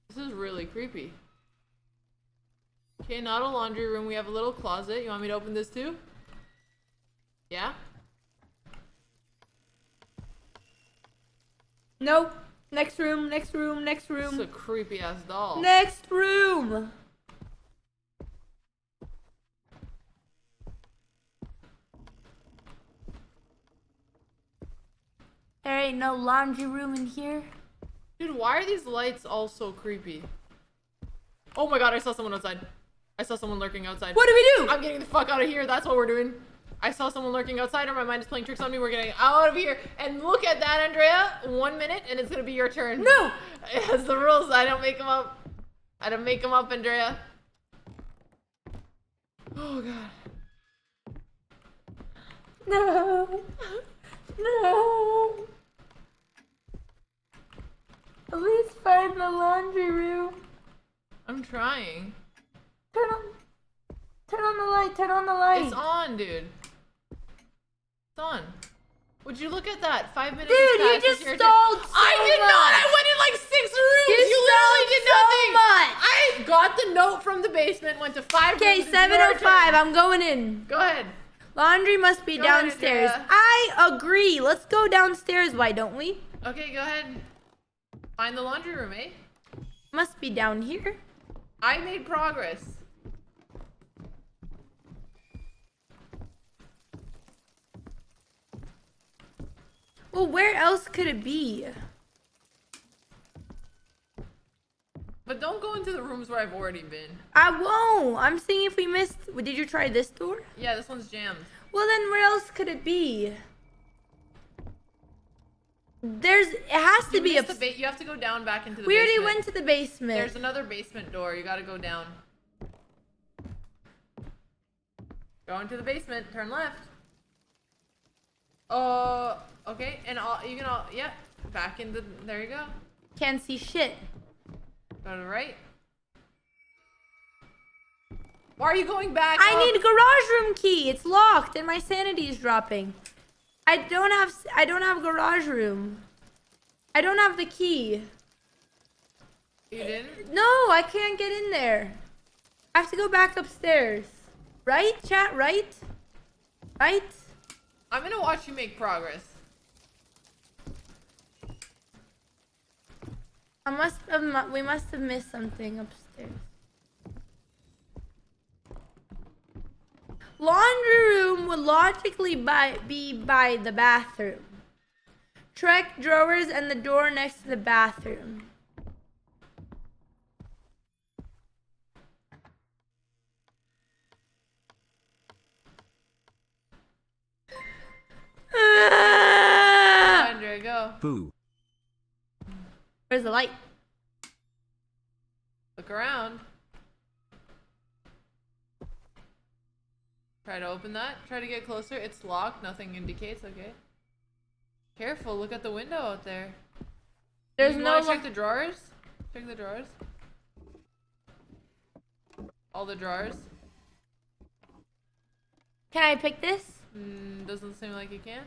This is really creepy. Okay, not a laundry room. We have a little closet. You want me to open this too? Yeah? Nope. Next room. This is a creepy ass doll. Next room. There ain't no laundry room in here. Dude, why are these lights all so creepy? Oh my god, I saw someone outside. I saw someone lurking outside. What do we do? I'm getting the fuck out of here. That's what we're doing. I saw someone lurking outside, or my mind is playing tricks on me. We're getting out of here. And look at that, Andrea. 1 minute, and it's gonna be your turn. No! It's the rules. I don't make them up. Andrea. Oh god. No. At least find the laundry room. I'm trying. Turn on the light. It's on, dude. It's on. Would you look at that? 5 minutes. Dude, you just stalled so I did much. not. I went in like 6 rooms. You literally did stalled nothing. so much. I got the note from the basement. Went to 5 Okay, rooms. It's your 7:05. turn. I'm going in. Go ahead. Laundry must be Go ahead, downstairs. Andrea. I agree. Let's go downstairs. Why don't we? Okay, go ahead. Find the laundry room, eh? Must be down here. I made progress. Well, where else could it be? But don't go into the rooms where I've already been. I won't. I'm seeing if we missed. Did you try this door? Yeah, this one's jammed. Well, then where else could it be? It has to be You have to go down back into the We basement. already went to the basement. There's another basement door. You gotta go down. Go into the basement. Turn left. Okay. And yeah. Back in the, there you go. Can't see shit. Go to the right. Why are you going back? I need garage room key. It's locked and my sanity is dropping. I don't have garage room. I don't have the key. You didn't? No, I can't get in there. I have to go back upstairs. Right, chat? Right? Right? I'm gonna watch you make progress. We must have missed something upstairs. Laundry room would logically be by the bathroom. Check drawers and the door next to the bathroom. Andrea, go. Boo. Where's the light? Look around. Try to open that. Try to get closer. It's locked. Nothing indicates. Okay. Careful. Look at the window out there. There's you no. Wanna check the drawers. Check the drawers. All the drawers. Can I pick this? Doesn't seem like you can.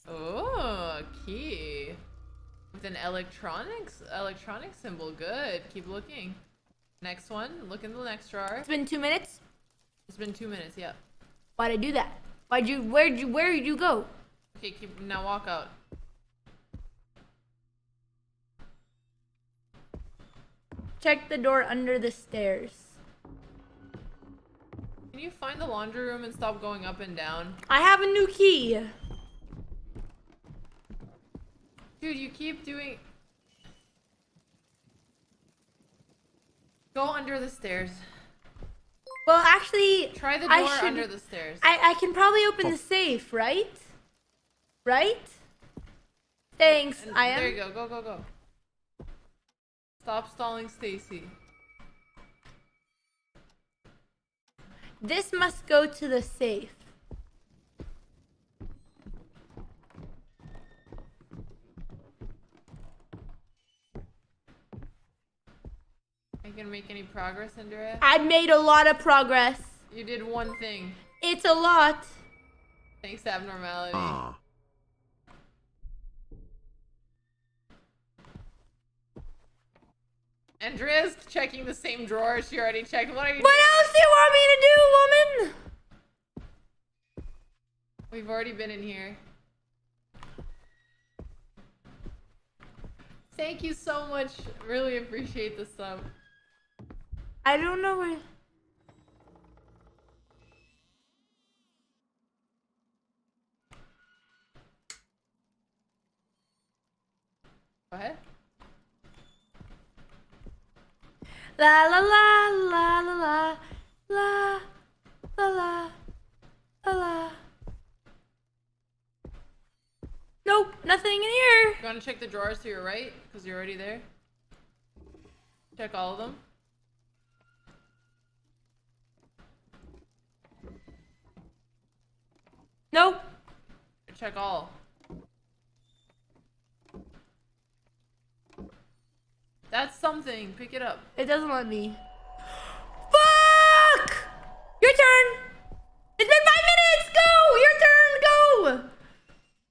Oh, a key. With an electronic symbol. Good. Keep looking. Next one. Look in the next drawer. It's been 2 minutes. It's been 2 minutes, yeah. Why'd I do that? Where did you go? Okay, now walk out. Check the door under the stairs. Can you find the laundry room and stop going up and down? I have a new key. Dude, you keep doing... Go under the stairs. Well, actually, try the door under the stairs. I can probably open the safe, right? Right? Thanks. I am. There you go. Go. Stop stalling, Stacy. This must go to the safe. Are you gonna make any progress, Andrea? I made a lot of progress. You did one thing. It's a lot. Thanks, abnormality. Andrea's checking the same drawer she already checked. What are you doing? What else do you want me to do, woman? We've already been in here. Thank you so much. Really appreciate the sub. I don't know where... Go ahead. La la la la la la la la la la. Nope, nothing in here. You want to check the drawers to your right? Because you're already there. Check all of them. Nope. Check all. That's something. Pick it up. It doesn't let me. Fuck! Your turn. It's been 5 minutes. Go. Your turn. Go.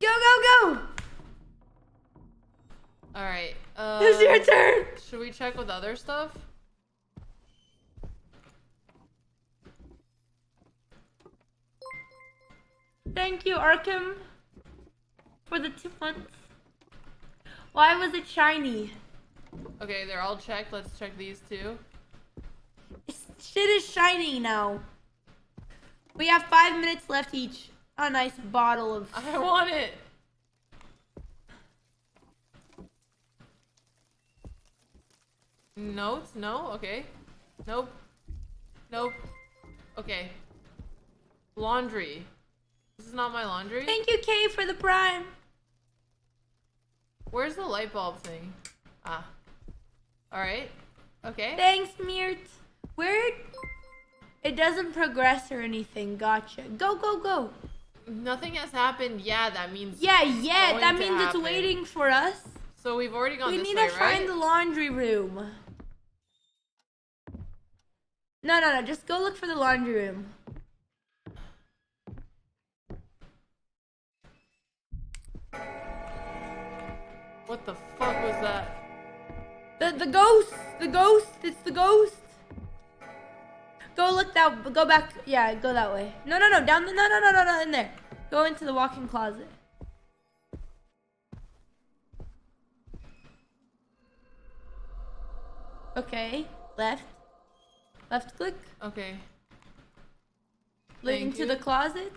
Go. All right. It's your turn. Should we check with other stuff? Thank you, Arkham, for the 2 months. Why was it shiny? Okay, they're all checked. Let's check these two. Shit is shiny now. We have 5 minutes left each. A nice bottle of... I want it. Notes? No? Okay. Nope. Okay. Laundry. This is not my laundry? Thank you, Kay, for the prime. Where's the light bulb thing? Ah. Alright. Okay. Thanks, Mirt. Where... It doesn't progress or anything. Gotcha. Go. Nothing has happened. Yeah, that means... Yeah. That means it's waiting for us. So we've already gone this way, right? We need to find the laundry room. No. Just go look for the laundry room. What the fuck was that? The ghost. The ghost. It's the ghost. Go look that. Go back. Yeah, go that way. No. Down the. No. In there. Go into the walk-in closet. Okay. Left click. Okay. Look into the closet.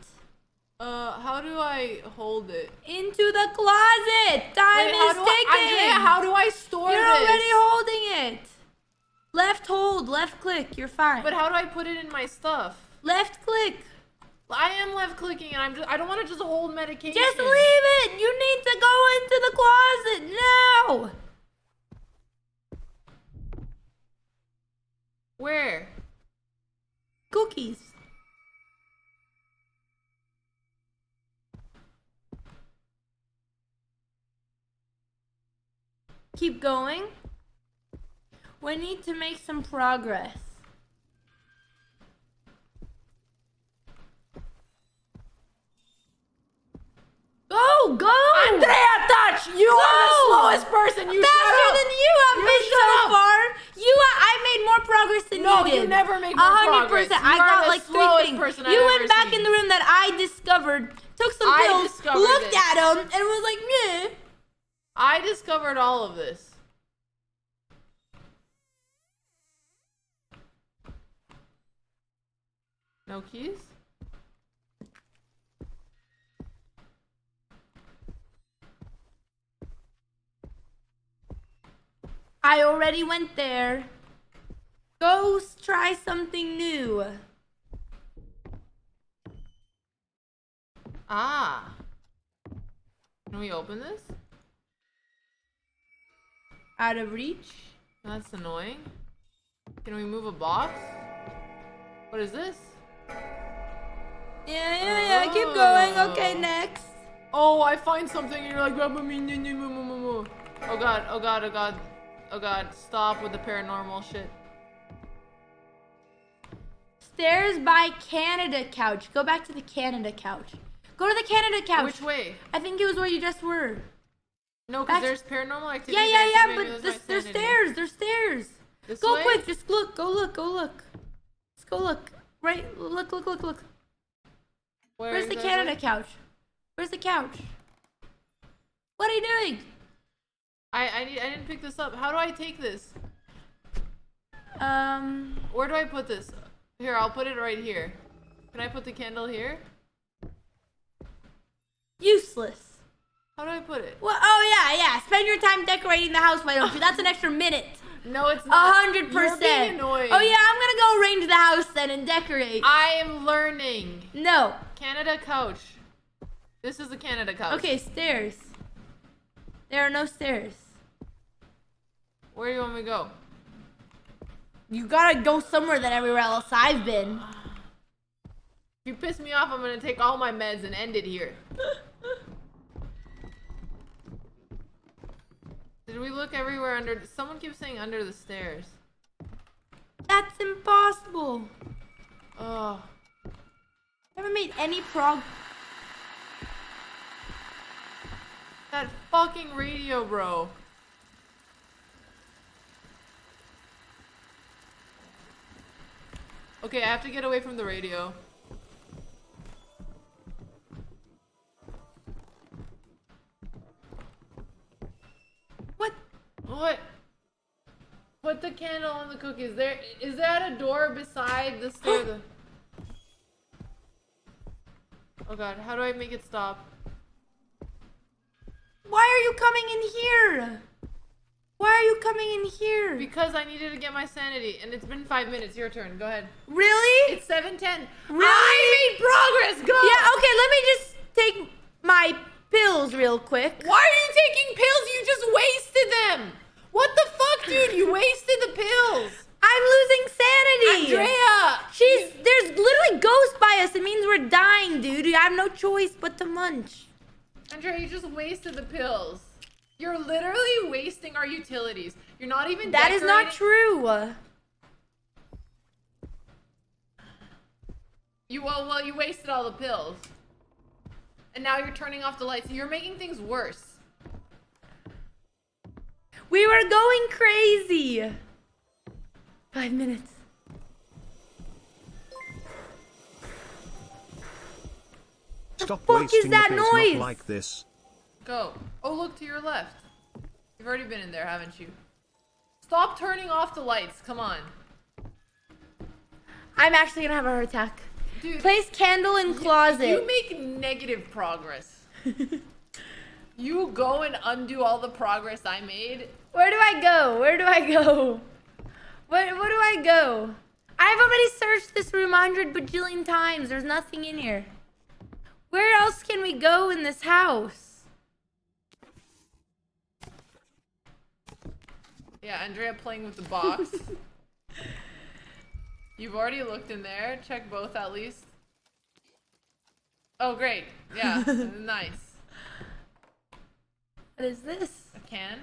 How do I hold it? Into the closet. Time is ticking. Andrea, how do I store You're this? already holding it. Left hold, left click. You're fine. But how do I put it in my stuff? Left click. I am left clicking, and I don't want to just hold medication. Just leave it. You need to go into the closet now. Where? Cookies. Keep going. We need to make some progress. Go! Andrea, touch! You are the slowest person. You faster than you have been so far. I made more progress than you did. No, you never make more progress. 100%. I got like 3 things. Person You I've went ever back seen. in the room that I discovered, took some pills, looked at them, and was like, meh. I discovered all of this. No keys? I already went there. Go try something new. Ah. Can we open this? Out of reach. That's annoying. Can we move a box? What is this? Yeah. Keep going. Okay, next. Oh, I find something and you're like, oh god, stop with the paranormal shit. Stairs by Canada couch. Go back to the Canada couch. Go to the Canada couch. Which way? I think it was where you just were. No, because there's paranormal activity. Yeah, but there's stairs. There's stairs. This go way? quick. Just look. Go look. Let's go look. Right. Look. Where's the Canada couch? Where's the couch? What are you doing? I didn't pick this up. How do I take this? Where do I put this? Here, I'll put it right here. Can I put the candle here? Useless. How do I put it? Well, oh yeah. Spend your time decorating the house, why don't you? That's an extra minute. No, it's not. 100%. You're being annoying. Oh yeah, I'm gonna go arrange the house then and decorate. I am learning. No. Canada couch. This is the Canada couch. Okay, stairs. There are no stairs. Where do you want me to go? You gotta go somewhere than everywhere else I've been. If you piss me off, I'm gonna take all my meds and end it here. Did we look everywhere under? Someone keeps saying under the stairs. That's impossible. Oh. Haven't made any progress. That fucking radio, bro. Okay, I have to get away from the radio. What? Put the candle on the cookies. Is that a door beside the stair? Oh god, how do I make it stop? Why are you coming in here? Why are you coming in here? Because I needed to get my sanity, and it's been 5 minutes. Your turn. Go ahead. Really? It's 7:10. Really? I made progress. Go. Yeah. Okay. Let me just take my pills real quick. Why are you taking pills? You just wasted them. What the fuck, dude? You wasted the pills. I'm losing sanity. Andrea! There's literally ghosts by us. It means we're dying, dude. I have no choice but to munch. Andrea, you just wasted the pills. You're literally wasting our utilities. You're not even That is not true. You wasted all the pills. And now you're turning off the lights. You're making things worse. We were going crazy. 5 minutes. Stop fuck wasting is that the pills, not noise? like this. Go. Oh, look to your left. You've already been in there, haven't you? Stop turning off the lights. Come on. I'm actually gonna have a heart attack. Dude, place candle in closet. You make negative progress. You go and undo all the progress I made. Where do I go? Where do I go? Where do I go? I've already searched this room 100 bajillion times. There's nothing in here. Where else can we go in this house? Yeah, Andrea playing with the box. You've already looked in there. Check both at least. Oh, great. Yeah, nice. What is this? A can?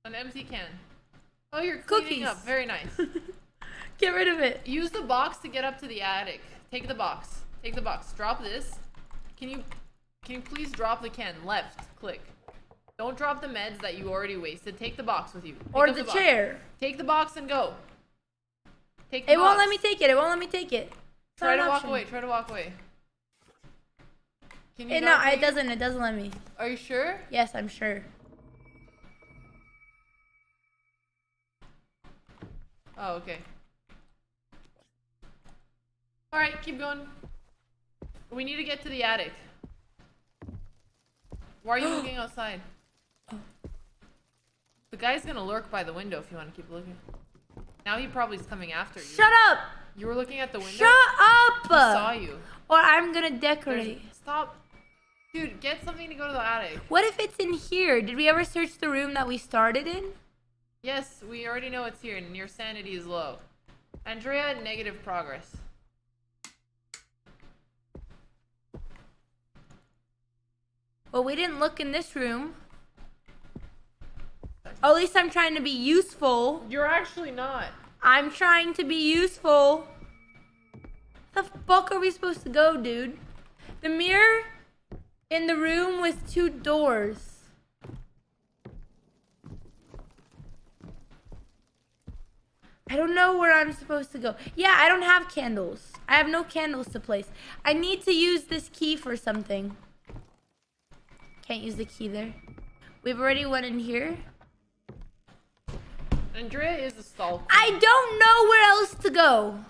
An empty can. Oh, you're cleaning Cookies. up. Very nice. Get rid of it. Use the box to get up to the attic. Take the box. Take the box. Drop this. Can you please drop the can? Left. Click. Don't drop the meds that you already wasted. Take the box with you. Pick Or up the box. chair. Take the box and go. Take the It box. won't let me take it. It won't let me take it. It's Try not to an walk option. away. Try to walk away. Can you No, not it take doesn't. It doesn't let me. Are you sure? Yes, I'm sure. Oh, okay. Alright, keep going. We need to get to the attic. Why are you looking outside? The guy's gonna lurk by the window if you want to keep looking. Now he probably is coming after you. Shut up! You were looking at the window? Shut up! He saw you. Or I'm gonna decorate. Stop. Dude, get something to go to the attic. What if it's in here? Did we ever search the room that we started in? Yes, we already know it's here and your sanity is low. Andrea, negative progress. Well, we didn't look in this room. Oh, at least I'm trying to be useful. You're actually not. I'm trying to be useful. The fuck are we supposed to go, dude? The mirror in the room with 2 doors. I don't know where I'm supposed to go. Yeah, I don't have candles. I have no candles to place. I need to use this key for something. Can't use the key there. We've already went in here. Andrea is a stalker. I don't know where else to go.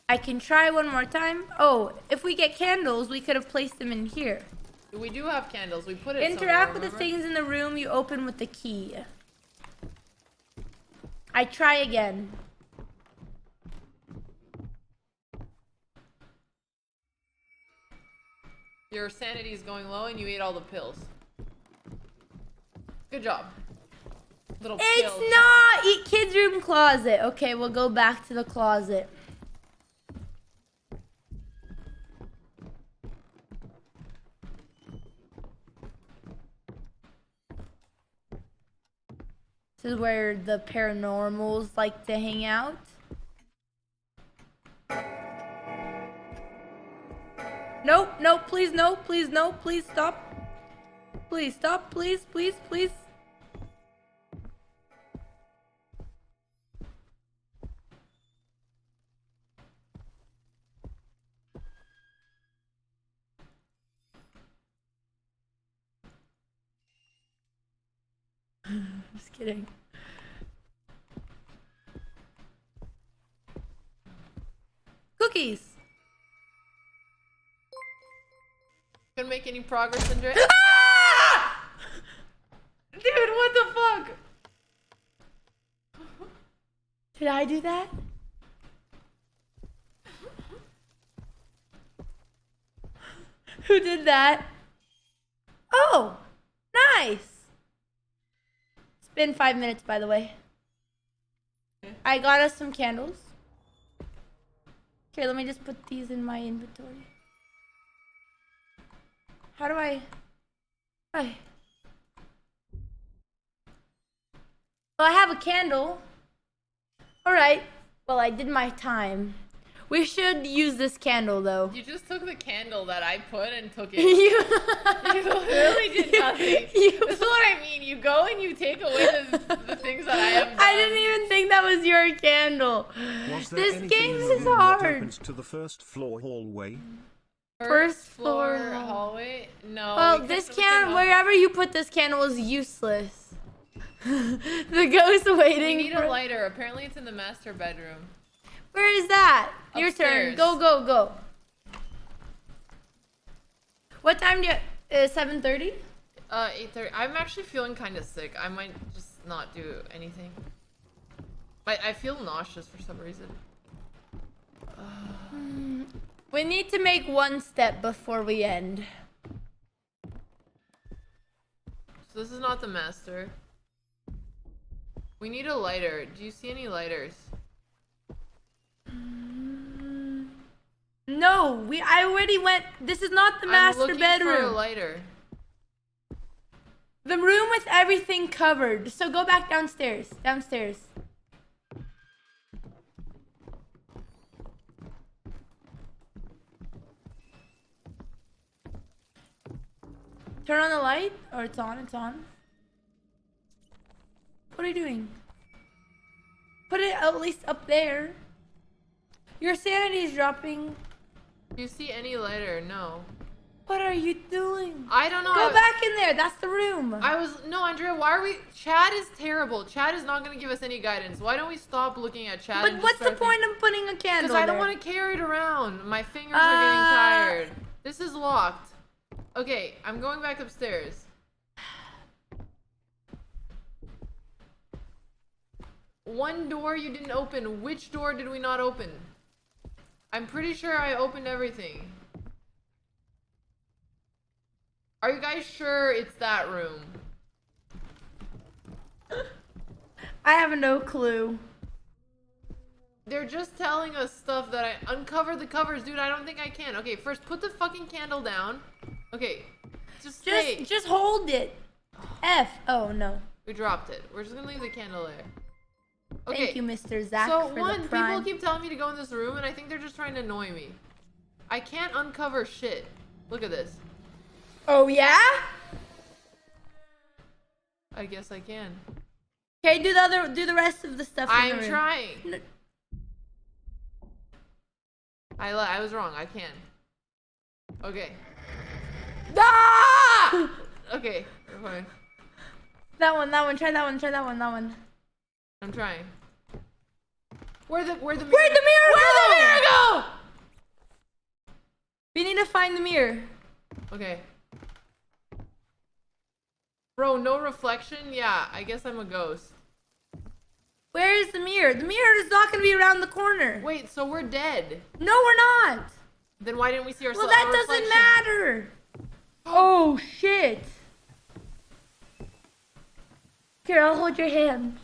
I can try one more time. Oh, if we get candles, we could have placed them in here. We do have candles. We put it Interact somewhere, with the remember? things in the room you open with the key. I try again. Your sanity is going low and you ate all the pills. Good job. Little It's pill. not! Eat kids' room closet. Okay, we'll go back to the closet. This is where the paranormals like to hang out. Nope, nope, please, no, please, no, please stop. Please stop, please, please, please. Just kidding. Cookies. Gonna make any progress, Andrea? Ah! Dude, what the fuck? Did I do that? Who did that? Oh, nice. It's been 5 minutes, by the way. I got us some candles. Here, let me just put these in my inventory. How do I? Well, I have a candle. All right. Well, I did my time. We should use this candle though. You just took the candle that I put and took it. You literally did nothing. This is what I mean. You go and you take away the things that I have done. I didn't even think that was your candle. This game is hard. To the first floor hallway. First floor hallway? No. Well, this candle, wherever you put this candle is useless. The ghost waiting. We need a lighter. Apparently it's in the master bedroom. Where is that? Your turn. Upstairs. Go, go, go. What time do you... 7:30? 8:30. I'm actually feeling kind of sick. I might just not do anything. I feel nauseous for some reason. We need to make one step before we end. So this is not the master. We need a lighter. Do you see any lighters? No, I already went. This is not the master bedroom. I'm looking for a lighter. The room with everything covered. So go back downstairs. Downstairs. Turn on the light, or it's on. It's on. What are you doing? Put it at least up there. Your sanity is dropping. Do you see any lighter? No. What are you doing? I don't know. Go back in there. That's the room. No, Andrea, why are we... Chad is terrible. Chad is not going to give us any guidance. Why don't we stop looking at Chad? But what's the point of putting a candle Because I don't want to carry it around. My fingers are getting tired. This is locked. Okay, I'm going back upstairs. One door you didn't open. Which door did we not open? I'm pretty sure I opened everything. Are you guys sure it's that room? I have no clue. They're just telling us stuff that I uncover the covers, dude. I don't think I can. Okay, first put the fucking candle down. Okay, just hold it. F. Oh no. We dropped it. We're just gonna leave the candle there. Okay. Thank you, Mr. Zach. So for one, the prime. people keep telling me to go in this room, and I think they're just trying to annoy me. I can't uncover shit. Look at this. Oh yeah? I guess I can. Okay, do the rest of the stuff. I'm trying. No. I was wrong. I can. Okay. Ah! Okay, we're fine. That one. Try that one. That one. I'm trying. Where'd the mirror go? We need to find the mirror. Okay. Bro, no reflection? Yeah, I guess I'm a ghost. Where is the mirror? The mirror is not going to be around the corner. Wait, so we're dead? No, we're not. Then why didn't we see ourselves? Well, that doesn't matter. Oh, shit. Here, I'll hold your hand.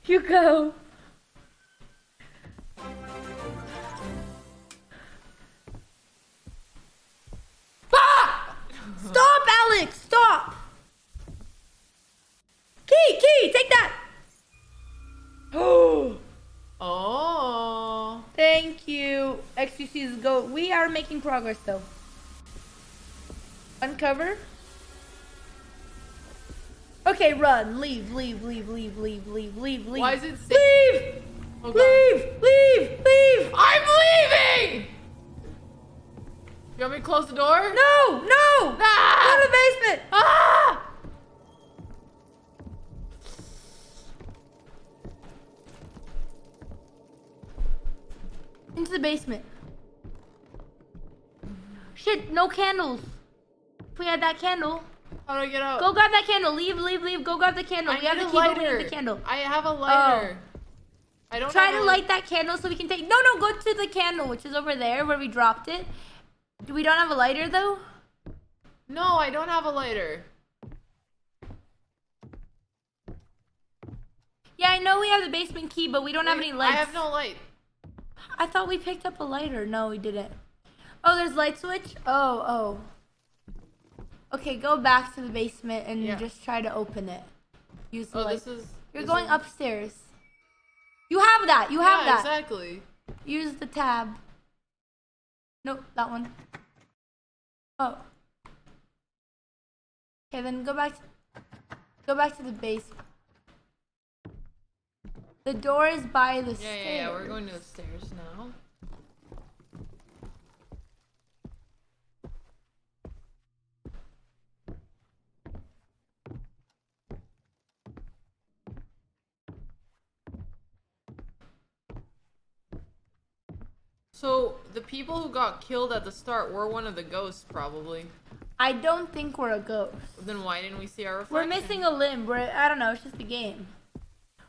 You go. Ah! Stop, Alex! Stop! Key! Take that! Oh. Thank you. XQC's go. We are making progress, though. Uncover. Okay, run. Leave. Why is it leave? Oh, Leave! I'm leaving! You want me to close the door? No! Ah! Go to the basement! Ah! Into the basement. Shit, no candles. If we had that candle. How do I get out? Go grab that candle. Leave. Go grab the candle. We have the key, but we need the candle. I have a lighter. I don't try to light that candle so we can take... No, go to the candle, which is over there where we dropped it. We don't have a lighter, though? No, I don't have a lighter. Yeah, I know we have the basement key, but we don't have any lights. I have no light. I thought we picked up a lighter. No, we didn't. Oh, there's light switch? Oh. Okay, go back to the basement and just try to open it. Use the light. You're going upstairs. You have that. You have that. Exactly. Use the tab. Nope, that one. Oh. Okay, then go back to the base. The door is by the stairs. Yeah, we're going to the stairs now. So, the people who got killed at the start were one of the ghosts, probably. I don't think we're a ghost. Then why didn't we see our reflection? We're missing a limb. I don't know, it's just a game.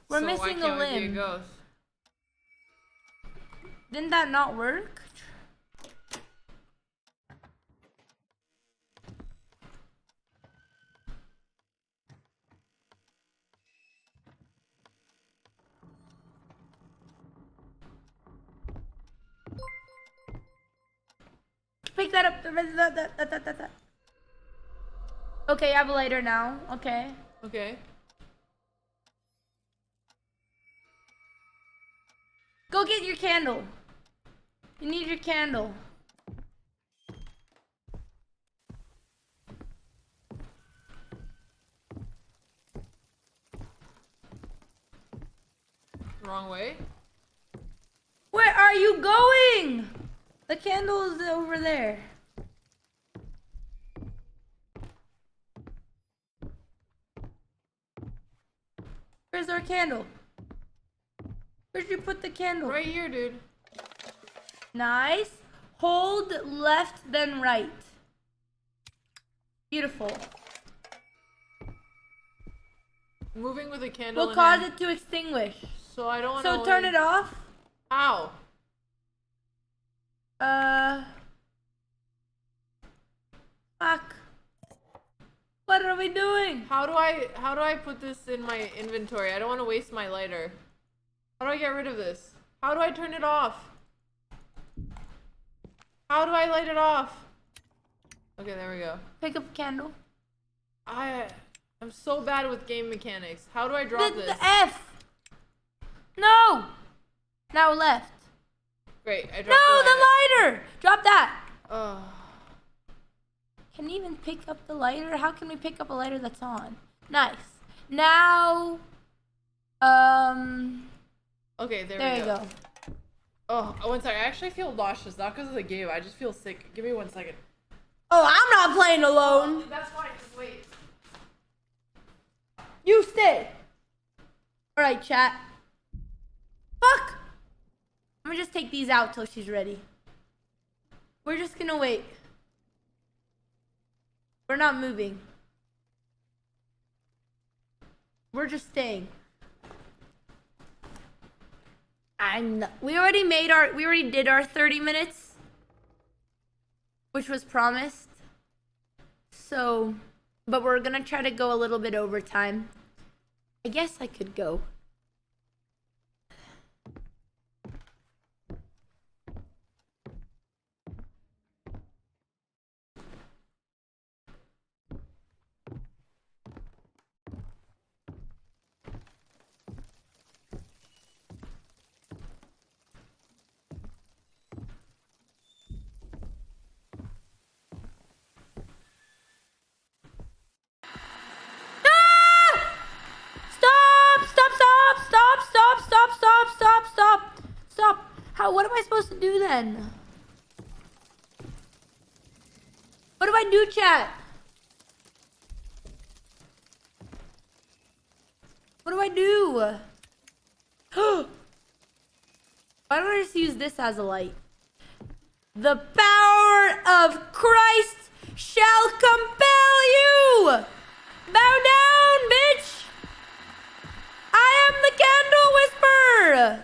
We're so missing why a can't we limb. be a ghost? Didn't that not work? Pick that up. Okay, I have a lighter now. Okay. Okay. Go get your candle. You need your candle. Wrong way? Where are you going? The candle is over there. Where's our candle? Where'd you put the candle? Right here, dude. Nice. Hold left, then right. Beautiful. Moving with a candle. We'll cause it to extinguish. So I don't want to. So turn it off. How? Fuck. What are we doing? How do I put this in my inventory? I don't want to waste my lighter. How do I get rid of this? How do I turn it off? How do I light it off? Okay, there we go. Pick up a candle. I'm so bad with game mechanics. How do I drop this? The F. No. Now left. Great, I dropped the lighter. Drop that. Oh. Can you even pick up the lighter? How can we pick up a lighter that's on? Nice. Now, okay, there you we go. go. Oh, one second. I actually feel nauseous, not because of the game. I just feel sick. Give me 1 second. Oh, I'm not playing alone. That's fine. Just wait. You stay. All right, chat. Fuck. I'm gonna just take these out till she's ready. We're just gonna wait. We're not moving. We're just staying. We already did our 30 minutes, which was promised. So, but we're gonna try to go a little bit over time. I guess I could go. Stop! What am I supposed to do then? What do I do, chat? What do I do? Why don't I just use this as a light? The power of Christ shall compel you! Bow down, bitch! I am the candle whisperer!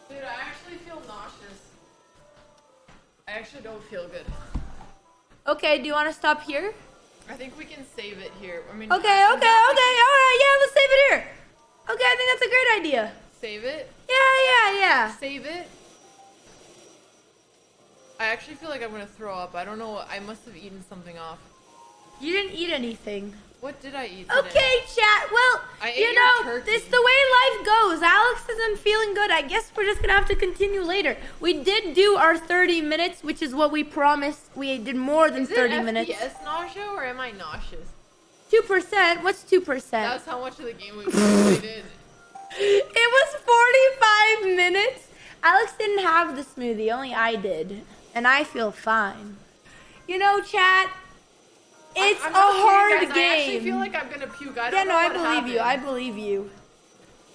Dude, I actually feel nauseous. I actually don't feel good. Okay, do you want to stop here? I think we can save it here. I mean, Okay, alright, yeah, let's save it here. Okay, I think that's a great idea. Save it? Yeah. Save it? I actually feel like I'm gonna throw up. I don't know what, I must have eaten something off. You didn't eat anything. What did I eat today? Okay, chat, well, I ate you your know, It's the way life goes. Alex isn't feeling good. I guess we're just gonna have to continue later. We did do our 30 minutes, which is what we promised. We did more than 30 minutes. Is it FPS nausea or am I nauseous? 2%? What's 2%? That's how much of the game we did. It was 45 minutes. Alex didn't have the smoothie, only I did. And I feel fine. You know, chat, it's I'm a not hard kidding, guys. game. I actually feel like I'm gonna puke. I don't Yeah, know no, I what believe you. happened. I believe you.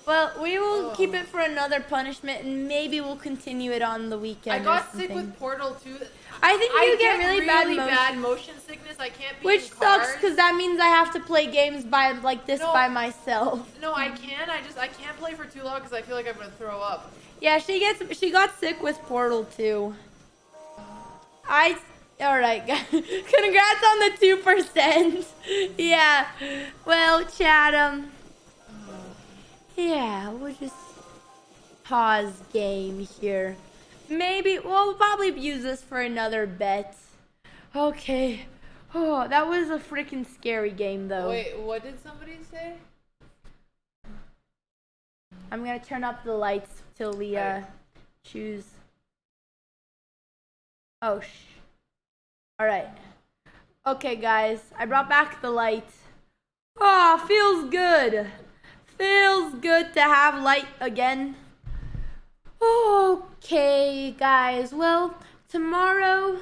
Well, we will keep it for another punishment, and maybe we'll continue it on the weekend. I got sick with Portal 2. I think you get really bad motion sickness. I can't be which in sucks cars. because that means I have to play games by by myself. No, I can. I can't play for too long because I feel like I'm gonna throw up. Yeah, she got sick with Portal 2. Alright, guys. Congrats on the 2%. Yeah. Well, chat, yeah, we'll just pause game here. Maybe we'll probably use this for another bet. Okay. Oh, that was a freaking scary game though. Wait, what did somebody say? I'm gonna turn up the lights till we choose. Oh Alright. Okay guys, I brought back the light. Oh, feels good. Feels good to have light again. Okay, guys. Well, tomorrow.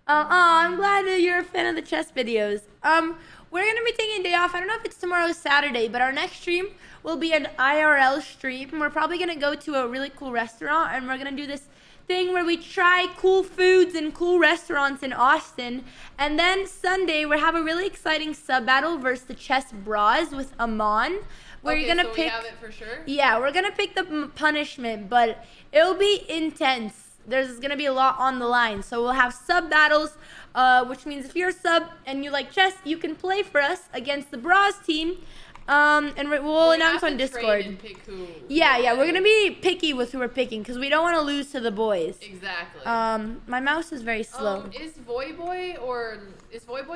I'm glad that you're a fan of the chess videos. We're gonna be taking a day off. I don't know if it's tomorrow or Saturday, but our next stream will be an IRL stream. We're probably gonna go to a really cool restaurant, and we're gonna do this thing where we try cool foods and cool restaurants in Austin. And then Sunday, we have a really exciting sub battle versus the Chess Bras with Amon. Where you're gonna pick. We have it for sure? Yeah, we're gonna pick the punishment, but it'll be intense. There's gonna be a lot on the line, so we'll have sub battles, which means if you're a sub and you like chess, you can play for us against the Bras team. And we'll announce on Discord. Yeah, we're gonna be picky with who we're picking because we don't want to lose to the boys. Exactly. My mouse is very slow. Is Voyboy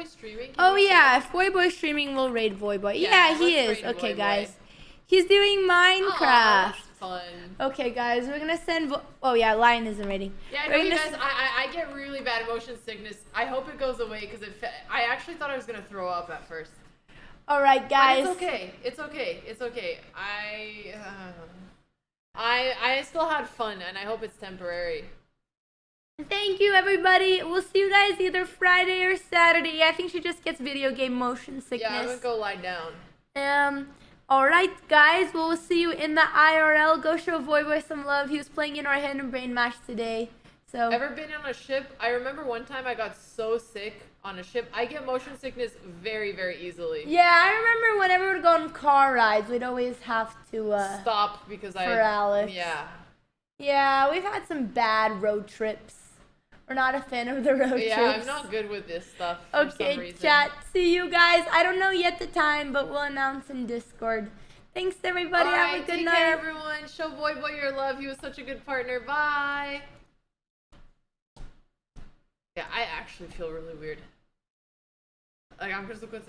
streaming? Oh yeah, if Voyboy's streaming, we'll raid Voyboy. Yeah, he is. Okay, guys. He's doing Minecraft. That's fun. Okay, guys, we're gonna send. Oh yeah, Lion isn't raiding. Yeah, I know you guys. I get really bad motion sickness. I hope it goes away because I actually thought I was gonna throw up at first. All right, guys. But it's okay. It's okay. It's okay. I still had fun, and I hope it's temporary. Thank you, everybody. We'll see you guys either Friday or Saturday. I think she just gets video game motion sickness. Yeah, I'm gonna go lie down. All right, guys. Well, we'll see you in the IRL. Go show Voyboy some love. He was playing in our hand and brain match today. So. Ever been on a ship? I remember one time I got so sick on a ship. I get motion sickness very, very easily. Yeah, I remember whenever we'd go on car rides, we'd always have to stop because for Alex. Yeah. Yeah, we've had some bad road trips. We're not a fan of the road trips. Yeah, I'm not good with this stuff for some reason. Chat. See you guys. I don't know yet the time, but we'll announce in Discord. Thanks, everybody. All right, have a good take night. care, everyone. Show Voyboy your love. He was such a good partner. Bye. Yeah, I actually feel really weird. Like, I'm just looking at